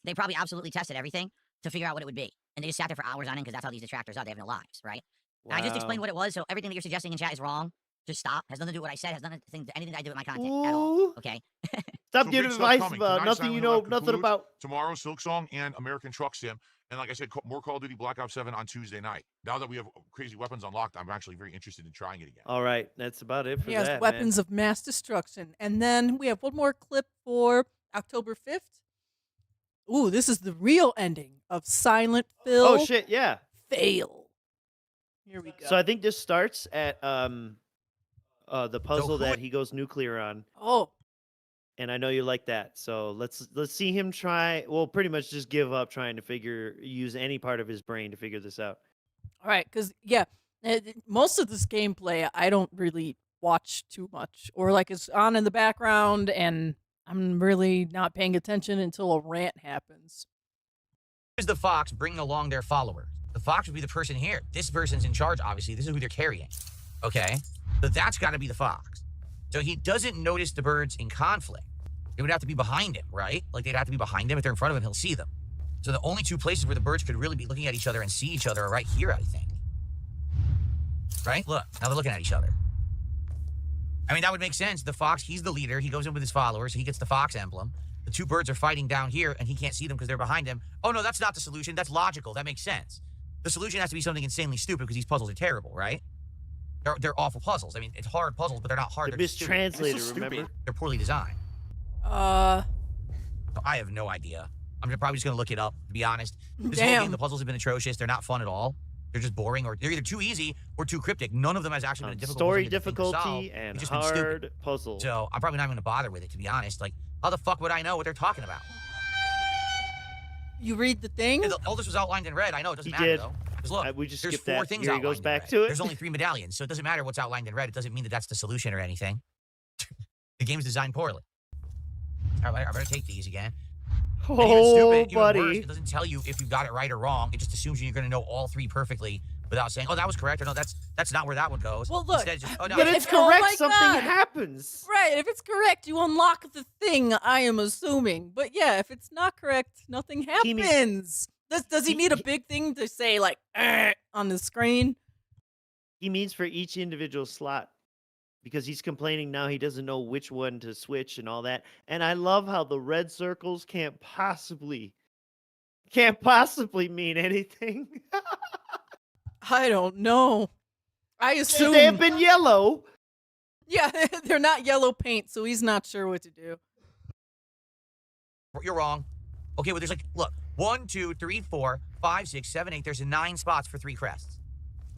S5: They probably absolutely tested everything to figure out what it would be. And they just sat there for hours on end because that's how these detractors are. They have no lives, right? And I just explained what it was, so everything that you're suggesting in chat is wrong. Just stop. Has nothing to do with what I said. Has nothing anything that I do with my content at all.
S3: Ooh.
S5: Okay?
S3: Stop
S6: So
S3: giving
S6: big stuff
S3: advice
S6: coming.
S3: about
S6: Tonight,
S3: nothing you
S6: Silent
S3: know
S6: Hill
S3: nothing
S6: concludes.
S3: about.
S6: Tomorrow, Silk Song and American Truck Sim. And like I said, more Call of Duty Black Ops 7 on Tuesday night. Now that we have crazy weapons unlocked, I'm actually very interested in trying it again.
S3: All right, that's about it for
S2: He has
S3: that.
S2: weapons of mass destruction. And then we have one more clip for October 5th. Ooh, this is the real ending of Silent Phil
S3: Oh shit, yeah.
S2: Fail. Here we go.
S3: So I think this starts at the puzzle
S4: who-
S3: that he goes nuclear on,
S2: oh,
S3: and I know you like that. So let's see him try. Well, pretty much just give up trying to use any part of his brain to figure this out.
S2: all right. Because, yeah, most of this gameplay I don't really watch too much. Or, like, it's on in the background, and I'm really not paying attention until a rant happens.
S4: Here's the fox bringing along their follower. The fox would be the person here. This person's in charge, obviously. This is who they're carrying. Okay? So that's got to be the fox. So he doesn't notice the birds in conflict. It would have to be behind him, right? Like, they'd have to be behind him. If they're in front of him, he'll see them. So the only two places where the birds could really be looking at each other and see each other are right here, I think. Right? Look, now they're looking at each other. I mean, that would make sense. The fox, he's the leader. He goes in with his followers. He gets the fox emblem. The two birds are fighting down here, and he can't see them because they're behind him. Oh, no, that's not the solution. That's logical. That makes sense. The solution has to be something insanely stupid because these puzzles are terrible, right? They're awful puzzles. I mean, it's hard puzzles, but they're not hard.
S3: They're
S4: They're stupid.
S3: mistranslated, remember?
S4: They're poorly designed. I have no idea. I'm probably just going to look it up, to be honest. This whole game, the puzzles have been atrocious. They're not fun at all. They're just boring, or they're either too easy or too cryptic. None of them has actually been a difficult
S3: story
S4: puzzle
S3: difficulty and hard puzzle.
S4: So I'm probably not even going to bother with it, to be honest. Like, how the fuck would I know what they're talking about?
S2: You read the thing?
S4: All this was outlined in red. I know, it doesn't matter,
S3: did.
S4: though. Because look,
S3: we just
S4: there's
S3: skipped
S4: 4
S3: that.
S4: things
S3: Here he
S4: outlined
S3: goes back
S4: in red.
S3: to it.
S4: There's only 3 medallions, so it doesn't matter what's outlined in red. It doesn't mean that that's the solution or anything. The game's designed poorly. All right, I better take these again. And even stupid, even
S3: buddy.
S4: worse, it doesn't tell you if you got it right or wrong. It just assumes you're going to know all 3 perfectly without saying, oh, that was correct, or no, that's not where that one goes.
S2: Well, look,
S4: Instead, just, oh, no,
S3: But it's
S2: Oh
S3: correct.
S2: my
S3: Something
S2: God.
S3: happens.
S2: Right, if it's correct, you unlock the thing, I am assuming. But yeah, if it's not correct, nothing happens. Does he need a big thing to say, like, on the screen?
S3: He means for each individual slot. Because he's complaining now he doesn't know which one to switch and all that. And I love how the red circles can't possibly mean anything.
S2: I don't know. I assume
S3: They have been yellow.
S2: Yeah, they're not yellow paint, so he's not sure what to do.
S4: You're wrong. Okay, well, there's like, look, 1, 2, 3, 4, 5, 6, 7, 8. There's 9 spots for 3 crests.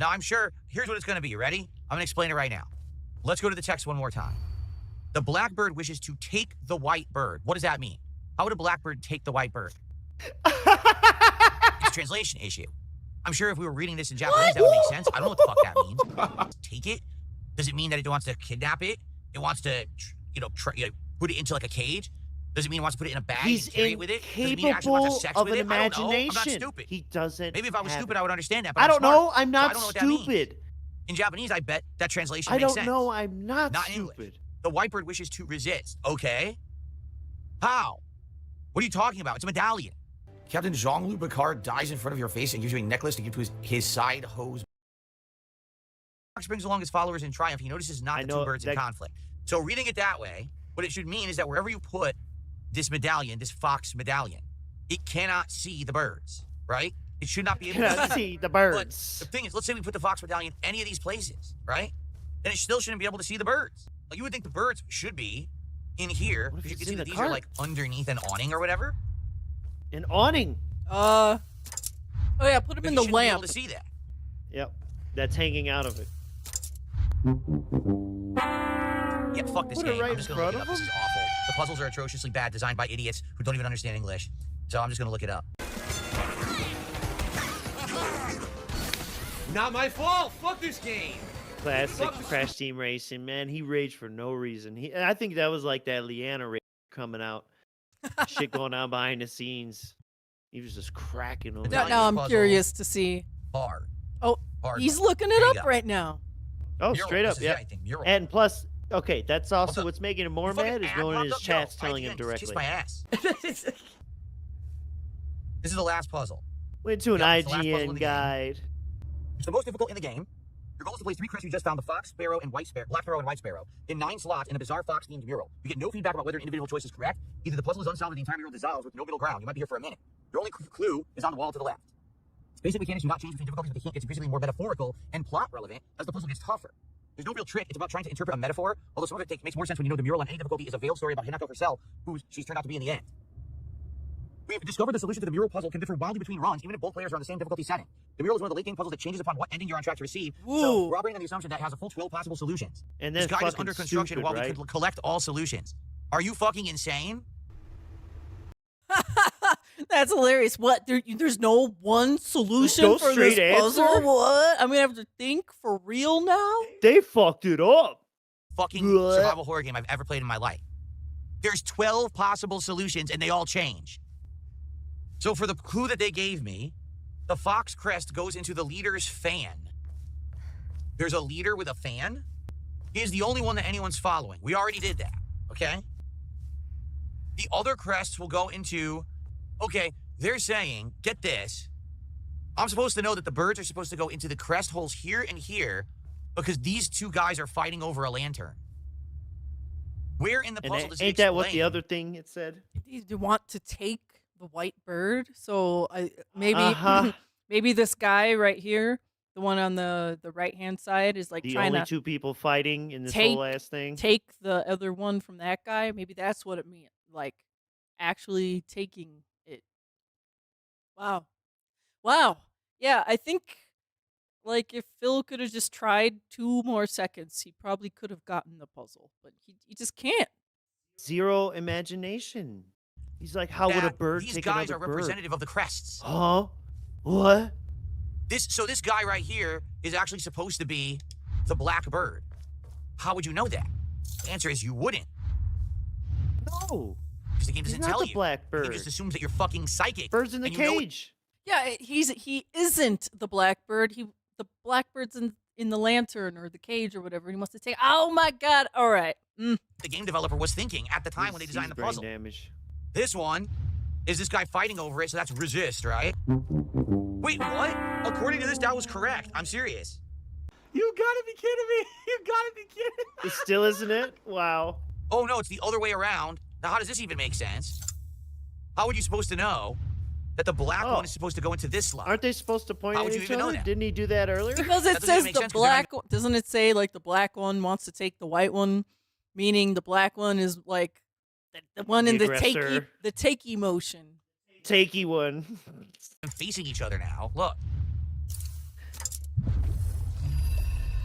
S4: Now, I'm sure, here's what it's going to be. You ready? I'm going to explain it right now. Let's go to the text one more time. The blackbird wishes to take the white bird. What does that mean? How would a blackbird take the white bird? It's a translation issue. I'm sure if we were reading this in Japanese, that would make sense. I don't know what the fuck that means. Take it? Does it mean that it wants to kidnap it? It wants to, put it into like a cage? Does it mean it wants to put it in a bag
S3: He's
S4: and carry it with it? Does it mean it actually wants to have sex
S3: of
S4: with
S3: an
S4: it? I don't know.
S3: imagination.
S4: I'm not stupid.
S3: He doesn't.
S4: Maybe if I was
S3: have
S4: stupid,
S3: it.
S4: I would understand that. But
S3: I don't
S4: smart.
S3: know. I'm
S4: So
S3: not
S4: I don't know what that means.
S3: stupid.
S4: In Japanese, I bet that translation
S3: I
S4: makes
S3: don't
S4: sense.
S3: know. I'm not
S4: Not in
S3: stupid.
S4: English. The white bird wishes to resist. Okay. How? What are you talking about? It's a medallion. Captain Jean-Luc Picard dies in front of your face and gives you a necklace to give to his side hose. Fox brings along his followers in triumph. He notices not the 2 birds in conflict. So reading it that way, what it should mean is that wherever you put this medallion, this fox medallion, it cannot see the birds, right? It should not be able to
S3: see the birds.
S4: But the thing is, let's say we put the fox medallion any of these places, right? Then it still shouldn't be able to see the birds. Like, you would think the birds should be in here, because you can see that these are like underneath an awning or whatever.
S3: An awning.
S2: Oh yeah, put him in the
S4: Be
S2: lamp.
S4: able to see that.
S3: Yep. That's hanging out of it.
S4: Yeah, fuck this
S3: Put it
S4: game.
S3: right
S4: I'm just
S3: in
S4: gonna look
S3: front
S4: it up.
S3: of
S4: This is awful. The puzzles are atrociously bad, designed by idiots who don't even understand English. So I'm just gonna look it up.
S8: Not my fault. Fuck this game.
S3: Classic Crash Team Racing, man. He raged for no reason. I think that was like that Leanna rage coming out. Shit going on behind the scenes. He was just cracking over.
S2: Now I'm curious to see.
S4: Hard.
S2: Oh,
S4: Hard.
S2: he's looking it
S4: There you
S2: up
S4: go.
S2: right now.
S3: Oh,
S4: Mural.
S3: straight up,
S4: This is
S3: yeah.
S4: anything. Mural.
S3: And plus, okay, that's also
S4: the-
S3: what's making him more
S4: You fucking
S3: mad is
S4: ad
S3: going in
S4: popped
S3: his
S4: up?
S3: chats
S4: Yo,
S3: telling him
S4: IGN,
S3: directly.
S4: Kiss my ass. This is the last puzzle.
S3: Went to an
S4: Yep, it's the last puzzle in
S3: IGN
S4: the game.
S3: guide.
S4: It's the most difficult in the game. Your goal is to place 3 crests you just found: the fox, sparrow, and white sparrow, black sparrow, and white sparrow, in 9 slots in a bizarre fox-themed mural. You get no feedback about whether an individual choice is correct. Either the puzzle is unsolved or the entire mural dissolves with no middle ground. You might be here for a minute. Your only clue is on the wall to the left. Basic mechanics do not change between difficulties, but the hint gets increasingly more metaphorical and plot relevant as the puzzle gets tougher. There's no real trick. It's about trying to interpret a metaphor, although some of it makes more sense when you know the mural on any difficulty is a veiled story about Hinako herself, who she's turned out to be in the end. We've discovered the solution to the mural puzzle can differ wildly between runs, even if both players are on the same difficulty setting. The mural is one of the late game puzzles that changes upon what ending you're on track to receive. So we're operating on the assumption that it has a full 12 possible solutions.
S3: And
S4: This
S3: that's
S4: guide is
S3: fucking
S4: under construction
S3: stupid,
S4: while
S3: right?
S4: we could collect all solutions. Are you fucking insane?
S2: That's hilarious. What? There's no one solution
S3: no
S2: for
S3: straight
S2: this puzzle?
S3: answer?
S2: What? I'm gonna have to think for real now?
S3: They fucked it up.
S4: Fucking
S3: Blech.
S4: survival horror game I've ever played in my life. There's 12 possible solutions and they all change. So for the clue that they gave me, the fox crest goes into the leader's fan. There's a leader with a fan. He is the only one that anyone's following. We already did that, okay? The other crests will go into, okay, they're saying, get this, I'm supposed to know that the birds are supposed to go into the crest holes here and here because these two guys are fighting over a lantern. Where in the puzzle does it
S3: ain't that what the
S4: explain-
S3: other thing it said?
S2: You want to take the white bird, so maybe
S3: Uh-huh.
S2: maybe this guy right here, the one on the right hand side, is like
S3: The
S2: trying
S3: only
S2: to
S3: two people fighting in this
S2: take-
S3: whole ass thing.
S2: take the other one from that guy. Maybe that's what it means, like actually taking it. Wow. Yeah, I think like if Phil could have just tried 2 more seconds, he probably could have gotten the puzzle, but he just can't.
S3: Zero imagination. He's like, how would a
S4: that
S3: bird
S4: these
S3: take
S4: guys
S3: another
S4: are representative of the crests.
S3: bird? Huh? What?
S4: So this guy right here is actually supposed to be the black bird. How would you know that? The answer is you wouldn't,
S3: No.
S4: because the game
S3: He's
S4: doesn't
S3: not
S4: tell
S3: the
S4: you.
S3: black
S4: The game
S3: bird.
S4: just assumes that you're fucking psychic.
S3: Bird's in the
S4: and you know it-
S3: cage.
S2: Yeah, he isn't the blackbird. The blackbird's in the lantern or the cage or whatever. He wants to take. Oh my god! All right.
S4: The game developer was thinking at the time when they
S3: He's
S4: designed the
S3: brain
S4: puzzle.
S3: damage.
S4: This one is this guy fighting over it, so that's resist, right? Wait, what? According to this, that was correct. I'm serious.
S8: You gotta be kidding me. You gotta be kidding me.
S3: It still isn't it? Wow.
S4: Oh no, it's the other way around. Now, how does this even make sense? How are you supposed to know that the black
S3: Oh.
S4: one is supposed to go into this slot?
S3: Aren't they supposed to point
S4: How
S3: at
S4: would you
S3: each
S4: even know
S3: other?
S4: that?
S3: Didn't he do that earlier?
S2: Because
S4: That
S2: it
S4: doesn't even
S2: says
S4: make
S2: the
S4: sense 'cause they're not-
S2: black one. Doesn't it say like the black one wants to take the white one? Meaning the black one is like the one
S3: The
S2: in the
S3: aggressor.
S2: takey motion.
S3: Takey one.
S4: They're facing each other now. Look.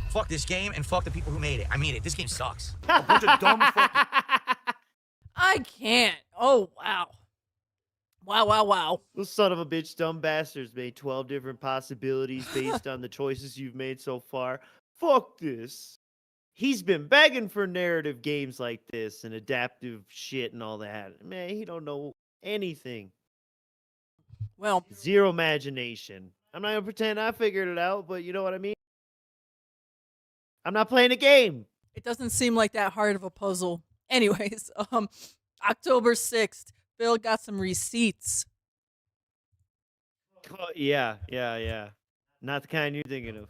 S4: Fuck this game and fuck the people who made it. I mean it. This game sucks. A bunch of dumb fucking...
S2: I can't. Oh wow. Wow.
S3: Those son of a bitch dumb bastards made 12 different possibilities based on the choices you've made so far. Fuck this. He's been begging for narrative games like this and adaptive shit and all that. Man, he don't know anything.
S2: Well,
S3: Zero imagination. I'm not gonna pretend I figured it out, but you know what I mean? I'm not playing a game.
S2: it doesn't seem like that hard of a puzzle. Anyways, October 6th, Phil got some receipts.
S3: Oh, yeah. Not the kind you're thinking of.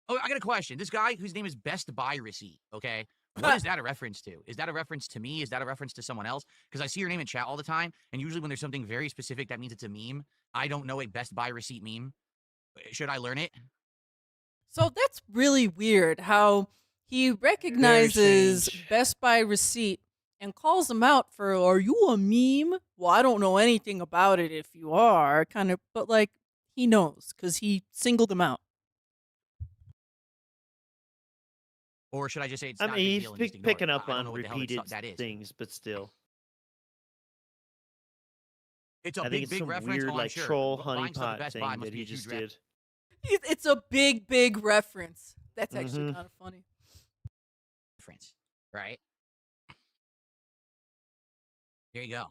S4: Oh, I got a question. This guy whose name is Best Buy Receipt, okay? What is that a reference to? Is that a reference to me? Is that a reference to someone else? Because I see your name in chat all the time, and usually when there's something very specific, that means it's a meme. I don't know a Best Buy Receipt meme. Should I learn it?
S2: So that's really weird how he recognizes
S3: strange.
S2: Best Buy Receipt and calls him out for, are you a meme? Well, I don't know anything about it if you are, kind of, but like he knows because he singled him out.
S4: Or should I just say it's
S3: I
S4: not
S3: mean,
S4: a big
S3: he's
S4: deal and just ignore
S3: picking
S4: it?
S3: up
S4: I don't
S3: on
S4: know what the hell
S3: repeated
S4: that is.
S3: things, but still.
S4: It's a
S3: I think it's
S4: big
S3: some
S4: reference.
S3: weird,
S4: I'm
S3: like,
S4: sure.
S3: troll
S4: Buying stuff at
S3: honeypot
S4: Best
S3: thing
S4: Buy must
S3: that
S4: be
S3: he
S4: a huge
S3: just
S4: reference.
S3: did.
S2: It's a big reference. That's actually
S3: Mhm.
S2: kind of funny.
S4: Right? Here you go.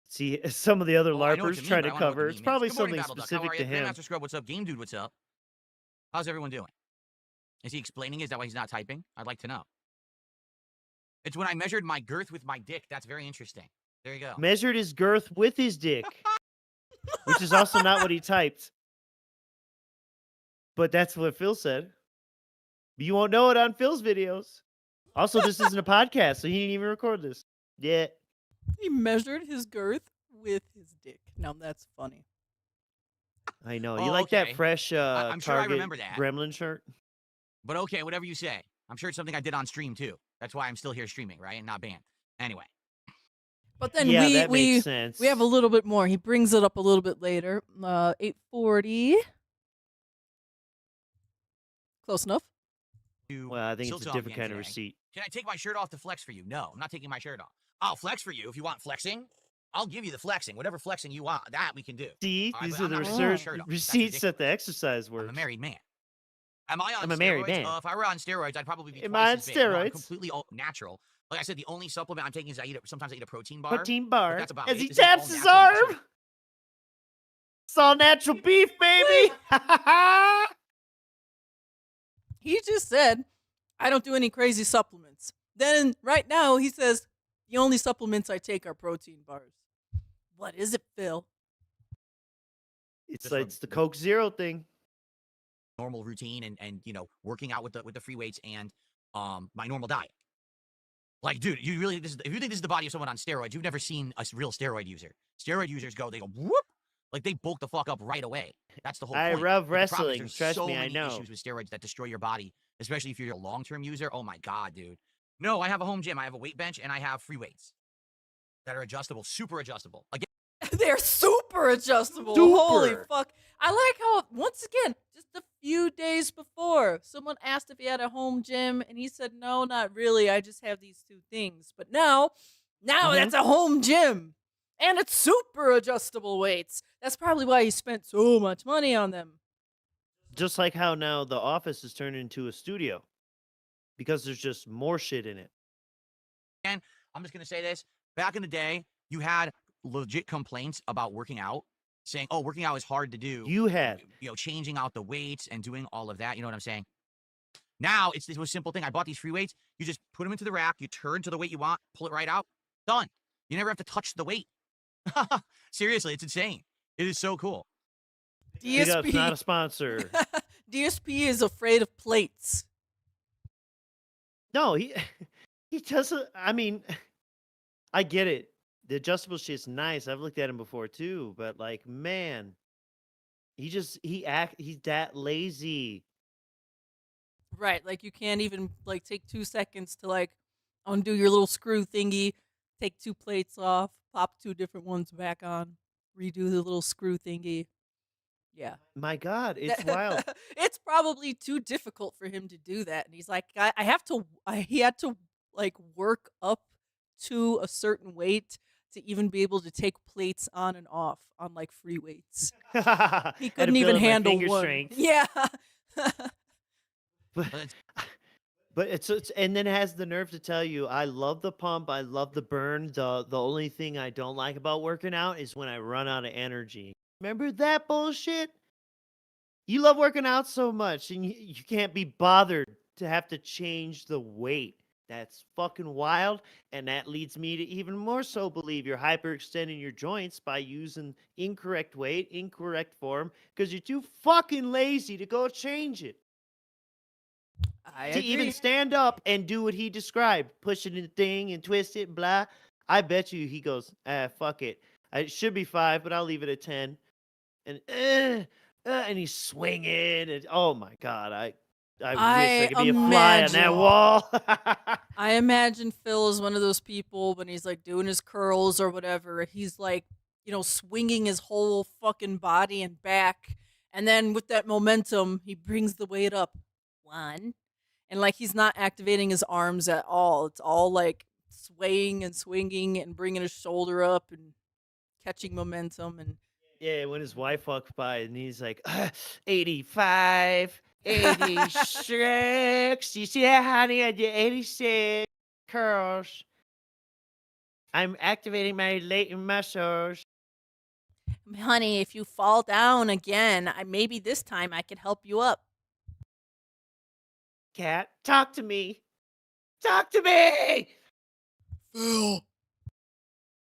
S3: See, some of the other
S4: Oh, I know what
S3: LARPers
S4: you mean,
S3: try
S4: but
S3: to
S4: I wanna know what
S3: cover.
S4: the
S3: It's
S4: meme
S3: probably
S4: is. Good morning,
S3: something
S4: Battleduck. How
S3: specific
S4: are
S3: to
S4: ya?
S3: him.
S4: Grandmaster Scrub, what's up? Game Dude, what's up? How's everyone doing? Is he explaining? Is that why he's not typing? I'd like to know. It's when I measured my girth with my dick. That's very interesting. There you go.
S3: Measured his girth with his dick, which is also not what he typed. But that's what Phil said. But you won't know it on Phil's videos. Also, this isn't a podcast, so he didn't even record this. Yeah.
S2: He measured his girth with his dick. Now that's funny.
S3: I know.
S4: Oh,
S3: You like
S4: okay.
S3: that fresh
S4: I'm sure I
S3: Target
S4: remember that.
S3: Gremlin shirt?
S4: But okay, whatever you say. I'm sure it's something I did on stream too. That's why I'm still here streaming, right? And not banned. Anyway.
S2: But then
S3: Yeah,
S2: we
S3: that
S2: we
S3: makes sense.
S2: we have a little bit more. He brings it up a little bit later. 8:40. Close enough.
S3: Well, I think
S4: Still
S3: it's a
S4: talking
S3: different kind of
S4: today.
S3: receipt.
S4: Can I take my shirt off to flex for you? No, I'm not taking my shirt off. I'll flex for you if you want flexing. I'll give you the flexing. Whatever flexing you want, that we can do.
S3: See,
S4: All right,
S3: these
S4: but
S3: are
S4: I'm
S3: the
S4: not taking my
S3: research
S4: shirt off. That's
S3: receipts that the
S4: ridiculous.
S3: exercise works.
S4: I'm a married man. Am I on
S3: I'm a
S4: steroids?
S3: married man.
S4: If I were on steroids, I'd probably be
S3: Am
S4: twice
S3: I on
S4: as big. No, I'm
S3: steroids?
S4: completely natural. Like I said, the only supplement I'm taking is sometimes I eat a protein bar.
S3: Protein bar.
S4: that's about
S3: As
S4: it.
S3: he
S4: This is all
S3: taps his
S4: natural muscle.
S3: arm. It's all natural beef, baby.
S2: He just said, I don't do any crazy supplements. Then right now he says, the only supplements I take are protein bars. What is it, Phil?
S3: It's
S4: Just
S3: like
S4: from
S3: it's the Coke Zero thing.
S4: normal routine and working out with the free weights and my normal diet. Like, dude, you really if you think this is the body of someone on steroids, you've never seen a real steroid user. Steroid users they go whoop, like they bulk the fuck up right away. That's the whole
S3: I
S4: point.
S3: love
S4: But the problem is
S3: wrestling.
S4: there's
S3: Trust
S4: so
S3: me, I
S4: many
S3: know.
S4: issues with steroids that destroy your body, especially if you're a long-term user. Oh my god, dude. No, I have a home gym. I have a weight bench and I have free weights that are adjustable, super adjustable. Again,
S2: They're super adjustable.
S3: Super.
S2: Holy fuck. I like how, once again, just a few days before, someone asked if he had a home gym, and he said, no, not really. I just have these two things. But now that's a home gym. And it's super adjustable weights. That's probably why he spent so much money on them.
S3: Just like how now the office is turned into a studio because there's just more shit in it.
S4: I'm just going to say this. Back in the day, you had legit complaints about working out, saying, oh, working out is hard to do.
S3: You had.
S4: Changing out the weights and doing all of that. You know what I'm saying? Now, it's this simple thing. I bought these free weights. You just put them into the rack. You turn to the weight you want, pull it right out. Done. You never have to touch the weight. Seriously, it's insane. It is so cool.
S3: Big Up's not a sponsor.
S2: DSP is afraid of plates.
S3: No, he doesn't. I mean, I get it. The adjustable shit's nice. I've looked at him before too, but like, man, he's that lazy.
S2: Right, like you can't even like take 2 seconds to like undo your little screw thingy, take 2 plates off, pop 2 different ones back on, redo the little screw thingy. Yeah.
S3: My God, it's wild.
S2: It's probably too difficult for him to do that. And he's like, he had to like work up to a certain weight to even be able to take plates on and off on like free weights. He
S3: Had to
S2: couldn't
S3: build
S2: even
S3: up my
S2: handle
S3: finger
S2: one.
S3: strength.
S2: Yeah.
S3: But it's and then it has the nerve to tell you, I love the pump, I love the burn. The only thing I don't like about working out is when I run out of energy. Remember that bullshit? You love working out so much, and you can't be bothered to have to change the weight. That's fucking wild, and that leads me to even more so believe you're hyperextending your joints by using incorrect weight, incorrect form, because you're too fucking lazy to go change it.
S2: I
S3: To
S2: agree.
S3: even stand up and do what he described, push it in the thing and twist it, blah. I bet you he goes, fuck it. It should be 5, but I'll leave it at 10. And he's swinging, and oh my God, I wish I could be a fly on that
S2: imagine-
S3: wall.
S2: I imagine Phil is one of those people when he's like doing his curls or whatever. He's like, swinging his whole fucking body and back. And then with that momentum, he brings the weight up. 1. And like he's not activating his arms at all. It's all like swaying and swinging and bringing his shoulder up and catching momentum. And
S3: Yeah, when his wife walks by and he's like, 85, 86. You see that, honey? I did 86 curls. I'm activating my latent muscles.
S2: honey, if you fall down again, maybe this time I could help you up.
S3: Cat, talk to me. Talk to me.
S4: Phil.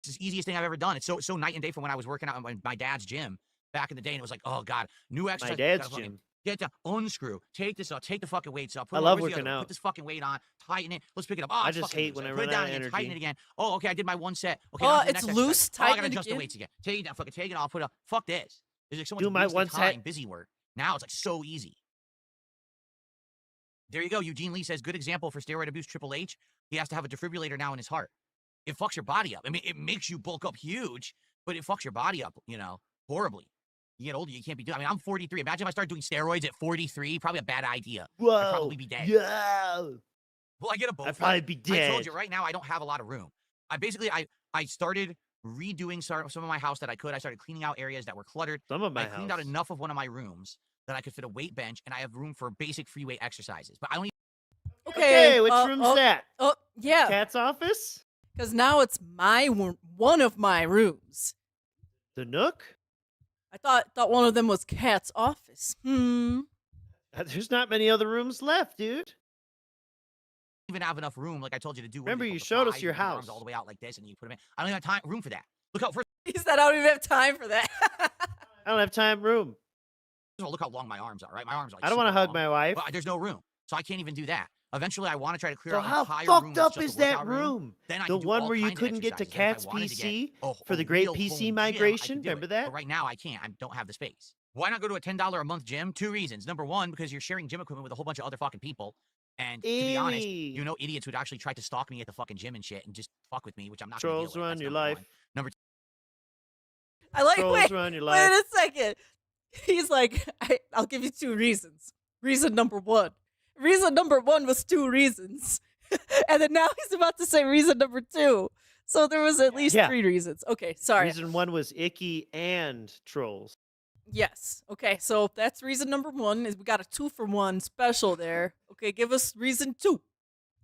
S4: It's the easiest thing I've ever done. It's so night and day from when I was working out in my dad's gym back in the day, and it was like, oh God, new exercise.
S3: My dad's
S4: gotta fucking
S3: gym.
S4: Get to unscrew, take this up, take the fucking weights up. Put
S3: I
S4: them
S3: love
S4: over together,
S3: working out.
S4: Put this fucking weight on, tighten it. Let's pick it up. Oh,
S3: I
S4: it's
S3: just
S4: fucking
S3: hate
S4: loose.
S3: when I
S4: Put it
S3: run
S4: down
S3: out of
S4: again, tighten it
S3: energy.
S4: again. Oh, okay, I did my 1 set. Okay,
S2: Oh,
S4: now for the
S2: it's
S4: next
S2: loose,
S4: exercise. Oh, I
S2: tighten
S4: gotta
S2: it
S4: adjust the
S2: again.
S4: weights again. Take it down, fucking take it off, put it up. Fuck this. There's like so much
S3: Do my
S4: wasted
S3: 1 set.
S4: time, busy work. Now it's like so easy. There you go. Eugene Lee says, good example for steroid abuse. Triple H, he has to have a defibrillator now in his heart. It fucks your body up. I mean, it makes you bulk up huge, but it fucks your body up, horribly. You get older, you can't be doing. I mean, I'm 43. Imagine if I start doing steroids at 43. Probably a bad idea.
S3: Whoa.
S4: I'd probably be dead.
S3: Yeah.
S4: Well, I get a both.
S3: I'd probably be
S4: I
S3: dead.
S4: told you right now, I don't have a lot of room. I started redoing some of my house that I could. I started cleaning out areas that were cluttered.
S3: Some of my
S4: I cleaned out
S3: house.
S4: enough of one of my rooms that I could fit a weight bench, and I have room for basic free weight exercises. But I don't.
S3: Okay, which room's that?
S2: Oh, yeah.
S3: Cat's office?
S2: Because now it's one of my rooms.
S3: The Nook?
S2: I thought one of them was Cat's office.
S3: There's not many other rooms left, dude.
S4: Even have enough room, like I told you to do.
S3: Remember, you showed us your
S4: put arms
S3: house.
S4: all the way out like this, and you put them in. I don't even have room for that. Look how first
S2: He said, I don't even have time for that.
S3: I don't have time, room.
S4: of all, look how long my arms are. Right, my arms are. Like
S3: I don't want to
S4: super
S3: hug
S4: long.
S3: my wife.
S4: Well, there's no room, so I can't even do that. Eventually, I want to try to clear
S3: So
S4: out an
S3: how
S4: entire room
S3: fucked
S4: that's
S3: up
S4: just
S3: is
S4: a
S3: that
S4: workout
S3: room?
S4: Then I
S3: The
S4: can do
S3: one
S4: all
S3: where you
S4: kinds of
S3: couldn't get to
S4: exercises. Then if
S3: Cat's
S4: I wanted to get
S3: PC
S4: a
S3: for the great
S4: real
S3: PC
S4: home gym,
S3: migration?
S4: I could do
S3: Remember
S4: it.
S3: that?
S4: But right now, I can't. I don't have the space. Why not go to a $10 a month gym? 2 reasons. Number one, because you're sharing gym equipment with a whole bunch of other fucking people. And to be honest,
S3: Eey.
S4: you know, idiots would actually try to stalk me at the fucking gym and shit and just fuck with me, which I'm not going to
S3: Trolls
S4: deal with.
S3: run
S4: That's
S3: your
S4: number
S3: life.
S4: one. Number
S2: I like,
S3: Trolls
S2: wait
S3: run your
S2: a
S3: life.
S2: second. He's like, I'll give you 2 reasons. Reason number 1. Reason number 1 was 2 reasons. And then now he's about to say reason number 2. So there was at least
S3: Yeah.
S2: 3 reasons. Okay, sorry.
S3: Reason 1 was icky and trolls.
S2: Yes. Okay, so that's reason number 1 is we got a 2-for-1 special there. Okay, give us reason 2.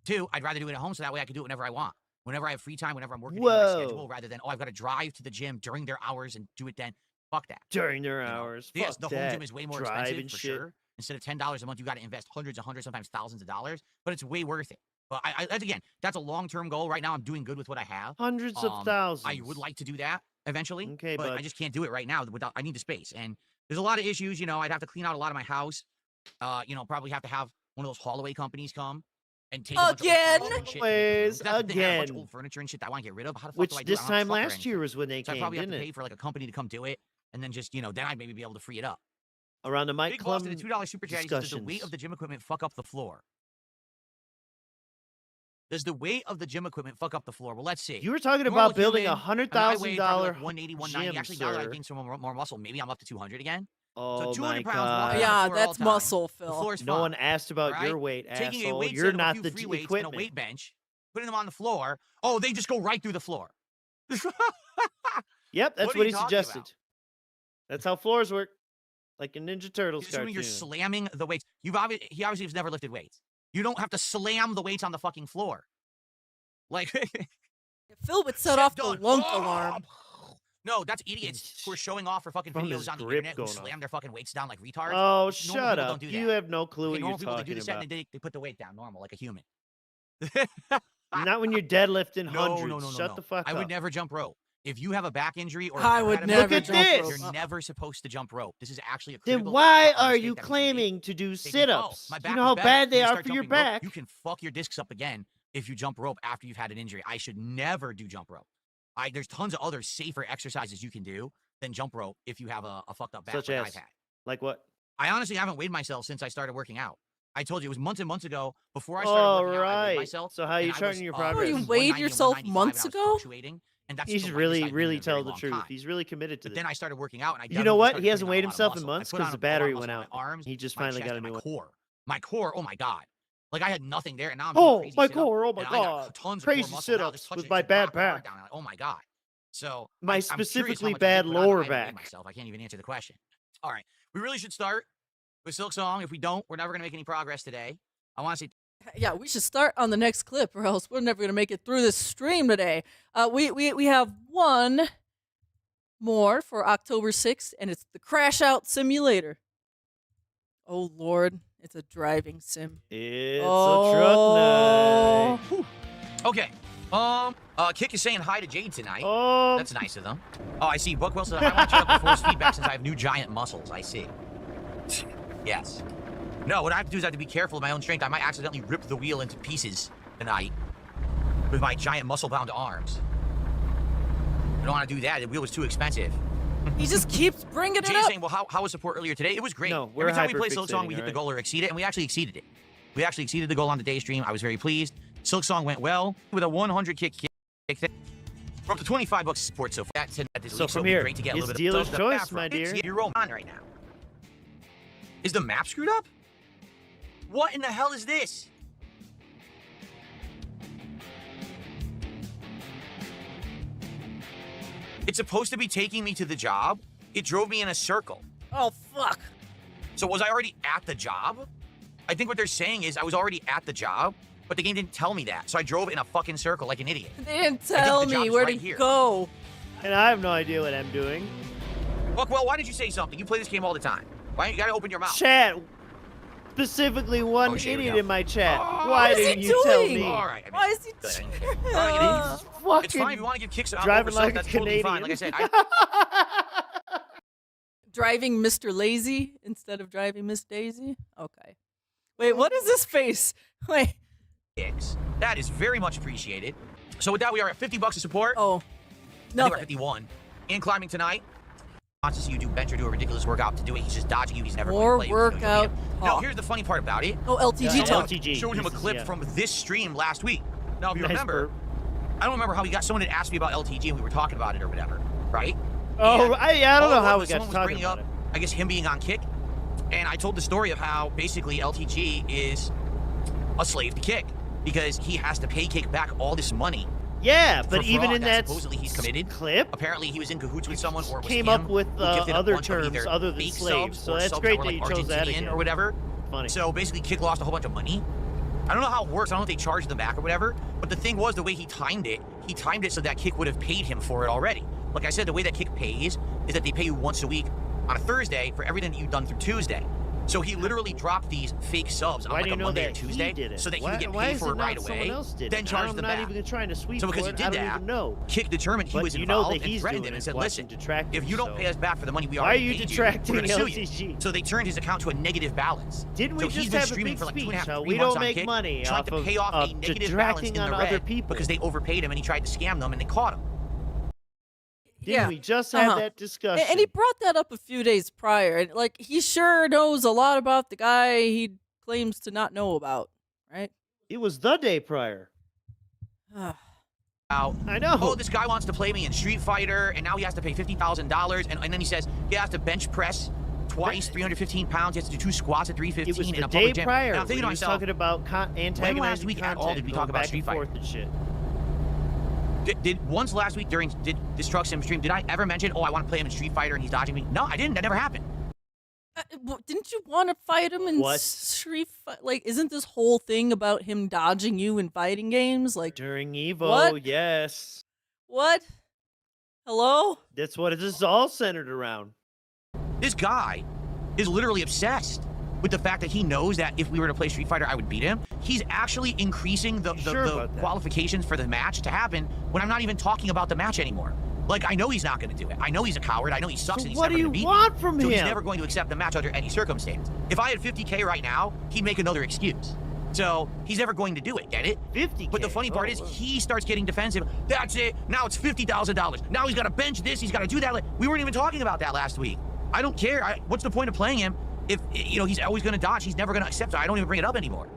S4: 2, I'd rather do it at home so that way I can do it whenever I want. Whenever I have free time, whenever I'm working in my schedule,
S3: Whoa.
S4: rather than, oh, I've got to drive to the gym during their hours and do it then. Fuck that.
S3: During their
S4: You know?
S3: hours.
S4: Yes,
S3: Fuck
S4: the home
S3: that.
S4: gym is way more
S3: Drive
S4: expensive
S3: and
S4: for
S3: shit.
S4: sure. Instead of $10 a month, you got to invest hundreds, sometimes thousands of dollars, but it's way worth it. But again, that's a long-term goal. Right now, I'm doing good with what I have.
S3: Hundreds of thousands.
S4: I would like to do that eventually,
S3: Okay,
S4: but I
S3: bud.
S4: just can't do it right now. Without, I need the space, and there's a lot of issues. You know, I'd have to clean out a lot of my house. You know, probably have to have one of those haulaway companies come and take a bunch of old
S2: Again?
S4: furniture and shit.
S3: Always,
S4: That's the thing, I have a bunch of
S3: again.
S4: old furniture and shit that I want to get rid of. How the fuck
S3: Which
S4: do I do
S3: this
S4: it? I don't have
S3: time
S4: fuck or
S3: last
S4: anything.
S3: year was when they
S4: So I
S3: came,
S4: probably have
S3: didn't
S4: to pay
S3: it?
S4: for like a company to come do it, and then just, you know, then I'd maybe be able to free it up.
S3: Around the Mike
S4: Big Boss
S3: Club
S4: did a $2 super chat. He says, does the weight
S3: discussions.
S4: of the gym equipment fuck up the floor? Does the weight of the gym equipment fuck up the floor? Well, let's see.
S3: You were talking
S4: Normal
S3: about building
S4: human,
S3: a
S4: I mean, I weighed probably
S3: $100,000
S4: like 180, 190.
S3: gym,
S4: Actually, now that I
S3: sir.
S4: gained some more muscle, maybe I'm up to 200 again.
S3: Oh
S4: 200
S3: my
S4: pounds, walking
S3: god.
S4: around the
S2: Yeah,
S4: floor all
S2: that's
S4: the time.
S2: muscle,
S4: The
S2: Phil.
S4: floor is
S3: No
S4: fine.
S3: one asked about
S4: Alright?
S3: your weight,
S4: Taking a
S3: asshole.
S4: weight
S3: You're
S4: set of a
S3: not
S4: few
S3: the
S4: free weights and a
S3: equipment.
S4: weight bench, putting them on the floor. Oh, they just go right through the floor.
S3: Yep, that's
S4: What are
S3: what
S4: you
S3: he
S4: talking
S3: suggested.
S4: about?
S3: That's how floors work. Like a Ninja Turtles
S4: Assuming
S3: cartoon.
S4: you're slamming the weights. He obviously has never lifted weights. You don't have to slam the weights on the fucking floor. Like,
S2: Phil would set
S4: shit
S2: off the
S4: done.
S2: lunk
S4: Oh!
S2: alarm.
S4: No, that's idiots who are showing off for fucking
S3: From
S4: videos
S3: his
S4: on the
S3: grip
S4: internet who
S3: going
S4: slam
S3: off.
S4: their fucking weights down like retards.
S3: Oh,
S4: Normal
S3: shut
S4: people
S3: up.
S4: don't do
S3: You
S4: that.
S3: have no clue
S4: Okay,
S3: what you're
S4: normal people, they do
S3: talking
S4: the set
S3: about.
S4: and they put the weight down normal, like a human.
S3: Not when you're deadlifting
S4: No,
S3: hundreds.
S4: no.
S3: Shut the fuck
S4: I
S3: up.
S4: would never jump rope. If you have a back injury or
S2: I
S4: ever
S2: would
S4: had a
S2: never
S3: Look at
S2: jump
S3: this.
S2: rope.
S4: you're never supposed to jump rope. This is actually a
S3: Then
S4: critical
S3: why
S4: mistake
S3: are you
S4: that was made.
S3: claiming to do
S4: They think,
S3: sit-ups?
S4: my
S3: You
S4: back
S3: know
S4: is
S3: how
S4: better.
S3: bad
S4: When
S3: they
S4: you
S3: are
S4: start
S3: for your
S4: jumping rope,
S3: back.
S4: you can fuck your discs up again if you jump rope after you've had an injury. I should never do jump rope. There's tons of other safer exercises you can do than jump rope if you have a fucked up back
S3: Such
S4: like
S3: as?
S4: I've had.
S3: Like what?
S4: I honestly haven't weighed myself since I started working out. I told you it was months and months ago. Before I started working out, I weighed myself.
S3: So how are you
S4: and I
S3: charting
S4: was,
S3: your
S2: Oh,
S3: progress?
S2: you
S4: between
S2: weighed
S4: 190 and
S2: yourself
S4: 195,
S2: months
S4: and I was
S2: ago?
S4: fluctuating, and that's
S3: He's
S4: still
S3: really,
S4: I've been
S3: really
S4: doing it a very
S3: telling the
S4: long
S3: truth.
S4: time.
S3: He's really committed to
S4: But
S3: this.
S4: then I started working out, and I
S3: You know
S4: definitely
S3: what?
S4: started
S3: He hasn't
S4: putting
S3: weighed
S4: on a lot
S3: himself
S4: of
S3: in
S4: muscle. I
S3: months
S4: put
S3: 'cause
S4: on
S3: the
S4: a lot of
S3: battery
S4: muscle
S3: went
S4: on my
S3: out.
S4: arms,
S3: He just
S4: my
S3: finally
S4: chest,
S3: got a
S4: and
S3: new
S4: my
S3: one.
S4: core. My core, oh my god. Like I had nothing there, and now I'm doing
S3: Oh,
S4: crazy
S3: my
S4: sit-ups,
S3: core, oh my
S4: and I got
S3: god.
S4: tons of
S3: Crazy
S4: core muscle now,
S3: sit-ups
S4: just touching
S3: with
S4: it,
S3: my
S4: just
S3: bad
S4: knock my heart
S3: back.
S4: down. Oh my god. So
S3: My
S4: I'm curious how
S3: specifically
S4: much I
S3: bad
S4: did put on.
S3: lower
S4: I haven't weighed
S3: back.
S4: myself. I can't even answer the question. All right, we really should start with Silk Song. If we don't, we're never gonna make any progress today. I want to say
S2: Yeah, we should start on the next clip, or else we're never going to make it through this stream today. We have one more for October 6th, and it's the Crash Out Simulator. Oh, Lord. It's a driving sim.
S3: It's
S2: Oh.
S3: a truck night.
S4: Kick is saying hi to Jade tonight.
S3: Oh,
S4: That's nice of them. Oh, I see. Buck Wilson, I want to check out the force feedback since I have new giant muscles. I see. Yes. No, what I have to do is I have to be careful of my own strength. I might accidentally rip the wheel into pieces tonight with my giant muscle-bound arms. I don't want to do that. The wheel was too expensive.
S2: He just keeps bringing it
S4: Jay's
S2: up.
S4: saying, well, how was support earlier today? It was great.
S3: No, we're
S4: Every time we play Silk
S3: hyper-fixating,
S4: Song, we hit the
S3: alright?
S4: goal or exceed it, and we actually exceeded it. We actually exceeded the goal on the day stream. I was very pleased. Silk Song went well with a 100 kick. We're up to 25 bucks support so far. That's this
S3: So
S4: week,
S3: from
S4: it'd be
S3: here,
S4: great to get a
S3: it's
S4: little bit
S3: dealer's
S4: of the
S3: choice,
S4: back
S3: my
S4: front.
S3: dear.
S4: You're rolling on right now. Is the map screwed up? What in the hell is this? It's supposed to be taking me to the job. It drove me in a circle.
S2: Oh, fuck.
S4: So was I already at the job? I think what they're saying is I was already at the job, but the game didn't tell me that. So I drove in a fucking circle like an idiot.
S2: They didn't tell
S4: the
S2: me
S4: job's
S2: where
S4: right
S2: to
S4: here.
S2: go.
S3: and I have no idea what I'm doing.
S4: Buckwell, why did you say something? You play this game all the time. Why you gotta open your mouth?
S3: Chat. Specifically, one
S4: shit, here we
S3: idiot
S4: go.
S3: in my chat.
S4: Oh,
S3: Why
S2: what is
S3: didn't
S2: he
S3: you tell
S2: doing?
S3: me?
S4: All right. I mean,
S2: Why is he
S4: good, I didn't
S2: cheering?
S4: care. I don't get it.
S3: He's
S4: It's
S3: fucking
S4: fine if you want to give kicks out
S3: driving
S4: over
S3: like
S4: that's
S3: a
S4: totally
S3: Canadian.
S4: fine. Like I said,
S2: Driving Mr. Lazy instead of driving Miss Daisy? Okay. Wait, what is this face? Wait.
S4: kicks. That is very much appreciated. So with that, we are at $50 of support.
S2: Oh.
S4: I think
S2: Nothing.
S4: we're at 51. And climbing tonight. Wants to see you do bench or do a ridiculous workout to do it. He's just dodging you. He's never
S2: More
S4: going to play.
S2: workout
S4: No,
S2: talk.
S4: here's the funny part about it.
S2: Oh, LTG
S3: Yeah,
S2: talk.
S3: LTG.
S4: Showed him a
S3: This is-
S4: clip
S3: yeah.
S4: from this stream last week. Now, if you
S3: Nice
S4: remember,
S3: burp.
S4: I don't remember how he got. Someone had asked me about LTG and we were talking about it or whatever, right?
S3: Oh,
S4: And
S3: I don't know
S4: all it
S3: how we
S4: was,
S3: got
S4: someone
S3: to
S4: was
S3: talking
S4: bringing
S3: about
S4: up,
S3: it.
S4: I guess, him being on kick. And I told the story of how basically LTG is a slave to kick because he has to pay kick back all this money.
S3: Yeah,
S4: for
S3: but even
S4: fraud
S3: in
S4: that
S3: that
S4: supposedly he's committed.
S3: clip,
S4: Apparently, he was in cahoots with someone, or it was
S3: came
S4: him
S3: up with
S4: who gifted a
S3: other
S4: bunch of
S3: terms
S4: either
S3: other than
S4: fake
S3: slaves.
S4: subs
S3: So
S4: or
S3: that's
S4: subs
S3: great
S4: were,
S3: that
S4: like,
S3: you chose that
S4: Argentinian
S3: again.
S4: or whatever.
S3: Funny.
S4: So basically, Kick lost a whole bunch of money. I don't know how it works. I don't know if they charged them back or whatever. But the thing was, the way he timed it so that Kick would have paid him for it already. Like I said, the way that Kick pays is that they pay you once a week on a Thursday for everything that you've done through Tuesday. So he literally dropped these fake subs on
S3: Why
S4: like
S3: do
S4: a
S3: you know
S4: Monday
S3: that
S4: or Tuesday
S3: he did it?
S4: so that he
S3: why,
S4: would get
S3: why
S4: paid
S3: is
S4: for
S3: it
S4: it
S3: not
S4: right
S3: someone
S4: away,
S3: else did
S4: then
S3: it?
S4: charge them
S3: I'm
S4: back.
S3: not even trying to sweep
S4: So because
S3: for
S4: he
S3: it.
S4: did
S3: I don't
S4: that,
S3: even know.
S4: Kick determined he
S3: But
S4: was
S3: you know
S4: involved
S3: that
S4: and
S3: he's
S4: threatened
S3: doing
S4: him and
S3: it
S4: said,
S3: watching
S4: listen,
S3: Detracting,
S4: if you don't
S3: so-
S4: pay us back for the money we
S3: Why are
S4: already
S3: you
S4: paid
S3: detracting
S4: we're gonna sue you.
S3: LTG?
S4: So they turned his account to a negative balance.
S3: Didn't we
S4: So he's
S3: just
S4: been
S3: have a
S4: streaming
S3: big
S4: for like 2.5
S3: speech
S4: to
S3: how
S4: 3
S3: we
S4: months
S3: don't
S4: on
S3: make
S4: Kick,
S3: money
S4: trying
S3: off
S4: to
S3: of
S4: pay off a negative balance in
S3: detracting
S4: the
S3: on
S4: red
S3: other people?
S4: because they overpaid him and he tried to scam them and they caught him.
S3: Didn't we just have that discussion?
S2: And he brought that up a few days prior. And like, he sure knows a lot about the guy he claims to not know about, right?
S3: It was the day prior.
S4: Out.
S3: I know.
S4: Oh, this guy wants to play me in Street Fighter, and now he has to pay $50,000, and then he says he has to bench press twice, 315 pounds. He has to do 2 squats at
S3: It was
S4: 315 in
S3: the
S4: a
S3: day
S4: public gym.
S3: prior.
S4: And I'm thinking to
S3: when he was
S4: myself,
S3: talking about antagonizing
S4: last week at all
S3: content,
S4: did we
S3: going
S4: talk about
S3: back
S4: Street
S3: and
S4: Fighter?
S3: forth and shit.
S4: did once last week during this Truck Sim stream, did I ever mention, oh, I want to play him in Street Fighter and he's dodging me? No, I didn't. That never happened.
S2: Didn't you want to fight him in
S3: What?
S2: Street Fighter? Like, isn't this whole thing about him dodging you in fighting games? Like,
S3: During Evo,
S2: What?
S3: yes.
S2: what? Hello?
S3: That's what it is all centered around.
S4: This guy is literally obsessed with the fact that he knows that if we were to play Street Fighter, I would beat him. He's actually increasing the
S3: Sure about that?
S4: qualifications for the match to happen when I'm not even talking about the match anymore. Like, I know he's not going to do it. I know he's a coward. I know he sucks
S3: So
S4: and he's
S3: what
S4: never
S3: do
S4: going to
S3: you
S4: beat
S3: want
S4: me.
S3: from
S4: So he's
S3: him?
S4: never going to accept the match under any circumstance. If I had 50K right now, he'd make another excuse. So he's never going to do it, get it?
S3: 50K.
S4: But the funny part is,
S3: wow.
S4: he starts getting defensive. That's it. Now it's $50,000. Now he's got to bench this. He's got to do that. We weren't even talking about that last week. I don't care. What's the point of playing him if, you know, he's always going to dodge? He's never going to accept it. I don't even bring it up anymore.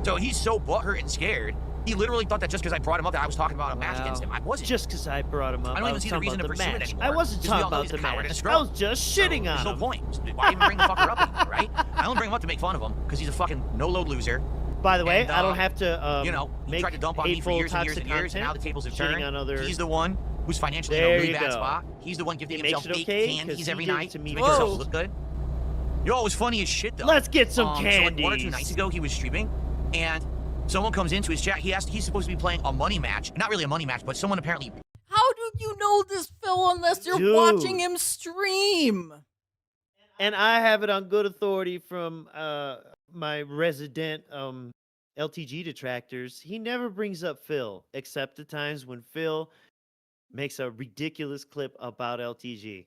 S4: So he's so butthurt and scared. He literally thought that just because I brought him up that I was talking about a match against him. I wasn't.
S3: Just because I brought him up.
S4: I don't even
S3: was
S4: see the
S3: talking
S4: reason
S3: about
S4: to
S3: the
S4: pursue it
S3: match.
S4: anymore.
S3: I wasn't
S4: Because we
S3: talking
S4: all know
S3: about
S4: he's
S3: the
S4: a coward and a
S3: match. I
S4: scrub.
S3: was just shitting
S4: There's
S3: on
S4: no
S3: him.
S4: point. Why even bring the fucker up anymore, right? I only bring him up to make fun of him because he's a fucking no-load loser.
S3: By the way,
S4: And,
S3: I don't have to
S4: you know, he
S3: make
S4: tried to dump on me for
S3: hateful,
S4: years and years
S3: toxic
S4: and years, and now
S3: content,
S4: the tables have
S3: shitting
S4: turned.
S3: on other...
S4: He's the one who's financially in
S3: There
S4: a really
S3: you
S4: bad
S3: go.
S4: spot. He's the one giving
S3: He
S4: himself
S3: makes it
S4: fake
S3: okay, 'cause
S4: candies
S3: he
S4: every
S3: gives it
S4: night
S3: to
S4: to
S3: me
S4: make himself
S3: first.
S4: look good. Yo, it was funny as shit, though.
S3: Let's get some
S4: So like 1 or 2
S3: candies.
S4: nights ago, he was streaming, and someone comes into his chat. He's supposed to be playing a money match. Not really a money match, but someone apparently...
S2: How do you know this, Phil, unless you're
S3: Dude.
S2: watching him stream?
S3: And I have it on good authority from my resident LTG detractors. He never brings up Phil, except the times when Phil makes a ridiculous clip about LTG.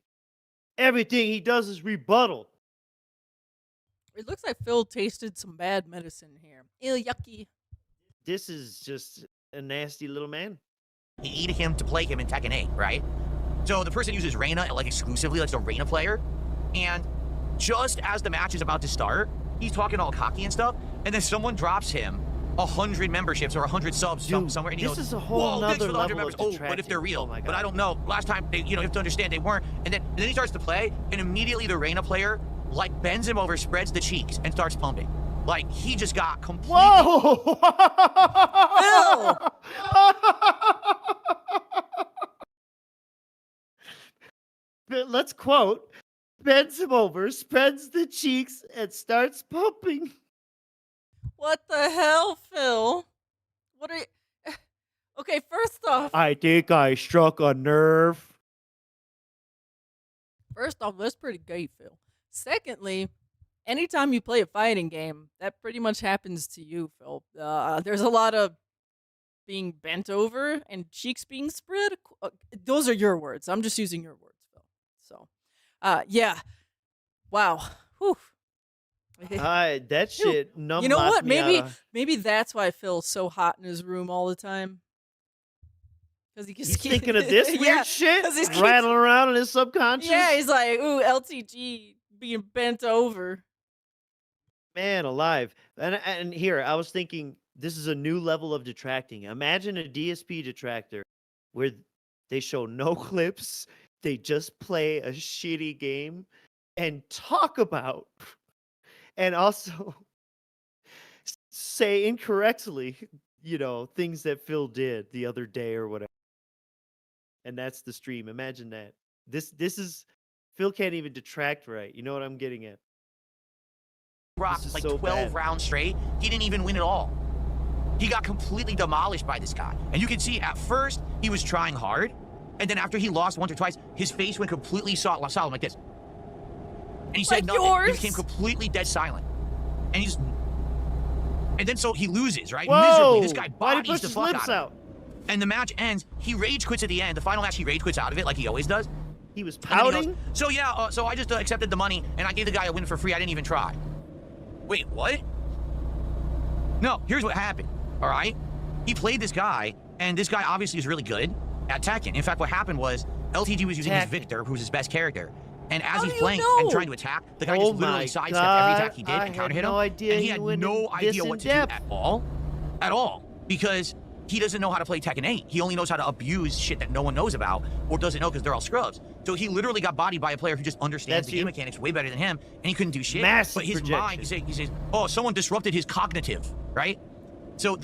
S3: Everything he does is rebuttal.
S2: It looks like Phil tasted some bad medicine here. Ew, yucky.
S3: This is just a nasty little man.
S4: need him to play him in Tekken 8, right? So the person uses Reyna, like, exclusively, like, the Reyna player. And just as the match is about to start, he's talking all cocky and stuff, and then someone drops him 100 memberships or 100 subs
S3: Dude,
S4: somewhere, and he
S3: this
S4: goes,
S3: is a whole
S4: whoa, thanks
S3: nother
S4: for the 100
S3: level
S4: members.
S3: of
S4: Oh, but if they're
S3: detracting.
S4: real.
S3: Oh my
S4: but I
S3: God.
S4: don't know. Last time, they, you have to understand they weren't. And then he starts to play, and immediately the Reyna player, like, bends him over, spreads the cheeks, and starts pumping. Like, he just got completely...
S3: Whoa! But let's quote, bends him over, spreads the cheeks, and starts pumping.
S2: What the hell, Phil? What are you... Okay, first off,
S3: I think I struck a nerve.
S2: First off, that's pretty gay, Phil. Secondly, anytime you play a fighting game, that pretty much happens to you, Phil. There's a lot of being bent over and cheeks being spread. Those are your words. I'm just using your words, Phil. So, yeah. Wow. Whew.
S3: That shit
S2: You know what? Maybe that's why Phil's so hot in his room all the time. Because
S3: he's thinking of this weird shit,
S2: he's
S3: rattling around in his subconscious.
S2: Yeah, he's like, ooh, LTG being bent over.
S3: Man alive. And here, I was thinking, this is a new level of detracting. Imagine a DSP detractor where they show no clips, they just play a shitty game and talk about, and also say incorrectly, things that Phil did the other day or whatever. And that's the stream. Imagine that. This is Phil can't even detract right. You know what I'm getting at?
S4: Rocked like
S3: so
S4: 12
S3: bad.
S4: rounds straight. He didn't even win at all. He got completely demolished by this guy. And you can see at first he was trying hard, and then after he lost once or twice, his face went completely solid like this. And he said
S2: like
S4: nothing.
S2: Yours.
S4: He became completely dead silent. And then so he loses, right?
S3: Whoa!
S4: Miserably. This guy
S3: Why'd he
S4: bodies
S3: push
S4: the
S3: his
S4: fuck
S3: lips
S4: out of him. And the match ends. He rage quits at the end. The final match, he rage quits out of it like he always does.
S3: He was
S4: And then he goes,
S3: pouting?
S4: so yeah, so I just accepted the money and I gave the guy a win for free. I didn't even try. Wait, what? No, here's what happened, all right? He played this guy, and this guy obviously is really good at Tekken. In fact, what happened was LTG was using his Victor, who's his best character. And as
S2: How
S4: he's
S2: do you
S4: playing
S2: know?
S4: and trying to attack, the guy
S3: Oh
S4: just literally
S3: my
S4: sidestepped
S3: God,
S4: every attack he did
S3: I
S4: and counter
S3: had
S4: hit him.
S3: no idea
S4: And he
S3: he
S4: had
S3: went
S4: no
S3: in this
S4: idea what to
S3: in-depth.
S4: do at all, because he doesn't know how to play Tekken 8. He only knows how to abuse shit that no one knows about or doesn't know because they're all scrubs. So he literally got bodied by a player who just understands the game mechanics way better than him, and he couldn't do shit.
S3: Massive
S4: but his
S3: projection.
S4: mind, he says, oh, someone disrupted his cognitive, right? So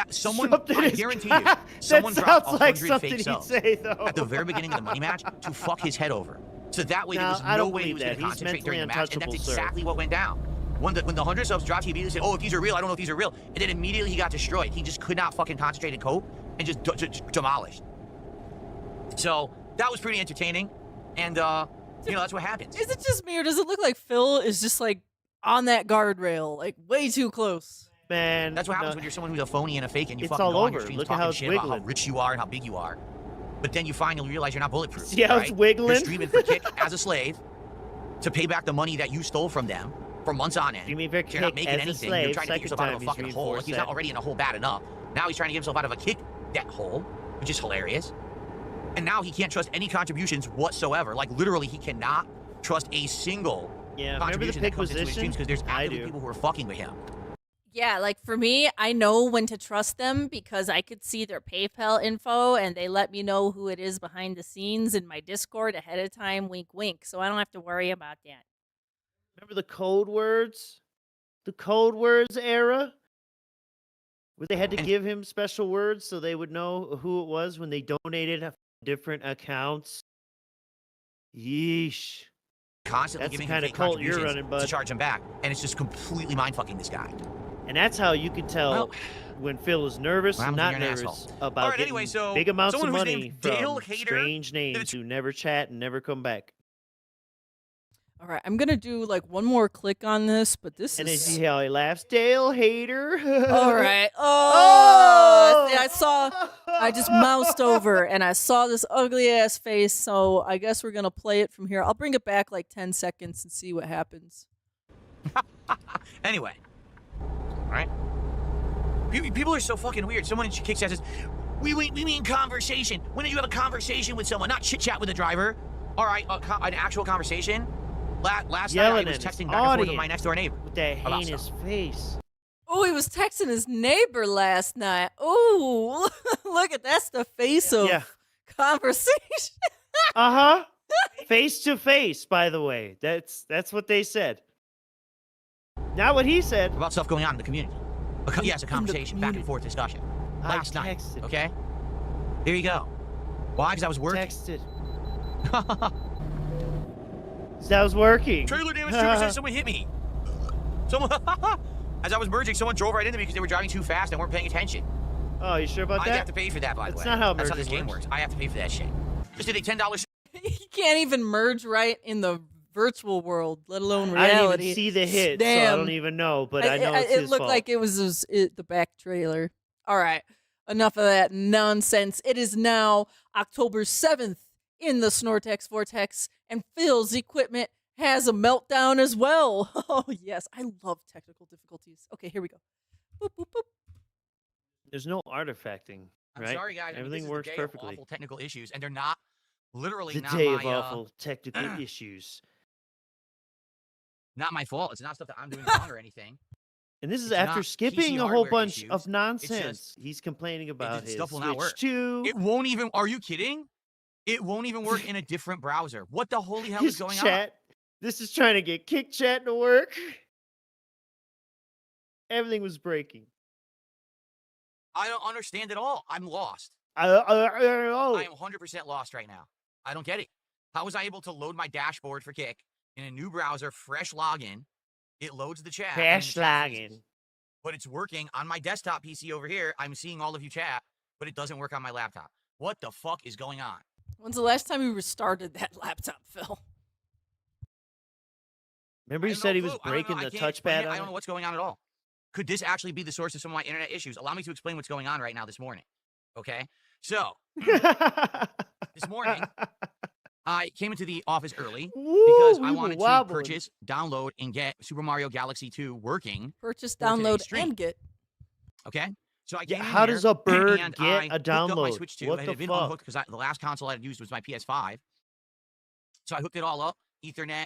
S4: someone,
S3: Something
S4: I
S3: is-
S4: guarantee you, someone
S3: that
S4: dropped
S3: sounds like
S4: 100
S3: something
S4: fake
S3: he'd
S4: subs
S3: say, though.
S4: at the very beginning of the money match to fuck his head over. So that way there was
S3: I
S4: no
S3: don't
S4: way he
S3: believe
S4: was going
S3: that.
S4: to
S3: He's
S4: concentrate during the
S3: mentally
S4: match, and that's
S3: untouchable, sir.
S4: exactly what went down. When the 100 subs dropped, he immediately said, oh, if these are real, I don't know if these are real. And then immediately he got destroyed. He just could not fucking concentrate and cope, and just demolished. So that was pretty entertaining, and that's what happens.
S2: Is it just me, or does it look like Phil is just like on that guardrail, like way too close?
S3: Man,
S4: That's what happens when you're someone who's a phony and a fake, and you
S3: It's
S4: fucking
S3: all
S4: go on your
S3: over.
S4: streams
S3: Look at how
S4: talking
S3: it's
S4: shit about how
S3: wiggling.
S4: rich you are and how big you are. But then you finally realize you're not bulletproof.
S3: See how it's
S4: right?
S3: wiggling?
S4: You're streaming for kick as a slave to pay back the money that you stole from them for months on end.
S3: Streaming for
S4: You're not
S3: kick
S4: making
S3: as a
S4: anything.
S3: slave,
S4: You're trying to get
S3: second
S4: yourself out
S3: time
S4: of a
S3: he's
S4: fucking hole. Like
S3: reinforced
S4: he's
S3: that.
S4: not already in a hole bad enough. Now he's trying to get himself out of a kick debt hole, which is hilarious. And now he can't trust any contributions whatsoever. Like literally, he cannot trust a single
S3: Yeah, remember the
S4: contribution
S3: pick
S4: that comes into his
S3: position?
S4: streams because there's
S3: I
S4: actively
S3: do.
S4: people who are fucking with him.
S9: Yeah, like for me, I know when to trust them because I could see their PayPal info and they let me know who it is behind the scenes in my Discord ahead of time, wink, wink. So I don't have to worry about that.
S3: Remember the code words? The code words era? Where they had to give him special words so they would know who it was when they donated different accounts. Yeesh.
S4: Constantly
S3: That's the
S4: giving
S3: kind
S4: him
S3: of
S4: fake
S3: cult you're
S4: contributions
S3: running, bud.
S4: to charge him back, and it's just completely mind-fucking this guy.
S3: And that's how you can tell
S4: Well,
S3: when Phil is nervous
S4: well,
S3: and
S4: I'm
S3: not
S4: you're an
S3: nervous
S4: asshole.
S3: about
S4: All right,
S3: getting
S4: anyway, so
S3: big amounts of
S4: someone who's
S3: money
S4: named Dale
S3: from
S4: Hader,
S3: strange names who never chat and never come back.
S2: All right, I'm gonna do like one more click on this, but this
S3: And then
S2: is.
S3: see how he laughs. Dale Hader.
S2: All right.
S3: Oh!
S2: I just moused over and I saw this ugly ass face. So I guess we're gonna play it from here. I'll bring it back like 10 seconds and see what happens.
S4: Anyway, all right. People are so fucking weird. Someone kicks ass says, we mean conversation. When did you have a conversation with someone? Not chit chat with a driver. All right, an actual conversation. Last night I
S3: Yelling
S4: was
S3: at his
S4: texting back and forth with my
S3: audience.
S4: next door neighbor.
S3: With that
S4: about
S3: heinous
S4: stuff.
S3: face.
S2: Oh, he was texting his neighbor last night. Oh, look at that's the face of
S3: Yeah.
S2: conversation.
S3: Uh-huh. Face to face, by the way. That's what they said. Not what he said.
S4: About stuff going on in the community. Yes, a conversation, back and
S2: community.
S4: forth discussion. Last
S3: I
S4: night,
S3: texted.
S4: okay? There you go. Why? Because I was working.
S3: Texted. That was working.
S4: Trailer damage trooper says someone hit me. Someone, as I was merging, someone drove right into me because they were driving too fast and weren't paying attention.
S3: Oh, you sure about
S4: I
S3: that?
S4: have to pay for that, by the
S3: That's
S4: way.
S3: not how
S4: That's how this
S3: merging
S4: game
S3: works.
S4: works. I have to pay for that shit. Just did a $10.
S2: You can't even merge right in the virtual world, let alone
S3: I didn't
S2: reality.
S3: even see the hit, so I
S2: Damn.
S3: don't even know. But I know it's
S2: it
S3: his
S2: looked
S3: fault.
S2: like it was the back trailer. All right, enough of that nonsense. It is now October 7th in the Snortex Vortex, and Phil's equipment has a meltdown as well. Oh yes, I love technical difficulties. Okay, here we go. Boop, boop, boop.
S3: There's no artifacting,
S4: I'm
S3: right?
S4: sorry, guys. I mean,
S3: Everything
S4: this is
S3: works
S4: the day of
S3: perfectly.
S4: awful technical issues, and they're not literally
S3: The
S4: not
S3: day
S4: my
S3: of awful technical issues.
S4: not my fault. It's not stuff that I'm doing wrong or anything.
S3: And this is
S4: It's
S3: after
S4: not
S3: skipping
S4: PC
S3: a whole
S4: hardware
S3: bunch
S4: issues.
S3: of
S4: It's
S3: nonsense. He's complaining about
S4: just
S3: his
S4: stuff will not
S3: Switch
S4: work.
S3: 2.
S4: It won't even. Are you kidding? It won't even work in a different browser. What the holy hell is
S3: His
S4: going
S3: chat. This is trying to get Kick Chat to work. Everything was breaking.
S4: on? I don't understand at all. I'm lost.
S3: Oh.
S4: I am 100% lost right now. I don't get it. How was I able to load my dashboard for Kick in a new browser, fresh login? It loads the chat. and then the
S3: Cash
S4: chat freezes.
S3: login.
S4: But it's working on my desktop PC over here. I'm seeing all of you chat, but it doesn't work on my laptop. What the fuck is going on?
S2: When's the last time you restarted that laptop, Phil?
S3: Remember
S4: I
S3: he
S4: have
S3: said
S4: no
S3: he was
S4: clue. I don't know.
S3: breaking
S4: I
S3: the
S4: can't explain
S3: touchpad
S4: it. I
S3: on
S4: don't know what's going on at all. Could this actually be the source of some of my internet issues? Allow me to explain what's going on right now this morning. Okay? So,
S3: it?
S4: this morning, I came into the office early
S3: Woo,
S4: because
S3: we
S4: I
S3: were
S4: wanted to
S3: wobbling.
S4: purchase, download, and get Super Mario Galaxy 2 working.
S2: Purchase,
S4: For today's
S2: download,
S4: stream.
S2: and get.
S4: Okay? So I
S3: Yeah,
S4: came in
S3: how
S4: here,
S3: does a bird
S4: and
S3: get
S4: I
S3: a
S4: hooked up my
S3: download?
S4: Switch 2.
S3: What
S4: It
S3: the
S4: had been
S3: fuck?
S4: unhooked because the last console I had used was my PS5. So I hooked it all up, Ethernet,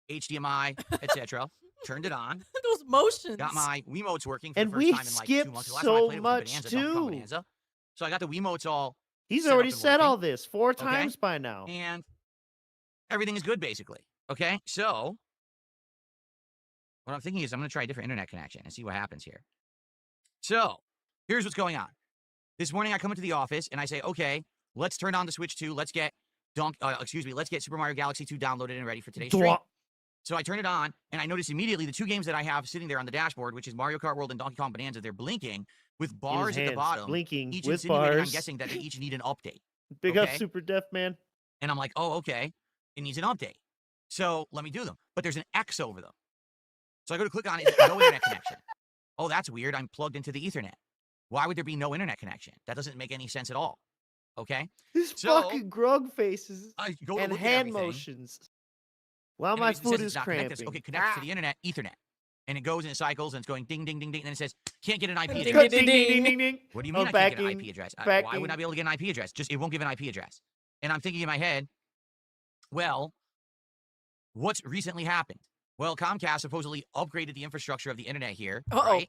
S4: HDMI, etc. Turned it on.
S2: Those motions.
S4: Got my Wiimotes working for
S3: And
S4: the first
S3: we
S4: time in like 2
S3: skipped
S4: months. The last time I
S3: so
S4: played it was
S3: much,
S4: Bonanza, Donkey Kong
S3: too.
S4: Bonanza. So I got the Wiimotes all
S3: He's
S4: set up
S3: already
S4: and
S3: said
S4: working.
S3: all this 4
S4: Okay.
S3: times by now.
S4: and everything is good basically. Okay, so what I'm thinking is I'm going to try a different internet connection and see what happens here. So here's what's going on. This morning I come into the office and I say, okay, let's turn on the Switch 2. Let's get let's get Super Mario Galaxy 2 downloaded and ready for today's stream. So I turn it on, and I notice immediately the 2 games that I have sitting there on the dashboard, which is Mario Kart World and Donkey Kong Bonanza, they're blinking with bars at the
S3: hands,
S4: bottom,
S3: blinking
S4: each
S3: with
S4: insinuating, I'm
S3: bars.
S4: guessing, that they each need an update.
S3: Big up
S4: okay.
S3: Super Deaf Man.
S4: And I'm like, oh, okay, it needs an update. So let me do them. But there's an X over them. So I go to click on it, no internet connection. Oh, that's weird. I'm plugged into the Ethernet. Why would there be no internet connection? That doesn't make any sense at all. Okay?
S3: His
S4: So,
S3: fucking grog faces
S4: I go to
S3: and
S4: look at
S3: hand
S4: everything.
S3: motions. While
S4: And
S3: my
S4: it says
S3: foot
S4: it's
S3: is
S4: not connected.
S3: cramping.
S4: Okay, connect to the internet, Ethernet. And it goes and it cycles and it's going ding, ding, ding, ding. And then it says, can't get an IP
S2: Ding,
S4: address.
S2: ding, ding, ding.
S3: ding.
S4: What do you
S3: Oh,
S4: mean I can't get an
S3: backing,
S4: IP address? Why
S3: backing.
S4: would I be able to get an IP address? Just, it won't give an IP address. And I'm thinking in my head, well, what's recently happened? Well, Comcast supposedly upgraded the infrastructure of the internet here, right?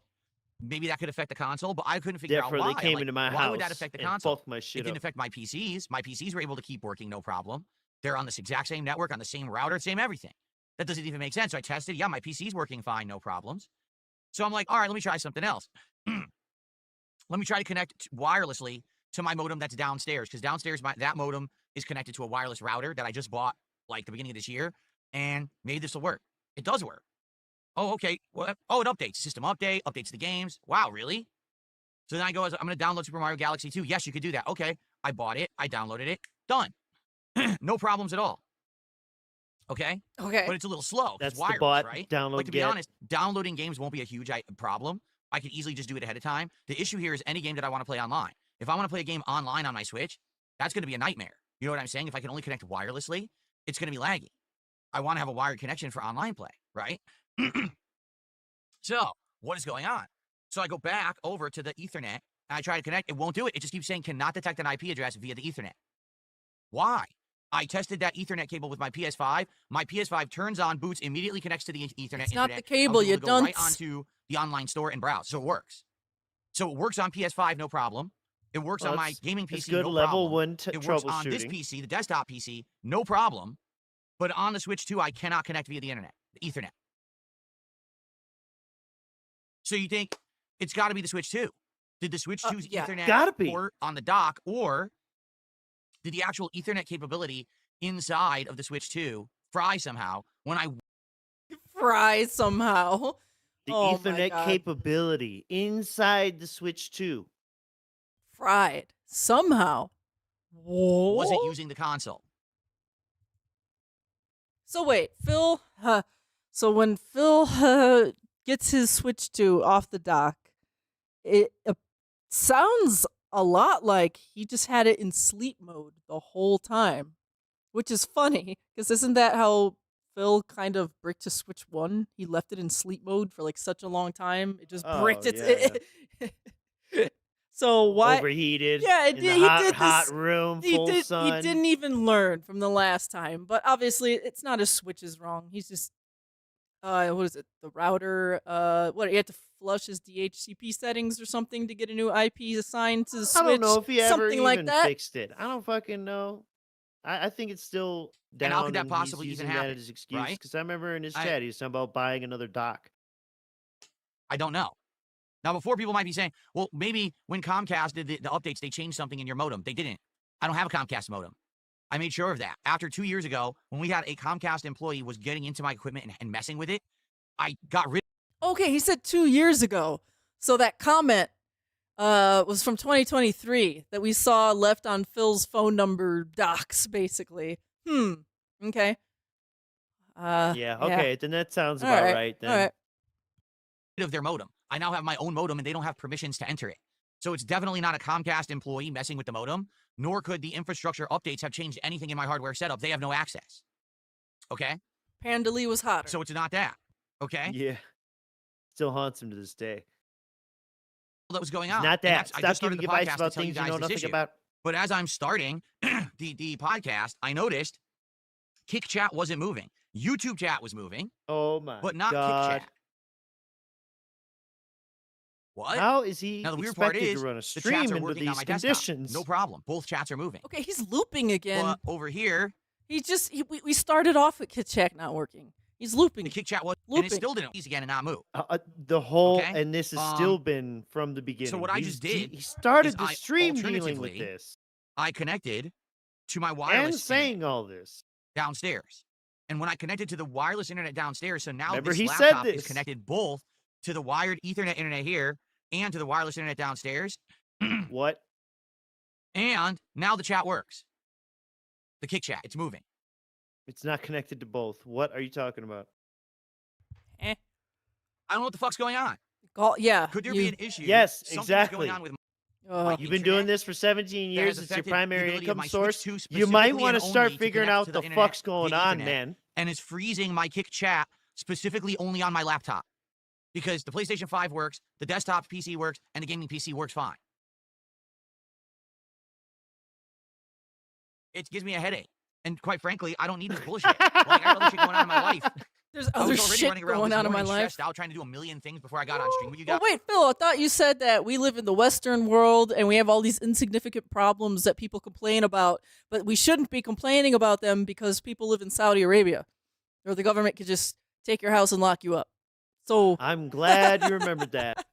S4: Maybe that could affect the console, but I couldn't figure out
S3: Therefore,
S4: why.
S3: they came
S4: I'm
S3: into
S4: like,
S3: my
S4: why
S3: house
S4: would that affect the
S3: and
S4: console?
S3: fucked my shit
S4: It didn't
S3: up.
S4: affect my PCs. My PCs were able to keep working, no problem. They're on this exact same network, on the same router, same everything. That doesn't even make sense. So I tested. Yeah, my PC's working fine, no problems. So I'm like, all right, let me try something else. Let me try to connect wirelessly to my modem that's downstairs, because downstairs, that modem is connected to a wireless router that I just bought like the beginning of this year, and maybe this will work. It does work. Oh, okay. What? Oh, it updates. System update, updates the games. Wow, really? So then I go, I'm going to download Super Mario Galaxy 2. Yes, you could do that. Okay. I bought it. I downloaded it. Done. No problems at all. Okay?
S2: Okay.
S4: But it's a little slow.
S3: That's
S4: It's wireless,
S3: the bot
S4: right?
S3: download
S4: Like, to be
S3: get.
S4: honest, downloading games won't be a huge problem. I could easily just do it ahead of time. The issue here is any game that I want to play online. If I want to play a game online on my Switch, that's going to be a nightmare. You know what I'm saying? If I can only connect wirelessly, it's going to be laggy. I want to have a wired connection for online play, right? So, what is going on? So I go back over to the Ethernet, and I try to connect. It won't do it. It just keeps saying cannot detect an IP address via the Ethernet. Why? I tested that Ethernet cable with my PS5. My PS5 turns on, boots, immediately connects to the Ethernet.
S2: It's not
S4: internet.
S2: the cable,
S4: I was able
S2: you
S4: to go right
S2: dunce.
S4: onto the online store and browse. So it works. So it works on PS5, no problem. It works on my gaming PC,
S3: It's good
S4: no
S3: level
S4: problem.
S3: 1
S4: It works on this
S3: troubleshooting.
S4: PC, the desktop PC, no problem. But on the Switch 2, I cannot connect via the internet, the Ethernet. So you think it's got to be the Switch 2? Did the Switch 2's
S2: yeah.
S4: Ethernet
S3: Gotta be.
S4: port on the dock, or did the actual Ethernet capability inside of the Switch 2 fry somehow when I
S2: Fry somehow.
S3: The
S2: Oh my
S3: Ethernet
S2: God.
S3: capability inside the Switch 2.
S2: Fried somehow. Whoa.
S4: wasn't using the console?
S2: So wait, Phil. So when Phil gets his Switch 2 off the dock, it sounds a lot like he just had it in sleep mode the whole time, which is funny because isn't that how Phil kind of bricked his Switch 1? He left it in sleep mode for like such a long time. It just bricked its. So why
S3: overheated?
S2: Yeah,
S3: in the hot room, full sun.
S2: He didn't even learn from the last time. But obviously, it's not his Switch's wrong. He's just what is it? The router. What he had to flush his DHCP settings or something to get a new IP assigned to the Switch.
S3: I don't know if he ever
S2: something
S3: even
S2: like that.
S3: fixed it. I don't fucking know. I think it's still down.
S4: And how could that
S3: and
S4: possibly
S3: he's
S4: even
S3: using that
S4: happen,
S3: as excuse?
S4: right?
S3: Because I remember in his chat he was talking about buying another dock.
S4: I don't know. Now, before people might be saying, well, maybe when Comcast did the updates, they changed something in your modem. They didn't. I don't have a Comcast modem. I made sure of that. After 2 years ago, when we had a Comcast employee was getting into my equipment and messing with it, I got rid
S2: Okay, he said 2 years ago. So that comment was from 2023 that we saw left on Phil's phone number docs, basically. Okay.
S3: Yeah. Okay. Then that sounds
S2: All
S3: about right. Then.
S2: All right.
S4: of their modem. I now have my own modem, and they don't have permissions to enter it. So it's definitely not a Comcast employee messing with the modem, nor could the infrastructure updates have changed anything in my hardware setup. They have no access. Okay?
S2: Panda Lee was hotter.
S4: So it's not that. Okay?
S3: Yeah. Still haunts him to this day.
S4: That was going
S3: It's
S4: on.
S3: not
S4: And
S3: that.
S4: I
S3: Stop
S4: just started
S3: giving
S4: the
S3: advice
S4: podcast
S3: about
S4: to tell you
S3: things you
S4: guys
S3: know
S4: this
S3: nothing
S4: issue.
S3: about.
S4: But as I'm starting the podcast, I noticed Kick Chat wasn't moving. YouTube chat was moving,
S3: Oh my
S4: but not
S3: God.
S4: Kick Chat. What?
S3: How is he
S4: Now the weird part
S3: expected
S4: is
S3: to run a
S4: the chats
S3: stream
S4: are
S3: under
S4: working on
S3: these
S4: my desktop.
S3: conditions?
S4: No problem. Both chats are moving.
S2: Okay, he's looping again.
S4: But over here,
S2: We started off with KitChat not working. He's looping.
S4: the Kick Chat was, and
S2: Looping.
S4: it still didn't again and not move.
S3: The whole,
S4: Okay,
S3: and this has still been from the beginning.
S4: what I
S3: He's-
S4: just did
S3: he started
S4: is
S3: the
S4: I
S3: stream dealing with
S4: alternatively
S3: this
S4: I connected to my
S3: and
S4: wireless
S3: saying
S4: internet
S3: all this.
S4: downstairs. And when I connected to the wireless internet downstairs, so now
S3: Remember,
S4: this
S3: he said
S4: laptop is
S3: this.
S4: connected both to the wired Ethernet internet here and to the wireless internet downstairs.
S3: What?
S4: And now the chat works. The Kick Chat, it's moving.
S3: It's not connected to both. What are you talking about?
S4: I don't know what the fuck's going on.
S2: Yeah.
S4: Could there be an issue?
S3: Yes,
S4: Something's
S3: exactly.
S4: going on with
S3: You've been doing this for 17
S4: that has
S3: years. It's your
S4: affected the
S3: primary
S4: ability of
S3: income
S4: my Switch
S3: source.
S4: 2
S3: You might
S4: specifically
S3: want
S4: and
S3: to start
S4: only to
S3: figuring
S4: connect
S3: out
S4: to
S3: the
S4: the internet
S3: fuck's going
S4: via
S3: on,
S4: Ethernet.
S3: man.
S4: and is freezing my Kick Chat specifically only on my laptop. Because the PlayStation 5 works, the desktop PC works, and the gaming PC works fine. It gives me a headache. And quite frankly, I don't need this bullshit. Like, I got other shit going on in my life.
S2: There's
S4: I
S2: other
S4: was already
S2: shit
S4: running around
S2: going
S4: this
S2: on in my
S4: morning
S2: life.
S4: stressed out trying to do a million things before I got on stream with you
S2: Well,
S4: guys.
S2: wait, Phil, I thought you said that we live in the Western world and we have all these insignificant problems that people complain about, but we shouldn't be complaining about them because people live in Saudi Arabia, or the government could just take your house and lock you up. So
S3: I'm glad you remembered that.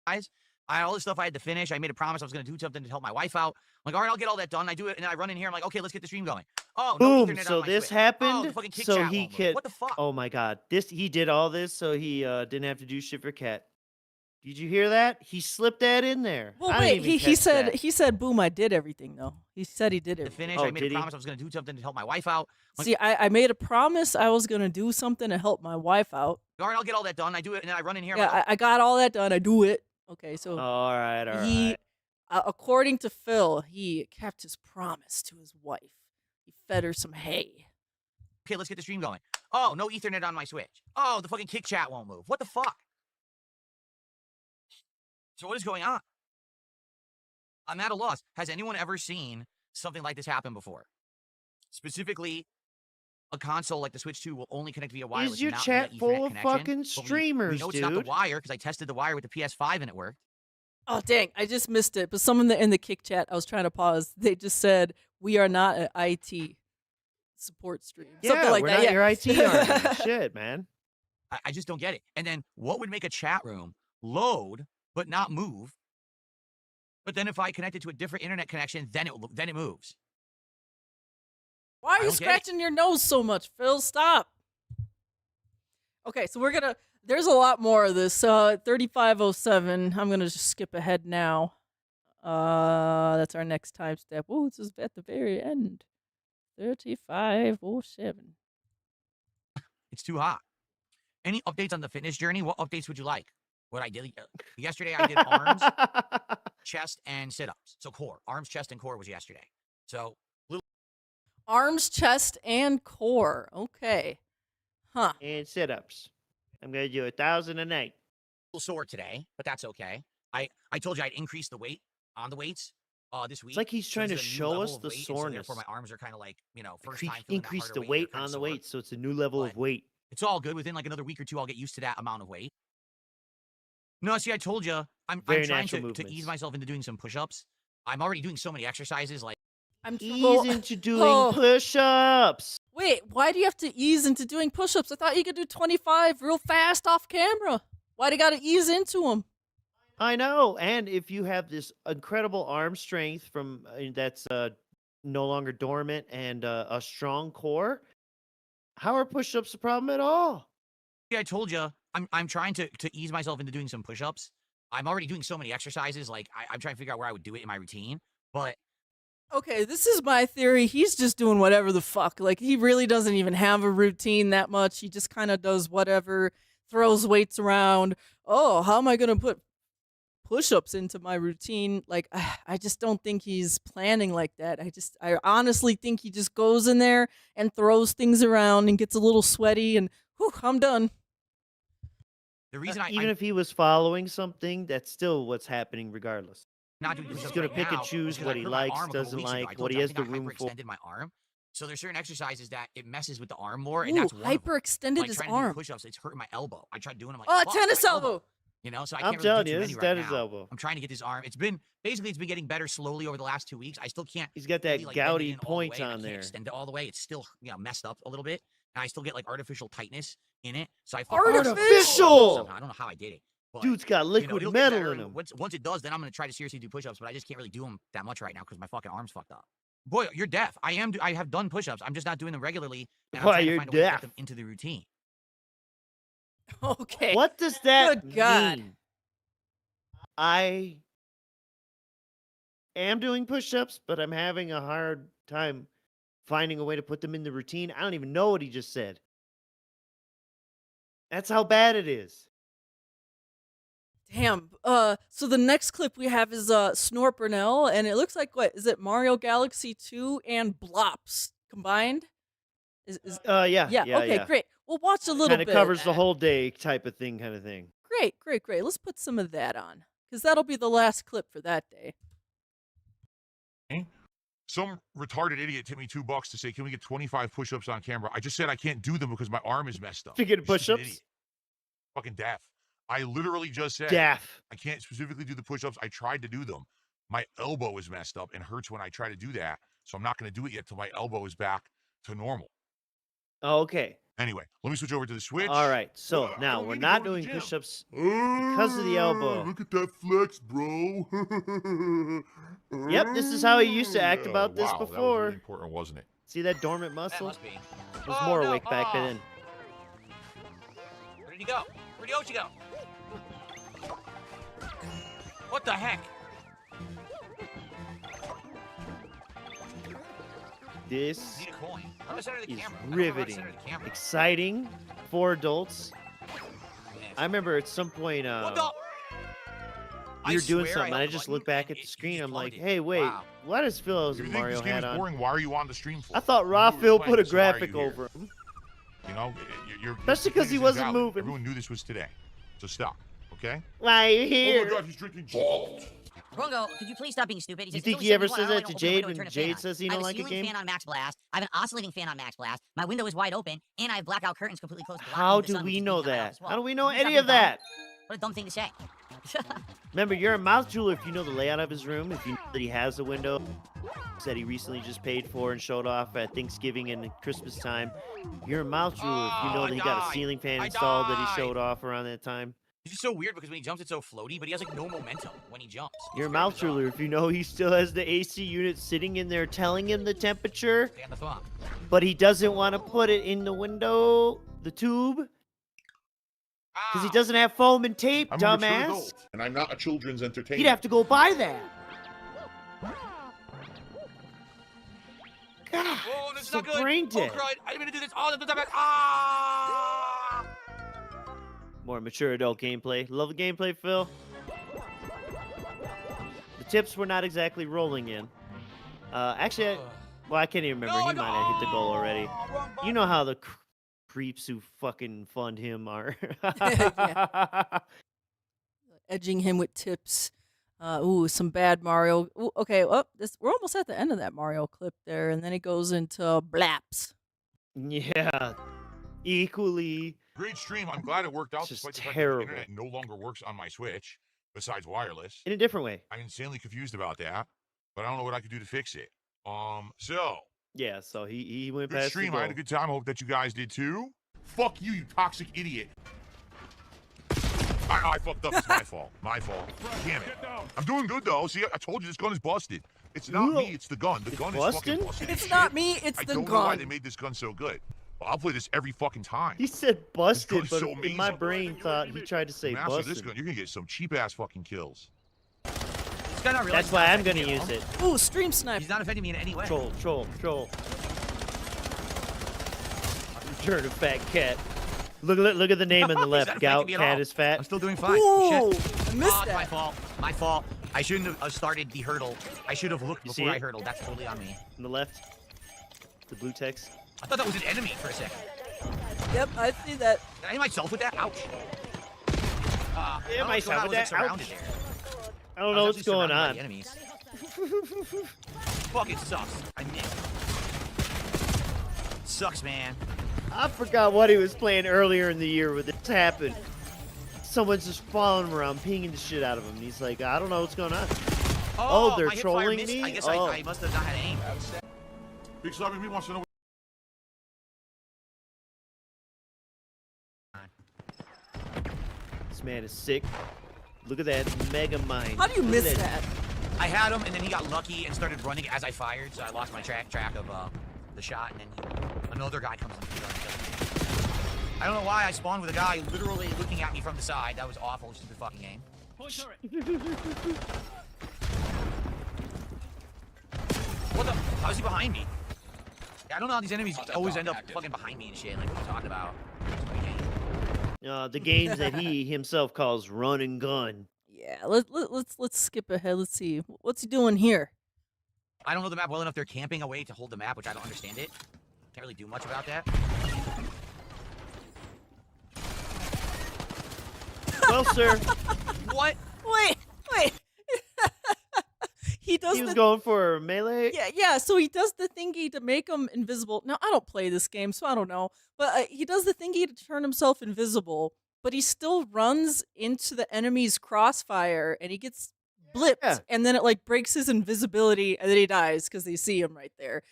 S4: Guys, I had all this stuff I had to finish. I made a promise I was going to do something to help my wife out. I'm like, all right, I'll get all that done. I do it, and then I run in here. I'm like, okay, let's get the stream going. Oh, no
S3: Boom.
S4: Ethernet
S3: So
S4: on my
S3: this
S4: Switch. Oh,
S3: happened.
S4: the fucking Kick
S3: So
S4: Chat
S3: he
S4: won't move.
S3: could.
S4: What the fuck?
S3: Oh my God. He did all this so he didn't have to do shit for Cat. Did you hear that? He slipped that in there.
S2: well,
S3: I didn't
S2: wait,
S3: even
S2: he
S3: catch
S2: said
S3: that.
S2: he said, boom, I did everything though. He said he did
S4: To
S2: it.
S4: finish,
S3: Oh,
S4: I made a
S3: did he?
S4: promise I was going to do something to help my wife out. Like,
S2: See, I made a promise I was gonna do something to help my wife out.
S4: all right, I'll get all that done. I do it, and then I run in here. I'm
S2: Yeah,
S4: like,
S2: I got all that done. I do it. Okay, so
S3: All right.
S2: he, according to Phil, he kept his promise to his wife. He fed her some hay.
S4: okay, let's get the stream going. Oh, no Ethernet on my Switch. Oh, the fucking Kick Chat won't move. What the fuck? So what is going on? I'm at a loss. Has anyone ever seen something like this happen before? Specifically, a console like the Switch 2 will only connect via wireless.
S3: Is your
S4: not
S3: chat
S4: via
S3: full
S4: Ethernet
S3: of
S4: connection,
S3: fucking
S4: but we
S3: streamers,
S4: know it's not the
S3: dude?
S4: wire because I tested the wire with the PS5 and it worked.
S2: Oh dang! I just missed it. But someone in the Kick Chat, I was trying to pause. They just said we are not an IT support stream.
S3: Yeah,
S2: Something like
S3: we're
S2: that.
S3: not
S2: Yeah.
S3: your IT army. Shit, man.
S4: I just don't get it. And then what would make a chat room load but not move? But then if I connect it to a different internet connection, then it moves.
S2: Why are
S4: I
S2: you
S4: don't get it.
S2: scratching your nose so much, Phil? Stop. Okay, so we're gonna. There's a lot more of this. 3507. I'm gonna just skip ahead now. That's our next time step. Oh, this is at the very end. 3507.
S4: It's too hot. Any updates on the fitness journey? What updates would you like? What I did yesterday, I did arms, chest, and sit-ups. So core, arms, chest, and core was yesterday. So
S2: Arms, chest, and core. Okay. Huh.
S3: And sit-ups. I'm gonna do 1,000 a night.
S4: little sore today, but that's okay. I told you I'd increase the weight on the weights this week.
S3: It's like he's
S4: So
S3: trying to
S4: this is a new
S3: show
S4: level
S3: us
S4: of
S3: the
S4: weight, and so
S3: soreness.
S4: therefore, my arms are kind of like, first time feeling that
S3: Increase
S4: harder
S3: the
S4: weight,
S3: weight
S4: they're kinda
S3: on the
S4: sore.
S3: weight, so it's a new level of
S4: But-
S3: weight.
S4: It's all good. Within like another week or two, I'll get used to that amount of weight. No, see, I told you, I'm
S3: Very
S4: trying
S3: natural
S4: to ease
S3: movements.
S4: myself into doing some push-ups. I'm already doing so many exercises. Like,
S2: I'm
S3: Ease into doing
S2: Oh.
S3: push-ups.
S2: Wait, why do you have to ease into doing push-ups? I thought you could do 25 real fast off camera. Why do you got to ease into them?
S3: I know. And if you have this incredible arm strength from that's no longer dormant and a strong core, how are push-ups a problem at all?
S4: I told you, I'm trying to ease myself into doing some push-ups. I'm already doing so many exercises. Like, I'm trying to figure out where I would do it in my routine. But
S2: Okay, this is my theory. He's just doing whatever the fuck. Like, he really doesn't even have a routine that much. He just kind of does whatever, throws weights around. Oh, how am I going to put push-ups into my routine? Like, I just don't think he's planning like that. I honestly think he just goes in there and throws things around and gets a little sweaty and, whew, I'm done.
S4: the reason
S3: Even if he was following something, that's still what's happening regardless.
S4: not doing
S3: He's
S4: push-ups
S3: just gonna
S4: right
S3: pick and
S4: now
S3: choose
S4: is 'cause
S3: what
S4: I
S3: he
S4: hurt my
S3: likes,
S4: arm a couple
S3: doesn't
S4: weeks ago.
S3: like,
S4: I told
S3: what he
S4: you, I
S3: has
S4: think
S3: the
S4: I
S3: room for.
S4: hyperextended my arm. So there's certain exercises that it messes with the arm more, and
S2: Ooh,
S4: that's one of them.
S2: hyperextended
S4: Like
S2: his
S4: trying to
S2: arm.
S4: do push-ups, it's hurting my elbow. I tried doing them like,
S2: Oh,
S4: fuck,
S2: tennis
S4: my
S2: elbow.
S4: You know, so I
S3: I'm
S4: can't really
S3: telling
S4: do
S3: you,
S4: too
S3: this
S4: many
S3: is
S4: right
S3: dead his
S4: now.
S3: elbow.
S4: I'm trying to get this arm. It's been getting better slowly over the last 2 weeks. I still can't.
S3: He's got that
S4: really, like, bend it
S3: gouty
S4: in all the
S3: point
S4: way, and I
S3: on
S4: can't
S3: there.
S4: extend it all the way. It's still messed up a little bit, and I still get like artificial tightness in it. So I
S3: Artificial!
S4: somehow. I don't know how I did it. But,
S3: Dude's got liquid
S4: it'll get
S3: metal
S4: better,
S3: in
S4: and
S3: him.
S4: Once it does, then I'm gonna try to seriously do push-ups, but I just can't really do them that much right now because my fucking arm's fucked up. Boy, you're deaf. I have done push-ups. I'm just not doing them regularly. And I'm
S3: Why,
S4: trying to
S3: you're
S4: find a way to get
S3: deaf?
S4: them into the routine.
S2: Okay.
S3: What does that
S2: Good God.
S3: mean? I am doing push-ups, but I'm having a hard time finding a way to put them in the routine. I don't even know what he just said. That's how bad it is.
S2: Damn. So the next clip we have is Snort Burnell, and it looks like, what is it, Mario Galaxy 2 and Blops combined?
S3: Yeah.
S2: Okay, great. We'll watch a little
S3: Kind
S2: bit.
S3: of covers the whole day type of thing, kind of thing.
S2: Great. Let's put some of that on, because that'll be the last clip for that day.
S6: Some retarded idiot tipped me $2 to say, can we get 25 push-ups on camera? I just said I can't do them because my arm is messed up.
S3: To get
S6: Stupid
S3: push-ups?
S6: idiot. Fucking deaf. I literally just said
S3: Deaf.
S6: I can't specifically do the push-ups. I tried to do them. My elbow is messed up and hurts when I try to do that. So I'm not going to do it yet till my elbow is back to normal.
S3: Okay.
S6: Anyway, let me switch over to the Switch.
S3: All right. So
S6: I
S3: now
S6: don't
S3: we're
S6: need to
S3: not
S6: go to the
S3: doing
S6: gym.
S3: push-ups because of the elbow.
S6: Look at that flex, bro.
S3: Yep, this is how he used to act about this
S6: wow, that was
S3: before.
S6: really important, wasn't it?
S3: See that dormant
S4: That
S3: muscle?
S4: must be.
S3: It was more awake back then.
S4: Where did he go? Where'd Yoshi go? What the heck?
S3: This
S4: I need a coin. I'm gonna center the
S3: is
S4: camera. I don't know how to
S3: riveting,
S4: center the camera.
S3: exciting for adults.
S4: Yes.
S3: I remember at some point
S4: What the?
S3: we were doing
S4: swear
S3: something, and I
S4: held the
S3: just
S4: button
S3: looked back
S4: and
S3: at the
S4: it
S3: screen.
S4: just
S3: I'm like,
S4: plummeted.
S3: hey, wait,
S4: Wow.
S3: why does Phil's
S6: If you think
S3: Mario
S6: this game
S3: hat
S6: is
S3: on?
S6: boring, why are you on the stream for?
S3: I thought
S6: You were
S3: Rafael
S6: playing
S3: put a
S6: this, so why are you
S3: graphic
S6: here?
S3: over him.
S6: You know, you're
S3: Especially 'cause he
S6: opinion is
S3: wasn't
S6: invalid.
S3: moving.
S6: Everyone knew this was today. So stop, okay?
S3: Why are you
S6: Oh
S3: here?
S6: my God, he's drinking salt.
S5: Rongo, could you please stop being stupid?
S3: You
S5: says,
S3: think
S5: "It's
S3: he
S5: only
S3: ever
S5: 71,
S3: says
S5: I don't
S3: that
S5: like
S3: to
S5: open the
S3: Jade
S5: window and
S3: when
S5: turn a fan
S3: Jade
S5: on."
S3: says he
S5: I
S3: don't
S5: have a
S3: like a
S5: ceiling
S3: game?
S5: fan on max blast. I have an oscillating fan on max blast. My window is wide open, and I have blackout curtains completely closed. blocking
S3: How
S5: the
S3: do
S5: sun, which
S3: we
S5: is
S3: know
S5: beating on my house
S3: that?
S5: as well.
S3: How do we know
S5: Can you stop
S3: any
S5: being
S3: of
S5: dumb?
S3: that?
S5: What a dumb thing to say.
S3: Remember, you're a mouth jeweler if you know the layout of his room, if you know that he has a window that he recently just paid for and showed off at Thanksgiving and Christmas time. You're a mouth jeweler if you know
S4: Oh,
S3: that he
S4: I
S3: got a
S4: died.
S3: ceiling fan
S4: I
S3: installed that he
S4: died.
S3: showed off around that time.
S4: It's just so weird because when he jumps, it's so floaty, but he has like no momentum when he jumps. It's
S3: You're a
S4: very
S3: mouth
S4: bizarre.
S3: jeweler if you know he still has the AC unit sitting in there telling him the temperature,
S4: Stay on the thumb.
S3: but he doesn't want to put it in the window, the tube, because he
S4: Ow.
S3: doesn't have foam and tape,
S6: I'm a mature
S3: dumbass.
S6: adult, and I'm not a children's entertainer.
S3: He'd have to go buy that. God.
S4: Oh, this is
S3: So
S4: not good.
S3: brain dead.
S4: Oh, crud. I didn't mean to do this. Oh, the time. Ah!
S3: More mature adult gameplay. Love the gameplay, Phil. The tips were not exactly rolling in. Actually, I can't even remember.
S4: No,
S3: He might have hit the goal already.
S4: Oh, wrong button.
S3: You know how the creeps who fucking fund him are.
S2: Edging him with tips. Ooh, some bad Mario. Ooh, okay, well, we're almost at the end of that Mario clip there, and then it goes into BLOPS.
S3: Yeah. Equally.
S6: Great stream. I'm glad it worked out
S3: Just
S6: despite the fact that
S3: terrible.
S6: the internet no longer works on my Switch, besides wireless.
S3: In a different way.
S6: I'm insanely confused about that, but I don't know what I could do to fix it. So
S3: Yeah, so he went
S6: good
S3: past
S6: stream.
S3: the
S6: I had a
S3: goal.
S6: good time. I hope that you guys did too. Fuck you, you toxic idiot. I fucked up. It's my fault. My fault. Damn it. I'm doing good though. See, I told you this gun is busted. It's not me. It's the gun. The gun is fucking
S3: busted?
S6: busted.
S2: It's
S6: as
S2: not
S6: shit.
S2: me, it's
S6: I
S2: the
S6: don't know why they
S2: gun.
S6: made this gun so good. I'll play this every fucking time.
S3: He said busted,
S6: gun's
S3: but
S6: so
S3: in my
S6: amazing.
S3: brain thought he tried to say
S6: Master this
S3: busted.
S6: gun, you're gonna get some cheap ass fucking kills.
S4: This guy not realize
S3: That's
S4: he's
S3: why
S4: not
S3: I'm
S4: affecting
S3: gonna
S4: me at
S3: use
S4: all.
S3: it.
S2: Ooh, stream snipe.
S4: He's not affecting me in any way.
S3: Troll. Return of fat cat. Look at the name on the
S4: He's not
S3: left.
S4: affecting
S3: Gout
S4: me at
S3: cat
S4: all.
S3: is fat.
S4: I'm still doing fine.
S2: Ooh,
S4: Shit.
S2: I missed
S4: Oh, it's my
S2: that.
S4: fault. My fault. I shouldn't have started the hurdle. I should have looked
S3: You see
S4: before I
S3: it?
S4: hurdled. That's totally on me.
S3: On the left. The blue text.
S4: I thought that was an enemy for a second.
S2: Yep, I see that.
S4: Did I hit myself with that? Ouch.
S3: Yeah, myself with that.
S4: Surrounded
S3: Ouch.
S4: there.
S3: I don't know what's
S4: actually
S3: going
S4: surrounded by
S3: on.
S4: the enemies. Fucking sucks. I missed. Sucks, man.
S3: I forgot what he was playing earlier in the year when this happened. Someone's just following him around, pinging the shit out of him. And he's like, I don't know what's going on. Oh, they're
S4: my hipfire
S3: trolling
S4: missed.
S3: me?
S4: I guess
S3: Oh.
S4: I must have not had aim.
S6: Big Sloppy Me wants to know.
S3: This man is sick. Look at that mega mind.
S2: How do you
S3: Look
S2: miss
S3: at
S2: that?
S4: I had him, and then he got lucky and started running as I fired, so I lost my track of the shot, and then another guy comes in. I don't know why I spawned with a guy literally looking at me from the side. That was awful, stupid fucking game. What the? How is he behind me? I don't know how these enemies always end up fucking behind me and shit. Like, what are you talking about?
S3: the games that he himself calls run and gun.
S2: Yeah, let's skip ahead. Let's see. What's he doing here?
S4: I don't know the map well enough. They're camping a way to hold the map, which I don't understand it. Can't really do much about that.
S3: Well, sir,
S4: What?
S2: Wait. He does
S3: he was
S2: the
S3: going for melee.
S2: yeah. So he does the thingy to make him invisible. Now I don't play this game, so I don't know. But he does the thingy to turn himself invisible. But he still runs into the enemy's crossfire, and he gets blipped,
S3: Yeah.
S2: and then it like breaks his invisibility, and then he dies because they see him right there.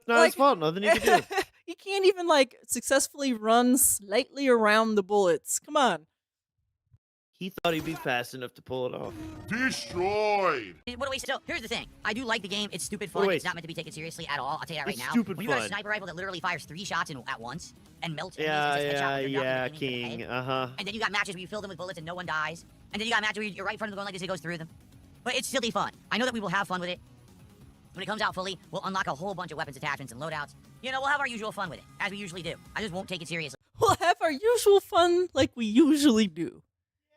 S3: Not his fault. Nothing he could do.
S2: He can't even like successfully run slightly around the bullets. Come on.
S3: He thought he'd be fast enough to pull it off.
S6: Destroyed.
S5: What a waste. So, here's the thing. I do like the game. It's stupid
S3: What a
S5: fun.
S3: waste.
S5: It's not meant to be taken seriously at all. I'll tell you that right
S3: It's
S5: now.
S3: stupid
S5: when you got a
S3: fun.
S5: sniper rifle that literally fires 3 shots at once and melts enemies
S3: Yeah,
S5: with just headshot with your gun and
S3: King.
S5: hit them in the head.
S3: Uh-huh.
S5: And then you got matches where you fill them with bullets and no one dies. And then you got matches where you're right in front of them going like this, it goes through them. But it's silly fun. I know that we will have fun with it. When it comes out fully, we'll unlock a whole bunch of weapons attachments and loadouts. You know, we'll have our usual fun with it, as we usually do. I just won't take it seriously.
S2: We'll have our usual fun like we usually do.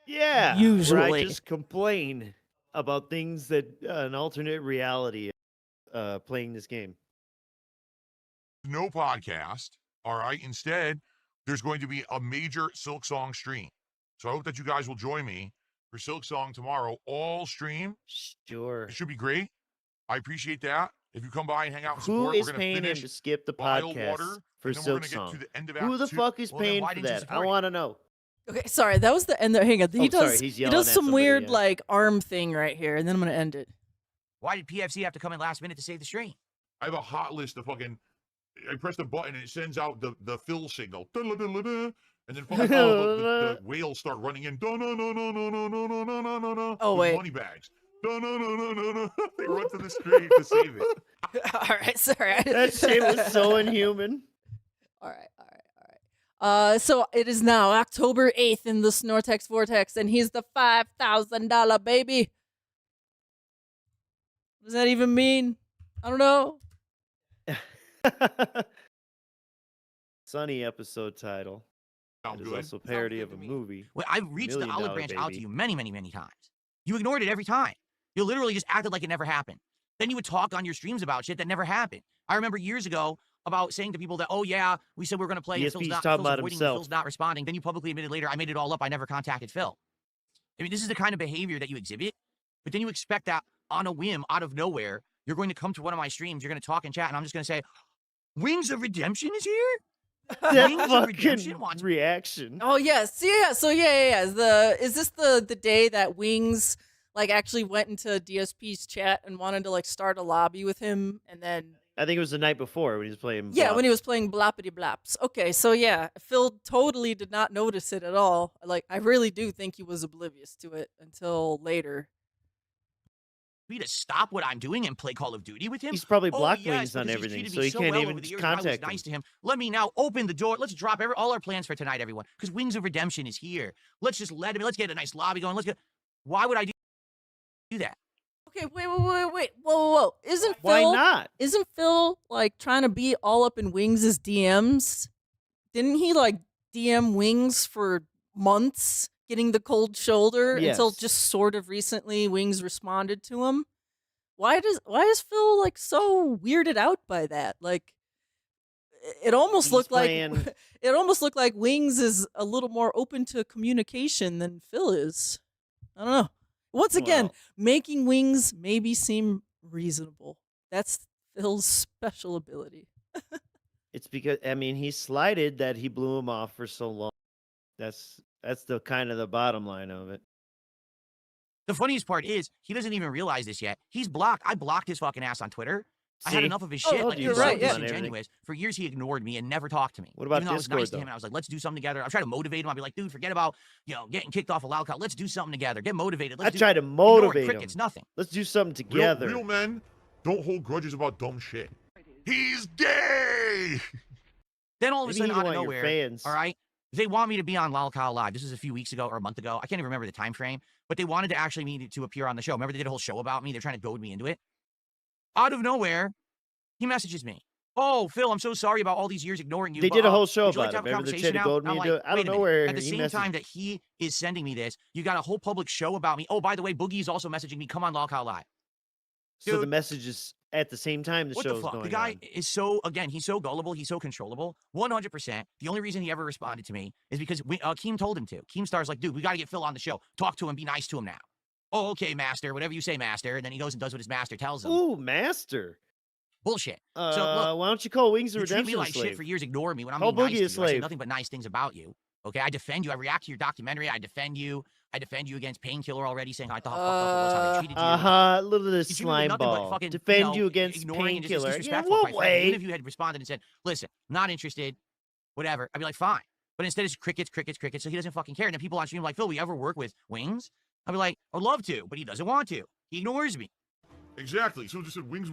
S3: Yeah. Where
S2: Usually.
S3: I just complain about things that an alternate reality playing this game.
S6: No podcast. All right. Instead, there's going to be a major Silk Song stream. So I hope that you guys will join me for Silk Song tomorrow. All stream.
S3: Sure.
S6: It should be great. I appreciate that. If you come by and hang out and
S3: Who
S6: support,
S3: is
S6: we're going
S3: paying
S6: to
S3: him
S6: finish
S3: to skip the
S6: Wild
S3: podcast
S6: Water,
S3: for
S6: and then we're
S3: Silk
S6: gonna
S3: Song?
S6: get to the end of
S3: Who
S6: Act
S3: the
S6: 2.
S3: fuck is
S4: Well, then
S3: paying
S4: why
S3: for
S4: didn't you
S3: that? I
S4: support it?
S3: want to know.
S2: Okay, sorry, that was the end there. Hang on. He
S3: Oh,
S2: does
S3: sorry, he's
S2: he
S3: yelling
S2: does
S3: at
S2: some
S3: somebody,
S2: weird
S3: yeah.
S2: like arm thing right here, and then I'm gonna end it.
S4: Why did PFC have to come in last minute to save the stream?
S6: I have a hot list of fucking. I press the button and it sends out the fill signal. And then fucking all the whales start running in.
S2: Oh,
S6: with
S2: wait.
S6: money bags. They run to the stream to save it.
S2: All right, sorry.
S3: That shit was so inhuman.
S2: All right. So it is now October 8th in the Snortex Vortex, and he's the $5,000 baby. What does that even mean? I don't know.
S3: Sunny episode title.
S6: Sound
S3: It is
S6: good?
S3: also a parody
S8: good
S3: of
S8: to
S3: a
S8: me.
S3: movie.
S4: Well, I've reached the
S3: Million
S4: olive
S3: Dollar
S4: branch out to
S3: Baby.
S4: you many, many, many times. You ignored it every time. You literally just acted like it never happened. Then you would talk on your streams about shit that never happened. I remember years ago about saying to people that, oh yeah, we said we were going to play, and
S3: DSP's
S4: Phil's
S3: talking about
S4: avoiding me,
S3: himself.
S4: Phil's not responding. Then you publicly admitted later, I made it all up. I never contacted Phil. I mean, this is the kind of behavior that you exhibit, but then you expect that on a whim, out of nowhere, you're going to come to one of my streams, you're going to talk and chat, and I'm just going to say, Wings of Redemption is here?
S3: That
S4: Wings of Redemption
S3: fucking
S4: wants
S2: Oh
S3: reaction.
S2: yes, yeah. So yeah. Is this the day that Wings like actually went into DSP's chat and wanted to like start a lobby with him, and then
S3: I think it was the night before when he was playing.
S2: yeah, when he
S3: Blops.
S2: was playing Bloppity Blops. Okay, so yeah, Phil totally did not notice it at all. Like I really do think he was oblivious to it until later.
S4: me to stop what I'm doing and play Call of Duty with him?
S3: He's probably
S4: Oh,
S3: blocked
S4: yes,
S3: Wings on
S4: because he's
S3: everything,
S4: treated
S3: so
S4: me
S3: he
S4: so
S3: can't
S4: well
S3: even
S4: over the years, but I was
S3: contact
S4: nice
S3: him.
S4: to him. Let me now open the door. Let's drop all our plans for tonight, everyone, because Wings of Redemption is here. Let's just let's get a nice lobby going. Let's get. Why would I do that?
S2: Okay, wait, whoa.
S3: Why not?
S2: Isn't Phil like trying to be all up in Wings' DMs? Didn't he like DM Wings for months, getting the cold shoulder until
S3: Yes.
S2: just sort of recently Wings responded to him? Why is Phil like so weirded out by that? Like it almost
S3: He's
S2: looked like
S3: playing-
S2: it almost looked like Wings is a little more open to communication than Phil is. I don't know. Once again,
S3: Well-
S2: making Wings maybe seem reasonable. That's Phil's special ability.
S3: It's because he slighted that he blew him off for so long. That's the kind of the bottom line of it.
S4: The funniest part is he doesn't even realize this yet. He's blocked. I blocked his fucking ass on Twitter. I had
S3: See?
S4: enough of his
S2: Oh,
S4: shit.
S2: oh,
S4: Like, he
S2: you're
S4: was
S2: right,
S4: so
S2: yeah.
S4: disingenuous. For years, he ignored me and never talked to me.
S3: What about
S4: Even though I was nice
S3: Discord,
S4: to him,
S3: though?
S4: and I was like, let's do something together. I tried to motivate him. I'd be like, dude, forget about, getting kicked off a loud call. Let's do something together. Get motivated.
S3: I
S4: Let's
S3: tried to
S4: ignoring
S3: motivate him.
S4: crickets, nothing.
S3: Let's do something
S6: Real,
S3: together.
S6: real men don't hold grudges about dumb shit. He's gay!
S4: Then all of a
S3: Maybe
S4: sudden,
S3: you
S4: out of
S3: want your
S4: nowhere,
S3: fans.
S4: all right, they want me to be on Lolcow Live. This was a few weeks ago or a month ago. I can't even remember the time frame, but they wanted to actually me to appear on the show. Remember, they did a whole show about me. They're trying to goad me into it. Out of nowhere, he messages me. Oh, Phil, I'm so sorry about all these years ignoring you.
S3: They
S4: but,
S3: did a whole show
S4: would you like
S3: about
S4: to
S3: it.
S4: have a
S3: Remember they
S4: conversation
S3: tried to
S4: now?
S3: goad me
S4: I'm
S3: into
S4: like,
S3: it? I
S4: wait
S3: don't
S4: a
S3: know
S4: minute.
S3: where
S4: At the
S3: he
S4: same
S3: messaged.
S4: time that he is sending me this, you got a whole public show about me. Oh, by the way, Boogie is also messaging me. Come on, Lolcow Live.
S3: So the
S4: Dude.
S3: message is at the same time the
S4: What
S3: show's
S4: the fuck?
S3: going
S4: The guy
S3: on.
S4: is he's so gullible, he's so controllable. 100%. The only reason he ever responded to me is because Keem told him to. Keemstar's like, dude, we got to get Phil on the show. Talk to him, be nice to him now. Oh, okay, master, whatever you say, master. And then he goes and does what his master tells him.
S3: Ooh, master.
S4: Bullshit.
S3: So
S4: look,
S3: why don't you call Wings of
S4: You treat
S3: Redemption
S4: me
S3: a
S4: like
S3: slave?
S4: shit for years, ignore me when I'm
S3: Call
S4: being nice
S3: Boogie
S4: to
S3: a
S4: you. I say
S3: slave.
S4: nothing but nice things about you. Okay, I defend you. I react to your documentary. I defend you. I defend you against Painkiller already, saying how I thought how fucked up it was, how they treated you.
S3: Look at this
S4: You treat me with
S3: slime
S4: nothing but
S3: ball.
S4: fucking,
S3: Defend you against
S4: ignoring and just
S3: Painkiller. Yeah,
S4: disrespectful,
S3: what
S4: quite frankly. Even
S3: way?
S4: if you had responded and said, listen, not interested, whatever, I'd be like, fine. But instead it's crickets, so he doesn't fucking care. And then people on stream are like, Phil, will you ever work with Wings? I'd be like, I'd love to, but he doesn't want to. He ignores me.
S6: Exactly. So just said wings.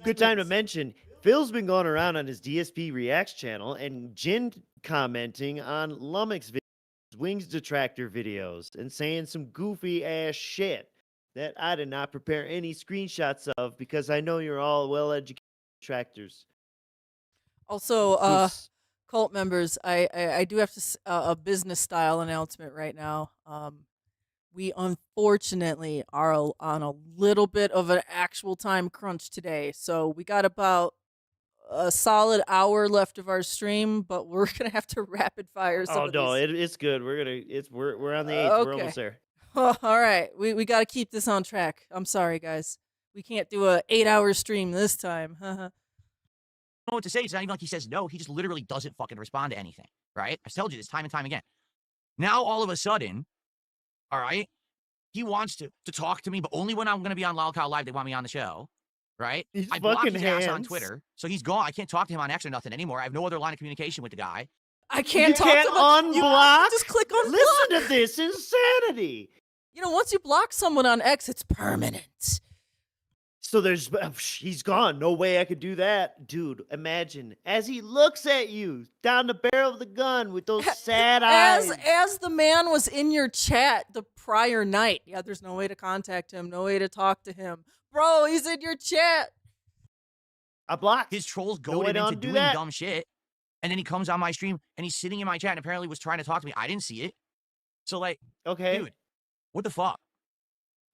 S3: Good time to mention, Phil's been going around on his DSP Reacts channel and Jin commenting on Lummox videos, Wings Detractor videos, and saying some goofy ass shit that I did not prepare any screenshots of because I know you're all well-educated detractors.
S2: Also,
S3: Oops.
S2: cult members, I do have to a business style announcement right now. We unfortunately are on a little bit of an actual time crunch today, so we got about a solid hour left of our stream, but we're gonna have to rapid fire some
S3: Oh
S2: of
S3: no,
S2: these.
S3: it's good. We're on the 8th. We're
S2: Okay.
S3: almost there.
S2: All right, we got to keep this on track. I'm sorry, guys. We can't do a 8-hour stream this time.
S4: I don't know what to say. It's not even like he says no. He just literally doesn't fucking respond to anything, right? I've told you this time and time again. Now, all of a sudden, all right, he wants to talk to me, but only when I'm going to be on Lolcow Live, they want me on the show, right?
S3: These
S4: I blocked
S3: fucking
S4: his ass on
S3: hands.
S4: Twitter, so he's gone. I can't talk to him on X or nothing anymore. I have no other line of communication with the guy.
S2: I can't
S3: You
S2: talk
S3: can't
S2: to them. You
S3: unblock?
S2: just click on
S3: Listen
S2: block.
S3: to this insanity.
S2: You know, once you block someone on X, it's permanent.
S3: So he's gone. No way I could do that. Dude, imagine as he looks at you down the barrel of the gun with those sad eyes.
S2: As the man was in your chat the prior night. Yeah, there's no way to contact him, no way to talk to him. Bro, he's in your chat.
S3: I blocked.
S4: His trolls
S3: No way
S4: goaded
S3: to
S4: into
S3: undo
S4: doing
S3: that.
S4: dumb shit. And then he comes on my stream and he's sitting in my chat and apparently was trying to talk to me. I didn't see it. So, like,
S3: Okay.
S4: dude, what the fuck?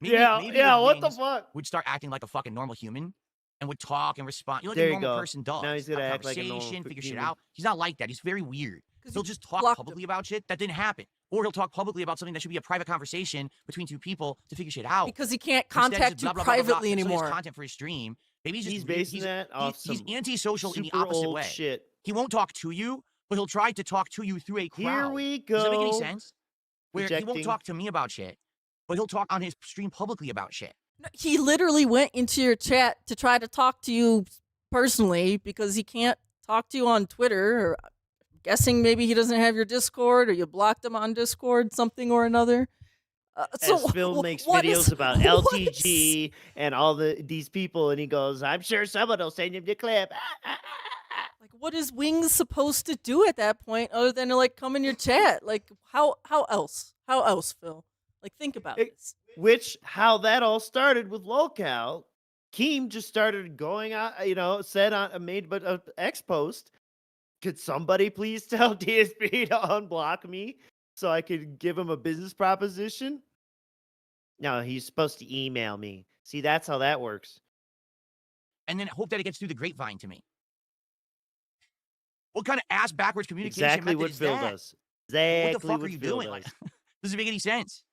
S3: Yeah,
S4: maybe
S3: what the
S4: wings
S3: fuck?
S4: would start acting like a fucking normal human and would talk and respond. You know, like
S3: There
S4: a
S3: you
S4: normal
S3: go.
S4: person does.
S3: Now he's gonna
S4: Have
S3: act like a normal
S4: conversation, figure shit
S3: human.
S4: out. He's not like that. He's very weird.
S2: 'Cause
S4: He'll
S2: you
S4: just talk
S2: blocked
S4: publicly
S2: him.
S4: about shit that didn't happen. Or he'll talk publicly about something that should be a private conversation between two people to figure shit out.
S2: Because he can't
S4: Instead, it's
S2: contact
S4: just
S2: you
S4: blah, blah, blah, blah, blah,
S2: privately
S4: until he has
S2: anymore.
S4: content for his stream. Maybe he's just
S3: He's
S4: weird.
S3: basing that off
S4: he's
S3: some
S4: antisocial in the
S3: super
S4: opposite
S3: old
S4: way.
S3: shit.
S4: He won't talk to you, but he'll try to talk to you through a crowd.
S3: Here we go.
S4: Does that make any sense? Where he
S3: Projecting.
S4: won't talk to me about shit, but he'll talk on his stream publicly about shit.
S2: No, he literally went into your chat to try to talk to you personally because he can't talk to you on Twitter. Or I'm guessing maybe he doesn't have your Discord or you blocked him on Discord, something or another.
S3: As Phil makes videos about LTG and all these people, and he goes, "I'm sure someone will send him the clip."
S2: Like, what is Wings supposed to do at that point other than to like come in your chat? Like, how else? How else, Phil? Like, think about this.
S3: How that all started with Locale. Keem just started going out, said on made but an X post. Could somebody please tell DSP to unblock me so I could give him a business proposition? No, he's supposed to email me. See, that's how that works.
S4: And then hope that it gets through the grapevine to me. What kind of ass backwards communication
S3: Exactly
S4: method
S3: what
S4: is
S3: Phil
S4: that?
S3: does. Exactly
S4: What the fuck
S3: what
S4: are you
S3: Phil
S4: doing?
S3: does.
S4: Like, doesn't make any sense.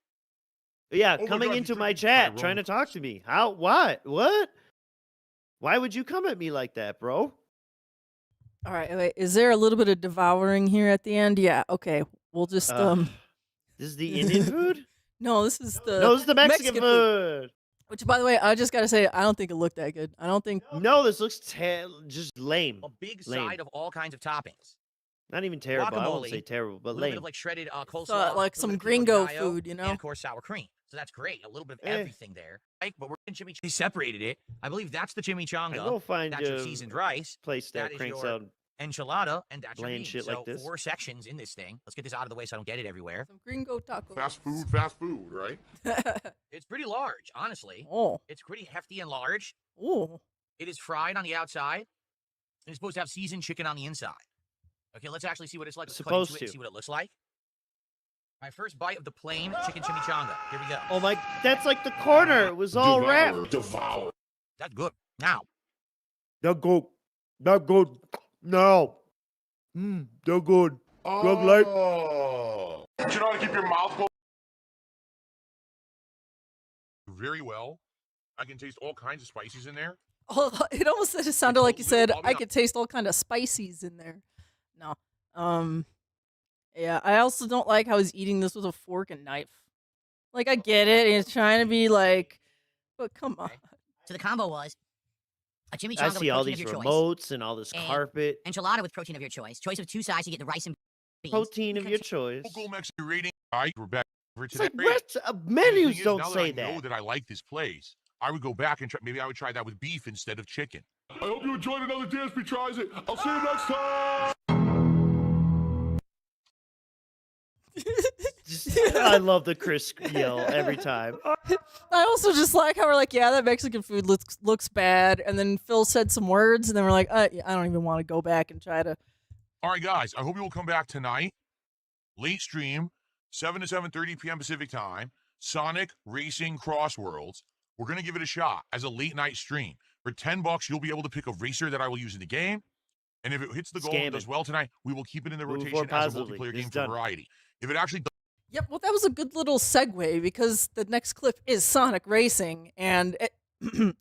S3: Yeah,
S6: Oh my
S3: coming
S6: God,
S3: into
S6: he's
S3: my
S6: freaking
S3: chat, trying to
S6: Tyrone.
S3: talk to me. How? What? What? Why would you come at me like that, bro?
S2: All right, wait, is there a little bit of devouring here at the end? Yeah, okay. We'll just
S3: This is the Indian food?
S2: No, this is the
S3: No, this is the Mexican food.
S2: Which, by the way, I just gotta say, I don't think it looked that good. I don't think.
S3: No, this looks just lame.
S4: A big
S3: Lame.
S4: side of all kinds of toppings.
S3: Not even terrible. I won't
S4: Guacamole,
S3: say terrible,
S4: A
S3: but
S4: little bit
S3: lame.
S4: of like shredded coleslaw.
S2: So, like
S4: a little
S2: some
S4: bit of pico de
S2: gringo
S4: gallo,
S2: food, you know?
S4: And of course sour cream. So that's great. A little bit of
S3: Eh.
S4: everything there. Right? But we're in chimichanga. They separated it. I believe that's the chimichanga.
S3: I go find
S4: That's your
S3: a
S4: seasoned rice.
S3: place
S4: that
S3: that
S4: is
S3: cranks
S4: your-
S3: out.
S4: Enchilada, and that's your
S3: Bland
S4: meat.
S3: shit
S4: So
S3: like this.
S4: 4 sections in this thing. Let's get this out of the way so I don't get it everywhere.
S2: Some gringo tacos.
S6: Fast food, right?
S4: It's pretty large, honestly.
S2: Oh,
S4: It's pretty hefty and large.
S2: oh.
S4: It is fried on the outside. And it's supposed to have seasoned chicken on the inside. Okay, let's actually see what it's like. Let's cut into
S3: Supposed
S4: it and
S3: to.
S4: see what it looks like. My first bite of the plain chicken chimichanga. Here we go.
S3: Oh my, that's like the corner. It was all wrapped.
S6: Devour.
S4: That's good. Now,
S3: They're good. They're good. No. They're good. Drug life.
S6: Oh. You know how to keep your mouth closed? Very well. I can taste all kinds of spices in there.
S2: Oh, it almost just sounded like you said,
S6: I'll be
S2: I could taste all kind of spices in there. No. Yeah, I also don't like how he's eating this with a fork and knife. Like, I get it. He's trying to be like, but come on.
S5: So the combo was a chimichanga
S3: I
S5: with
S3: see all
S5: protein
S3: these
S5: of your choice,
S3: remotes and all this
S5: And
S3: carpet.
S5: enchilada with protein of your choice. Choice of 2 sides, you get the rice and beans.
S3: Protein
S5: You
S3: of
S5: can
S3: your
S5: ch-
S3: choice.
S6: Local Mexican rating. All right, we're back for
S3: It's
S6: today.
S3: like
S6: And the
S3: menus
S6: thing is,
S3: don't
S6: now
S3: say
S6: that I know
S3: that.
S6: that I like this place, I would go back and try. Maybe I would try that with beef instead of chicken. I hope you enjoyed another DSP Tries It. I'll see you next time.
S3: I love the Chris yell every time.
S2: I also just like how we're like, yeah, that Mexican food looks bad. And then Phil said some words, and then we're like, I don't even want to go back and try to.
S6: All right, guys. I hope you will come back tonight. Late stream, 7 to 7:30 p.m. Pacific time. Sonic Racing Cross Worlds. We're gonna give it a shot as a late night stream. For $10, you'll be able to pick a racer that I will use in the game. And if it hits the goal and does well tonight, we will keep it in the
S3: Moving
S6: rotation
S3: forward
S6: as a
S3: positively.
S6: multiplayer
S3: This
S6: game
S3: is
S6: for
S3: done.
S6: variety. If it actually
S2: Yep, well, that was a good little segue because the next clip is Sonic Racing, and it,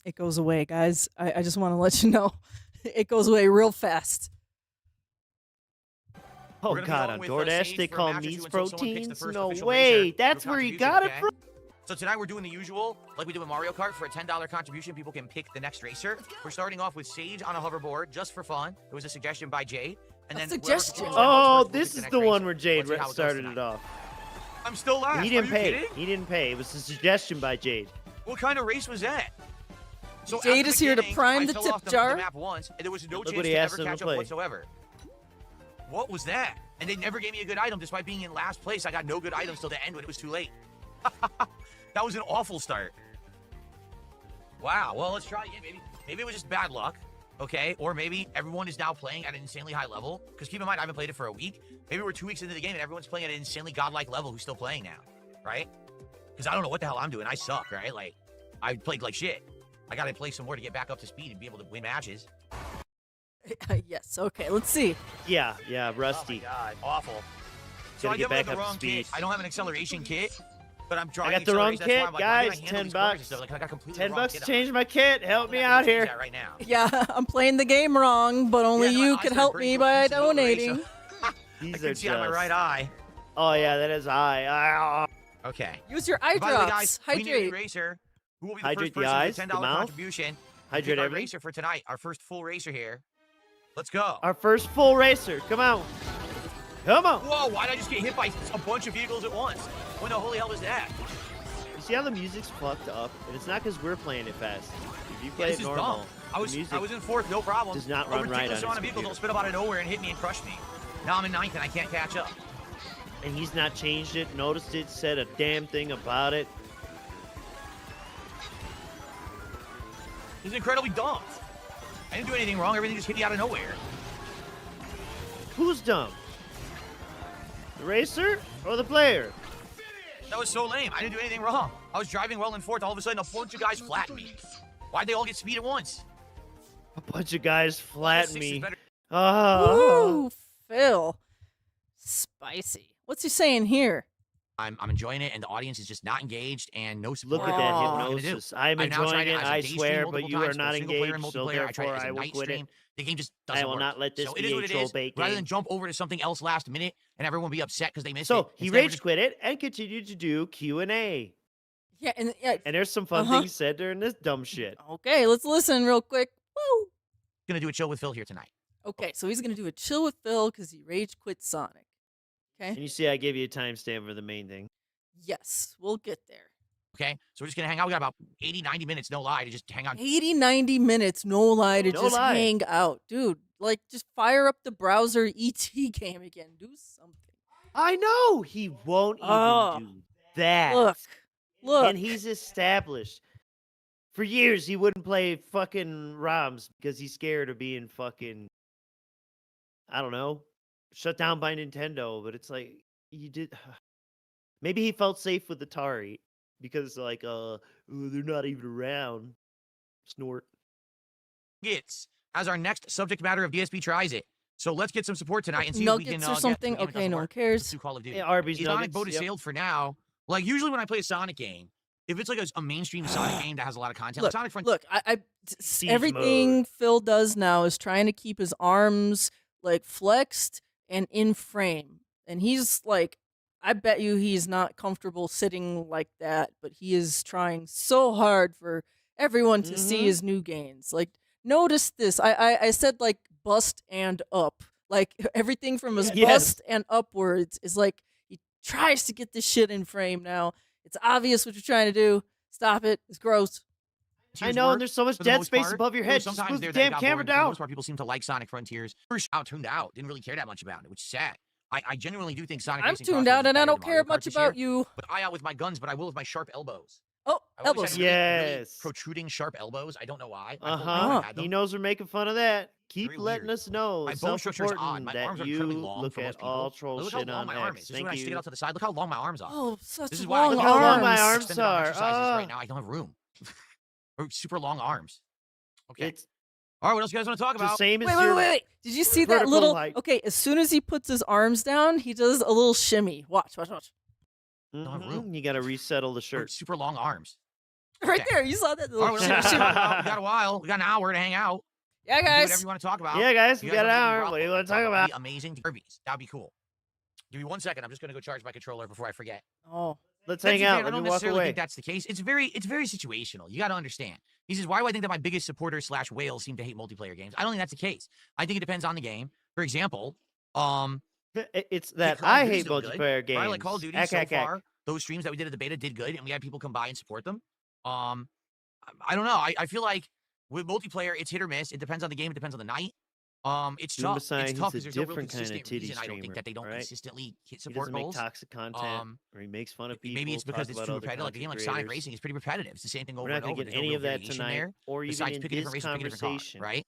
S2: it goes away, guys. I just want to let you know. It goes away real fast.
S3: Oh
S4: We're gonna be
S3: God,
S4: going
S3: on
S4: with,
S3: DoorDash
S4: Sage
S3: they
S4: for
S3: call
S4: matches
S3: meats
S4: until someone picks the
S3: proteins?
S4: first
S3: No
S4: official
S3: way,
S4: racer
S3: that's
S4: for
S3: where he
S4: contribution,
S3: got it
S4: okay?
S3: from.
S4: So tonight we're doing the usual, like we do with Mario Kart. For a $10 contribution, people can pick the next racer. We're starting off with Sage on a hoverboard, just for fun. It was a suggestion by Jade. And
S2: A
S4: then
S2: suggestion?
S3: Oh,
S4: first,
S3: this is the one where Jade started it off.
S4: I'm still last.
S3: He
S4: Are
S3: didn't
S4: you
S3: pay.
S4: kidding?
S3: He didn't pay. It was a suggestion by Jade.
S4: What kind of race was that? So at
S2: Jade
S4: the
S2: is here to
S4: beginning,
S2: prime
S4: I
S2: the
S4: fell
S2: tip
S4: off
S2: jar.
S4: The map once, and there was no
S3: Look
S4: chance
S3: what he
S4: to
S3: asked
S4: ever
S3: him to
S4: catch up
S3: play.
S4: whatsoever. What was that? And they never gave me a good item, despite being in last place. I got no good items till the end when it was too late. That was an awful start. Wow. Well, let's try again. Maybe it was just bad luck. Okay, or maybe everyone is now playing at an insanely high level. Because keep in mind, I haven't played it for a week. Maybe we're 2 weeks into the game and everyone's playing at an insanely godlike level who's still playing now, right? Because I don't know what the hell I'm doing. I suck, right? Like, I played like shit. I gotta play some more to get back up to speed and be able to win matches.
S2: Yes. Okay. Let's see.
S3: Yeah,
S4: Oh
S3: rusty.
S4: my god, awful. So
S3: Gotta
S4: I
S3: get
S4: definitely
S3: back
S4: have the
S3: up to
S4: wrong
S3: speed.
S4: kit. I don't have an acceleration kit, but I'm trying.
S3: I got the wrong
S4: acceleration. That's why
S3: kit,
S4: I'm like, why
S3: guys.
S4: can't I handle these
S3: $10.
S4: corners and stuff? Like, I got completely the wrong
S3: $10
S4: kit
S3: to
S4: on.
S3: change my kit. Help me
S4: I'm gonna
S3: out
S4: have to change
S3: here.
S4: that right now.
S2: Yeah, I'm playing the game wrong, but only
S4: Yeah, no,
S2: you
S4: I
S2: can
S4: started
S2: help
S4: burning
S2: me
S4: through a
S2: by
S4: piece of the middle of the race,
S2: donating.
S4: I
S3: These
S4: can
S3: are
S4: see out my
S3: just.
S4: right eye.
S3: Oh yeah, that is eye.
S4: Okay.
S2: Use your eye
S4: By the way,
S2: drops.
S4: guys, we need a new
S2: Hydrate.
S4: racer. Who will be the
S3: Hydrate
S4: first
S3: the
S4: person
S3: eyes,
S4: with
S3: the
S4: a $10
S3: mouth.
S4: contribution?
S3: Hydrate
S4: our
S3: everything.
S4: racer for tonight. Our first full racer here. Let's go.
S3: Our first full racer. Come on. Come on.
S4: Whoa, why did I just get hit by a bunch of vehicles at once? When the holy hell was that?
S3: You see how the music's fucked up? And it's not because we're playing it fast. If you play
S4: This
S3: it
S4: is
S3: normal,
S4: dumb.
S3: the
S4: I was
S3: music
S4: in fourth, no problem.
S3: does not
S4: A
S3: run right
S4: ridiculous
S3: on
S4: amount of
S3: his
S4: vehicles
S3: computer.
S4: don't spit up out of nowhere and hit me and crush me. Now I'm in ninth and I can't catch up.
S3: And he's not changed it, noticed it, said a damn thing about it.
S4: He's incredibly dumb. I didn't do anything wrong. Everything just hit me out of nowhere.
S3: Who's dumb? The racer or the player?
S4: That was so lame. I didn't do anything wrong. I was driving well in fourth. All of a sudden, a bunch of guys flattened me. Why'd they all get speed at once?
S3: A bunch of guys flatten
S4: Six is
S3: me.
S4: better.
S3: Oh.
S2: Ooh, Phil. Spicy. What's he saying here?
S4: I'm enjoying it, and the audience is just not engaged and no support.
S3: Look at that
S2: Oh.
S4: What am I gonna do?
S3: hypnosis. I'm
S4: I've now tried
S3: enjoying
S4: it
S3: it,
S4: as a
S3: I
S4: day stream
S3: swear, but
S4: multiple
S3: you are
S4: times,
S3: not
S4: both single player and
S3: engaged, so
S4: multiplayer. I tried
S3: therefore
S4: it as a
S3: I will
S4: night
S3: quit it.
S4: stream. The game just doesn't
S3: I will
S4: work.
S3: not let this
S4: so
S3: be
S4: it is
S3: a
S4: what it is.
S3: Trollbait
S4: Rather
S3: game.
S4: than jump over to something else last minute and everyone be upset because they missed it.
S3: So he
S4: instead we're
S3: rage
S4: just
S3: quit it and continued to do Q&A.
S2: Yeah, and yeah.
S3: And there's some fun
S2: Uh-huh.
S3: things said during this dumb shit.
S2: Okay, let's listen real quick. Woo.
S4: gonna do a chill with Phil here tonight.
S2: Okay, so he's gonna do a chill with Phil because he rage quit Sonic.
S3: And
S2: Okay.
S3: you see I gave you a timestamp for the main thing.
S2: Yes, we'll get there.
S4: Okay, so we're just gonna hang out. We got about 80, 90 minutes, no lie, to just hang on.
S2: 80, 90 minutes, no lie, to
S3: No
S2: just
S3: lie.
S2: hang out. Dude, like, just fire up the browser ET game again. Do something.
S3: I know he won't even
S2: Oh.
S3: do that.
S2: Look.
S3: And he's established. For years, he wouldn't play fucking ROMs because he's scared of being fucking, I don't know, shut down by Nintendo. But it's like, you did. Maybe he felt safe with Atari because, like, they're not even around. Snort.
S4: Nuggets as our next subject matter of DSP tries it. So let's get some support tonight and see
S2: Nuggets
S4: if we can
S2: or
S4: get
S2: something?
S4: the game that
S2: Okay,
S4: doesn't
S2: no one
S4: work.
S2: cares.
S4: Let's do Call of Duty.
S3: Yeah, Arby's
S4: Sonic
S3: Nuggets.
S4: boat is
S3: Yep.
S4: sailed for now. Like usually when I play a Sonic game, if it's like a mainstream Sonic game that has a lot of content, like Sonic Frontier.
S2: Look,
S3: Siege
S2: everything
S3: mode.
S2: Phil does now is trying to keep his arms like flexed and in frame. And he's like, I bet you he's not comfortable sitting like that, but he is trying so hard for everyone to see
S3: Mhm.
S2: his new gains. Like, notice this. I said like bust and up. Like everything from his
S3: Yes.
S2: bust and upwards is like he tries to get this shit in frame now. It's obvious what you're trying to do. Stop it. It's gross.
S3: I know, and there's so much
S4: for the
S3: dead
S4: most
S3: space
S4: part,
S3: above your
S4: though
S3: head. Just
S4: sometimes
S3: move
S4: there
S3: the
S4: that
S3: damn
S4: got
S3: camera
S4: boring. For the
S3: down.
S4: most part, people seem to like Sonic Frontiers. First out tuned out, didn't really care that much about it, which is sad. I genuinely do think Sonic
S2: I'm
S4: Racing
S2: tuned
S4: Crossroads
S2: out
S4: is
S2: and I
S4: better
S2: don't
S4: than
S2: care
S4: Mario Kart
S2: much
S4: this
S2: about
S4: year,
S2: you.
S4: But I out with my guns, but I will with my sharp elbows.
S2: Oh,
S4: I've always
S2: elbows.
S4: had really
S3: Yes.
S4: protruding sharp elbows. I don't know why.
S3: Uh
S4: I've
S3: huh.
S4: had
S3: He
S4: them.
S3: knows we're making fun of that. Keep
S4: Very
S3: letting
S4: weird.
S3: us know.
S4: My bone structure is odd.
S3: Self-important
S4: My
S3: that
S4: arms are
S3: you
S4: incredibly long
S3: look
S4: for most
S3: at
S4: people.
S3: all troll
S4: Look how
S3: shit
S4: long
S3: on
S4: my arm
S3: X.
S4: is. Just when I
S3: Thank
S4: stick it
S3: you.
S4: out to the side, look how long my arms are.
S2: Oh, such
S4: This is why I
S2: long
S3: Look how long my
S2: arms.
S3: arms
S4: extended my
S3: are.
S4: exercises right now. I don't have room. Or super long arms. Okay.
S3: It's
S4: All right, what else you guys want to talk
S3: the
S4: about?
S3: same as
S2: Wait.
S3: your.
S2: Did you see that
S3: vertical
S2: little?
S3: height.
S2: Okay, as soon as he puts his arms down, he does a little shimmy. Watch.
S4: have room.
S3: You got to resettle the
S4: Or
S3: shirt.
S4: super long arms.
S2: Right
S4: Okay.
S2: there, you saw that
S4: All
S2: little
S4: right, what else you
S2: shimmy.
S4: guys want to talk about? We got a while. We got an hour to hang out.
S2: Yeah,
S4: Do whatever
S2: guys.
S4: you want to talk about.
S3: Yeah, guys,
S4: You
S3: we
S4: guys
S3: got an
S4: wanna
S3: hour.
S4: drop
S3: What do you
S4: one?
S3: want to talk about?
S4: Be amazing derbies. That'd be cool. Give me 1 second. I'm just gonna go charge my controller before I forget.
S2: Oh,
S3: Let's
S4: That's
S3: hang
S4: the
S3: out.
S4: thing, I
S3: Let
S4: don't
S3: me walk
S4: necessarily
S3: away.
S4: think that's the case. It's very situational. You got to understand. He says, why do I think that my biggest supporters / whales seem to hate multiplayer games? I don't think that's the case. I think it depends on the game. For example,
S3: It's that
S4: Call of
S3: I
S4: Duty's
S3: hate
S4: doing good.
S3: multiplayer games.
S4: Right, like Call of Duty
S3: Ack,
S4: so
S3: ack, ack.
S4: far, those streams that we did at the beta did good, and we had people come by and support them. I don't know. I feel like with multiplayer, it's hit or miss. It depends on the game. It depends on the night. It's
S3: Doom
S4: tough.
S3: Messiah,
S4: It's
S3: he's
S4: tough
S3: a
S4: because there's no real
S3: different kinda
S4: consistent
S3: titty
S4: reason. I don't think
S3: streamer,
S4: that they don't
S3: right?
S4: consistently hit
S3: He
S4: support
S3: doesn't make
S4: goals.
S3: toxic content, or he makes fun of people.
S4: Maybe it's because
S3: talk
S4: it's
S3: about
S4: too
S3: other
S4: repetitive. Like a game like
S3: content
S4: Sonic
S3: creators.
S4: Racing is pretty repetitive. It's the same thing over
S3: We're not
S4: and
S3: gonna
S4: over.
S3: get
S4: There's no
S3: any
S4: real
S3: of that
S4: variation
S3: tonight,
S4: there.
S3: or even
S4: Besides
S3: in
S4: pick a
S3: this
S4: different race and pick a different car,
S3: conversation.
S4: right?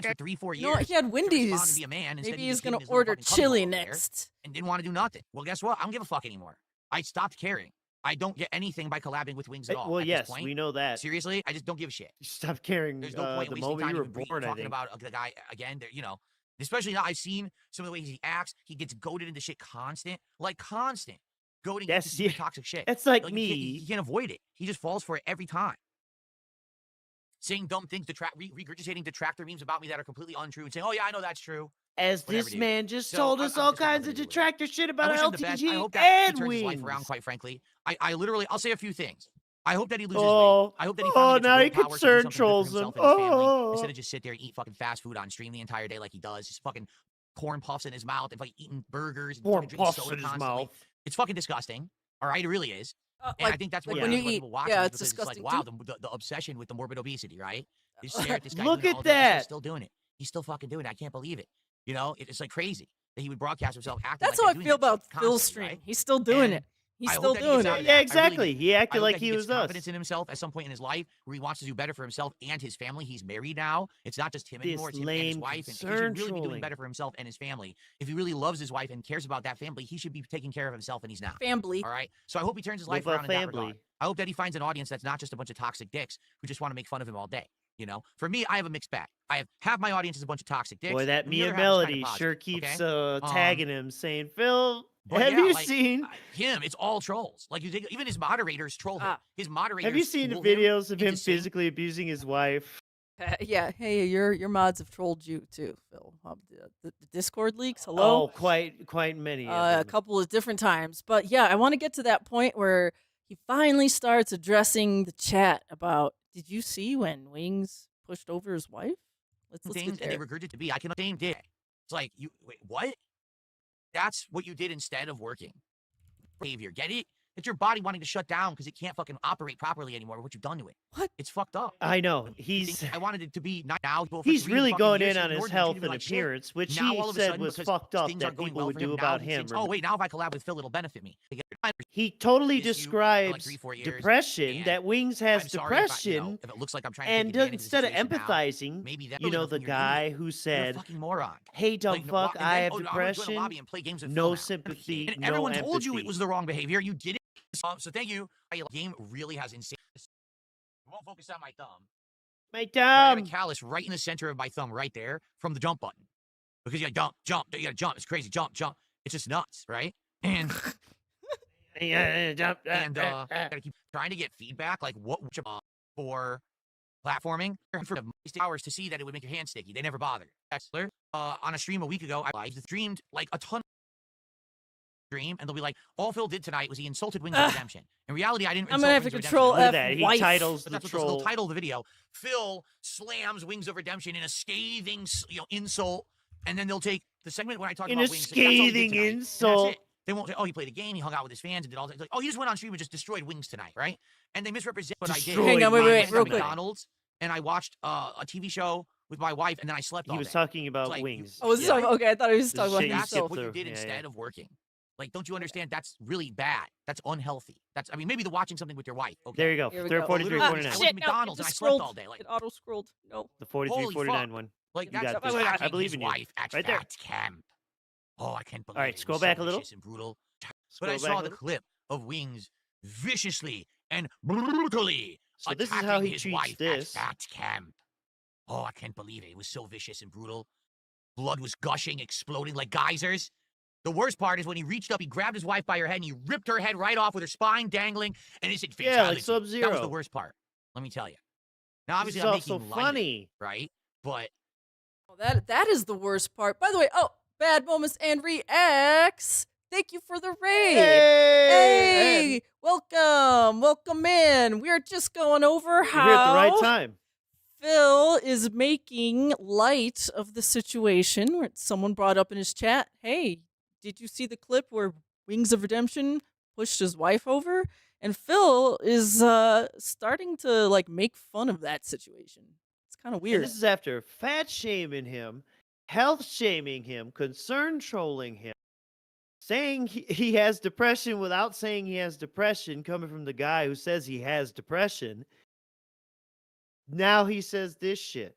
S4: chance for 3-4 years.
S2: You know what? He had
S4: to respond
S2: Wendy's.
S4: and be a man. Instead,
S2: Maybe
S4: he
S2: he's
S4: just hid in
S2: gonna
S4: his little
S2: order
S4: fucking cubbyhole
S2: chili
S4: over there
S2: next.
S4: and didn't want to do nothing. Well, guess what? I don't give a fuck anymore. I stopped caring. I don't get anything by collabing with Wings at all.
S3: Well,
S4: at
S3: yes,
S4: this point.
S3: we know that.
S4: Seriously, I just don't give a shit.
S3: You stopped caring
S4: There's no point
S3: the
S4: wasting
S3: moment
S4: time
S3: you were
S4: even
S3: born, I
S4: talking
S3: think.
S4: about the guy again. You know, especially now I've seen some of the ways he acts. He gets goaded into shit constant. Goading into stupid toxic shit.
S3: It's like
S4: You
S3: me.
S4: can't avoid it. He just falls for it every time. Saying dumb things, regurgitating detractor memes about me that are completely untrue, and saying, "Oh yeah, I know that's true."
S3: As
S4: Whatever,
S3: this
S4: dude.
S3: man just
S4: So,
S3: told us all
S4: just got
S3: kinds
S4: nothing
S3: of
S4: to do with it.
S3: detractor shit
S4: I
S3: about
S4: wish him the best. I
S3: LTG
S4: hope that he
S3: and
S4: turns his life
S3: Wings.
S4: around, quite frankly. I'll say a few things. I hope that he loses
S3: Oh,
S4: weight. I hope that he
S3: oh,
S4: finally gets
S3: now he
S4: willpower to do
S3: concern
S4: something good for
S3: trolls him.
S4: himself and his family,
S3: Oh.
S4: instead of just sit there and eat fucking fast food on stream the entire day like he does. Just fucking corn puffs in his mouth and fucking eating burgers and
S3: Corn
S4: fucking drinking
S3: puffs
S4: soda
S3: in his
S4: constantly.
S3: mouth.
S4: It's fucking disgusting. All right, it really is. And I think that's what
S2: when you
S4: when
S2: eat,
S4: people watch
S2: yeah,
S4: it
S2: it's
S4: because
S2: disgusting
S4: it's like,
S2: too.
S4: wow, the obsession with the morbid obesity, right? You stare at this guy
S3: Look
S4: doing
S3: at
S4: all the drugs,
S3: that.
S4: he's still doing it. He's still fucking doing it. I can't believe it. You know, it's like crazy that he would broadcast himself acting
S2: That's
S4: like
S2: how I
S4: doing
S2: feel
S4: that shit
S2: about Phil's
S4: constantly,
S2: stream.
S4: right?
S2: He's still doing
S4: And
S2: it. He's
S4: I hope
S2: still
S4: that he gets
S2: doing
S4: out
S2: it.
S4: of
S3: Yeah,
S4: that. I really
S3: exactly.
S4: do.
S3: He acted
S4: I hope
S3: like
S4: that
S3: he
S4: gets
S3: was us.
S4: confidence in himself at some point in his life where he wants to do better for himself and his family. He's married now. It's not just him anymore. It's him and his
S3: lame
S4: wife. And he
S3: concern
S4: should really be doing
S3: trolling.
S4: better for himself and his family. If he really loves his wife and cares about that family, he should be taking care of himself, and he's not.
S2: Family.
S4: All right? So I hope he turns his
S3: What
S4: life
S3: about
S4: around in that
S3: family?
S4: regard. I hope that he finds an audience that's not just a bunch of toxic dicks who just want to make fun of him all day. You know, for me, I have a mixed bag. I have half my audience is a bunch of toxic dicks.
S3: Boy, that
S4: and the
S3: Mia
S4: other half is kinda
S3: Melody
S4: positive,
S3: sure keeps
S4: okay?
S3: tagging him, saying, "Phil,
S4: But
S3: have
S4: yeah,
S3: you
S4: like,
S3: seen?
S4: him? It's all trolls. Like even his moderators troll him. His moderators.
S3: Have you seen the
S4: fool him
S3: videos of him
S4: into saying-
S3: physically abusing his wife?"
S2: Yeah. Hey, your mods have trolled you too, Phil. The Discord leaks. Hello.
S3: Oh, quite many. Of
S2: A
S3: them.
S2: couple of different times. But yeah, I want to get to that point where he finally starts addressing the chat about, did you see when Wings pushed over his wife? Let's
S4: things
S2: get
S4: and they
S2: there.
S4: regurgitate to be. I can same day. It's like you wait, what? That's what you did instead of working. Behavior. Get it? It's your body wanting to shut down because it can't fucking operate properly anymore. What you've done to it?
S2: What?
S4: It's fucked up.
S3: I know.
S4: I wanted it to be not now. For
S3: He's
S4: 3
S3: really
S4: fucking
S3: going
S4: years
S3: in
S4: he
S3: on his
S4: ignored me,
S3: health
S4: treated me
S3: and
S4: like shit.
S3: appearance, which
S4: Now,
S3: he
S4: all of a
S3: said
S4: sudden,
S3: was
S4: because
S3: fucked up
S4: things aren't
S3: that
S4: going
S3: people
S4: well
S3: would
S4: for him,
S3: do
S4: now
S3: about
S4: he
S3: him.
S4: thinks, oh wait, now if I collab with Phil, it'll benefit me.
S3: He totally
S4: Miss you for,
S3: describes
S4: 3-4 years,
S3: depression,
S4: and
S3: that Wings has
S4: I'm sorry if I-
S3: depression,
S4: if it looks like I'm trying to
S3: and
S4: take advantage of the
S3: instead of
S4: situation now,
S3: empathizing,
S4: maybe that's
S3: you know,
S4: really
S3: the
S4: nothing you're
S3: guy
S4: doing.
S3: who
S4: You're a
S3: said,
S4: fucking moron.
S3: "Hey, dumb
S4: Like,
S3: fuck,
S4: and
S3: I
S4: then,
S3: have
S4: oh, I'm gonna join a
S3: depression,
S4: lobby and play games with
S3: no
S4: Phil now."
S3: sympathy,
S4: And
S3: no
S4: everyone told you it
S3: empathy.
S4: was the wrong behavior. You did it. So thank you. The game really has insane. It won't focus on my thumb.
S3: My
S4: But I have a
S3: thumb.
S4: callus right in the center of my thumb, right there, from the jump button. Because you gotta jump, you gotta jump. It's crazy, jump. It's just nuts, right? And gotta keep trying to get feedback, like what for platforming for hours to see that it would make your hand sticky. They never bothered. On a stream a week ago, I streamed like a ton. Stream, and they'll be like, all Phil did tonight was he insulted Wings of Redemption. In reality, I didn't.
S2: I'm gonna have to
S4: Wings of
S2: control
S4: Redemption.
S3: Look at that. He
S2: wife.
S3: titles
S4: But
S3: the
S4: that's what they'll
S3: troll.
S4: title the video. Phil slams Wings of Redemption in a scathing, insult, and then they'll take the segment when I talk
S3: In
S4: about
S3: a
S4: Wings. That's all he did
S3: scathing
S4: tonight, and
S3: insult.
S4: that's it. They won't say, oh, he played a game, he hung out with his fans, and did all that. Like, oh, he just went on stream and just destroyed Wings tonight, right? And they misrepresent what I did.
S3: Hang on,
S2: wait,
S4: I
S2: wait,
S4: went to
S2: real quick.
S4: McDonald's, and I watched a TV show with my wife, and then I slept all
S3: He was
S4: day.
S3: talking about
S4: like,
S3: Wings.
S2: Oh, was this
S3: Yeah.
S2: okay? I thought he was
S3: This
S2: talking
S3: is
S2: about
S3: shit you
S4: That's
S3: skip
S2: himself.
S4: what you
S3: through.
S4: did
S3: Yeah,
S4: instead
S3: yeah.
S4: of working. Like, don't you understand? That's really bad. That's unhealthy. I mean, maybe the watching something with your wife. Okay.
S3: There you go.
S2: Here we
S3: They're
S2: go.
S3: 43,
S4: Literally,
S3: 49.
S4: I went
S2: Shit,
S4: to
S2: no,
S4: McDonald's
S2: it
S4: and I
S2: just
S4: slept
S2: scrolled.
S4: all day. Like,
S2: It auto scrolled. No.
S3: The 43,
S4: Holy
S3: 49
S4: fuck.
S3: one.
S4: Like
S3: You
S4: that's
S3: got
S4: that's
S3: this. I
S4: attacking
S3: believe
S4: his
S3: in you.
S4: wife at
S3: Right there.
S4: Fat Camp. Oh, I can't believe
S3: All right,
S4: it.
S3: scroll
S4: was so
S3: back a little.
S4: vicious and brutal.
S3: Scroll
S4: But I
S3: back
S4: saw
S3: a
S4: the
S3: little.
S4: clip of Wings viciously and brutally
S3: So this is
S4: attacking
S3: how he
S4: his
S3: treats
S4: wife
S3: this.
S4: at Fat Camp. Oh, I can't believe it. It was so vicious and brutal. Blood was gushing, exploding like geysers. The worst part is when he reached up, he grabbed his wife by her head and he ripped her head right off with her spine dangling, and he said,
S3: Yeah, like
S4: fatality.
S3: Sub-Zero.
S4: That was the worst part. Let me tell you. Now,
S3: This
S4: obviously,
S3: is
S4: I'm
S3: also
S4: making light of it,
S3: funny.
S4: right? But
S2: Oh, that is the worst part. By the way, Bad Moments and Reacts. Thank you for the raid. Hey, welcome in. We're just going over
S3: You're here at the right
S2: how
S3: time.
S2: Phil is making light of the situation. Where someone brought up in his chat, "Hey, did you see the clip where Wings of Redemption pushed his wife over?" And Phil is starting to like make fun of that situation. It's kind of
S3: And
S2: weird.
S3: this is after fat shaming him, health shaming him, concern trolling him, saying he has depression without saying he has depression, coming from the guy who says he has depression. Now he says this shit.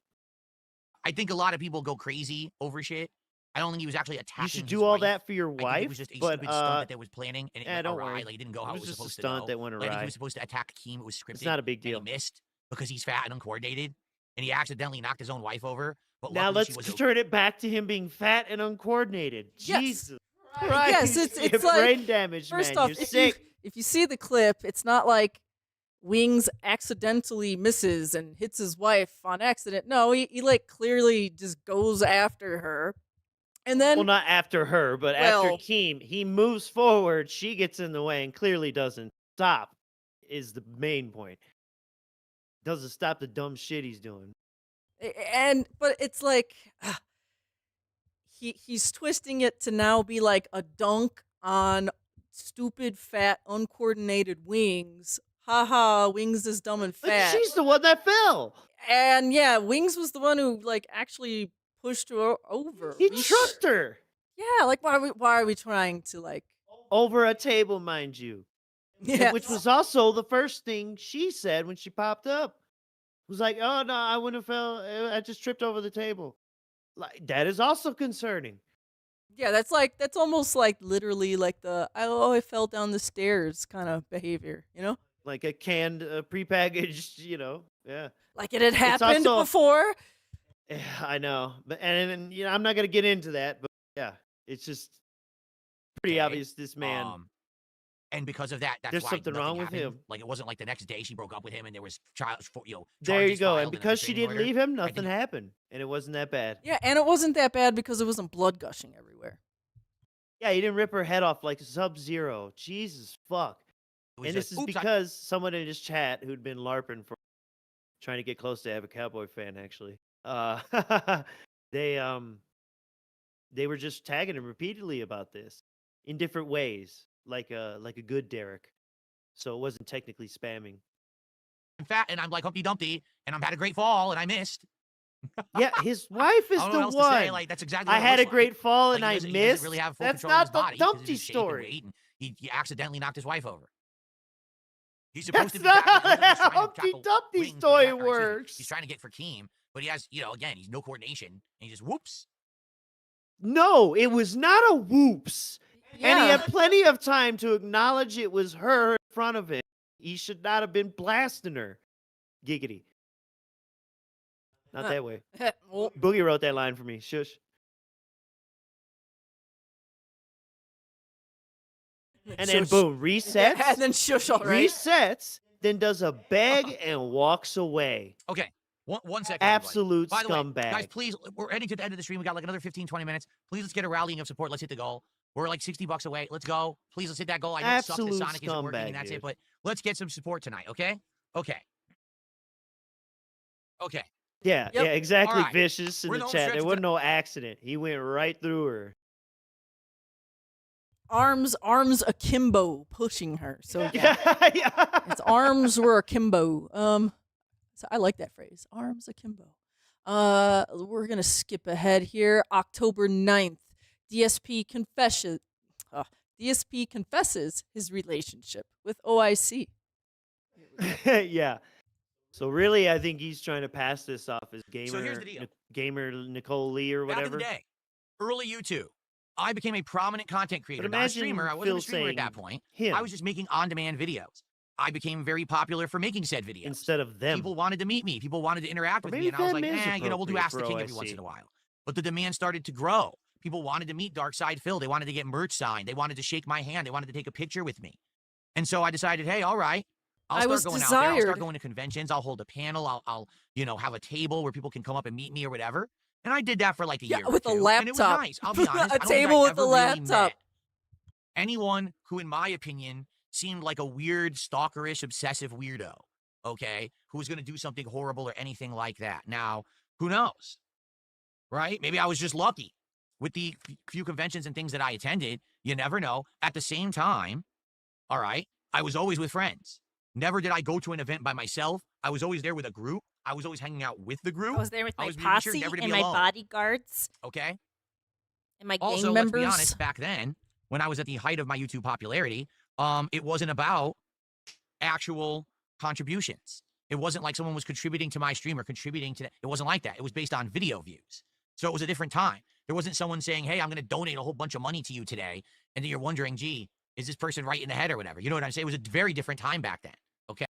S4: I think a lot of people go crazy over shit. I don't think he was actually attacking.
S3: You should
S4: his
S3: do all
S4: wife.
S3: that for your
S4: I think
S3: wife,
S4: it was just a
S3: but
S4: stupid stunt that they was planning, and it went
S3: don't
S4: awry.
S3: worry.
S4: Like it didn't go
S3: It
S4: how
S3: was
S4: it was
S3: just a
S4: supposed to
S3: stunt
S4: go.
S3: that went
S4: Like, I think he
S3: awry.
S4: was supposed to attack Akeem. It was scripted.
S3: It's not a big
S4: And
S3: deal.
S4: he missed because he's fat and uncoordinated, and he accidentally knocked his own wife over. But
S3: Now
S4: luckily she
S3: let's
S4: was
S3: turn it back to him being fat and uncoordinated.
S2: Yes.
S3: Jesus
S2: Yes,
S3: Christ.
S2: it's
S3: You have
S2: like,
S3: brain damage,
S2: first
S3: man.
S2: off,
S3: You're
S2: if
S3: sick.
S2: you see the clip, it's not like Wings accidentally misses and hits his wife on accident. No, he like clearly just goes after her. And then
S3: Well, not after her, but after
S2: Well-
S3: Keem. He moves forward. She gets in the way and clearly doesn't stop, is the main point. Doesn't stop the dumb shit he's doing.
S2: but it's like he's twisting it to now be like a dunk on stupid, fat, uncoordinated Wings. Haha, Wings is dumb and
S3: Like,
S2: fat.
S3: she's the one that fell.
S2: And yeah, Wings was the one who like actually pushed her over.
S3: He
S2: We
S3: trucked her
S2: Yeah, like why are we trying to like
S3: over a table, mind you.
S2: yeah,
S3: Which was also the first thing she said when she popped up. Was like, oh no, I wouldn't have fell. I just tripped over the table. Like that is also concerning.
S2: yeah, that's almost like literally like the I fell down the stairs kind of behavior, you know?
S3: Like a canned, prepackaged, yeah.
S2: Like it had happened
S3: also-
S2: before.
S3: Yeah, I know, but and I'm not gonna get into that, but yeah, it's just pretty
S4: Okay.
S3: obvious this man.
S4: And because of that, that's
S3: There's
S4: why
S3: something
S4: nothing
S3: wrong with
S4: happened.
S3: him.
S4: Like it wasn't like the next day she broke up with him and there was
S3: There you
S4: charges
S3: go, and
S4: filed
S3: because she
S4: restraining
S3: didn't
S4: order.
S3: leave him,
S4: I think-
S3: nothing happened, and it wasn't that bad.
S2: Yeah, and it wasn't that bad because it wasn't blood gushing everywhere.
S3: Yeah, he didn't rip her head off like Sub-Zero. Jesus fuck.
S4: It was
S3: And
S4: just,
S3: this is
S4: "Oops, I-"
S3: because someone in his chat who'd been LARPing for trying to get close to have a Cowboy fan, actually. They were just tagging him repeatedly about this in different ways, like a good Derek. So it wasn't technically spamming.
S4: I'm fat and I'm like Humpty Dumpty and I'm had a great fall and I missed.
S3: Yeah, his wife is
S4: I don't know
S3: the
S4: what else
S3: one.
S4: to say. Like that's exactly.
S3: I
S4: what it
S3: had a
S4: looks
S3: great
S4: like.
S3: fall
S4: Like,
S3: and
S4: he
S3: I
S4: doesn't
S3: missed.
S4: really have full
S3: That's
S4: control of
S3: not
S4: his
S3: the
S4: body 'cause of
S3: Dumpty
S4: his shape and
S3: story.
S4: weight, and he accidentally knocked his wife over. He's supposed
S3: That's
S4: to be back
S3: not
S4: because he's
S3: how
S4: trying to
S3: Humpty
S4: tackle
S3: Dumpty
S4: Wings, but
S3: story
S4: excuse me,
S3: works.
S4: He's trying to get for Keem, but he has, again, he's no coordination, and he just whoops.
S3: No, it was not a whoops. And he
S2: Yeah.
S3: had plenty of time to acknowledge it was her in front of him. He should not have been blasting her. Giggity. Not that way.
S2: Well,
S3: Boogie wrote that line for me. Shush. And then
S2: shush.
S3: boom, resets.
S2: and then shush all right.
S3: Resets, then does a beg and walks away.
S4: Okay, one second. everybody.
S3: Absolute
S4: By the way,
S3: scumbag.
S4: guys, please, we're heading to the end of the stream. We got like another 15, 20 minutes. Please, let's get a rallying of support. Let's hit the goal. We're like $60 away. Let's go. Please, let's hit that goal. I know it sucks that
S3: Absolute
S4: Sonic isn't working,
S3: scumbag,
S4: and that's
S3: dude.
S4: it, but let's get some support tonight, okay? Okay. Okay.
S3: Yeah,
S2: Yep.
S3: yeah, exactly.
S4: All right.
S3: Vicious in
S4: We're
S3: the
S4: in the home
S3: chat.
S4: stretch
S3: There
S4: of
S3: wasn't no accident. He went right through her.
S2: Arms akimbo pushing her. So yeah.
S3: Yeah.
S2: Its arms were akimbo. So I like that phrase. Arms akimbo. We're gonna skip ahead here. October 9th. DSP confesses his relationship with OIC.
S3: Yeah. So really, I think he's trying to pass this off as
S4: So here's the deal.
S3: gamer Nicole Lee or
S4: Back in
S3: whatever.
S4: the day, early YouTube, I became a prominent content creator, not a
S3: imagine
S4: streamer. I wasn't
S3: Phil
S4: a streamer at that
S3: saying
S4: point.
S3: Him
S4: I was just making on-demand videos. I became very popular for making said videos.
S3: instead of them.
S4: People wanted to meet me. People wanted to interact
S3: Or
S4: with me,
S3: maybe
S4: and I was like,
S3: them is
S4: we'll do
S3: appropriate
S4: Ask the
S3: for
S4: King every
S3: OIC.
S4: once in a while. But the demand started to grow. People wanted to meet Darkside Phil. They wanted to get merch signed. They wanted to shake my hand. They wanted to take a picture with me. And so I decided, hey, all right, I'll
S2: I
S4: start
S2: was
S4: going out there. I'll
S2: desired.
S4: start going to conventions. I'll hold a panel. I'll have a table where people can come up and meet me or whatever. And I did that for like a
S2: Yeah,
S4: year or
S2: with a
S4: two, and it was
S2: laptop.
S4: nice. I'll be honest.
S2: A
S4: I don't think
S2: table
S4: I
S2: with
S4: ever
S2: a
S4: really
S2: laptop.
S4: met anyone who, in my opinion, seemed like a weird, stalkerish, obsessive weirdo, okay, who was going to do something horrible or anything like that. Now, who knows, right? Maybe I was just lucky with the few conventions and things that I attended. You never know. At the same time, all right, I was always with friends. Never did I go to an event by myself. I was always there with a group. I was always hanging out with the group,
S9: I was there with
S4: I
S9: my
S4: was making sure
S9: posse
S4: never to
S9: and
S4: be
S9: my
S4: alone.
S9: bodyguards
S4: okay?
S9: and my
S4: Also,
S9: gang
S4: let's
S9: members.
S4: be honest, back then, when I was at the height of my YouTube popularity, it wasn't about actual contributions. It wasn't like someone was contributing to my stream or contributing to that. It wasn't like that. It was based on video views. So it was a different time. There wasn't someone saying, hey, I'm going to donate a whole bunch of money to you today. And then you're wondering, gee, is this person right in the head or whatever? You know what I'm saying? It was a very different time back then. Okay.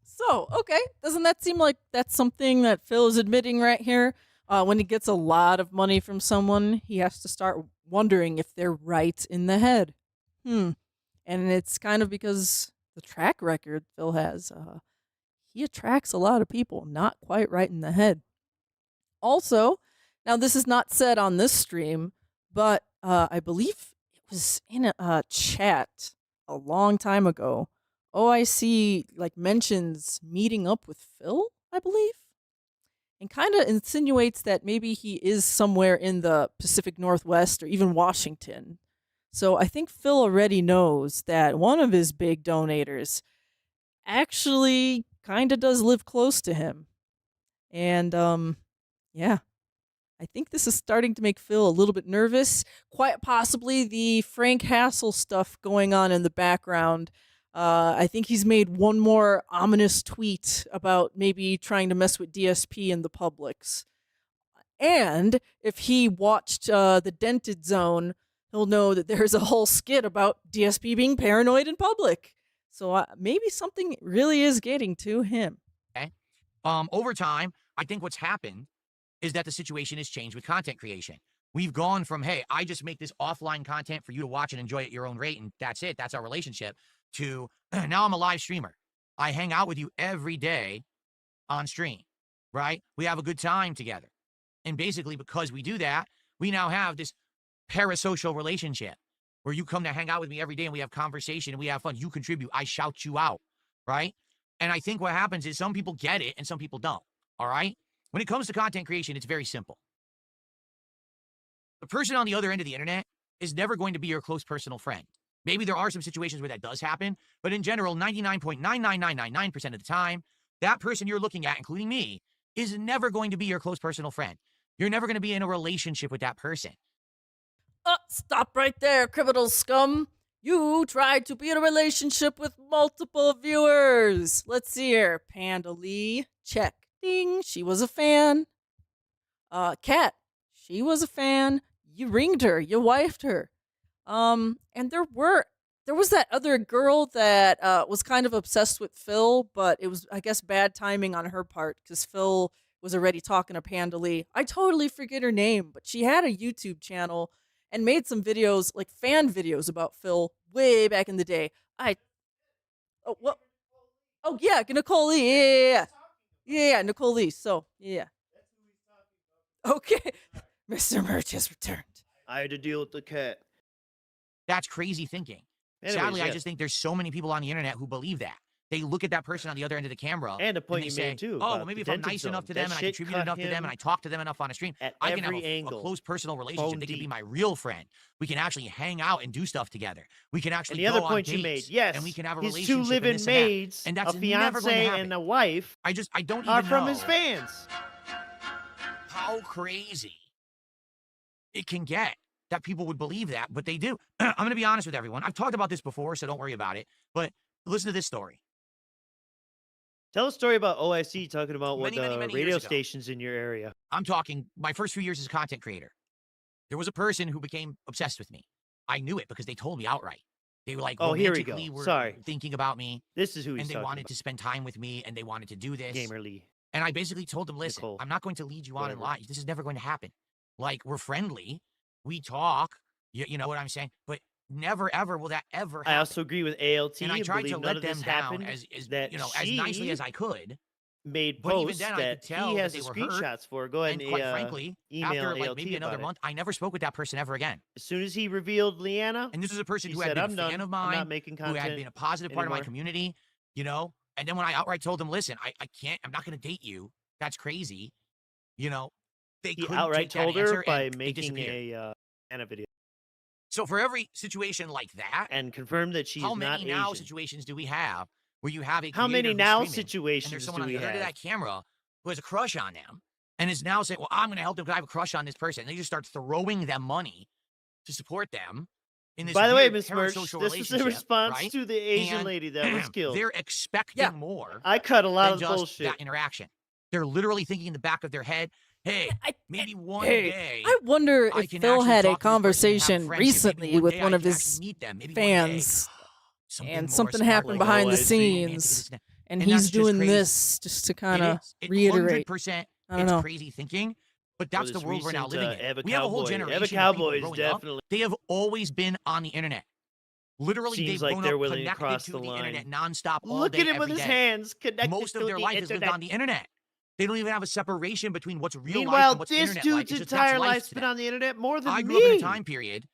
S2: So, okay, doesn't that seem like that's something that Phil is admitting right here? When he gets a lot of money from someone, he has to start wondering if they're right in the head. And it's kind of because the track record Phil has, he attracts a lot of people not quite right in the head. Also, now this is not said on this stream, but I believe it was in a chat a long time ago. OIC mentions meeting up with Phil, I believe, and kind of insinuates that maybe he is somewhere in the Pacific Northwest or even Washington. So I think Phil already knows that one of his big donators actually kind of does live close to him. And yeah, I think this is starting to make Phil a little bit nervous. Quite possibly the Frank Hassel stuff going on in the background. I think he's made one more ominous tweet about maybe trying to mess with DSP in the Publix. And if he watched the Dented Zone, he'll know that there's a whole skit about DSP being paranoid in public. So maybe something really is getting to him.
S4: Okay. Over time, I think what's happened is that the situation has changed with content creation. We've gone from, hey, I just make this offline content for you to watch and enjoy at your own rate, and that's it. That's our relationship. To now I'm a live streamer. I hang out with you every day on stream, right? We have a good time together. And basically, because we do that, we now have this parasocial relationship where you come to hang out with me every day and we have conversation and we have fun. You contribute. I shout you out, right? And I think what happens is some people get it and some people don't, all right? When it comes to content creation, it's very simple. The person on the other end of the internet is never going to be your close personal friend. Maybe there are some situations where that does happen, but in general, 99.99999% of the time, that person you're looking at, including me, is never going to be your close personal friend. You're never going to be in a relationship with that person.
S2: Stop right there, criminal scum. You tried to be in a relationship with multiple viewers. Let's see here. Panda Lee, check. Ding, she was a fan. Kat, she was a fan. You ringed her, you wifed her. And there was that other girl that was kind of obsessed with Phil, but it was, I guess, bad timing on her part because Phil was already talking to Panda Lee. I totally forget her name, but she had a YouTube channel and made some videos, like fan videos about Phil way back in the day. Oh yeah, Nicole Lee, yeah, Nicole Lee. So yeah. Okay, Mr. Merch has returned.
S3: I had to deal with the cat.
S4: That's crazy thinking.
S3: Anyways,
S4: Sadly,
S3: yeah.
S4: I just think there's so many people on the internet who believe that. They look at that person on the other end of the camera
S3: And the point
S4: they
S3: you
S4: say,
S3: made too.
S4: oh, well,
S3: about
S4: maybe
S3: the
S4: if I'm
S3: Dented
S4: nice
S3: Zone.
S4: enough to
S3: That
S4: them and I
S3: shit
S4: contribute
S3: cut
S4: enough to them and
S3: him
S4: I talk to them enough on a stream,
S3: at
S4: I can have
S3: every
S4: a
S3: angle.
S4: close personal relationship.
S3: Bone
S4: They can be
S3: deep.
S4: my real friend. We can actually hang out and do stuff together. We can actually
S3: And the other
S4: go on
S3: point you
S4: dates,
S3: made, yes,
S4: and we can have a
S3: his
S4: relationship.
S3: two
S4: and
S3: live-in
S4: this and that.
S3: maids,
S4: And that's
S3: a
S4: never going to
S3: fiance
S4: happen.
S3: and a wife,
S4: I don't even
S3: are from
S4: know
S3: his fans.
S4: how crazy it can get that people would believe that, but they do. I'm going to be honest with everyone. I've talked about this before, so don't worry about it. But listen to this story.
S3: Tell a story about OIC talking about what
S4: Many
S3: the
S4: years
S3: radio
S4: ago.
S3: stations in your area.
S4: I'm talking my first few years as a content creator. There was a person who became obsessed with me. I knew it because they told me outright. They were like,
S3: Oh, here we go.
S4: romantically were
S3: Sorry.
S4: thinking about me,
S3: This is who he's
S4: and they
S3: talking
S4: wanted
S3: about.
S4: to spend time with me, and they wanted to do this.
S3: Gamer Lee.
S4: And I basically told them, listen,
S3: Nicole.
S4: I'm not going to lead you on in
S3: Whatever.
S4: life. This is never going to happen. Like, we're friendly. We talk. You know what I'm saying? But never, ever will that ever happen.
S3: I also agree with ALT.
S4: and I tried to
S3: believe none
S4: let
S3: of
S4: them
S3: this
S4: down
S3: happened,
S4: as
S3: that
S4: as nicely
S3: she
S4: as I could.
S3: made
S4: But even
S3: posts
S4: then, I
S3: that
S4: could tell
S3: he
S4: that
S3: has
S4: they
S3: the
S4: were hurt.
S3: screenshots for. Go ahead
S4: And
S3: and
S4: quite frankly,
S3: email
S4: after like
S3: ALT
S4: maybe another
S3: about it.
S4: month, I never spoke with that person ever again.
S3: As soon as he revealed Leanna,
S4: And this is a person
S3: she
S4: who had
S3: said,
S4: been
S3: "I'm
S4: a
S3: done.
S4: fan of
S3: I'm
S4: mine,
S3: not making
S4: who
S3: content
S4: had been a positive part of my
S3: anymore."
S4: community, you know? And then when I outright told them, listen, I can't, I'm not going to date you. That's crazy. You know, they
S3: He
S4: couldn't
S3: outright
S4: take that
S3: told her
S4: answer
S3: by
S4: and they
S3: making
S4: disappeared.
S3: a video
S4: So for every situation like that,
S3: and confirmed that she's
S4: how
S3: not
S4: many now
S3: Asian.
S4: situations do we have where you have a
S3: How many
S4: creator who's
S3: now
S4: streaming, and
S3: situations
S4: there's
S3: do
S4: someone on
S3: we
S4: the other end of
S3: have?
S4: that camera who has a crush on them and is now saying, well, I'm going to help them because I have a crush on this person. And they just start throwing them money to support them in this
S3: By the way,
S4: weird
S3: Miss Merch,
S4: parasocial
S3: this is the
S4: relationship,
S3: response
S4: right?
S3: to the Asian
S4: And
S3: lady that was killed.
S4: They're expecting
S2: Yeah.
S4: more
S3: I cut a lot
S4: than
S3: of
S4: just
S3: bullshit.
S4: that interaction. They're literally thinking in the back of their head, hey,
S2: I-
S4: maybe one
S2: Hey,
S4: day
S2: I wonder
S4: I
S2: if
S4: can
S2: Phil
S4: actually
S2: had a
S4: talk to this person and have
S2: conversation
S4: friendship.
S2: recently
S4: Maybe
S2: with
S4: day
S2: one
S4: I
S2: of
S4: can
S2: his
S4: actually meet them. Maybe one day,
S2: fans,
S4: something
S2: and
S4: more
S2: something
S4: smart,
S2: happened
S4: like,
S2: behind
S3: oh,
S2: the
S3: I see.
S4: man, take this
S2: scenes,
S4: and that.
S2: and
S4: And
S2: he's
S4: that's just
S2: doing
S4: crazy.
S2: this just to kind
S4: It
S2: of
S4: is. It
S2: reiterate.
S4: 100%.
S2: I don't
S4: It's
S2: know.
S4: crazy thinking, but
S3: Or
S4: that's the
S3: this
S4: world we're now
S3: recent,
S4: living in.
S3: Eva
S4: We have a whole
S3: Cowboy. Eva
S4: generation of people
S3: Cowboy is
S4: growing up.
S3: definitely
S4: They have always been on the internet. Literally,
S3: seems
S4: they've
S3: like
S4: grown
S3: they're
S4: up
S3: willing to
S4: connected
S3: cross
S4: to
S3: the
S4: the
S3: line.
S4: internet nonstop all
S3: Look
S4: day,
S3: at him with
S4: every
S3: his
S4: day.
S3: hands connected
S4: Most
S3: to
S4: of their
S3: the
S4: life has lived
S3: internet.
S4: on the internet. They don't even have a separation between what's real life
S3: Meanwhile,
S4: and what's
S3: this
S4: internet
S3: dude's
S4: life. It's just that's
S3: entire
S4: life
S3: life's
S4: to
S3: been
S4: them.
S3: on the internet more than
S4: I
S3: me.
S4: grew up in a time period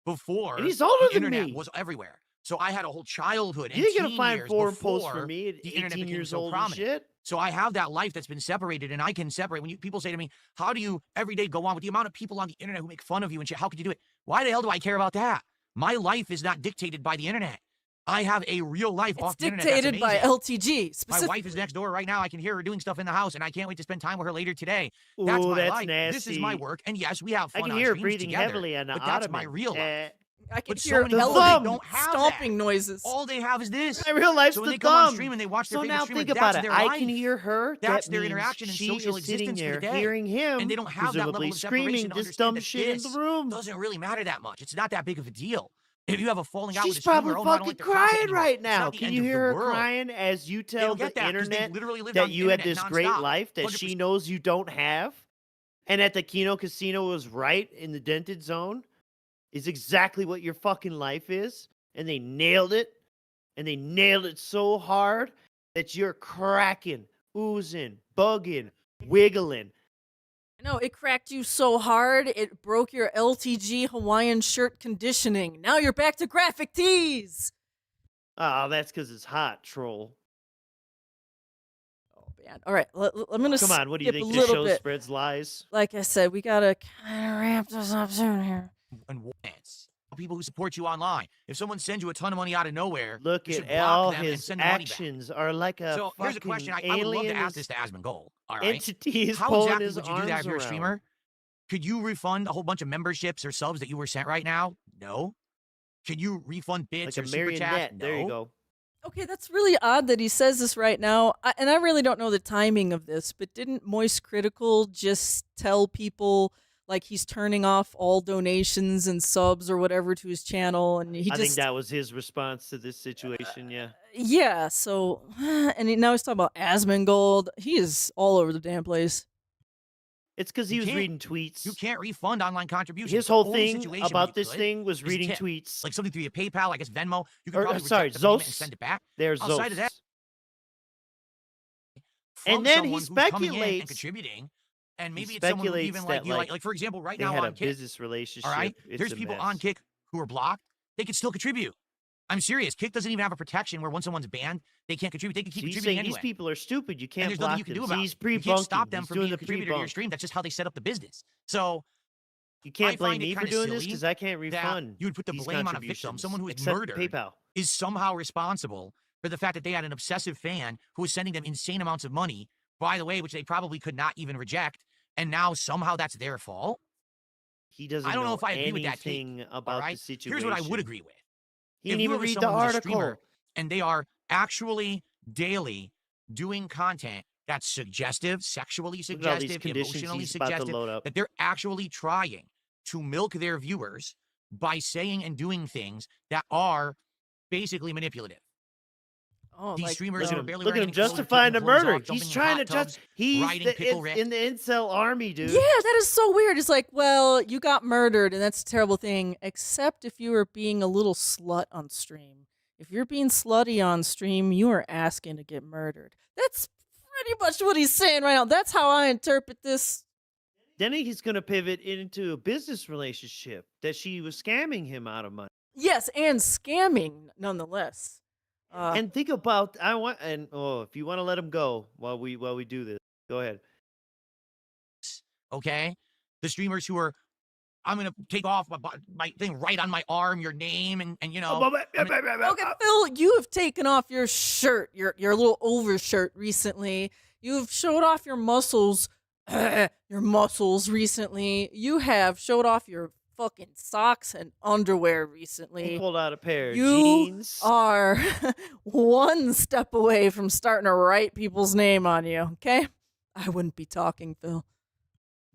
S4: before
S3: And he's older
S4: the
S3: than
S4: internet
S3: me.
S4: was everywhere. So I had a whole childhood and
S3: You ain't gonna
S4: teen
S3: find
S4: years
S3: forum posts for
S4: before
S3: me at
S4: the internet
S3: 18
S4: became
S3: years
S4: so
S3: old and
S4: prominent.
S3: shit.
S4: So I have that life that's been separated, and I can separate. When people say to me, "How do you every day go on with the amount of people on the internet who make fun of you and shit? How could you do it?" Why the hell do I care about that? My life is not dictated by the internet. I have a real life
S2: It's
S4: off the internet. That's
S2: dictated by
S4: amazing.
S2: LTG
S4: My
S2: specifically.
S4: wife is next door right now. I can hear her doing stuff in the house, and I can't wait to spend time with her later today. That's
S3: Ooh,
S4: my
S3: that's
S4: life.
S3: nasty.
S4: This is my work, and yes, we have
S3: I
S4: fun
S3: can
S4: on
S3: hear her
S4: streams
S3: breathing
S4: together,
S3: heavily on the
S4: but that's my
S3: ottoman.
S4: real life.
S2: I can
S4: But so
S2: hear
S4: many
S3: The
S4: people,
S2: hella
S3: thumb.
S4: they don't have
S2: stomping
S4: that.
S2: noises.
S4: All they have is this.
S3: My real life's
S4: So when
S3: the
S4: they come on
S3: thumb.
S4: stream and they watch their
S3: So
S4: favorite
S3: now
S4: streamer,
S3: think about
S4: that's
S3: it.
S4: their
S3: I
S4: life.
S3: can hear her.
S4: That's
S3: that
S4: their
S3: means
S4: interaction and
S3: she
S4: social
S3: is sitting
S4: existence for the
S3: there
S4: day.
S3: hearing him,
S4: And they don't have that level
S3: presumably
S4: of separation
S3: screaming
S4: to
S3: this
S4: understand
S3: dumb
S4: that
S3: shit in
S4: this
S3: the room.
S4: doesn't really matter that much. It's not that big of a deal. If you have a falling out with
S3: She's
S4: a streamer,
S3: probably
S4: oh, no, I don't
S3: fucking
S4: like their content
S3: crying
S4: anymore.
S3: right
S4: It's
S3: now.
S4: not the
S3: Can
S4: end
S3: you
S4: of
S3: hear
S4: the
S3: her
S4: world.
S3: crying as you
S4: They
S3: tell
S4: don't
S3: the
S4: get that because they
S3: internet
S4: literally lived
S3: that
S4: on the
S3: you had
S4: internet
S3: this great
S4: nonstop,
S3: life that
S4: 100%.
S3: she knows you don't have, and that the Kino Casino was right in the dented zone is exactly what your fucking life is, and they nailed it, and they nailed it so hard that you're cracking, oozing, bugging, wiggling.
S2: No, it cracked you so hard it broke your LTG Hawaiian shirt conditioning. Now you're back to graphic tees.
S3: Oh, that's because it's hot, troll.
S2: Oh man! All right, I'm gonna
S3: Come on, what do you
S2: skip
S3: think?
S2: a
S3: This
S2: little
S3: show
S2: bit.
S3: spreads lies?
S2: Like I said, we gotta kind of wrap this up soon here.
S4: And wants. People who support you online. If someone sends you a ton of money out of nowhere,
S3: Look
S4: you
S3: at
S4: should block
S3: all
S4: them and
S3: his
S4: send the money back.
S3: actions are like a
S4: So here's a
S3: fucking
S4: question I would love to
S3: alien
S4: ask this to Asmongold. All right.
S3: entity is
S4: How
S3: pulling
S4: exactly
S3: his
S4: would you do that
S3: arms
S4: if you're a
S3: around.
S4: streamer? Could you refund a whole bunch of memberships or subs that you were sent right now? No. Could you refund bits
S3: Like
S4: or
S3: a
S4: super chats?
S3: marionette.
S4: No.
S3: There you go.
S2: Okay, that's really odd that he says this right now, and I really don't know the timing of this. But didn't Moist Critical just tell people like he's turning off all donations and subs or whatever to his channel, and he
S3: I
S2: just
S3: think that was his response to this situation. Yeah.
S2: yeah. So now he's talking about Asmongold. He is all over the damn place.
S3: It's because he
S4: You
S3: was
S4: can't-
S3: reading tweets.
S4: You can't refund online contributions.
S3: His
S4: The
S3: whole
S4: only
S3: thing
S4: situation where
S3: about
S4: you
S3: this
S4: could
S3: thing was
S4: is
S3: reading
S4: tip.
S3: tweets.
S4: Like something through your PayPal, I guess Venmo. You could
S3: Or,
S4: probably
S3: sorry,
S4: reject the payment and
S3: Zos.
S4: send it back.
S3: There's
S4: Outside of that,
S3: Zos.
S4: from
S3: And then he
S4: someone who's coming in and
S3: speculates-
S4: contributing, and
S3: he
S4: maybe it's someone who
S3: speculates
S4: even
S3: that,
S4: like you,
S3: like,
S4: like for example, right
S3: They
S4: now
S3: had a
S4: on Kick.
S3: business relationship.
S4: All right,
S3: It's
S4: there's
S3: a
S4: people
S3: mess.
S4: on Kick who are blocked. They could still contribute. I'm serious. Kick doesn't even have a protection where once someone's banned, they can't contribute. They can keep
S3: So he's
S4: contributing
S3: saying
S4: anyway.
S3: these people are stupid. You
S4: And
S3: can't
S4: there's
S3: block
S4: nothing you can
S3: them.
S4: do
S3: See,
S4: about
S3: he's
S4: it. You
S3: pre-bunking.
S4: can't stop them
S3: He's
S4: from
S3: doing
S4: being a
S3: the
S4: contributor to your
S3: pre-bunk.
S4: stream. That's just how they set up the business. So
S3: You can't
S4: I
S3: blame
S4: find it
S3: me for
S4: kinda
S3: doing this
S4: silly
S3: because I can't
S4: that
S3: refund.
S4: you would put the
S3: these
S4: blame on a victim, someone who is
S3: contributions,
S4: murdered,
S3: except PayPal.
S4: is somehow responsible for the fact that they had an obsessive fan who was sending them insane amounts of money, by the way, which they probably could not even reject, and now somehow that's their fault.
S3: He doesn't
S4: I don't know if I agree with that take,
S3: anything
S4: all
S3: about
S4: right?
S3: the situation.
S4: Here's what I would agree with.
S3: He
S4: If
S3: didn't
S4: you
S3: even
S4: have
S3: read the
S4: someone who's a streamer
S3: article.
S4: and they are actually daily doing content that's suggestive, sexually
S3: Look at all these
S4: suggestive,
S3: conditions
S4: emotionally
S3: he's about to
S4: suggestive,
S3: load up.
S4: that they're actually trying to milk their viewers by saying and doing things that are basically manipulative.
S2: Oh,
S4: These
S2: like,
S4: streamers
S3: Look
S4: who
S3: at
S4: are
S3: him,
S4: barely
S3: look at
S4: wearing
S3: him
S4: any clothes,
S3: justifying the
S4: taking clothes
S3: murder.
S4: off,
S3: He's
S4: jumping in
S3: trying to
S4: hot tubs,
S3: just. He's
S4: riding pickle Rick.
S3: in the incel army, dude.
S2: yeah, that is so weird. It's like, well, you got murdered, and that's a terrible thing, except if you were being a little slut on stream. If you're being slutty on stream, you are asking to get murdered. That's pretty much what he's saying right now. That's how I interpret this.
S3: Then he's going to pivot into a business relationship that she was scamming him out of money.
S2: Yes, and scamming nonetheless.
S3: And think about if you want to let him go while we do this, go ahead.
S4: Okay? The streamers who are, I'm going to take off my thing right on my arm, your name, and you know.
S2: Okay, Phil, you have taken off your shirt, your little overshirt recently. You've showed off your muscles, recently. You have showed off your fucking socks and underwear
S3: He
S2: recently.
S3: pulled out a pair of
S2: You
S3: jeans.
S2: are one step away from starting to write people's name on you, okay? I wouldn't be talking, Phil.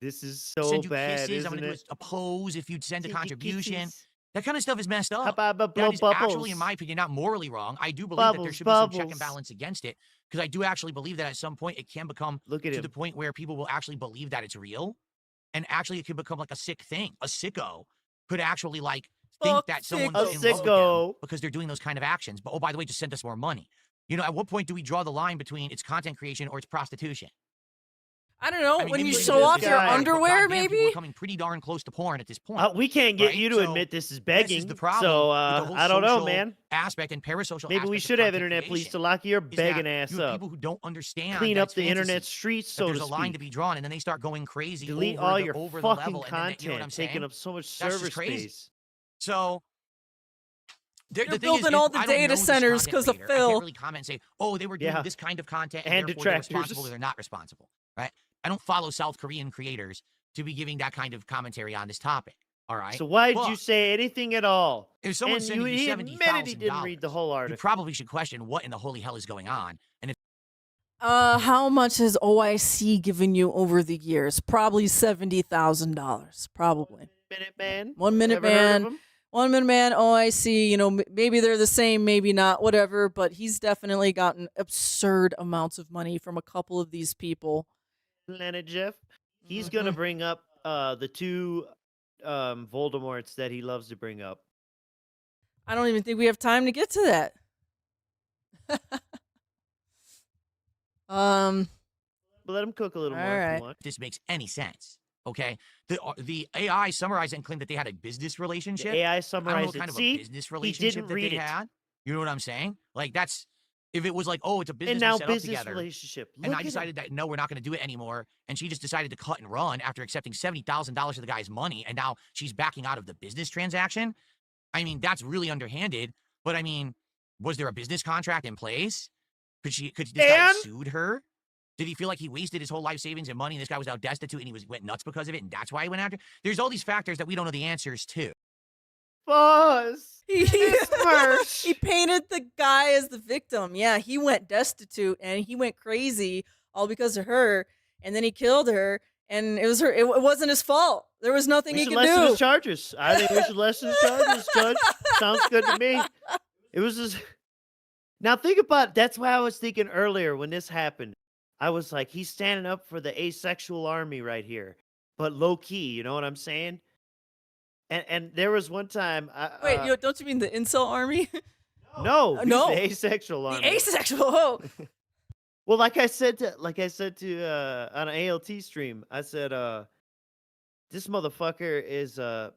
S3: This is so
S4: send you
S3: bad,
S4: kisses. I'm
S3: isn't
S4: gonna do
S3: it?
S4: a pose if you'd send a
S3: Send you
S4: contribution.
S3: kisses.
S4: That kind of stuff is messed up.
S3: Blow
S4: That is actually,
S3: bubbles.
S4: in my opinion, not morally wrong. I do believe that there should be some check and balance against it, because I do actually believe that at some point it can become
S3: Look at
S4: to
S3: him.
S4: the point where people will actually believe that it's real, and actually it could become like a sick thing. A sicko could actually like think
S2: Fuck
S4: that someone's
S3: A
S4: in love with them
S3: sicko.
S4: because they're doing those kind of actions. But oh, by the way, just send us more money. You know, at what point do we draw the line between it's content creation or it's prostitution?
S2: I don't know.
S4: I mean,
S2: When
S4: maybe
S2: you
S4: we
S2: show
S4: can
S2: off
S4: just
S2: your
S3: guy.
S4: but
S2: underwear,
S4: goddamn, people
S2: maybe.
S4: are coming pretty darn close to porn at this point.
S3: We can't get
S4: right?
S3: you to
S4: So,
S3: admit this is
S4: This
S3: begging.
S4: is the problem.
S3: So
S4: with the whole
S3: I don't know,
S4: social
S3: man.
S4: Aspect and parasocial.
S3: Maybe we
S4: aspect of
S3: should have
S4: content
S3: internet police
S4: creation
S3: to lock your
S4: is that
S3: begging ass
S4: you have
S3: up.
S4: people who don't understand
S3: Clean
S4: that
S3: up
S4: it's
S3: the internet
S4: fantasy,
S3: streets,
S4: that
S3: so
S4: there's
S3: to
S4: a line to
S3: speak.
S4: be drawn, and then they start going crazy.
S3: Delete
S4: over
S3: all
S4: the,
S3: your
S4: over the
S3: fucking
S4: level, and then
S3: content,
S4: they, you know what I'm
S3: taking
S4: saying?
S3: up so much
S4: That's
S3: server
S4: just crazy.
S3: space.
S4: So the
S2: You're
S4: thing is,
S2: building all the
S4: I don't know
S2: data
S4: this
S2: centers
S4: content
S2: 'cause of
S4: creator. I
S2: Phil.
S4: can't really comment and say, oh, they were doing
S3: Yeah.
S4: this kind of content,
S3: And
S4: therefore they're
S3: detractors.
S4: responsible or they're not responsible, right? I don't follow South Korean creators to be giving that kind of commentary on this topic. All right.
S3: So why did you
S4: But
S3: say anything at all?
S4: if someone's
S3: And
S4: sending you
S3: he admitted he didn't read the
S4: $70,000,
S3: whole
S4: you
S3: article.
S4: probably should question what in the holy hell is going on. And if
S2: How much has OIC given you over the years? Probably $70,000. Probably.
S3: Minute Man.
S2: 1 Minute
S3: Ever heard of
S2: Man.
S3: him?
S2: 1 Minute Man, OIC. You know, maybe they're the same, maybe not, whatever. But he's definitely gotten absurd amounts of money from a couple of these people.
S3: Planet Jeff. He's gonna bring up the two Voldemorts that he loves to bring up.
S2: I don't even think we have time to get to that.
S3: But let him cook a little
S2: All
S3: more if
S2: right.
S3: you want.
S4: this makes any sense, okay? The AI summarized and claimed that they had a business relationship.
S3: The AI
S4: I don't know
S3: summarized
S4: what kind
S3: it.
S4: of
S3: See,
S4: a business relationship
S3: didn't
S4: that
S3: read
S4: they
S3: it.
S4: had. You know what I'm saying? Like that's if it was like, oh, it's a business
S3: and
S4: we
S3: now
S4: set
S3: business
S4: up together.
S3: relationship.
S4: And
S3: Look
S4: I
S3: at him.
S4: decided that no, we're not going to do it anymore. And she just decided to cut and run after accepting $70,000 of the guy's money, and now she's backing out of the business transaction. I mean, that's really underhanded. But I mean, was there a business contract in place? Could this guy have
S3: And-
S4: sued her? Did he feel like he wasted his whole life savings and money, and this guy was now destitute, and he went nuts because of it, and that's why he went after? There's all these factors that we don't know the answers to.
S3: Buzz.
S2: He
S3: Merch.
S2: painted the guy as the victim. Yeah, he went destitute and he went crazy all because of her. And then he killed her, and it was her. It wasn't his fault. There was nothing
S3: We
S2: he
S3: should
S2: could
S3: lessen
S2: do.
S3: his charges. I think we should lessen his charges, Judge. Sounds good to me. It was just... Now think about, that's why I was thinking earlier when this happened. I was like, he's standing up for the asexual army right here, but low key, you know what I'm saying? And there was one time,
S2: Wait, don't you mean the incel army?
S3: no, he's
S2: no.
S3: the asexual army.
S2: The asexual. Oh.
S3: Well, like I said to on an ALT stream, I said, this motherfucker is an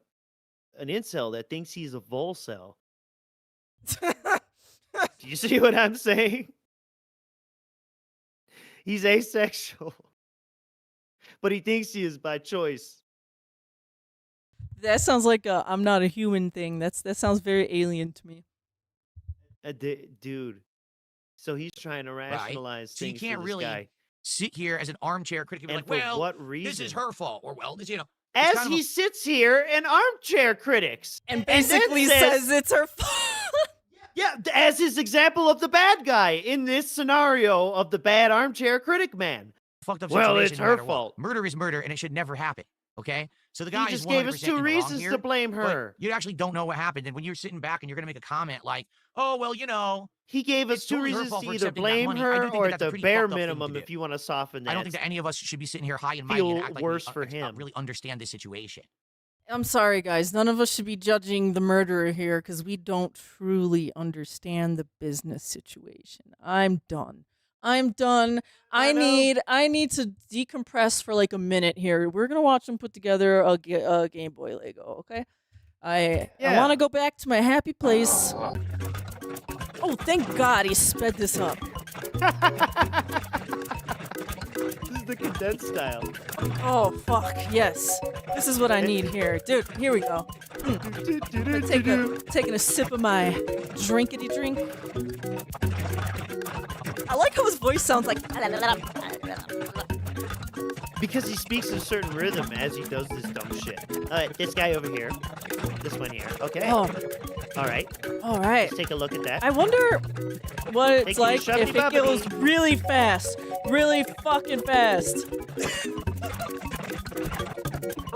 S3: incel that thinks he's a volcel. Do you see what I'm saying? He's asexual, but he thinks he is by choice.
S2: That sounds like a I'm not a human thing. That sounds very alien to me.
S3: Dude, so he's trying to rationalize
S4: So you
S3: things
S4: can't
S3: for this
S4: really
S3: guy.
S4: sit here as an armchair critic and be
S3: And
S4: like,
S3: for
S4: well,
S3: what reason?
S4: this is her fault, or well, this, you know.
S3: As
S4: kind of
S3: he sits here and armchair critics.
S2: And
S3: then
S2: basically says it's her fault.
S3: Yeah, as his example of the bad guy in this scenario of the bad armchair critic man.
S4: Fucked up
S3: Well,
S4: situation
S3: it's
S4: no
S3: her
S4: matter what.
S3: fault.
S4: Murder is murder, and it should never happen. Okay, so the guy
S3: He
S4: is
S3: just gave us
S4: 100%
S3: two
S4: in the wrong
S3: reasons
S4: here,
S3: to blame
S4: but
S3: her.
S4: you actually don't know what happened, and when you're sitting back and you're gonna make a comment like, "Oh, well, you know,"
S3: He gave us
S4: it's
S3: two
S4: totally her
S3: reasons
S4: fault
S3: to
S4: for
S3: either
S4: accepting that
S3: blame
S4: money. I do
S3: her
S4: think
S3: or
S4: that
S3: at
S4: that's a
S3: the
S4: pretty
S3: bare
S4: fucked up thing to
S3: minimum
S4: do.
S3: if you want to soften that.
S4: I don't think that any of us should be sitting here high and mighty
S3: Feel
S4: and act like
S3: worse
S4: we
S3: for him.
S4: really understand this situation.
S2: I'm sorry, guys. None of us should be judging the murderer here because we don't truly understand the business situation. I'm done. I
S3: know.
S2: need to decompress for like a minute here. We're gonna watch them put together a Game Boy Lego. Okay. I want to go back to my happy place. Oh, thank God he sped this up.
S3: This is the condensed style.
S2: Oh, fuck, yes. This is what I need here. Dude, here we go. Taking a sip of my drinkity drink. I like how his voice sounds like...
S3: Because he speaks in a certain rhythm as he does this dumb shit. This guy over here. This one here. Okay.
S2: Oh,
S3: All right.
S2: all right.
S3: Let's take a look at that.
S2: I wonder what it's
S3: Taking
S2: like
S3: your
S2: if it
S3: shovity-bobbity.
S2: goes really fast. Really fucking fast.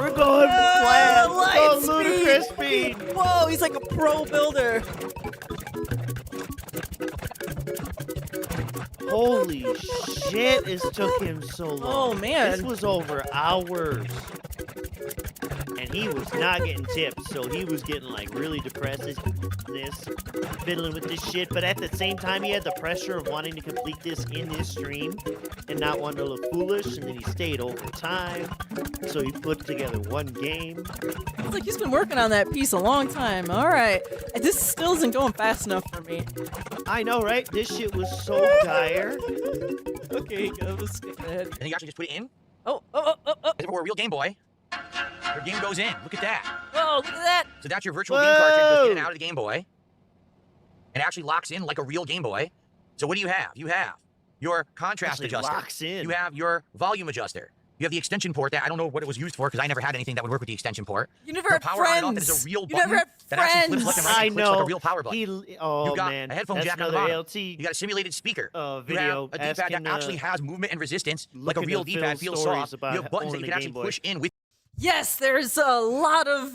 S3: We're going flat. We're
S2: light
S3: going ludicrous speed.
S2: Whoa, he's like a pro builder.
S3: Holy shit, it took him so long.
S2: Oh, man.
S3: This was over hours. And he was not getting tips, so he was getting like really depressed, fiddling with this shit. But at the same time, he had the pressure of wanting to complete this in his stream and not wanting to look foolish. And then he stayed over time, so he put together one game.
S2: It's like he's been working on that piece a long time. All right, this still isn't going fast enough for me.
S3: I know, right? This shit was so dire.
S2: Okay, let's skip ahead.
S4: And you actually just put it in.
S2: Oh.
S4: As if it were a real Game Boy. Your game goes in. Look at that.
S2: Whoa, look at that.
S4: So that's your virtual game cartridge goes in and out of the Game Boy. And it actually locks in like a real Game Boy. So what do you have? You have your contrast
S3: Actually
S4: adjuster.
S3: locks in.
S4: You have your volume adjuster. You have the extension port that I don't know what it was used for because I never had anything that would work with the extension port.
S2: You never
S4: Your
S2: had
S4: power on and off
S2: friends.
S4: that is a real
S2: You
S4: button
S2: never had
S4: that actually flips left and right
S3: I
S4: and clicks
S3: know.
S4: like a real power button.
S3: Oh,
S4: you got
S3: man.
S4: a headphone
S3: That's
S4: jack on the
S3: another
S4: bottom.
S3: LT
S4: You got a simulated speaker.
S3: video
S4: you have a D-pad
S3: asking,
S4: that actually has movement and resistance like a
S3: looking
S4: real
S3: to
S4: D-pad
S3: Phil
S4: feels
S3: stories
S4: soft. You
S3: about
S4: have buttons that you
S3: owning
S4: can
S3: a
S4: actually
S3: Game Boy.
S4: push in with.
S2: Yes, there's a lot of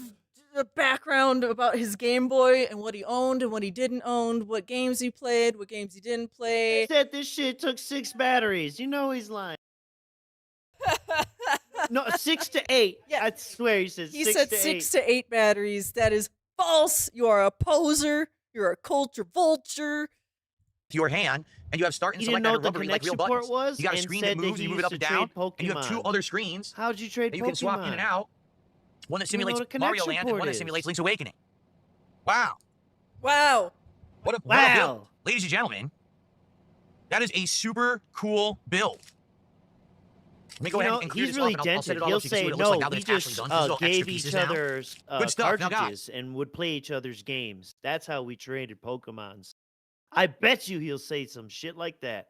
S2: background about his Game Boy and what he owned and what he didn't own, what games he played, what games he didn't
S3: He
S2: play.
S3: said this shit took 6 batteries. You know he's lying. No, 6 to 8.
S2: Yeah.
S3: I swear he said
S2: He
S3: 6
S2: said
S3: to
S2: 6
S3: 8.
S2: to 8 batteries. That is false. You are a poser. You're a culture vulture.
S4: Your hand, and you have start and
S3: He
S4: select
S3: didn't know
S4: that
S3: what the
S4: rubbery like real
S3: connection port
S4: buttons.
S3: was
S4: You got a
S3: and
S4: screen
S3: said
S4: that moves,
S3: he
S4: and you move it up and
S3: used to
S4: down,
S3: trade
S4: and you have 2
S3: Pokemon.
S4: other screens
S3: How'd you trade
S4: that you
S3: Pokemon?
S4: can swap in and out. One that
S3: You know
S4: simulates
S3: what a
S4: Mario
S3: connection
S4: Land and
S3: port
S4: one that
S3: is.
S4: simulates Link's Awakening. Wow.
S2: Wow.
S4: What a build.
S3: Wow.
S4: Ladies and gentlemen, that is a super cool build. Let me go ahead and clear
S3: he's
S4: this
S3: really
S4: off, and I'll set
S3: dented.
S4: it all
S3: He'll
S4: up so you can see
S3: say,
S4: what it looks
S3: no,
S4: like now that
S3: we
S4: it's actually
S3: just
S4: done. So these little extra
S3: gave
S4: pieces
S3: each
S4: now.
S3: other's
S4: Good stuff. Now, guys.
S3: cartridges and would play each other's games. That's how we traded Pokemons. I bet you he'll say some shit like that.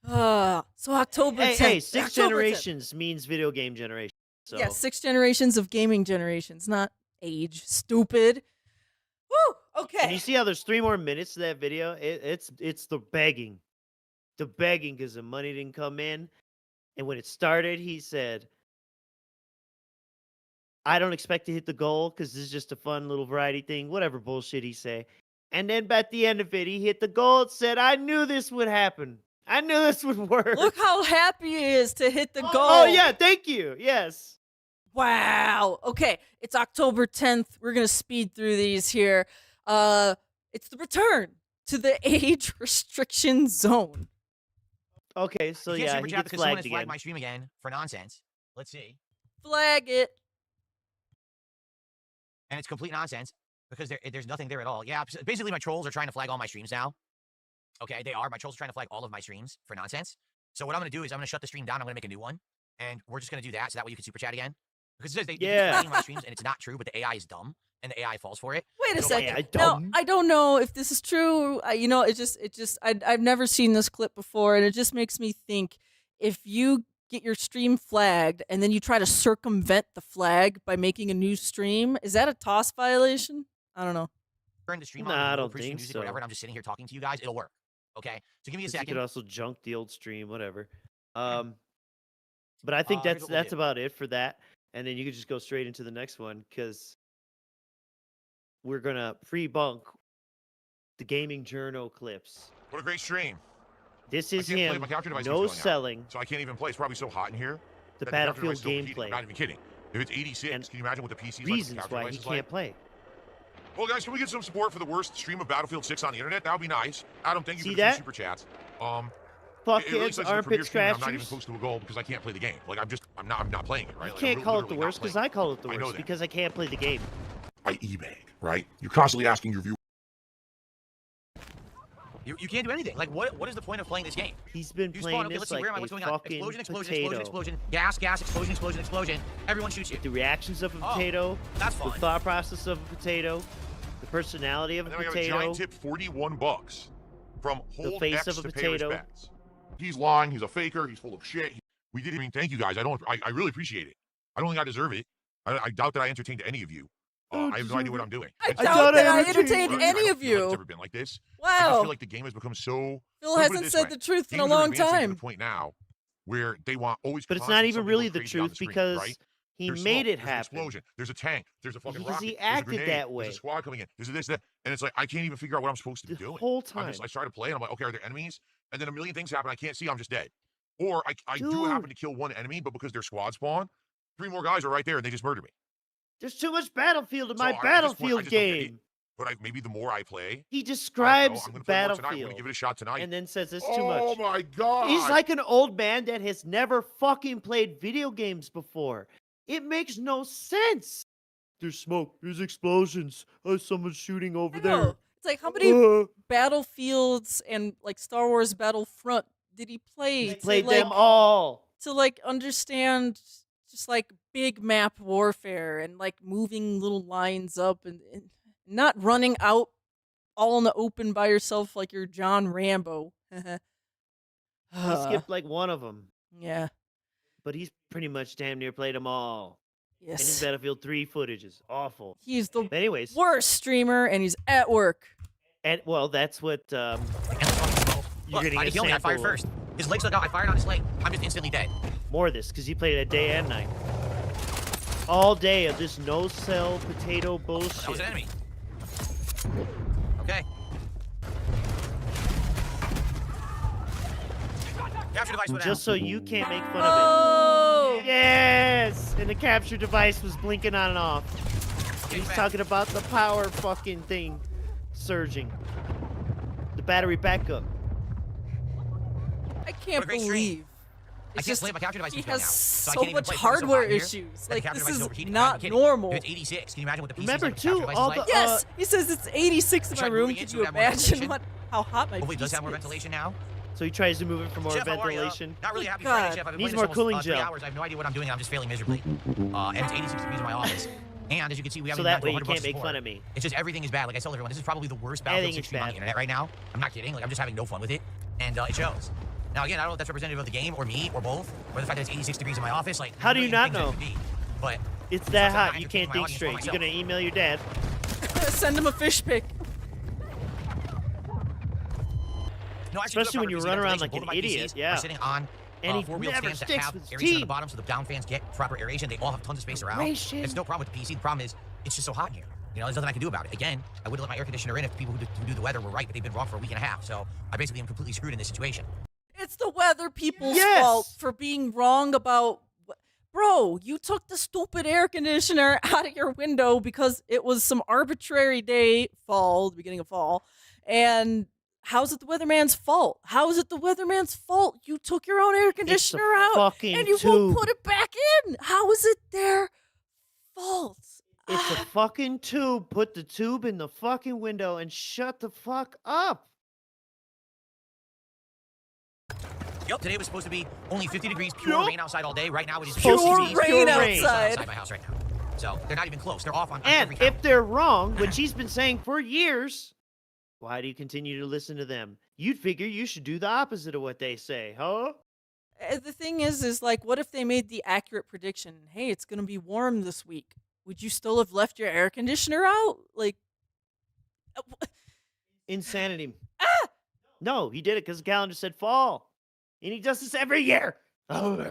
S2: So October 10th.
S3: Hey, 6
S2: October 10th.
S3: generations means video game generation. So.
S2: Yeah, 6 generations of gaming generations, not age. Stupid. Woo! Okay.
S3: And you see how there's 3 more minutes to that video? It's the begging. The begging because the money didn't come in. And when it started, he said, I don't expect to hit the goal because this is just a fun little variety thing. Whatever bullshit he say. And then at the end of it, he hit the goal. It said, I knew this would happen. I knew this would work.
S2: Look how happy he is to hit the goal.
S3: Oh, yeah. Thank you. Yes.
S2: Wow. Okay, it's October 10th. We're going to speed through these here. It's the return to the age restriction zone.
S3: Okay, so
S4: You can't
S3: yeah,
S4: super
S3: he
S4: chat
S3: gets
S4: because someone
S3: flagged
S4: has flagged
S3: again.
S4: my stream again for nonsense. Let's see.
S2: Flag it.
S4: And it's complete nonsense because there's nothing there at all. Yeah, basically my trolls are trying to flag all my streams now. Okay, they are. My trolls are trying to flag all of my streams for nonsense. So what I'm going to do is I'm going to shut the stream down. I'm going to make a new one. And we're just going to do that so that way you can super chat again. Because it says they keep flagging my streams and it's not true, but the AI is dumb and the AI falls for it.
S2: Wait a
S4: So,
S2: second.
S3: AI
S2: Now,
S3: dumb.
S2: I don't know if this is true. I've never seen this clip before, and it just makes me think if you get your stream flagged and then you try to circumvent the flag by making a new stream, is that a TOS violation? I don't know.
S4: Turn the stream
S3: Nah,
S4: on,
S3: I
S4: and
S3: don't
S4: music,
S3: think
S4: whatever,
S3: so.
S4: and I'm just sitting here talking to you guys. It'll work. Okay, so give me a
S3: 'Cause you
S4: second.
S3: could also junk the old stream, whatever. But I think
S4: here's what we'll
S3: that's
S4: do.
S3: about it for that. And then you could just go straight into the next one because we're gonna pre-bunk the gaming journal clips.
S6: What a great stream.
S3: This is
S6: can't play,
S3: him.
S6: my capture device
S3: No
S6: keeps going out.
S3: selling.
S6: So I can't even play. It's probably so hot in here.
S3: The
S6: that capture
S3: Battlefield
S6: device is still overheating.
S3: gameplay.
S6: I'm not even kidding. If it's 86,
S3: And
S6: can you imagine what the PC's like?
S3: Reasons
S6: the capture
S3: why
S6: device
S3: he
S6: is
S3: can't
S6: like?
S3: play.
S6: Well, guys, can we get some support for the worst stream of Battlefield 6 on the internet? That would be nice. Adam, thank you
S3: See
S6: for the
S3: that?
S6: super chats.
S3: Fuck
S6: It really
S3: kids,
S6: sucks as a
S3: armpit
S6: premier streamer, I'm not even
S3: scratchers.
S6: close to a goal because I can't play the game. Like I'm not playing it, right?
S3: You
S6: Like,
S3: can't
S6: I'm
S3: call it the
S6: literally not
S3: worst because
S6: playing
S3: I call it the
S6: I know
S3: worst
S6: that.
S3: because I can't play the game.
S6: I eBay, right? You're constantly asking your viewers.
S4: You can't do anything. Like, what is the point of playing this game?
S3: He's been
S4: You
S3: playing
S4: spawn, okay,
S3: this
S4: let's see,
S3: like
S4: where am I?
S3: a
S4: What's going on?
S3: fucking
S4: Explosion, explosion,
S3: potato.
S4: explosion, explosion. Gas, gas, explosion, explosion, explosion. Everyone shoots you.
S3: The reactions of a
S4: Oh,
S3: potato,
S4: That's
S3: the
S4: fun.
S3: thought process of a potato, the personality of
S6: And
S3: a
S6: then I got a giant
S3: potato.
S6: tip, $41 from Hold
S3: face
S6: X
S3: of a
S6: to pay
S3: potato.
S6: respects. He's lying. He's a faker. He's full of shit. We didn't even thank you guys. I really appreciate it. I don't think I deserve it. I doubt that I entertained any of you. I have no idea what I'm doing.
S2: I
S6: It's-
S2: doubt that I
S3: entertained
S2: entertained
S6: I
S2: any
S6: don't
S2: of
S6: feel like it's
S2: you.
S6: ever been like this. I just
S2: Wow.
S6: feel like the game has become so.
S2: Phil
S6: Let me put it
S2: hasn't
S6: this
S2: said
S6: way.
S2: the truth in a
S6: Games are
S2: long
S6: advancing to
S2: time.
S6: the point now where they want always.
S3: But it's not
S6: constant
S3: even
S6: something
S3: really
S6: going
S3: the
S6: crazy on
S3: truth
S6: screen,
S3: because
S6: right?
S3: he
S6: There's
S3: made
S6: smoke,
S3: it
S6: there's an
S3: happen.
S6: explosion. There's a tank. There's a fucking
S3: Because
S6: rocket.
S3: he
S6: There's a
S3: acted
S6: grenade.
S3: that way.
S6: There's a squad coming in. There's this, that, and it's like I can't even figure out what I'm supposed to be
S3: The
S6: doing.
S3: whole time.
S6: I try to play, and I'm like, okay, are there enemies? And then a million things happen. I can't see. I'm just dead. Or I do
S3: Dude.
S6: happen to kill one enemy, but because they're squad spawn, 3 more guys are right there, and they just murder me.
S3: There's too much Battlefield in
S6: So
S3: my
S6: at this point,
S3: Battlefield
S6: I just don't get it.
S3: game.
S6: But maybe the more I play,
S3: He
S6: I don't know,
S3: describes
S6: I'm gonna play more tonight. I'm
S3: Battlefield
S6: gonna give it a shot tonight.
S3: and then says it's too
S6: Oh
S3: much.
S6: my god!
S3: He's like an old man that has never fucking played video games before. It makes no sense. There's smoke. There's explosions. Oh, someone's shooting over
S2: I
S3: there.
S2: know. It's like, how many Battlefields and like Star Wars Battlefront did he play?
S3: He
S2: to,
S3: played
S2: like,
S3: them all.
S2: to like understand just like big map warfare and like moving little lines up and not running out all in the open by yourself like you're John Rambo.
S3: He skipped like one of them,
S2: Yeah.
S3: but he's pretty much damn near played them all. And his
S2: Yes.
S3: Battlefield 3 footage is awful.
S2: He's the
S3: But anyways,
S2: worst streamer and he's at work.
S3: and well, that's what
S4: And the fucking smoke.
S3: you're
S4: Look,
S3: getting
S4: I
S3: a
S4: killed me. I fired
S3: sample of.
S4: first. His leg stuck out. I fired on his leg. I'm just instantly dead.
S3: More of this because he played it day and night. All day of this no-sell potato
S4: That was an
S3: bullshit.
S4: enemy. Okay. Capture device went
S3: Just
S4: out.
S3: so you can't make fun of
S2: Oh!
S3: it. Yes! And the capture device was blinking on and off.
S4: Okay,
S3: He's
S4: back.
S3: talking about the power fucking thing surging. The battery backup.
S2: I can't
S4: What a great stream.
S2: believe.
S4: I
S2: It's
S4: can't
S2: just
S4: play my capture device
S2: he
S4: is going
S2: has
S4: now. So I
S2: so
S4: can't even
S2: much
S4: play because it's so
S2: hardware
S4: hot in here
S2: issues.
S4: that the
S2: Like
S4: capture
S2: this
S4: device
S2: is
S4: overheating. I'm
S2: not
S4: kidding.
S2: normal.
S4: If it's 86, can you imagine what the PC
S3: Remember,
S4: is like with the capture
S3: too,
S4: device
S3: all
S4: is like?
S3: the-
S2: Yes, he says it's 86 in my
S4: Tried
S2: room.
S4: moving
S2: Could
S4: it
S2: you
S4: to have more
S2: imagine
S4: ventilation.
S2: how hot my
S4: Hopefully it does
S2: PC
S4: have more
S2: is?
S4: ventilation now.
S3: So he tries to move it for more
S4: Chef, how are you?
S3: ventilation.
S4: Not really happy
S2: God.
S4: Friday, Chef. I've been
S3: Needs
S4: playing
S3: more
S4: this
S3: cooling
S4: almost 3
S3: gel.
S4: hours. I have no idea what I'm doing. I'm just failing miserably. And it's 86 degrees in my office. And as you can see, we haven't
S3: So
S4: even
S3: that
S4: gotten
S3: way
S4: to
S3: you
S4: 100
S3: can't
S4: bucks
S3: make
S4: support.
S3: fun of me.
S4: It's just everything is bad. Like I tell everyone, this is probably the worst Battlefield 6
S3: Everything's
S4: stream on
S3: bad.
S4: the internet right now. I'm not kidding. Like I'm just having no fun with it, and it shows. Now again, I don't know if that's representative of the game or me or both, or the fact that it's 86 degrees in my office. Like
S3: How do you
S4: there's a
S3: not
S4: million things
S3: know?
S4: that could be, but
S3: It's
S4: sometimes
S3: that
S4: I
S3: hot.
S4: have
S3: You
S4: to think
S3: can't
S4: my
S3: think
S4: audience for
S3: straight. You're
S4: myself.
S3: gonna email your dad.
S2: Send him a fish pic.
S4: No, I actually
S3: Especially when
S4: do
S3: you
S4: have
S3: run
S4: proper
S3: around
S4: PC
S3: like
S4: ventilation.
S3: an
S4: Both of my
S3: idiot,
S4: PCs
S3: yeah.
S4: are sitting on
S3: And he
S4: four-wheel
S3: never
S4: stands that
S3: sticks
S4: have
S3: with his
S4: aeration on the
S3: team.
S4: bottom, so the down fans get proper aeration. They all have tons of space around.
S3: Aeration.
S4: It's no problem with the PC. The problem is it's just so hot in here. You know, there's nothing I can do about it. Again, I would have let my air conditioner in if the people who do the weather were right, but they've been wrong for a week and a half. So I basically am completely screwed in this situation.
S2: It's the weather people's
S3: Yes.
S2: fault for being wrong about. Bro, you took the stupid air conditioner out of your window because it was some arbitrary day, the beginning of fall, and how's it the weatherman's fault? How is it the weatherman's fault? You took your own air
S3: It's
S2: conditioner
S3: a
S2: out
S3: fucking
S2: and you
S3: tube.
S2: won't put it back in. How is it their fault?
S3: It's a fucking tube. Put the tube in the fucking window and shut the fuck up.
S4: Yep, today was supposed to be only 50 degrees, pure
S3: Yup.
S4: rain outside all day. Right now it is
S3: Pure
S4: 50 degrees.
S2: rain
S3: pure rain.
S2: outside.
S4: my house right now. So they're not even close. They're off on
S3: And
S4: every count.
S3: if they're wrong, which he's been saying for years, why do you continue to listen to them? You'd figure you should do the opposite of what they say, huh?
S2: The thing is like, what if they made the accurate prediction? Hey, it's gonna be warm this week. Would you still have left your air conditioner out? Like,
S3: Insanity. No, he did it because the calendar said fall. And he does this every year. Oh.
S2: all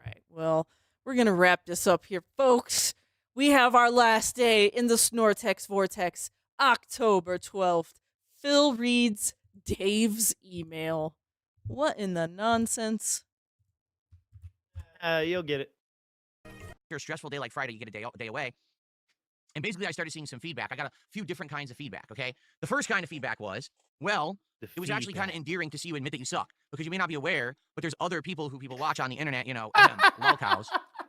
S2: right. Well, we're gonna wrap this up here, folks. We have our last day in the Snortex Vortex, October 12th. Phil reads Dave's email. What in the nonsense?
S3: You'll get it.
S4: After a stressful day like Friday, you get a day away. And basically, I started seeing some feedback. I got a few different kinds of feedback, okay? The first kind of feedback was, well, it was actually kind of endearing to see you admit that you suck. Because you may not be aware, but there's other people who people watch on the internet, you know, lolcows,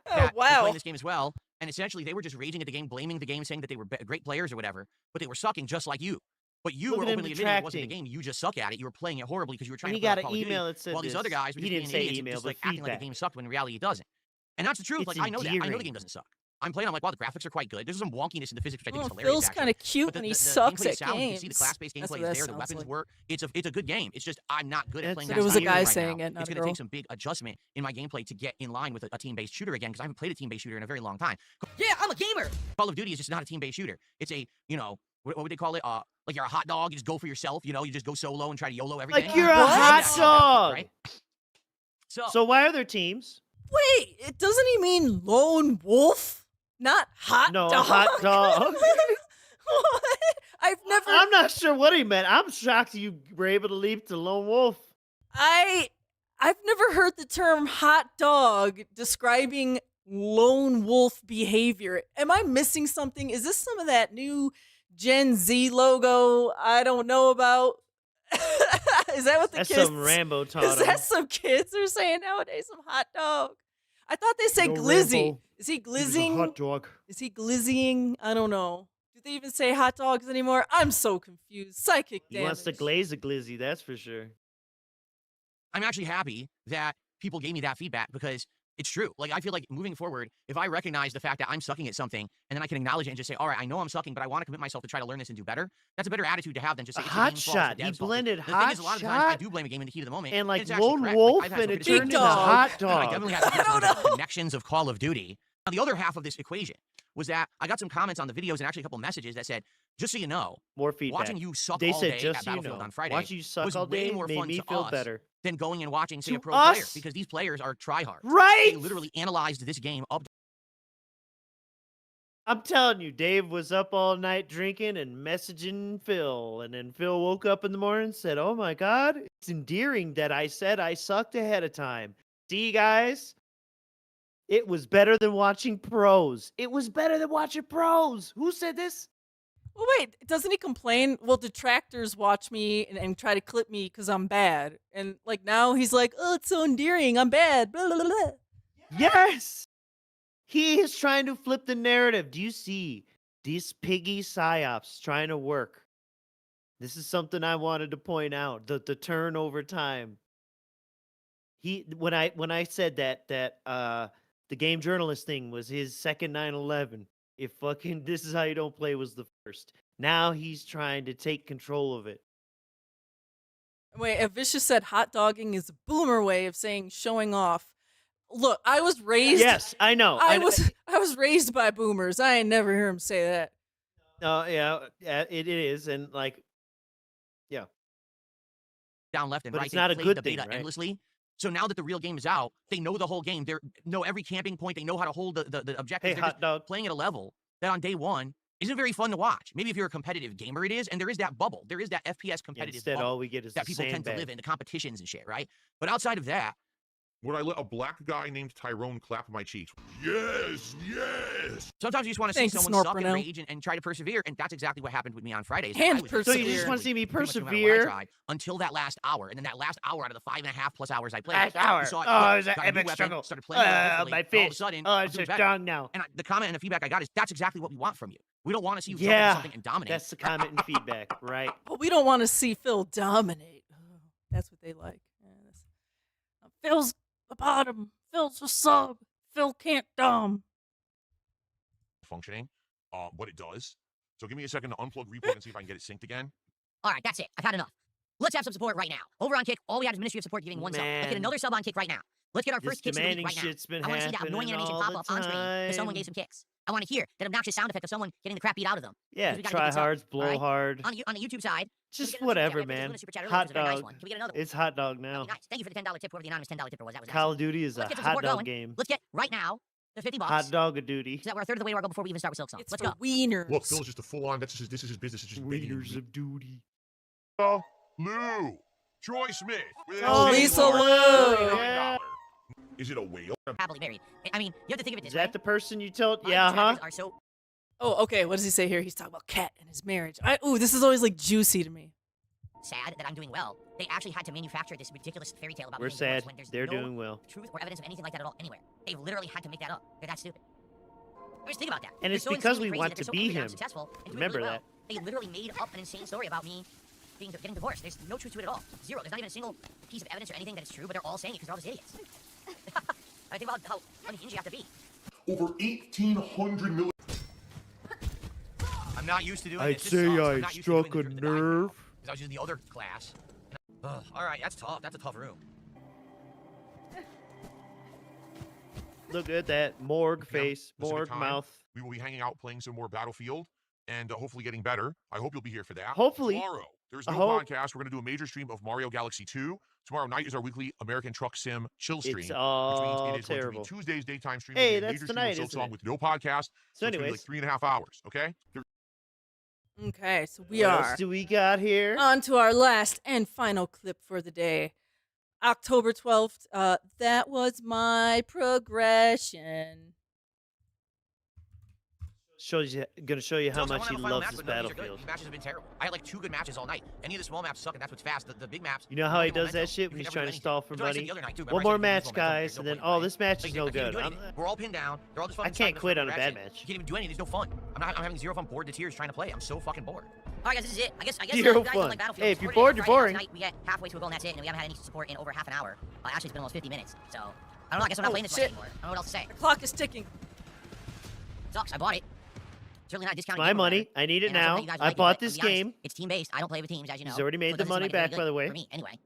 S4: that were playing this game as well. And essentially, they were just raging at the game, blaming the game, saying that they were great players or whatever, but they were sucking just like you. But you
S3: Look
S4: were
S3: at him
S4: openly admitting it wasn't the
S3: detracting.
S4: game. You just suck at it. You were playing it horribly because you were trying
S3: And
S4: to
S3: he
S4: play
S3: got
S4: Call
S3: an
S4: of Duty,
S3: email that said
S4: while these
S3: this.
S4: other guys were
S3: He
S4: just
S3: didn't
S4: being
S3: say
S4: idiots and
S3: email,
S4: just
S3: but
S4: like acting like the
S3: feedback.
S4: game sucked when in reality it doesn't. And that's the truth.
S3: It's
S4: Like I know that. I know the
S3: endearing.
S4: game doesn't suck. I'm playing. I'm like, wow, the graphics are quite good. There's some wonkiness in the physics, which I think
S2: Oh,
S4: is hilarious.
S2: Phil's kind of cute
S4: But
S2: when he
S4: the
S2: sucks
S4: gameplay
S2: at
S4: is sound. You can
S2: games.
S4: see the class-based
S2: That's
S4: gameplay
S2: what
S4: is
S2: that
S4: there. The
S2: sounds
S4: weapons
S2: like.
S4: work. It's a good game. It's just I'm not good at
S3: That's
S4: playing
S3: But
S4: that
S3: it was a
S4: style
S3: guy
S4: right
S2: saying
S4: now.
S2: it, not
S4: It's
S2: a
S4: going to
S2: girl.
S4: take some big adjustment in my gameplay to get in line with a team-based shooter again because I haven't played a team-based shooter in a very long time.
S5: Yeah, I'm a gamer.
S4: Call of Duty is just not a team-based shooter. It's a, you know, what would they call it? Like you're a hot dog. You just go for yourself. You know, you just go solo and try to YOLO everything.
S3: Like you're a
S2: What?
S3: hot
S4: Yeah,
S3: dog.
S4: right?
S3: So why are there teams?
S2: Wait, doesn't he mean lone wolf? Not hot
S3: No,
S2: dog?
S3: hot dog.
S2: What?
S3: I'm not sure what he meant. I'm shocked you were able to leap to lone wolf.
S2: I've never heard the term hot dog describing lone wolf behavior. Am I missing something? Is this some of that new Gen Z logo I don't know about? Is that what the
S3: That's
S2: kids?
S3: some Rambo taught
S2: Is
S3: him.
S2: that some kids are saying nowadays? Some hot dog. I thought they said
S3: No,
S2: glizzy.
S3: Rambo.
S2: Is he
S3: He was a
S2: glizzing?
S3: hot dog.
S2: Is he glizzying? I don't know. Do they even say hot dogs anymore? I'm so confused. Psychic
S3: He
S2: damage.
S3: wants to glaze a glizzy, that's for sure.
S4: I'm actually happy that people gave me that feedback because it's true. Like, I feel like moving forward, if I recognize the fact that I'm sucking at something and then I can acknowledge it and just say, all right, I know I'm sucking, but I want to commit myself to try to learn this and do better, that's a better attitude to have than just say,
S3: A
S4: it's
S3: hot
S4: the game's fault, it's
S3: shot.
S4: the
S3: He
S4: dev's fault.
S3: blended
S4: The thing
S3: hot
S4: is, a lot of times I
S3: shot
S4: do blame a game in the heat of the moment.
S3: and like
S4: it's actually
S3: lone
S4: correct.
S3: wolf,
S4: I've had
S3: and
S4: some
S3: it
S4: good
S2: Big
S3: turned
S4: experiences.
S3: into
S2: dog.
S3: hot
S4: I
S3: dog.
S4: definitely had some
S2: I don't
S4: personal
S2: know.
S4: connections of Call of Duty. Now, the other half of this equation was that I got some comments on the videos and actually a couple messages that said, just so you know,
S3: More feedback.
S4: watching you suck
S3: They
S4: all
S3: said
S4: day
S3: just
S4: at
S3: so you
S4: Battlefield
S3: know.
S4: on Friday
S3: Watching you suck
S4: was
S3: all
S4: way
S3: day
S4: more
S3: made
S4: fun
S3: me
S4: to
S3: feel
S4: us
S3: better.
S4: than going and watching, say,
S3: To
S4: a pro player,
S3: us?
S4: because these players are tryhards.
S3: Right?
S4: They literally analyzed this game up.
S3: I'm telling you, Dave was up all night drinking and messaging Phil. And then Phil woke up in the morning and said, oh my God, it's endearing that I said I sucked ahead of time. See, guys? It was better than watching pros. It was better than watching pros. Who said this?
S2: Well, wait, doesn't he complain? Well, detractors watch me and try to clip me because I'm bad. And like now he's like, oh, it's so endearing. I'm bad. Blah, blah, blah, blah.
S3: Yes! He is trying to flip the narrative. Do you see these piggy psyops trying to work? This is something I wanted to point out. The turn over time. When I said that the game journalist thing was his second 9/11. If fucking This Is How You Don't Play was the first. Now he's trying to take control of it.
S2: Wait, if Vicious said hot dogging is a boomer way of saying showing off. Look, I was raised.
S3: Yes, I know.
S2: I was raised by boomers. I ain't never hear him say that.
S3: Yeah, it is, and like, yeah.
S4: Down left and
S3: But
S4: right.
S3: it's
S4: They
S3: not a
S4: played
S3: good
S4: the
S3: thing,
S4: beta
S3: right?
S4: endlessly. So now that the real game is out, they know the whole game. They know every camping point. They know how to hold the objectives.
S3: Hey,
S4: They're
S3: hot
S4: just
S3: dog.
S4: playing at a level that on day one isn't very fun to watch. Maybe if you're a competitive gamer, it is, and there is that bubble. There is that FPS competitive
S3: Instead,
S4: bubble
S3: all we get is
S4: that
S3: the
S4: people tend to
S3: sandbag.
S4: live in, the competitions and shit, right? But outside of that,
S6: Would I let a black guy named Tyrone clap my cheeks? Yes, yes.
S4: sometimes you just want to see
S2: Thanks,
S4: someone suck and
S2: Snorpernell.
S4: rage and try to persevere, and that's exactly what happened with me on Fridays.
S2: And
S4: I was
S2: persevere.
S3: So you just want to see me
S4: pretty much no matter what I
S3: persevere?
S4: tried, until that last hour, and then that last hour out of the 5.5+ hours I played.
S3: Last hour.
S4: you saw it
S3: Oh,
S4: click,
S3: it was an
S4: got a new
S3: epic
S4: weapon,
S3: struggle.
S4: started playing more differently,
S3: My
S4: and all of a
S3: fish.
S4: sudden,
S3: Oh,
S4: I'm
S3: it's
S4: doing
S3: so
S4: better.
S3: strong now.
S4: And the comment and the feedback I got is, that's exactly what we want from you. We don't want to see you jump
S3: Yeah,
S4: into something and dominate.
S3: that's the comment and feedback, right?
S2: But we don't want to see Phil dominate. Oh, that's what they like. Yeah, Phil's the bottom. Phil's a sub. Phil can't dom.
S6: Functioning, what it does. So give me a second to unplug Report and see if I can get it synced again.
S5: All right, that's it. I've had enough. Let's have some support right now. Over on Kick, all we have is Ministry of Support giving one sub. Let's get
S3: Man.
S5: another sub on Kick right now. Let's get our
S3: This
S5: first kicks of the week
S3: demanding
S5: right now.
S3: shit's been
S5: I want to see that
S3: happening
S5: annoying animation
S3: all
S5: pop
S3: the
S5: up on screen if someone
S3: time.
S5: gave some kicks. I want to hear that obnoxious sound effect of someone getting the crap beat out of them.
S3: Yeah,
S5: we gotta get
S3: try
S5: this up,
S3: hards, blow
S5: alright?
S3: hard.
S5: On the YouTube side, can we
S3: Just
S5: get another super
S3: whatever,
S5: chat? There's
S3: man.
S5: one super chat earlier,
S3: Hot
S5: which was a very nice
S3: dog.
S5: one. Can we get another one?
S3: It's hot dog
S5: That'd
S3: now.
S5: be nice. Thank you for the $10 tip, whoever the anonymous $10 tipper was. That was
S3: Call
S5: awesome.
S3: of Duty is a
S5: Let's get some
S3: hot
S5: support
S3: dog
S5: going.
S3: game.
S5: Let's get right now the $50.
S3: Hot dog a duty.
S5: So that we're a third of the way before we even start with Silk Song.
S2: It's
S5: Let's
S2: for
S5: go.
S2: wieners.
S6: Look, Phil's just a full-on. This is his business. It's just begging
S3: Wieners
S6: me.
S3: of duty.
S6: Lou, Troy Smith. With
S3: Oh,
S2: Lisa
S6: $89.
S2: Lou.
S3: Yeah.
S6: Is it a whale?
S5: Happily married. I mean, you have to think of it
S3: Is
S5: this way.
S3: that the person you told?
S5: My
S3: Yeah, huh?
S5: detractors are so
S2: Oh, okay. What does he say here? He's talking about Cat and his marriage. Ooh, this is always like juicy to me.
S5: sad that I'm doing well. They actually had to manufacture this ridiculous fairy tale about
S3: We're
S5: me being divorced
S3: sad.
S5: when there's
S3: They're
S5: no
S3: doing well.
S5: truth or evidence of anything like that at all anywhere. They literally had to make that up. They're that stupid. Just think about that.
S3: And
S5: They're
S3: it's
S5: so
S3: because
S5: insanely
S3: we
S5: crazy
S3: want
S5: that they're
S3: to
S5: so
S3: be
S5: angry that I'm
S3: him.
S5: successful and doing
S3: Remember
S5: really
S3: that.
S5: well. They literally made up an insane story about me getting divorced. There's no truth to it at all. Zero. There's not even a single piece of evidence or anything that is true, but they're all saying it because they're all just idiots. I think about how unhinged you have to be.
S6: Over 1,800 million.
S4: I'm not used to doing
S3: I'd
S4: this. This
S3: say
S4: sucks. I'm
S3: I
S4: not used to doing
S3: struck a
S4: the
S3: nerve.
S4: because I was using the other class. All right, that's tough. That's a tough room.
S3: Look at that morgue
S6: Yeah,
S3: face,
S6: this is a good
S3: morgue
S6: time.
S3: mouth.
S6: We will be hanging out playing some more Battlefield and hopefully getting better. I hope you'll be here for that.
S3: Hopefully.
S6: Tomorrow, there's
S3: I
S6: no
S3: hope.
S6: podcast. We're going to do a major stream of Mario Galaxy 2. Tomorrow night is our weekly American Truck Sim chill stream,
S3: It's all
S6: which means it is
S3: terrible.
S6: going to be Tuesday's daytime stream.
S3: Hey,
S6: We'll do a
S3: that's
S6: major stream
S3: tonight,
S6: of Silk
S3: isn't
S6: Song
S3: it?
S6: with no podcast.
S3: So
S6: it's going to be like
S3: anyways.
S6: 3.5 hours, okay?
S2: Okay, so we
S3: What
S2: are
S3: else do we got here?
S2: on to our last and final clip for the day. October 12th, that was my progression.
S3: Gonna show you how
S4: So I
S3: much
S4: wanna
S3: he
S4: have a final
S3: loves
S4: match,
S3: this
S4: but none of these are good.
S3: battlefield.
S4: These matches have been terrible. I had like 2 good matches all night. Any of the small maps suck, and that's what's fast. The big maps.
S3: You know how he does that shit when he's trying to stall for money? One more match, guys, and then this match is no good.
S4: We're all pinned down. They're all just
S3: I
S4: fucking
S3: can't
S4: sucking
S3: quit
S4: us
S3: on a
S4: for
S3: bad
S4: progression.
S3: match.
S4: You can't even do anything. There's no fun. I'm having zero fun, bored to tears trying to play. I'm so fucking bored.
S5: All right, guys, this is it. I guess
S3: Zero
S5: you guys don't
S3: fun.
S5: like Battlefield.
S3: Hey,
S5: We
S3: if you're
S5: supported
S3: bored,
S5: it
S3: you're
S5: Friday
S3: boring.
S5: night. We get halfway to a goal, and that's it. And we haven't had any support in over half an hour. Actually, it's been almost 50 minutes. So I don't know. I guess I'm not playing this one
S2: shit.
S5: anymore. I don't know what else to say.
S2: The clock is ticking.
S5: Sucks. I bought it. Certainly not discounted.
S3: My money. I need it now. I bought this game.
S5: It's team based. I don't play with teams, as you know.
S3: He's already made
S5: so it
S3: the
S5: doesn't seem
S3: money
S5: like it's very
S3: back, by the
S5: good
S3: way.
S5: For me, anyway.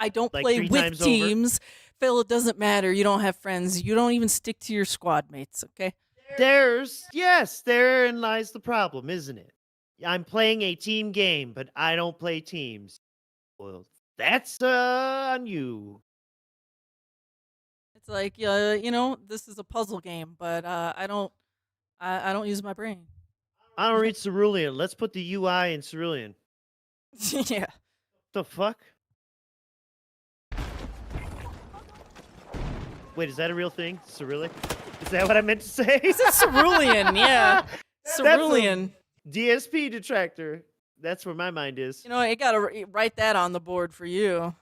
S2: I don't
S3: Like
S2: play
S3: 3
S2: with
S3: times over.
S2: teams. Phil, it doesn't matter. You don't have friends. You don't even stick to your squad mates, okay?
S3: Therein lies the problem, isn't it? I'm playing a team game, but I don't play teams. Well, that's on you.
S2: It's like, this is a puzzle game, but I don't use my brain.
S3: I don't read Cerulean. Let's put the UI in Cerulean.
S2: Yeah.
S3: The fuck? Wait, is that a real thing? Cyrillic? Is that what I meant to say?
S2: This is Cerulean, yeah.
S3: That's a-
S2: Cerulean.
S3: DSP detractor. That's where my mind is.
S2: You know, I gotta write that on the board for you.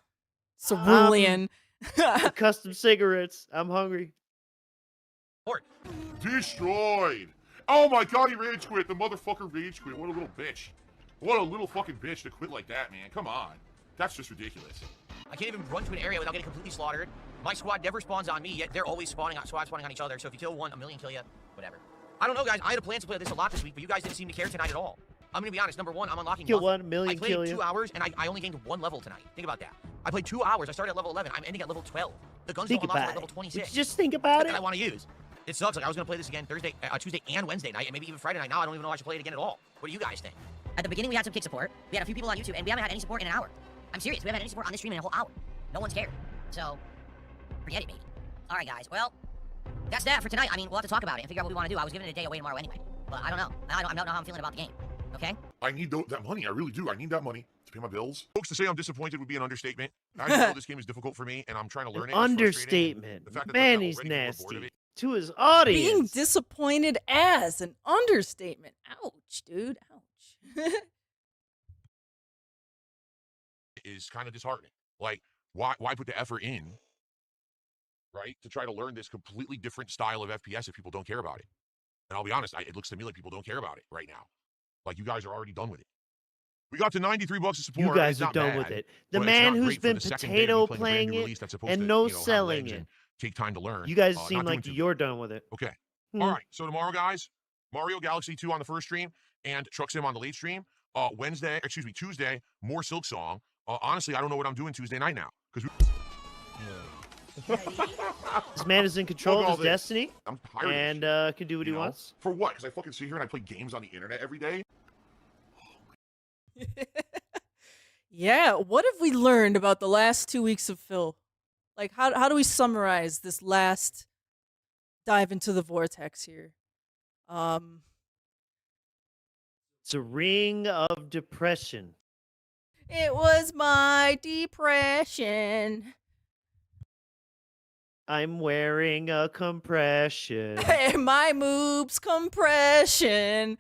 S2: Cerulean.
S3: The custom cigarettes. I'm hungry.
S6: Destroyed. Oh my god, he rage quit. The motherfucker rage quit. What a little bitch. What a little fucking bitch to quit like that, man. Come on. That's just ridiculous.
S4: I can't even run to an area without getting completely slaughtered. My squad never spawns on me, yet they're always spawning on each other. So if you kill one, a million kill you. Whatever. I don't know, guys. I had a plan to play this a lot this week, but you guys didn't seem to care tonight at all. I'm gonna be honest. Number one, I'm unlocking
S3: Kill
S4: nothing.
S3: 1 million,
S4: I played
S3: kill you.
S4: 2 hours, and I only gained 1 level tonight. Think about that. I played 2 hours. I started at level 11. I'm ending at level 12. The guns
S3: Think
S4: don't unlock
S3: about
S4: at level
S3: it.
S4: 26.
S3: Just think about
S4: that
S3: it.
S4: I want to use. It sucks. Like I was gonna play this again Tuesday and Wednesday night, and maybe even Friday night. Now I don't even know if I should play it again at all. What do you guys think?
S5: At the beginning, we had some kick support. We had a few people on YouTube, and we haven't had any support in an hour. I'm serious. We haven't had any support on this stream in a whole hour. No one's cared. So, forget it, baby. All right, guys. Well, that's that for tonight. I mean, we'll have to talk about it and figure out what we want to do. I was giving it a day away tomorrow anyway. But I don't know. I don't know how I'm feeling about the game. Okay?
S6: I need that money. I really do. I need that money to pay my bills. Folks, to say I'm disappointed would be an understatement. I know this game is difficult for me, and I'm trying to learn it. It's frustrating.
S3: Understatement.
S6: The fact that
S3: Man,
S6: I'm
S3: he's
S6: already feeling bored of
S3: nasty.
S6: it
S3: To his audience.
S2: Being disappointed as an understatement. Ouch, dude. Ouch.
S6: is kind of disheartening. Like, why put the effort in, right, to try to learn this completely different style of FPS if people don't care about it? And I'll be honest, it looks to me like people don't care about it right now. Like, you guys are already done with it. We got to $93 of support.
S3: You guys
S6: It's
S3: are
S6: not
S3: done
S6: bad,
S3: with it. The
S6: but it's
S3: man
S6: not
S3: who's
S6: great for
S3: been
S6: the second day to be
S3: potato
S6: playing a brand
S3: playing
S6: new
S3: it
S6: release that's supposed
S3: and
S6: to,
S3: no
S6: have
S3: selling
S6: legs
S3: it.
S6: and take time to learn.
S3: You guys
S6: not
S3: seem
S6: doing
S3: like
S6: too good.
S3: you're done with it.
S6: Okay.
S3: Hmm.
S6: All right. So tomorrow, guys, Mario Galaxy 2 on the first stream and Truck Sim on the late stream. Tuesday, more Silk Song. Honestly, I don't know what I'm doing Tuesday night now. Because
S3: This man is in control
S6: Fuck all
S3: of his
S6: this.
S3: destiny
S6: I'm tired of this
S3: and
S6: shit,
S3: can do what
S6: you
S3: he
S6: know?
S3: wants.
S6: For what? Because I fucking sit here and I play games on the internet every day?
S2: Yeah, what have we learned about the last 2 weeks of Phil? Like, how do we summarize this last dive into the vortex here?
S3: It's a ring of depression.
S2: It was my depression.
S3: I'm wearing a compression.
S2: My moobs compression.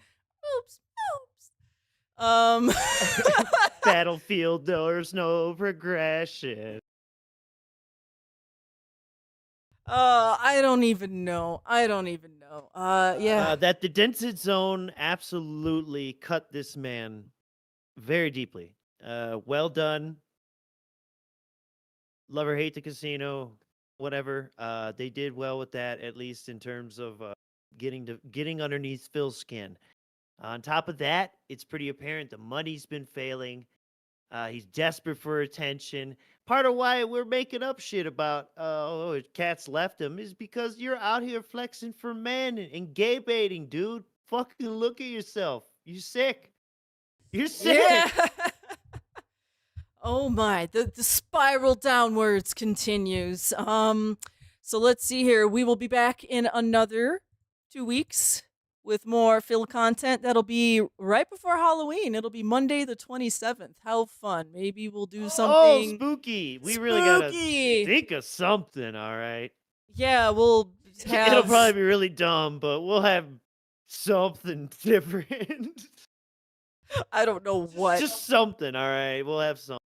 S2: Oops, oops.
S3: Battlefield, there's no progression.
S2: I don't even know. Yeah.
S3: That the Dented zone absolutely cut this man very deeply. Well done. Love or hate the casino, whatever. They did well with that, at least in terms of getting underneath Phil's skin. On top of that, it's pretty apparent the money's been failing. He's desperate for attention. Part of why we're making up shit about cats left him is because you're out here flexing for men and gay baiting, dude. Fucking look at yourself. You sick. You're sick.
S2: Yeah. Oh my, the spiral downwards continues. So let's see here. We will be back in another 2 weeks with more Phil content. That'll be right before Halloween. It'll be Monday the 27th. How fun. Maybe we'll do
S3: Oh,
S2: something
S3: spooky. We really gotta
S2: spooky.
S3: think of something, all right?
S2: Yeah, we'll have...
S3: It'll probably be really dumb, but we'll have something different.
S2: I don't know what.
S3: Just something, all right? We'll have something.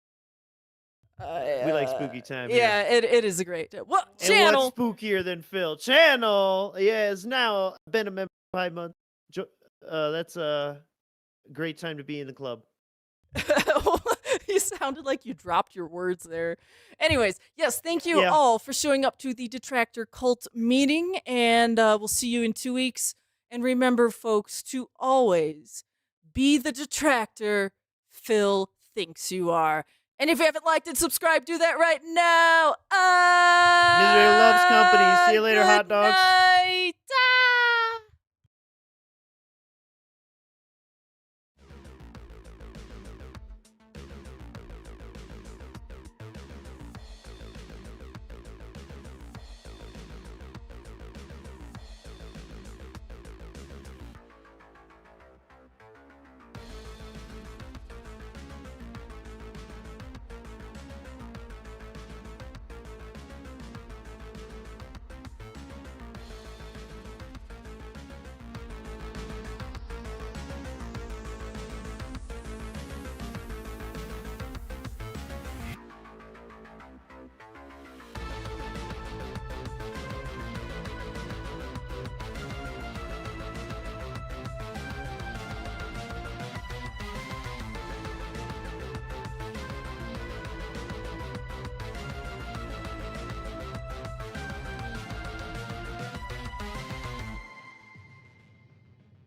S3: We like spooky time here.
S2: Yeah, it is a great... What
S3: And
S2: channel?
S3: what's spookier than Phil? Channel, yeah, is now been a member for 5 months. That's a great time to be in the club.
S2: You sounded like you dropped your words there. Anyways, yes, thank you
S3: Yeah.
S2: all for showing up to the Detractor Cult meeting, and we'll see you in 2 weeks. And remember, folks, to always be the detractor Phil thinks you are. And if you haven't liked and subscribed, do that right now.
S3: Misery loves company. See you later, hot
S2: Good
S3: dogs.
S2: night.